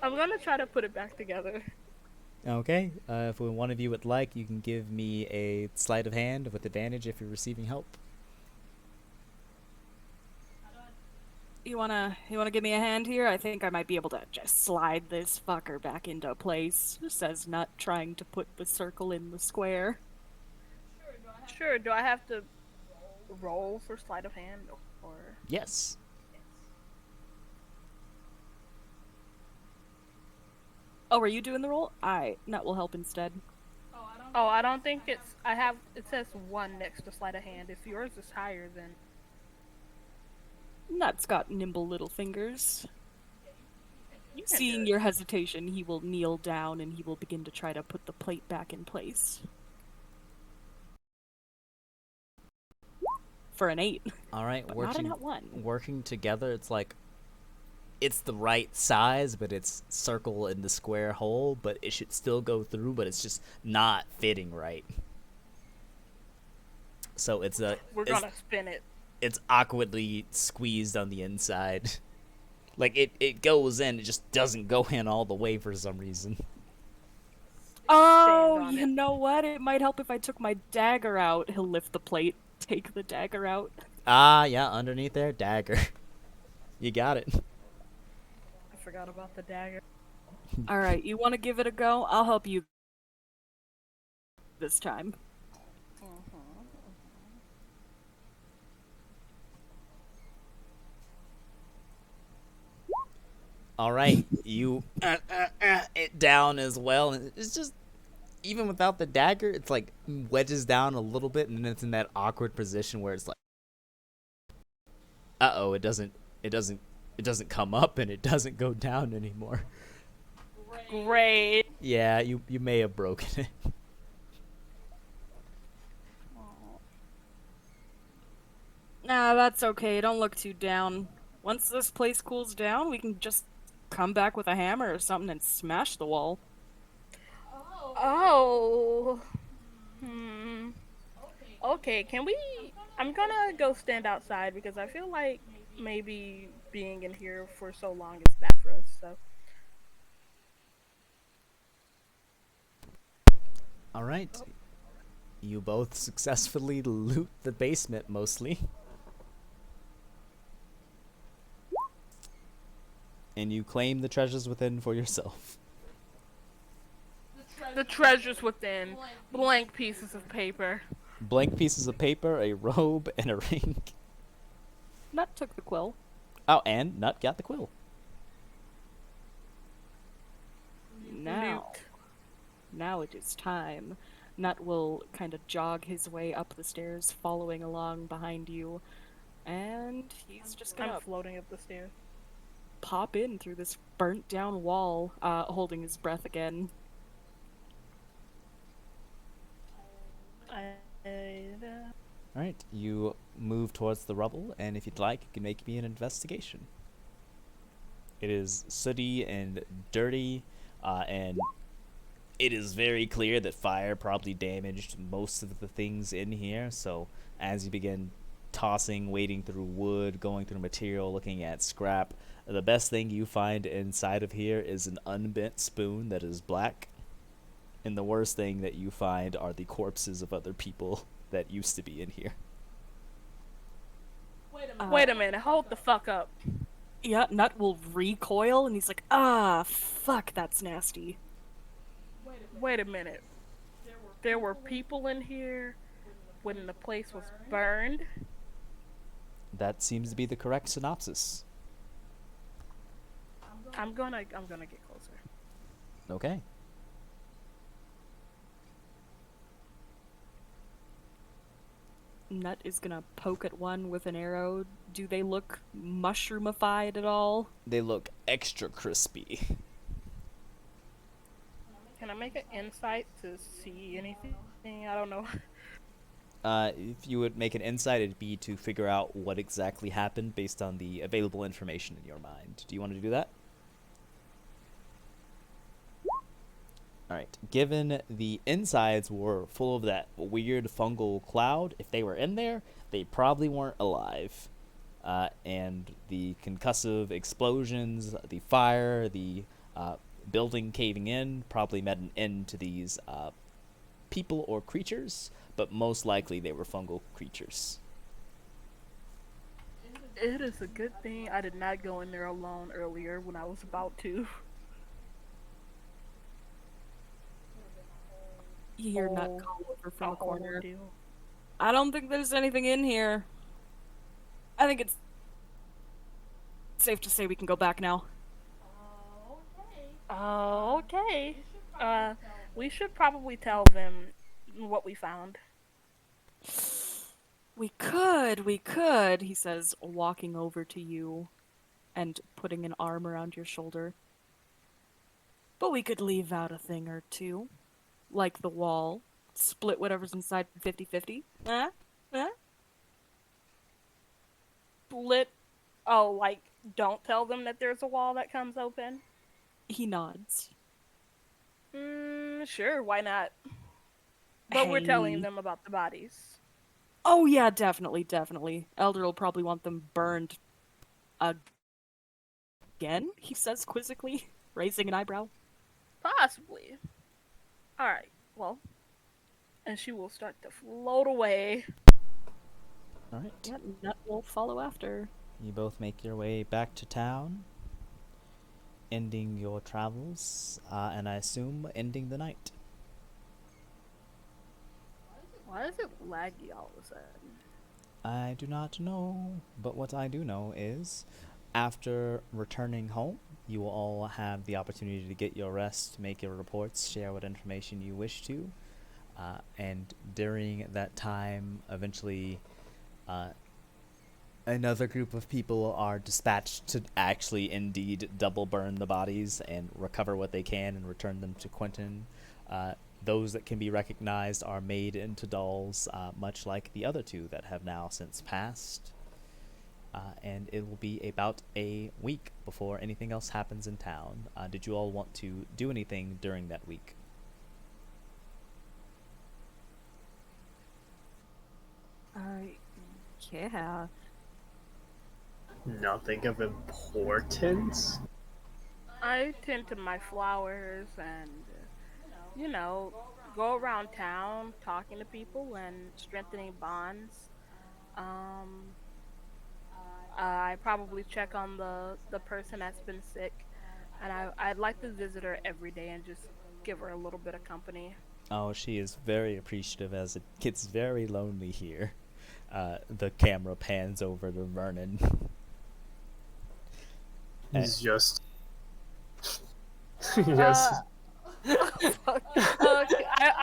I'm gonna try to put it back together. Okay, if one of you would like, you can give me a sleight of hand with advantage if you're receiving help. You wanna give me a hand here? I think I might be able to just slide this fucker back into place, says Nut, trying to put the circle in the square. Sure. Do I have to roll for sleight of hand, or? Yes. Oh, are you doing the roll? Nut will help instead. Oh, I don't think it's. It says 1 next to sleight of hand. If yours is higher, then. Nut's got nimble little fingers. You can Seeing do it. your hesitation, he will kneel down and he will begin to try to put the plate back in place. For an 8. All right, But not a nat 1. working together. It's like it's the right size, but it's circle in the square hole, but it should still go through, but it's just not fitting right. So We're gonna spin it. It's awkwardly squeezed on the inside. Like it goes in, it just doesn't go in all the way for some reason. Oh, Stand on you it. know what? It might help if I took my dagger out. He'll lift the plate, take the dagger out. Ah, yeah, underneath there, dagger. You got it. I forgot about the dagger. Alright, you want to give it a go? I'll help you this time. All right, you it down as well, and it's just even without the dagger, it's like wedges down a little bit, and then it's in that awkward position where it's like, it doesn't come up, and it doesn't go down anymore. Great. Yeah, you may have broken it. Nah, that's okay. Don't look too down. Once this place cools down, we can just come back with a hammer or something and smash the wall. Oh. Okay, can we? I'm gonna go stand outside because I feel like maybe being in here for so long is bad for us. So. All right, you both successfully loot the basement mostly. And you claim the treasures within for yourself. The treasures within blank pieces of paper. Blank pieces of paper, a robe, and a ring. Nut took the quill. Oh, and Nut got the quill. Now it is time. Nut will kind of jog his way up the stairs, following along behind you, and he's just gonna I'm floating up the stairs. pop in through this burnt down wall, holding his breath again. Alright, you move towards the rubble, and if you'd like, you can make me an investigation. It is sooty and dirty, and it is very clear that fire probably damaged most of the things in here, so as you begin tossing, wading through wood, going through material, looking at scrap, the best thing you find inside of here is an unbent spoon that is black, and the worst thing that you find are the corpses of other people that used to be in here. Wait a minute, hold the fuck up. Yeah, Nut will recoil, and he's like, ah, fuck, that's nasty. Wait a minute. there were people in here when the place was burned. That seems to be the correct synopsis. I'm gonna get closer. Okay. Nut is gonna poke at one with an arrow. Do they look mushroomified at all? They look extra crispy. Can I make an insight to see anything? I don't know. If you would make an insight, it'd be to figure out what exactly happened based on the available information in your mind. Do you want to do that? Alright, given the insides were full of that weird fungal cloud, if they were in there, they probably weren't alive. And the concussive explosions, the fire, the building caving in probably met an end to these people or creatures, but most likely they were fungal creatures. It is a good thing I did not go in there alone earlier when I was about to. You hear Nut call over from the corner. Deal. I don't think there's anything in here. I think it's safe to say we can go back now. Okay. We should probably tell them what we found. We could, he says, walking over to you and putting an arm around your shoulder. But we could leave out a thing or two. Like the wall. Split whatever's inside 50-50. Split. Oh, like, don't tell them that there's a wall that comes open? He nods. Sure, why not? But we're Hey. telling them about the bodies. Oh yeah, definitely. Elder will probably want them burned again, he says quizzically, raising an eyebrow. Possibly. Alright, well. And she will start to float away. Alright. Yeah, Nut will follow after. You both make your way back to town, ending your travels, and I assume ending the night. Why is it laggy all of a sudden? I do not know, but what I do know is, after returning home, you will all have the opportunity to get your rest, make your reports, share what information you wish to, and during that time, eventually, another group of people are dispatched to actually indeed double burn the bodies and recover what they can and return them to Quentin. Those that can be recognized are made into dolls, much like the other two that have now since passed. And it will be about a week before anything else happens in town. Did you all want to do anything during that week? Yeah. Nothing of importance? I tend to my flowers and, go around town talking to people and strengthening bonds. I probably check on the person that's been sick, and I'd like to visit her every day and just give her a little bit of company. Oh, she is very appreciative as it gets very lonely here. The camera pans over to Vernon. He's just...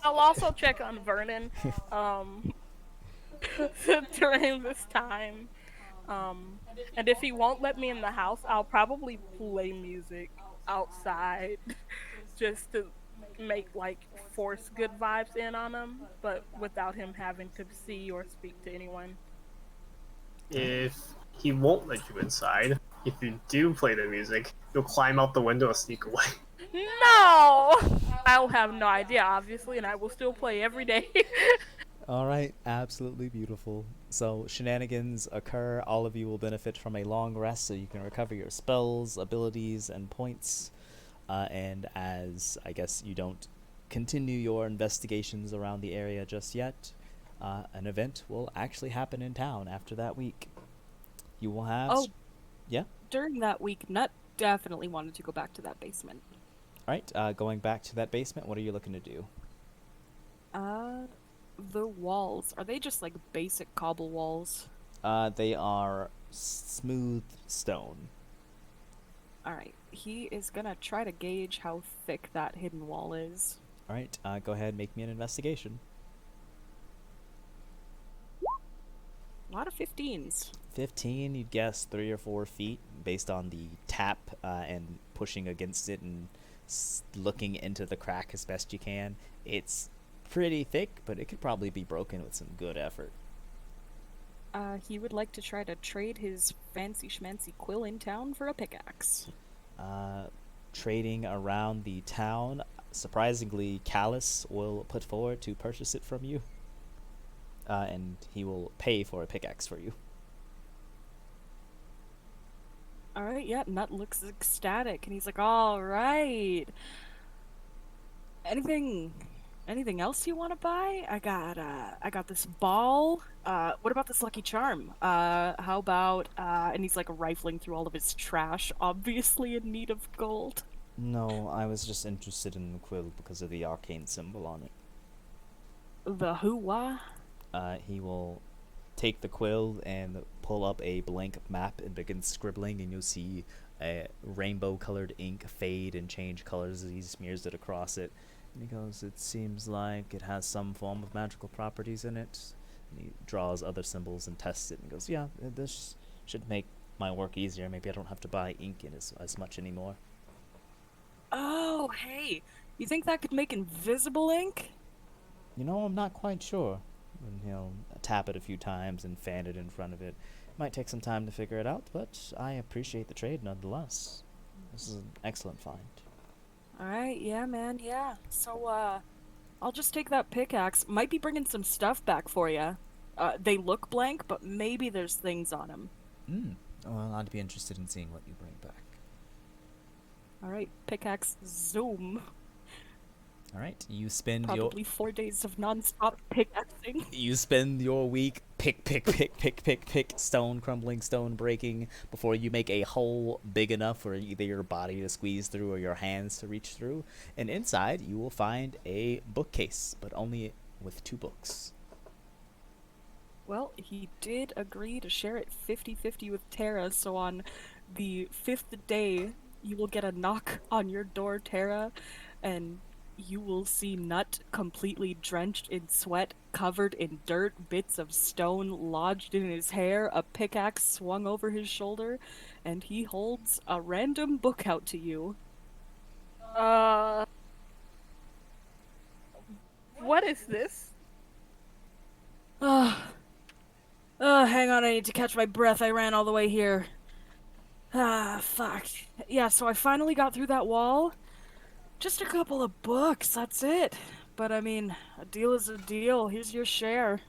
I'll also check on Vernon during this time. And if he won't let me in the house, I'll probably play music outside just to make, force good vibes in on him, but without him having to see or speak to anyone. If he won't let you inside, if you do play the music, you'll climb out the window and sneak away. No! I'll have no idea, obviously, and I will still play every day. Alright, absolutely beautiful. So, shenanigans occur. All of you will benefit from a long rest so you can recover your spells, abilities, and points. And as, I guess, you don't continue your investigations around the area just yet, an event will actually happen in town after that week. You will have... Oh. Yeah? During that week, Nut definitely wanted to go back to that basement. Alright, going back to that basement, what are you looking to do? The walls, are they just like basic cobble walls? They are smooth stone. Alright, he is gonna try to gauge how thick that hidden wall is. All right, go ahead and make me an investigation. A lot of 15s. 15, you'd guess 3 or 4 feet based on the tap and pushing against it and looking into the crack as best you can. It's pretty thick, but it could probably be broken with some good effort. He would like to try to trade his fancy schmancy quill in town for a pickaxe. Trading around the town, surprisingly, Callus will put forward to purchase it from you. And he will pay for a pickaxe for you. Alright, yeah, Nut looks ecstatic, and he's like, alright. Anything else you want to buy? I got this ball. What about this lucky charm? How about, and he's like rifling through all of his trash, obviously in need of gold. No, I was just interested in the quill because of the arcane symbol on it. The who-wah? He will take the quill and pull up a blank map and begin scribbling, and you'll see a rainbow-colored ink fade and change colors as he smears it across it. And he goes, "It seems like it has some form of magical properties in it." And he draws other symbols and tests it and goes, "Yeah, this should make my work easier. Maybe I don't have to buy ink in as much anymore." Oh, hey, you think that could make invisible ink? You know, I'm not quite sure. And he'll tap it a few times and fan it in front of it. Might take some time to figure it out, but I appreciate the trade nonetheless. This is an excellent find. Alright, yeah, man, yeah. So, I'll just take that pickaxe. Might be bringing some stuff back for you. They look blank, but maybe there's things on them. Well, I'd be interested in seeing what you bring back. Alright, pickaxe zoom. Alright, you spend Probably 4 days of non-stop pickaxing. You spend your week pick, stone crumbling, stone breaking, before you make a hole big enough for either your body to squeeze through or your hands to reach through. And inside, you will find a bookcase, but only with 2 books. Well, he did agree to share it 50-50 with Tara, so on the 5th day, you will get a knock on your door, Tara, and you will see Nut completely drenched in sweat, covered in dirt, bits of stone lodged in his hair, a pickaxe swung over his shoulder, and he holds a random book out to you. What is this? Hang on, I need to catch my breath. I ran all the way here. Fuck. Yeah, so I finally got through that wall. Just a couple of books, that's it. But I mean, a deal is a deal. Here's your share.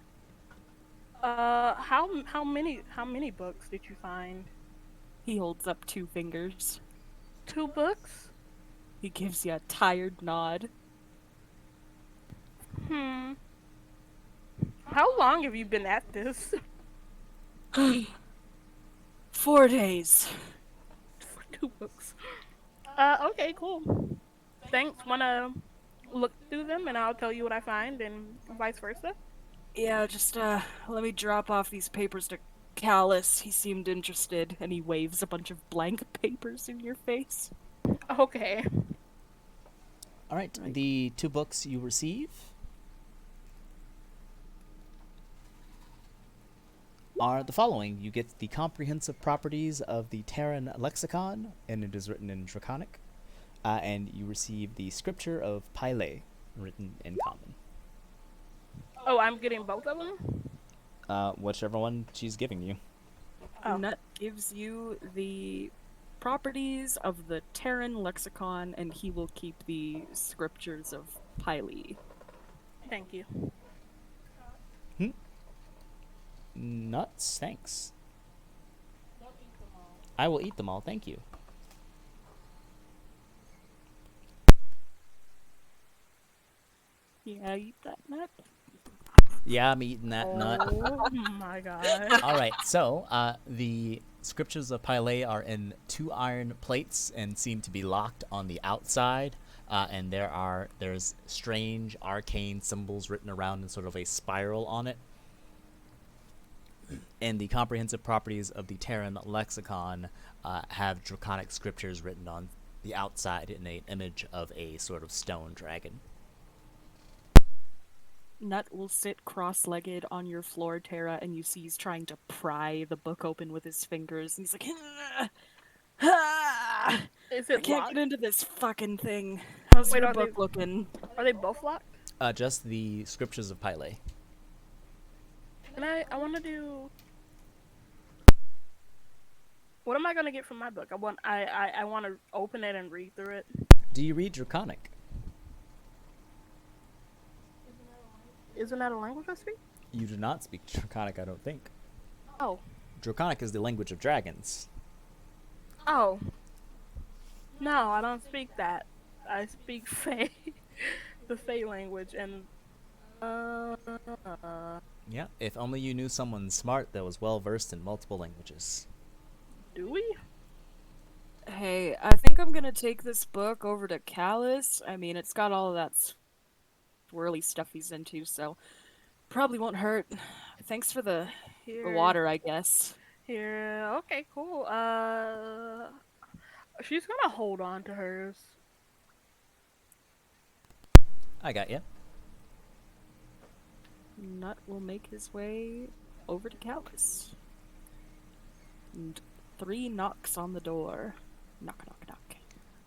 How many books did you find? He holds up 2 fingers. 2 books? He gives you a tired nod. How long have you been at this? 4 days. For 2 books. Okay, cool. Thanks. Wanna look through them and I'll tell you what I find and vice versa? Yeah, just, let me drop off these papers to Callus. He seemed interested, and he waves a bunch of blank papers in your face. Okay. Alright, the 2 books you receive are the following. You get the comprehensive properties of the Terran lexicon, and it is written in Draconic. And you receive the scripture of Pyle, written in common. Oh, I'm getting both of them? Whichever one she's giving you. Oh. Nut gives you the properties of the Terran lexicon, and he will keep the scriptures of Pyle. Thank you. Nuts, thanks. I will eat them all, thank you. Yeah, eat that nut. Yeah, I'm eating that nut. Oh my god. Alright, so, the scriptures of Pyle are in 2 iron plates and seem to be locked on the outside. and there's strange arcane symbols written around in sort of a spiral on it. And the comprehensive properties of the Terran lexicon have draconic scriptures written on the outside in an image of a sort of stone dragon. Nut will sit cross-legged on your floor, Tara, and you see he's trying to pry the book open with his fingers. And he's like, Is I it can't locked? get into this fucking thing. How's Wait, your are book they- looking? Are they both locked? Just the scriptures of Pyle. And I want to do. What am I gonna get from my book? I want to open it and read through it. Do you read Draconic? Isn't that a language I speak? You do not speak Draconic, I don't think. Oh. Draconic is the language of dragons. Oh. No, I don't speak that. I speak Fae, the Fae language, and Yeah, if only you knew someone smart that was well versed in multiple languages. do we? Hey, I think I'm gonna take this book over to Callus. I mean, it's got all of that swirly stuff he's into, so probably won't hurt. Thanks for the water, I guess. Here. Okay, cool. She's gonna hold on to hers. I got you. Nut will make his way over to Callus. And 3 knocks on the door. Knock, knock, knock.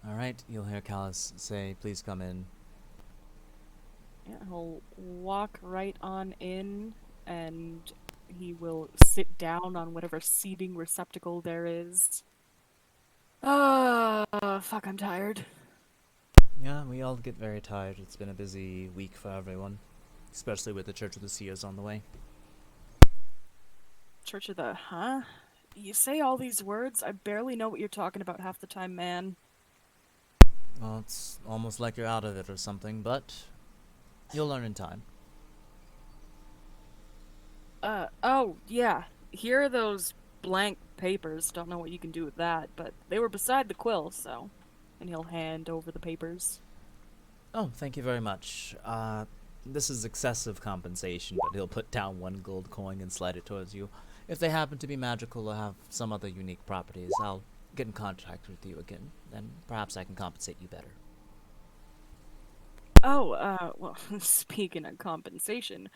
Alright, you'll hear Callus say, please come in. Yeah, he'll walk right on in, and he will sit down on whatever seating receptacle there is. Fuck, I'm tired. Yeah, we all get very tired. It's been a busy week for everyone. Especially with the Church of the Seers on the way. Church of the, huh? You say all these words, I barely know what you're talking about half the time, man. Well, it's almost like you're out of it or something, but you'll learn in time. Oh, yeah. Here are those blank papers. Don't know what you can do with that, but they were beside the quill, so. And he'll hand over the papers. Oh, thank you very much. This is excessive compensation, but he'll put down 1 gold coin and slide it towards you. If they happen to be magical or have some other unique properties, I'll get in contact with you again, and perhaps I can compensate you better. Oh, well, speaking of compensation,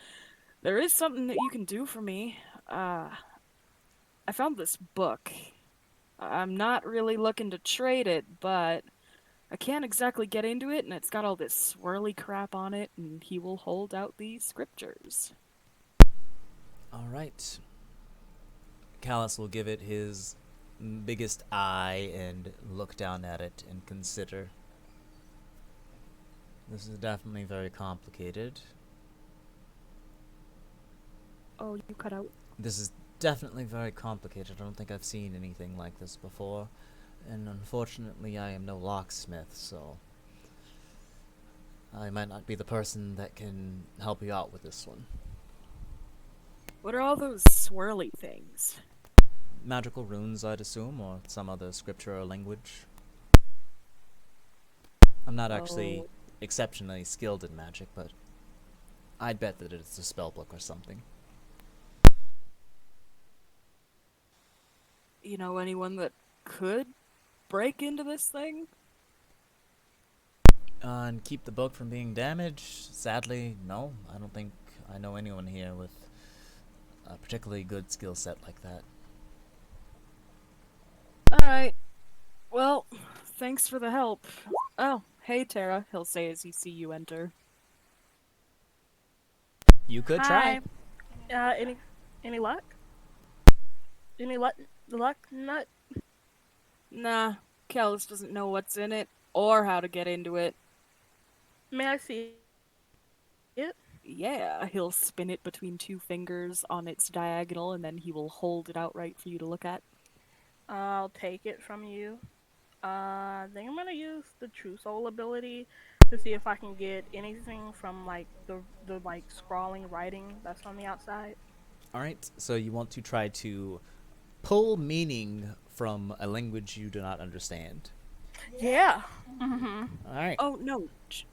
there is something that you can do for me. I found this book. I'm not really looking to trade it, but I can't exactly get into it, and it's got all this swirly crap on it, and he will hold out the scriptures. Alright. Callus will give it his biggest eye and look down at it and consider. This is definitely very complicated. Oh, you cut out. This is definitely very complicated. I don't think I've seen anything like this before. And unfortunately, I am no locksmith, so I might not be the person that can help you out with this one. What are all those swirly things? Magical runes, I'd assume, or some other scripture or language. I'm not actually exceptionally skilled in magic, but I'd bet that it's a spellbook or something. You know anyone that could break into this thing? And keep the book from being damaged? Sadly, no. I don't think I know anyone here with a particularly good skill set like that. Alright. Well, thanks for the help. Oh, hey Tara, he'll say as he see you enter. You could try. Any luck? Any luck, Nut? Nah, Kellis doesn't know what's in it, or how to get into it. May I see it? Yeah, he'll spin it between 2 fingers on its diagonal, and then he will hold it outright for you to look at. I'll take it from you. I think I'm gonna use the True Soul ability to see if I can get anything from like the like scrawling writing that's on the outside. Alright, so you want to try to pull meaning from a language you do not understand. Yeah. Mm-hmm. All right. Oh no,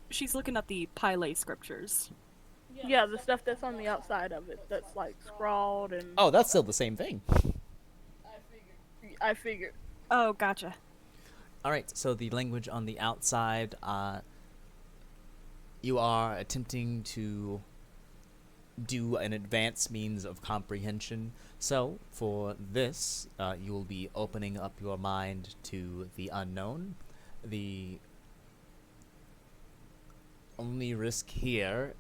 she's looking at the Pile scriptures. Yeah, the stuff that's on the outside of it that's like scrawled and Oh, that's still the same thing. I figured. Oh, gotcha. All right. So the language on the outside, you are attempting to do an advanced means of comprehension. So for this, you will be opening up your mind to the unknown. The only risk here,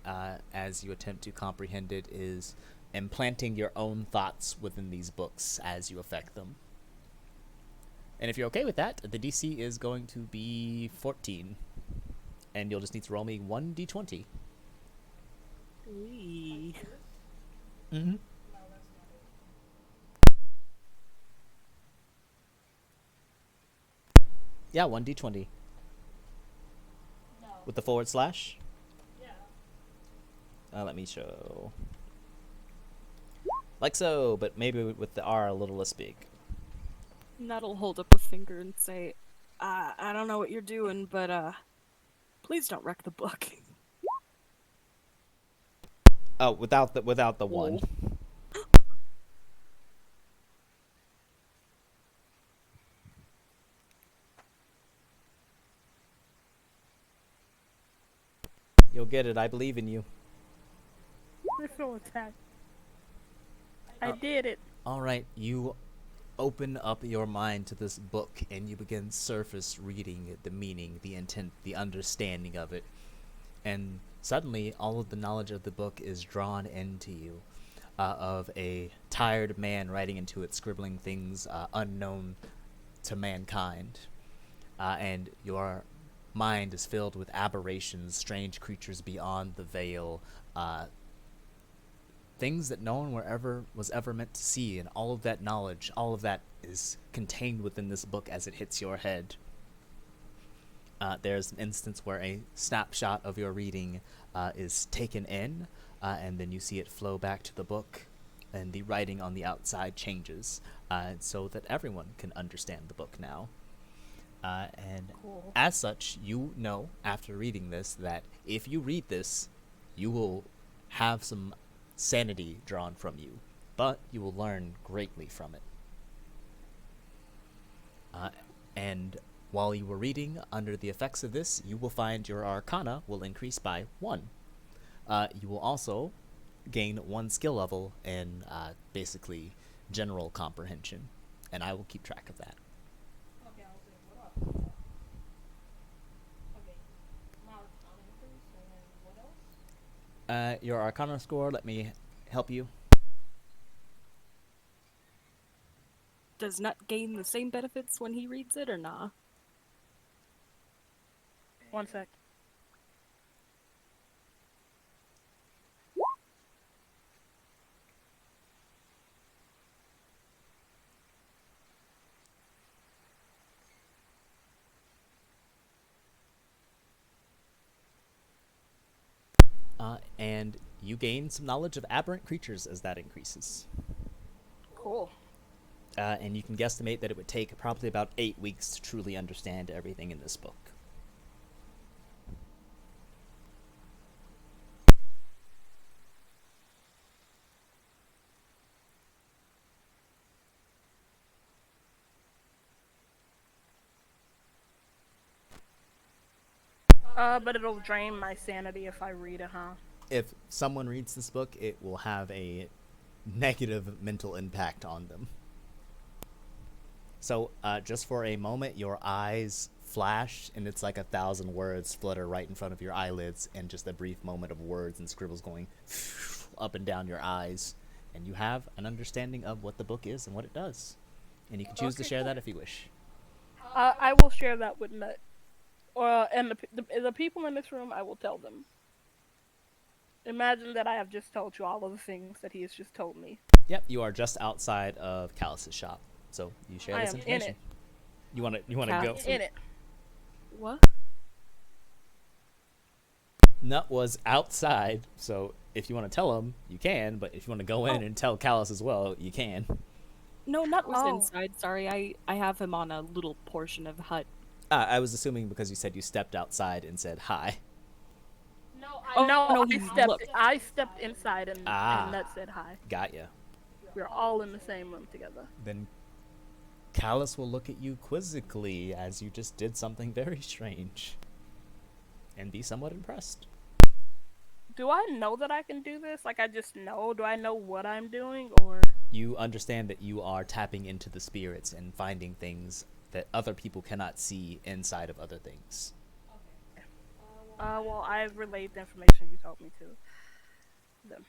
as you attempt to comprehend it, is implanting your own thoughts within these books as you affect them. And if you're okay with that, the DC is going to be 14. And you'll just need to roll me 1d20. Wee. Mm-hmm. Yeah, 1d20. With the forward slash? Let me show. Like so, but maybe with the R a little less big. Nutt'll hold up a finger and say, I don't know what you're doing, but please don't wreck the book. Oh, without the one. You'll get it. I believe in you. I feel attacked. I did it. All right, you open up your mind to this book and you begin surface reading the meaning, the intent, the understanding of it. And suddenly, all of the knowledge of the book is drawn into you, of a tired man writing into it, scribbling things unknown to mankind. And your mind is filled with aberrations, strange creatures beyond the veil, things that no one was ever meant to see, and all of that knowledge, all of that is contained within this book as it hits your head. There's an instance where a snapshot of your reading is taken in, and then you see it flow back to the book, and the writing on the outside changes, so that everyone can understand the book now. And Cool. as such, you know, after reading this, that if you read this, you will have some sanity drawn from you, but you will learn greatly from it. And while you were reading, under the effects of this, you will find your Arcana will increase by 1. You will also gain 1 skill level in basically general comprehension, and I will keep track of that. Your Arcana score, let me help you. Does Nut gain the same benefits when he reads it, or nah? 1 sec. And you gain some knowledge of aberrant creatures as that increases. Cool. And you can guesstimate that it would take probably about 8 weeks to truly understand everything in this book. But it'll drain my sanity if I read it, huh? If someone reads this book, it will have a negative mental impact on them. So, just for a moment, your eyes flash, and it's like 1,000 words flutter right in front of your eyelids, and just a brief moment of words and scribbles going up and down your eyes. And you have an understanding of what the book is and what it does. And you can choose to share that if you wish. I will share that with Nut. And the people in this room, I will tell them. Imagine that I have just told you all of the things that he has just told me. Yep, you are just outside of Callus's shop, so you share I this am in information. it. You want to go? In it. What? Nut was outside, so if you want to tell him, you can. But if you want to go in and tell Callus as well, you can. No, Nut was Oh. inside. Sorry, I have him on a little portion of hut. I was assuming because you said you stepped outside and said hi. No, he I stepped inside and Ah. Nut said hi. Got ya. We're all in the same room together. Then Callus will look at you quizzically as you just did something very strange. And be somewhat impressed. Do I know that I can do this? Like, I just know? Do I know what I'm doing, or...? You understand that you are tapping into the spirits and finding things that other people cannot see inside of other things. Well, I've relayed the information you told me to them.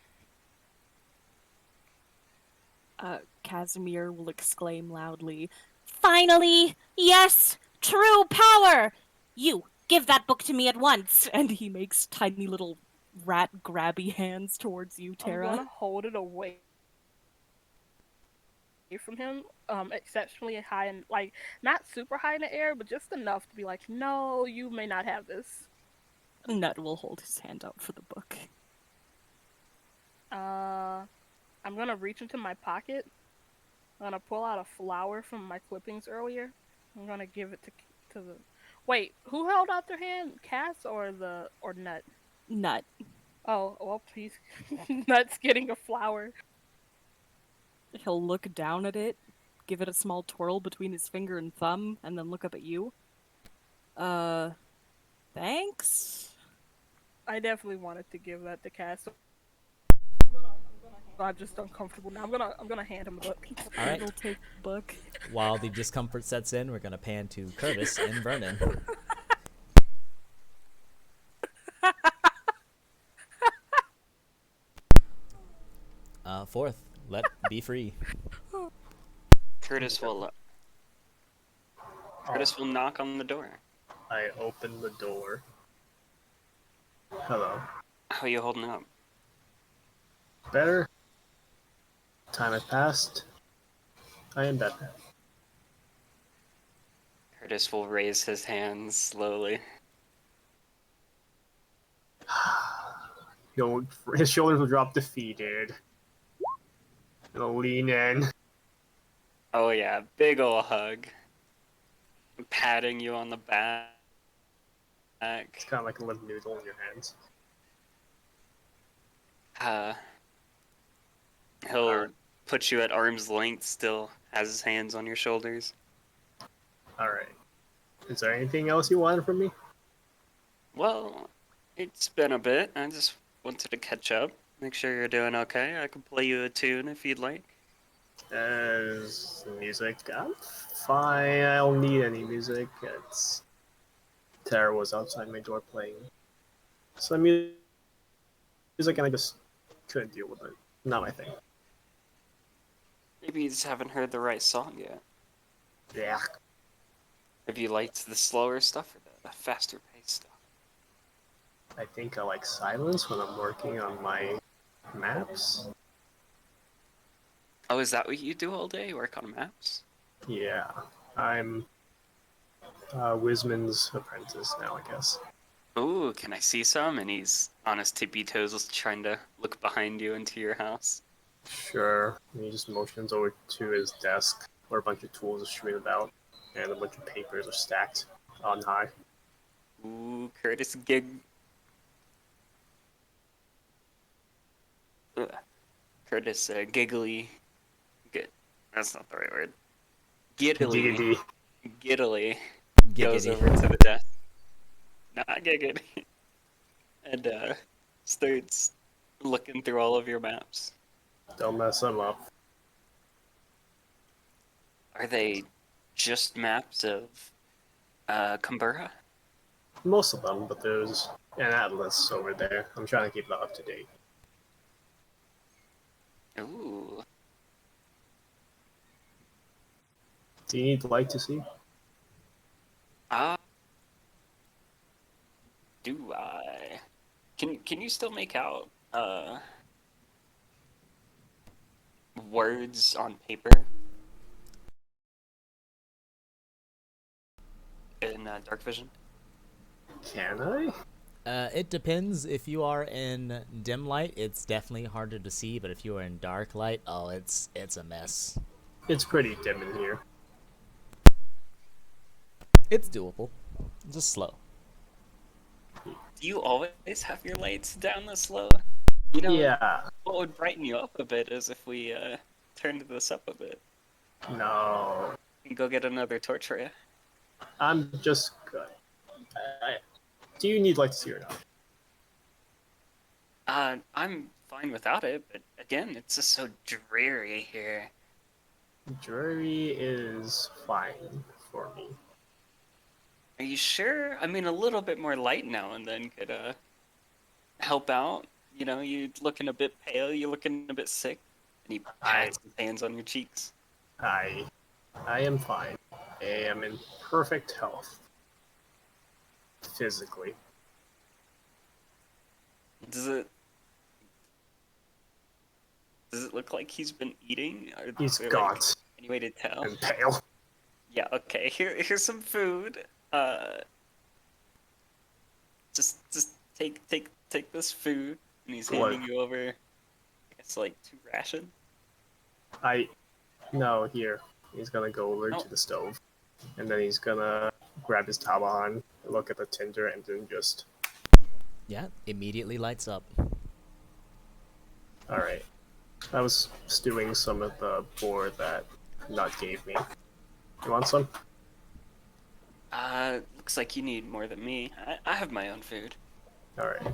Casimir will exclaim loudly, Finally! Yes! True power! You, give that book to me at once! and he makes tiny little rat grabby hands towards you, Tara. I'm gonna hold it away from him, exceptionally high in, like, not super high in the air, but just enough to be like, no, you may not have this. Nut will hold his hand out for the book. I'm gonna reach into my pocket. I'm gonna pull out a flower from my clippings earlier. I'm gonna give it to the... Wait, who held out their hand? Cass or Nut? Nut. Oh, well, please. Nut's getting a flower. He'll look down at it, give it a small twirl between his finger and thumb, and then look up at you. Thanks? I definitely wanted to give that to Cass. I'm just uncomfortable now. I'm gonna hand him the book. All right. He'll take the book. While the discomfort sets in, we're going to pan to Curtis and Vernon. Fourth, let be free. Curtis will knock on the door. I open the door. Hello. How are you holding up? Better? Time has passed. I am better. Curtis will raise his hands slowly. His shoulders will drop defeated. He'll lean in. Oh yeah, big ol' hug. Patting you on the back. It's kind of like a limp noodle in your hands. He'll put you at arm's length, still has his hands on your shoulders. Alright. Is there anything else you wanted from me? Well, it's been a bit. I just wanted to catch up. Make sure you're doing okay. I can play you a tune if you'd like. Music. I'm fine. I don't need any music. Tara was outside my door playing some music and I just couldn't deal with it. Not my thing. Maybe you just haven't heard the right song yet. Yeah. Have you liked the slower stuff or the faster paced stuff? I think I like silence when I'm working on my maps. Oh, is that what you do all day? You work on maps? Yeah. I'm Wisman's apprentice now, I guess. Ooh, can I see some? And he's on his tippy toes trying to look behind you into your house. Sure. And he just motions over to his desk where a bunch of tools are strewn about and a bunch of papers are stacked on high. Ooh, Curtis giggly. Good. That's not the right word. Giddily. Giddily goes over to the desk. Not giggity. And starts looking through all of your maps. Don't mess them up. Are they just maps of Kumbura? Most of them, but there's an atlas over there. I'm trying to keep that up to date. Ooh. Do you need light to see? Do I? Can you still make out words on paper in dark vision? Can I? It depends. If you are in dim light, it's definitely harder to see, but if you are in dark light, oh, it's a mess. It's pretty dim in here. It's doable. Just slow. Do you always have your lights down this low? You know, Yeah. what would brighten you up a bit is if we turned this up a bit. No. And go get another torch for you. I'm just good. Do you need light to see or not? I'm fine without it, but again, it's just so dreary here. Dreary is fine for me. Are you sure? I mean, a little bit more light now and then could help out. You know, you looking a bit pale, you looking a bit sick, and he pats his hands on your cheeks. I am fine. I am in perfect health. Physically. Does it look like he's been eating? Or He's is there, gaunt like, any way to tell? and pale. Yeah. Okay. Here's some food. Just take this food, and he's handing you over. I guess like 2 rations. No, here. He's gonna go over to the stove. And then he's gonna grab his tabahan, look at the tinder, and then just... Yeah, immediately lights up. Alright. I was stewing some of the boar that Nut gave me. You want some? Looks like you need more than me. I have my own food. Alright.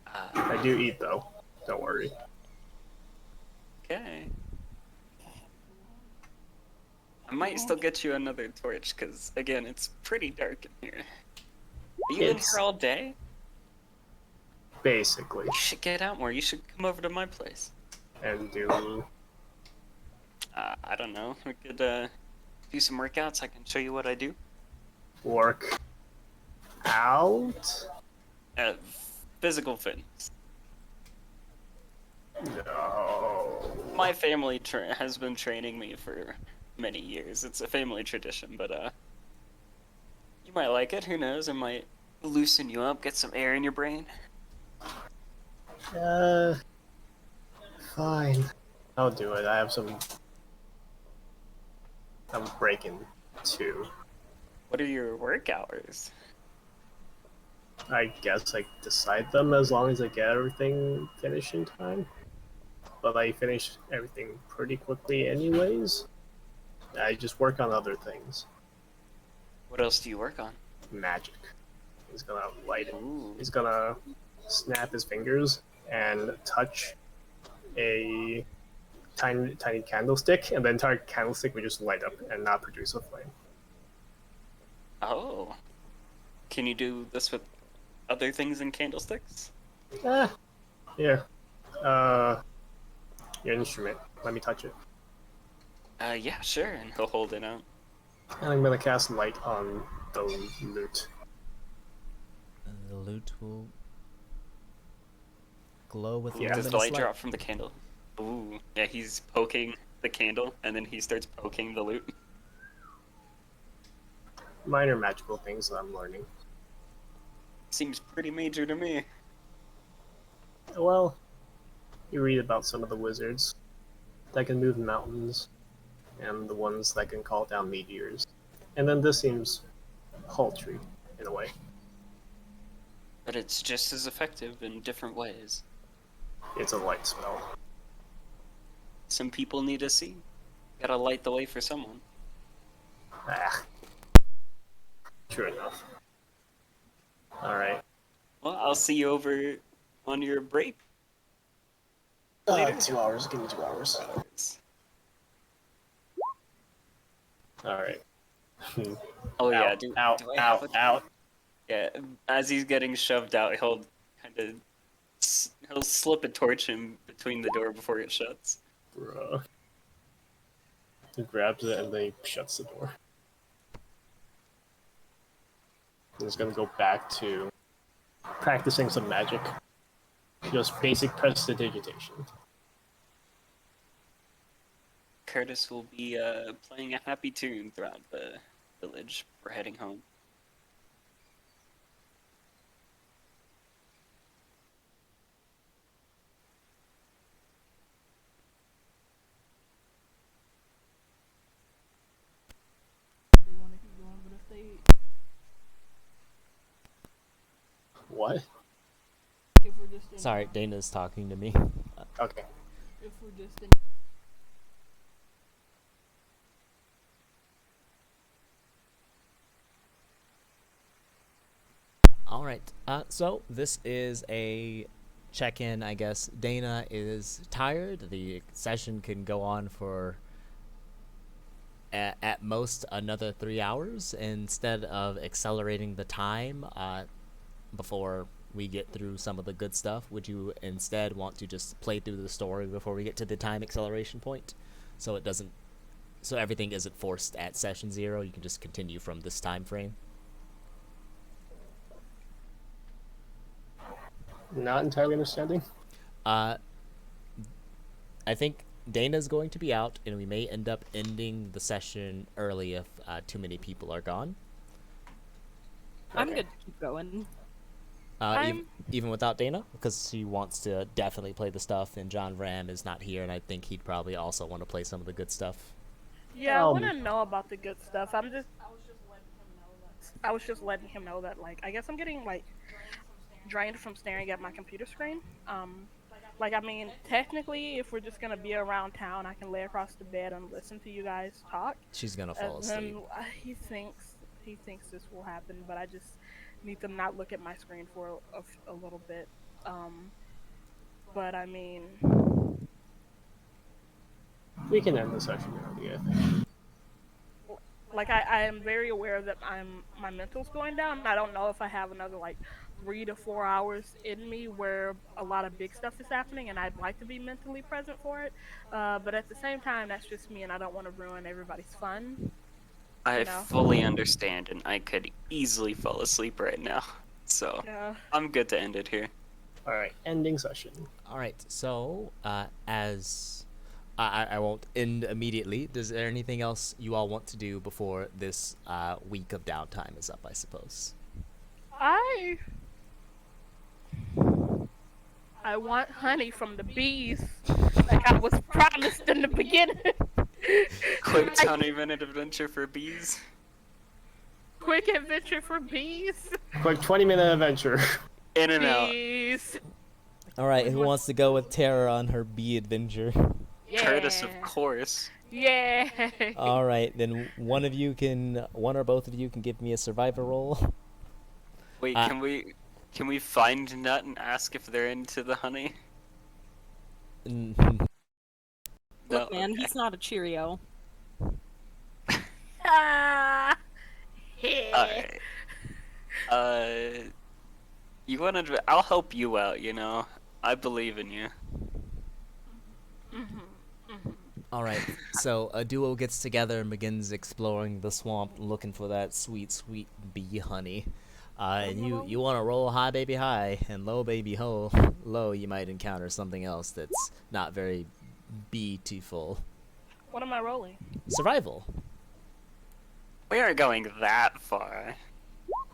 I do eat, though. Don't worry. Okay. I might still get you another torch, because, again, it's pretty dark in here. Are you in here all day? Basically. You should get out more. You should come over to my place. And do... I don't know. We could, do some workouts. I can show you what I do. Work... out? Physical fitness. No... My family has been training me for many years. It's a family tradition, but, you might like it. Who knows? It might loosen you up, get some air in your brain. Fine. I'll do it. I have some... I'm breaking 2. What are your work hours? I guess I decide them as long as I get everything finished in time. But I finish everything pretty quickly anyways. I just work on other things. What else do you work on? Magic. He's gonna light it. Ooh. He's gonna snap his fingers and touch a tiny candlestick, and the entire candlestick would just light up and not produce a flame. Oh. Can you do this with other things than candlesticks? Here. Your instrument. Let me touch it. Yeah, sure. And he'll hold it out. And I'm gonna cast light on the lute. The lute will glow with Does luminous the light light. drop from the candle? Ooh. Yeah, he's poking the candle, and then he starts poking the lute. Minor magical things that I'm learning. Seems pretty major to me. Well, you read about some of the wizards that can move mountains, and the ones that can call down meteors. And then this seems paltry, in a way. But it's just as effective in different ways. It's a light spell. Some people need to see. Gotta light the way for someone. True enough. Alright. Well, I'll see you over on your break. 2 hours. Give me 2 hours. Alright. Oh yeah, out, do out, I have out, a- out. Yeah, as he's getting shoved out, he'll slip a torch in between the door before it shuts. Bruh. He grabs it and then he shuts the door. He's gonna go back to practicing some magic. Just basic prestidigitation. Curtis will be playing a happy tune throughout the village. We're heading home. What? If we're just in, Sorry, Dana's talking to me. Okay. if we're just in. All right. So this is a check-in, I guess. Dana is tired. The session can go on for at most another 3 hours instead of accelerating the time before we get through some of the good stuff. Would you instead want to just play through the story before we get to the time acceleration point, so it doesn't, so everything isn't forced at session 0? You can just continue from this time frame. Not entirely understanding. I think Dana's going to be out, and we may end up ending the session early if too many people are gone. I'm good to keep going. Even without Dana, because she wants to definitely play the stuff, and John Ram is not here, and I think he'd probably also want to play some of the good stuff. Yeah, I want to know about the good stuff. I was just letting him know that, like, I guess I'm getting like drained from staring at my computer screen. Like, I mean, technically, if we're just gonna be around town, I can lay across the bed and listen to you guys talk. She's gonna fall asleep. He thinks this will happen, but I just need to not look at my screen for a little bit. But I mean, We can end the session early, I think. like I am very aware that my mental's going down. I don't know if I have another like 3 to 4 hours in me where a lot of big stuff is happening, and I'd like to be mentally present for it. But at the same time, that's just me, and I don't want to ruin everybody's fun. I You know? fully understand, and I could easily fall asleep right now. So Yeah. I'm good to end it here. Alright, ending session. All right. So as I won't end immediately. Is there anything else you all want to do before this week of downtime is up? I suppose. I want honey from the bees, like I was promised in the beginning. Quick 20-minute adventure for bees. Quick adventure for bees. Quick 20-minute adventure. In and out. Bees. All right. Who wants to go with Tara on her bee adventure? Yeah. Curtis, of course. Yeah. All right. Then one or both of you can give me a survivor roll. Wait, can we find Nut and ask if they're into the honey? Mhm. Look, No, man, okay. he's not a Cheerio. Ah. Alright. You wanna? I'll help you out. You know, I believe in you. All right. So a duo gets together and begins exploring the swamp, looking for that sweet, sweet bee honey. And you want to roll high, baby, high, and low, baby, low. You might encounter something else that's not very beautiful. What am I rolling? Survival. We aren't going that far.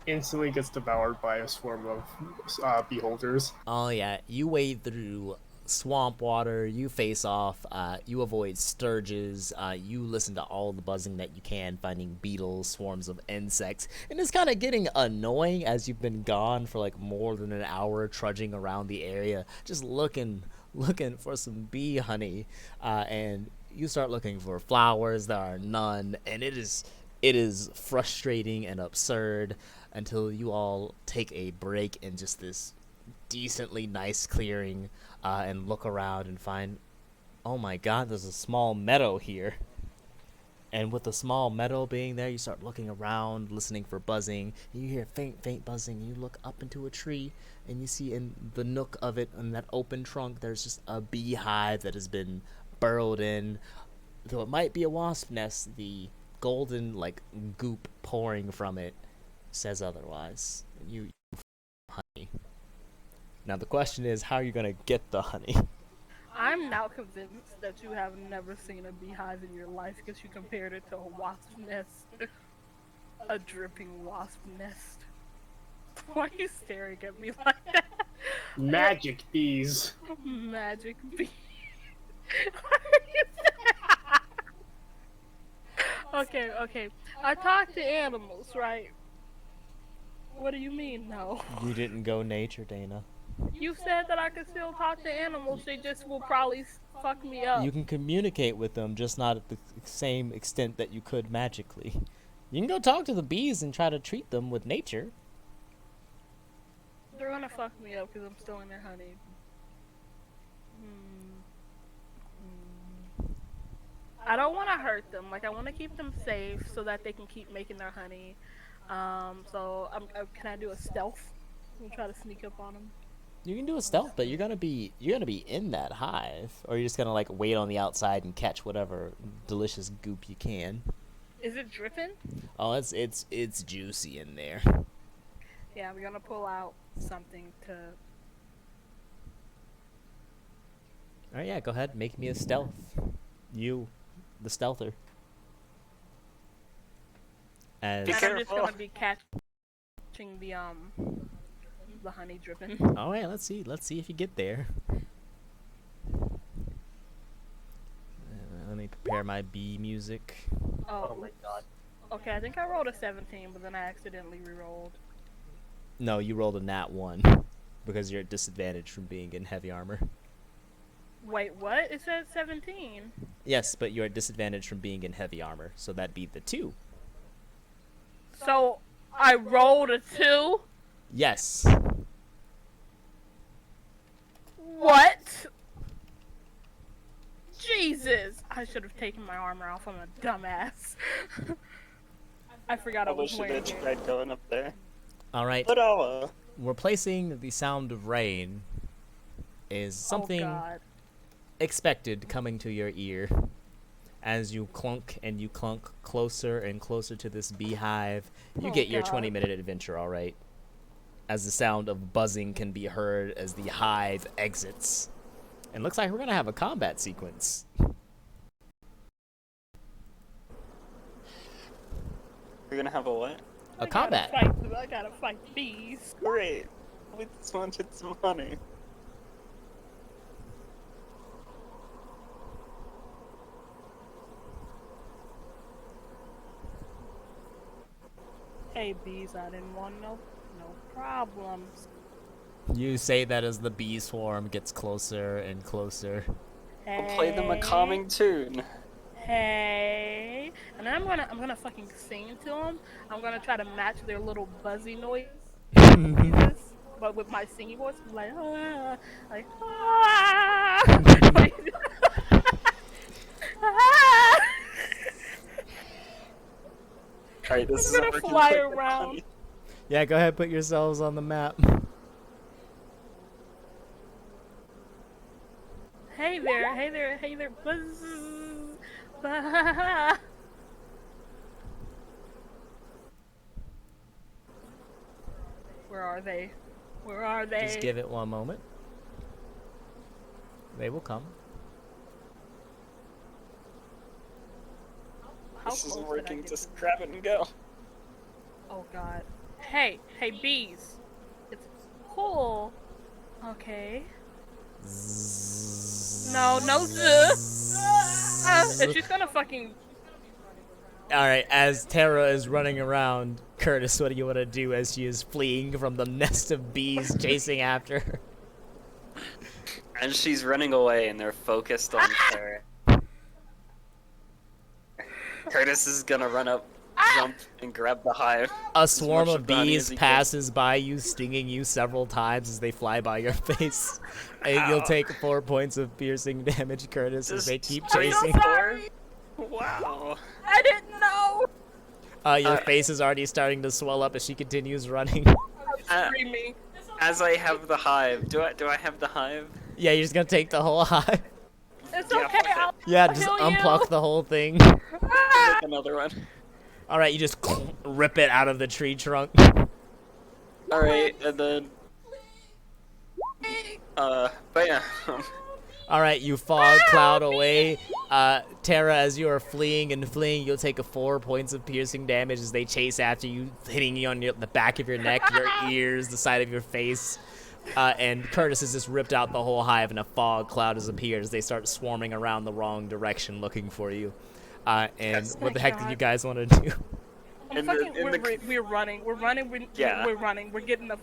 Instantly gets devoured by a swarm of beholders. Oh yeah, you wade through swamp water, you face off, you avoid sturges, you listen to all the buzzing that you can, finding beetles, swarms of insects, and it's kind of getting annoying as you've been gone for like more than an hour trudging around the area, just looking for some bee honey, and you start looking for flowers. There are none, and it is frustrating and absurd until you all take a break in just this decently nice clearing and look around and find, oh my god, there's a small meadow here. And with the small meadow being there, you start looking around, listening for buzzing. You hear faint buzzing. You look up into a tree, and you see in the nook of it, in that open trunk, there's just a beehive that has been burrowed in. Though it might be a wasp nest, the golden goop pouring from it says otherwise. You honey. Now the question is, how are you gonna get the honey? I'm now convinced that you have never seen a beehive in your life because you compared it to a wasp nest. A dripping wasp nest. Why are you staring at me like that? Magic bees. Magic bees. Why are you Okay. I talk to animals, right? What do you mean, no? You didn't go nature, Dana. You said that I could still talk to animals. They just will probably fuck me up. You can communicate with them, just not at the same extent that you could magically. You can go talk to the bees and try to treat them with nature. They're gonna fuck me up because I'm still in their honey. I don't want to hurt them. Like, I want to keep them safe so that they can keep making their honey. So can I do a stealth? I'm gonna try to sneak up on them. You can do a stealth, but you're gonna be in that hive, or you're just gonna like wait on the outside and catch whatever delicious goop you can. Is it dripping? Oh, it's juicy in there. Yeah, we're gonna pull out something to. All right, yeah, go ahead, make me a stealth. You, the stealther. As And I'm just gonna be catching the honey dripping. oh yeah, let's see if you get there. Let me prepare my bee music. Oh my god. Okay, I think I rolled a 17, but then I accidentally re-rolled. No, you rolled a nat 1 because you're at disadvantage from being in heavy armor. Wait, what? It said 17. Yes, but you're at disadvantage from being in heavy armor, so that'd be the 2. So I rolled a 2? Yes. What? Jesus! I should have taken my armor off. I'm a dumbass. I forgot I was wearing it. Tried going up there. All right. But Replacing the sound of rain is something expected coming to your ear as you clunk and you clunk closer and closer to this beehive. You get your 20-minute adventure, all right, as the sound of buzzing can be heard as the hive exits. And looks like we're gonna have a combat sequence. We're gonna have a what? A combat. I gotta fight bees. Great. We just wanted some honey. Hey bees, I didn't want no problems. You say that as the bee swarm gets closer and closer. Hey. We'll play them a calming tune. Hey, and then I'm gonna fucking sing to them. I'm gonna try to match their little buzzy noise, but with my singing voice, like like Alright, this I'm gonna fly around. Yeah, go ahead, put yourselves on the map. Hey there, buzz. Where are they? Where are they? Just give it one moment. They will come. This isn't working, just grab it and go. Oh god. Hey bees. It's cool. Okay. No, and she's gonna fucking. Alright, as Tara is running around, Curtis, what do you want to do as she is fleeing from the nest of bees chasing after her? And she's running away and they're focused on Tara. Curtis is gonna run up, jump, and grab the hive. A swarm of bees passes by you, stinging you several times as they fly by your face. And you'll take 4 points of piercing damage, Curtis, as they keep chasing. Wow. I didn't know. Your face is already starting to swell up as she continues running. I'm screaming. As I have the hive, do I have the hive? Yeah, you're just gonna take the whole hive. It's okay. Yeah, just unpluck the whole thing. Make another one. Alright, you just rip it out of the tree trunk. Alright, and then... but yeah. Alright, you fog cloud away. Tara, as you are fleeing, you'll take 4 points of piercing damage as they chase after you, hitting you on the back of your neck, your ears, the side of your face. And Curtis has just ripped out the whole hive and a fog cloud has appeared as they start swarming around the wrong direction looking for you. And what the heck did you guys want to do? We're running. We're running. We're getting the.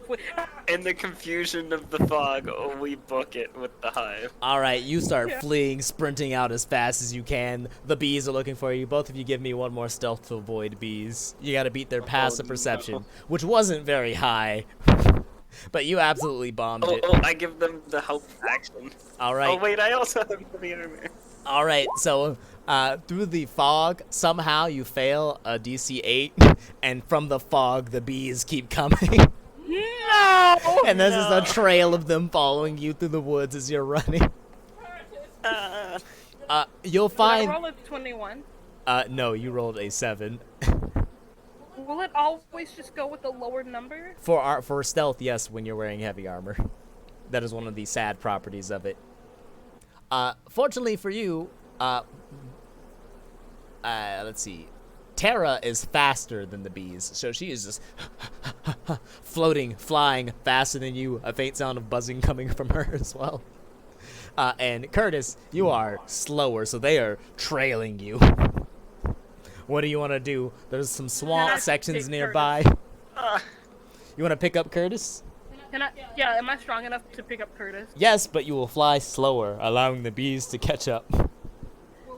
In the confusion of the fog, we book it with the hive. All right, you start fleeing, sprinting out as fast as you can. The bees are looking for you. Both of you give me one more stealth to avoid bees. You got to beat their passive perception, which wasn't very high. But you absolutely bombed it. Oh, I give them the help action. All right. Oh, wait, I also have the armor. All right, so through the fog, somehow you fail a DC 8, and from the fog, the bees keep coming. No! And this is a trail of them following you through the woods as you're running. You'll find... Did I roll a 21? No, you rolled a 7. Will it always just go with the lower number? For stealth, yes, when you're wearing heavy armor. That is one of the sad properties of it. Fortunately for you, let's see. Tara is faster than the bees, so she is just floating, flying faster than you. A faint sound of buzzing coming from her as well. And Curtis, you are slower, so they are trailing you. What do you want to do? There's some swamp sections nearby. You want to pick up Curtis? Yeah, am I strong enough to pick up Curtis? Yes, but you will fly slower, allowing the bees to catch up.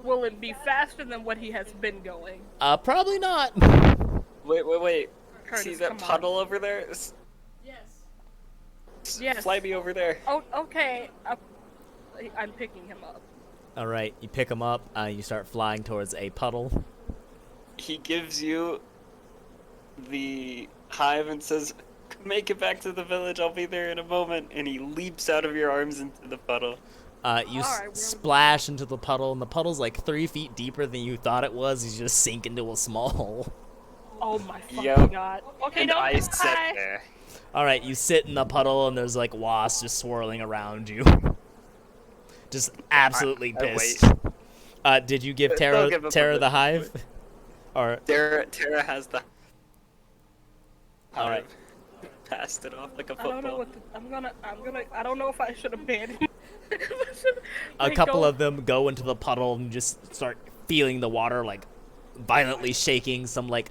Will it be faster than what he has been going? Probably not. Wait. Curtis, see that puddle over there? Yes. Fly me over there. Oh, okay. I'm picking him up. All right, you pick him up. You start flying towards a puddle. He gives you the hive and says, "Make it back to the village. I'll be there in a moment." And he leaps out of your arms into the puddle. You splash into the puddle, and the puddle's like 3 feet deeper than you thought it was. You just sink into a small hole. Oh my fucking god. Okay, and I sit there. All right, you sit in the puddle, and there's like wasps just swirling around you. Just absolutely pissed. Did you give Tara the hive? Or Tara has the. All right. Passed it off like a football. I don't know what I don't know if I should abandon. A couple of them go into the puddle and just start feeling the water like violently shaking, some like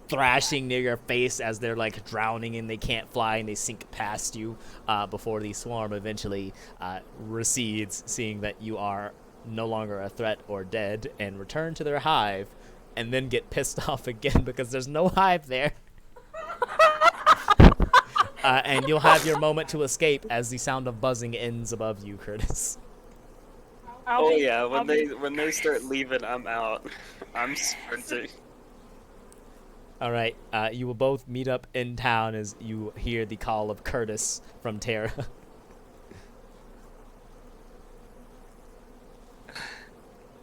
thrashing near your face as they're like drowning and they can't fly and they sink past you before the swarm eventually recedes, seeing that you are no longer a threat or dead, and return to their hive and then get pissed off again because there's no hive there. And you'll have your moment to escape as the sound of buzzing ends above you, Curtis. When they start leaving, I'm out. I'm sprinting. All right, you will both meet up in town as you hear the call of Curtis from Tara.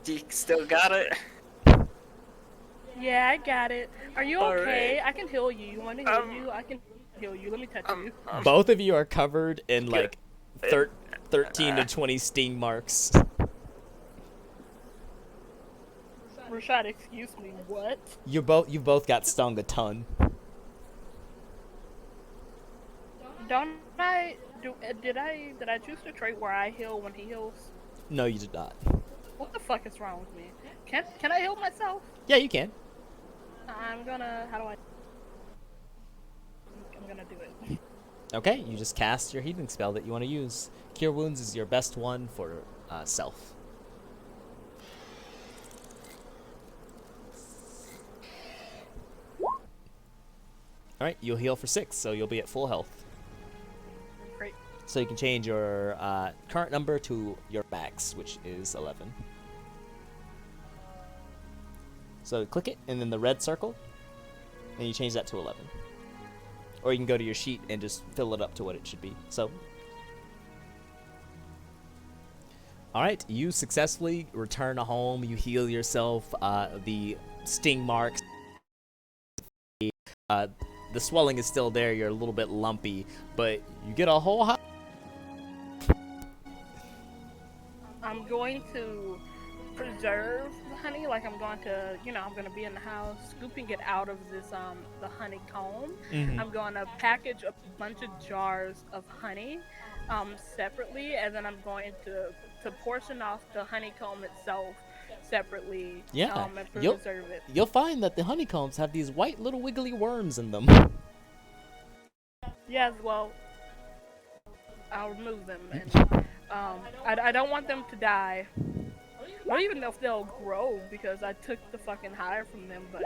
Deke still got it? Yeah, I got it. Are you okay? Right. I can heal you. You want to heal you? I can heal you. Let me touch you. Both of you are covered in like 13 to 20 sting marks. Rashad, excuse me, what? You both got stung a ton. Did I choose the trait where I heal when he heals? No, you did not. What the fuck is wrong with me? Can I heal myself? Yeah, you can. I'm gonna do it. Okay, you just cast your healing spell that you want to use. Cure Wounds is your best one for self. Alright, you'll heal for 6, so you'll be at full health. Great. So you can change your current number to your max, which is 11. So click it, and then the red circle, and you change that to 11. Or you can go to your sheet and just fill it up to what it should be. So, alright, you successfully return home, you heal yourself, the sting marks, the swelling is still there, you're a little bit lumpy, but you get a whole I'm going to preserve the honey, like I'm going to, I'm going to be in the house scooping it out of this, the honeycomb. I'm going to package a bunch of jars of honey, separately, and then I'm going to portion off the honeycomb itself separately. Yeah, And you'll preserve it. you'll find that the honeycombs have these white little wiggly worms in them. Yes, well, I'll remove them, and I don't want them to die. I don't even know if they'll grow because I took the fucking hide from them, but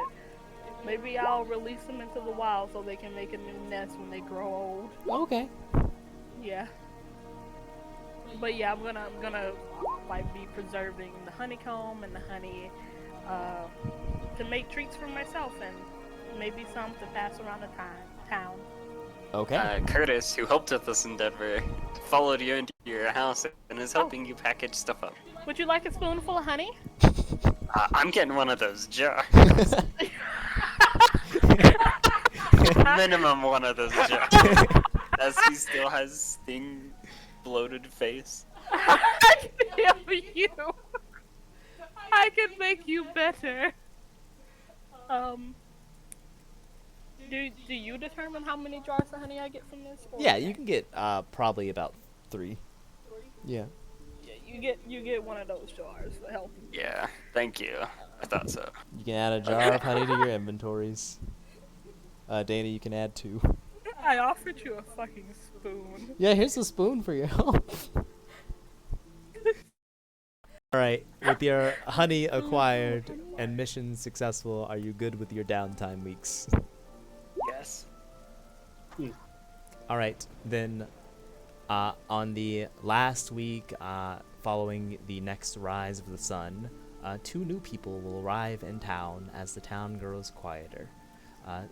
maybe I'll release them into the wild so they can make a new nest when they grow old. Okay. Yeah. But yeah, I'm gonna like be preserving the honeycomb and the honey to make treats for myself and maybe some to pass around the town. Okay. Curtis, who helped with us in Denver, followed you into your house and is helping you package stuff up. Would you like a spoonful of honey? I'm getting one of those jars. Minimum one of those jars. As he still has Sting bloated face. I can feel you. I can make you better. Do you determine how many jars of honey I get from this? Or Yeah, you can get probably about 3. Yeah. Yeah, you get one of those jars to help. Yeah, thank you. I thought so. You can add a jar of honey to your inventories. Dana, you can add 2. I offered you a fucking spoon. Yeah, here's a spoon for your help. Alright, with your honey acquired and mission successful, are you good with your downtime weeks? Yes. Alright, then on the last week following the next rise of the sun, 2 new people will arrive in town as the town grows quieter.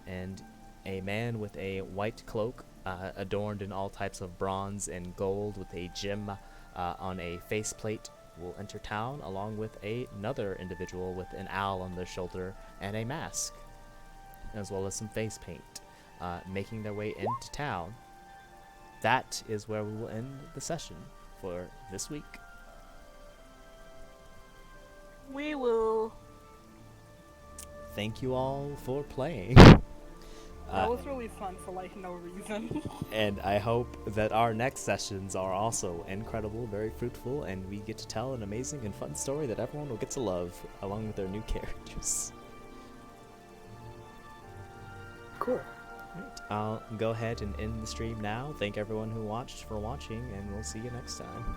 And a man with a white cloak adorned in all types of bronze and gold with a gem on a faceplate will enter town, along with another individual with an owl on their shoulder and a mask, as well as some face paint, making their way into town. That is where we will end the session for this week. We will. Thank you all for playing. That was really fun for like no reason. And I hope that our next sessions are also incredible, very fruitful, and we get to tell an amazing and fun story that everyone will get to love, along with their new characters. Cool. Right, I'll go ahead and end the stream now. Thank everyone who watched for watching, and we'll see you next time.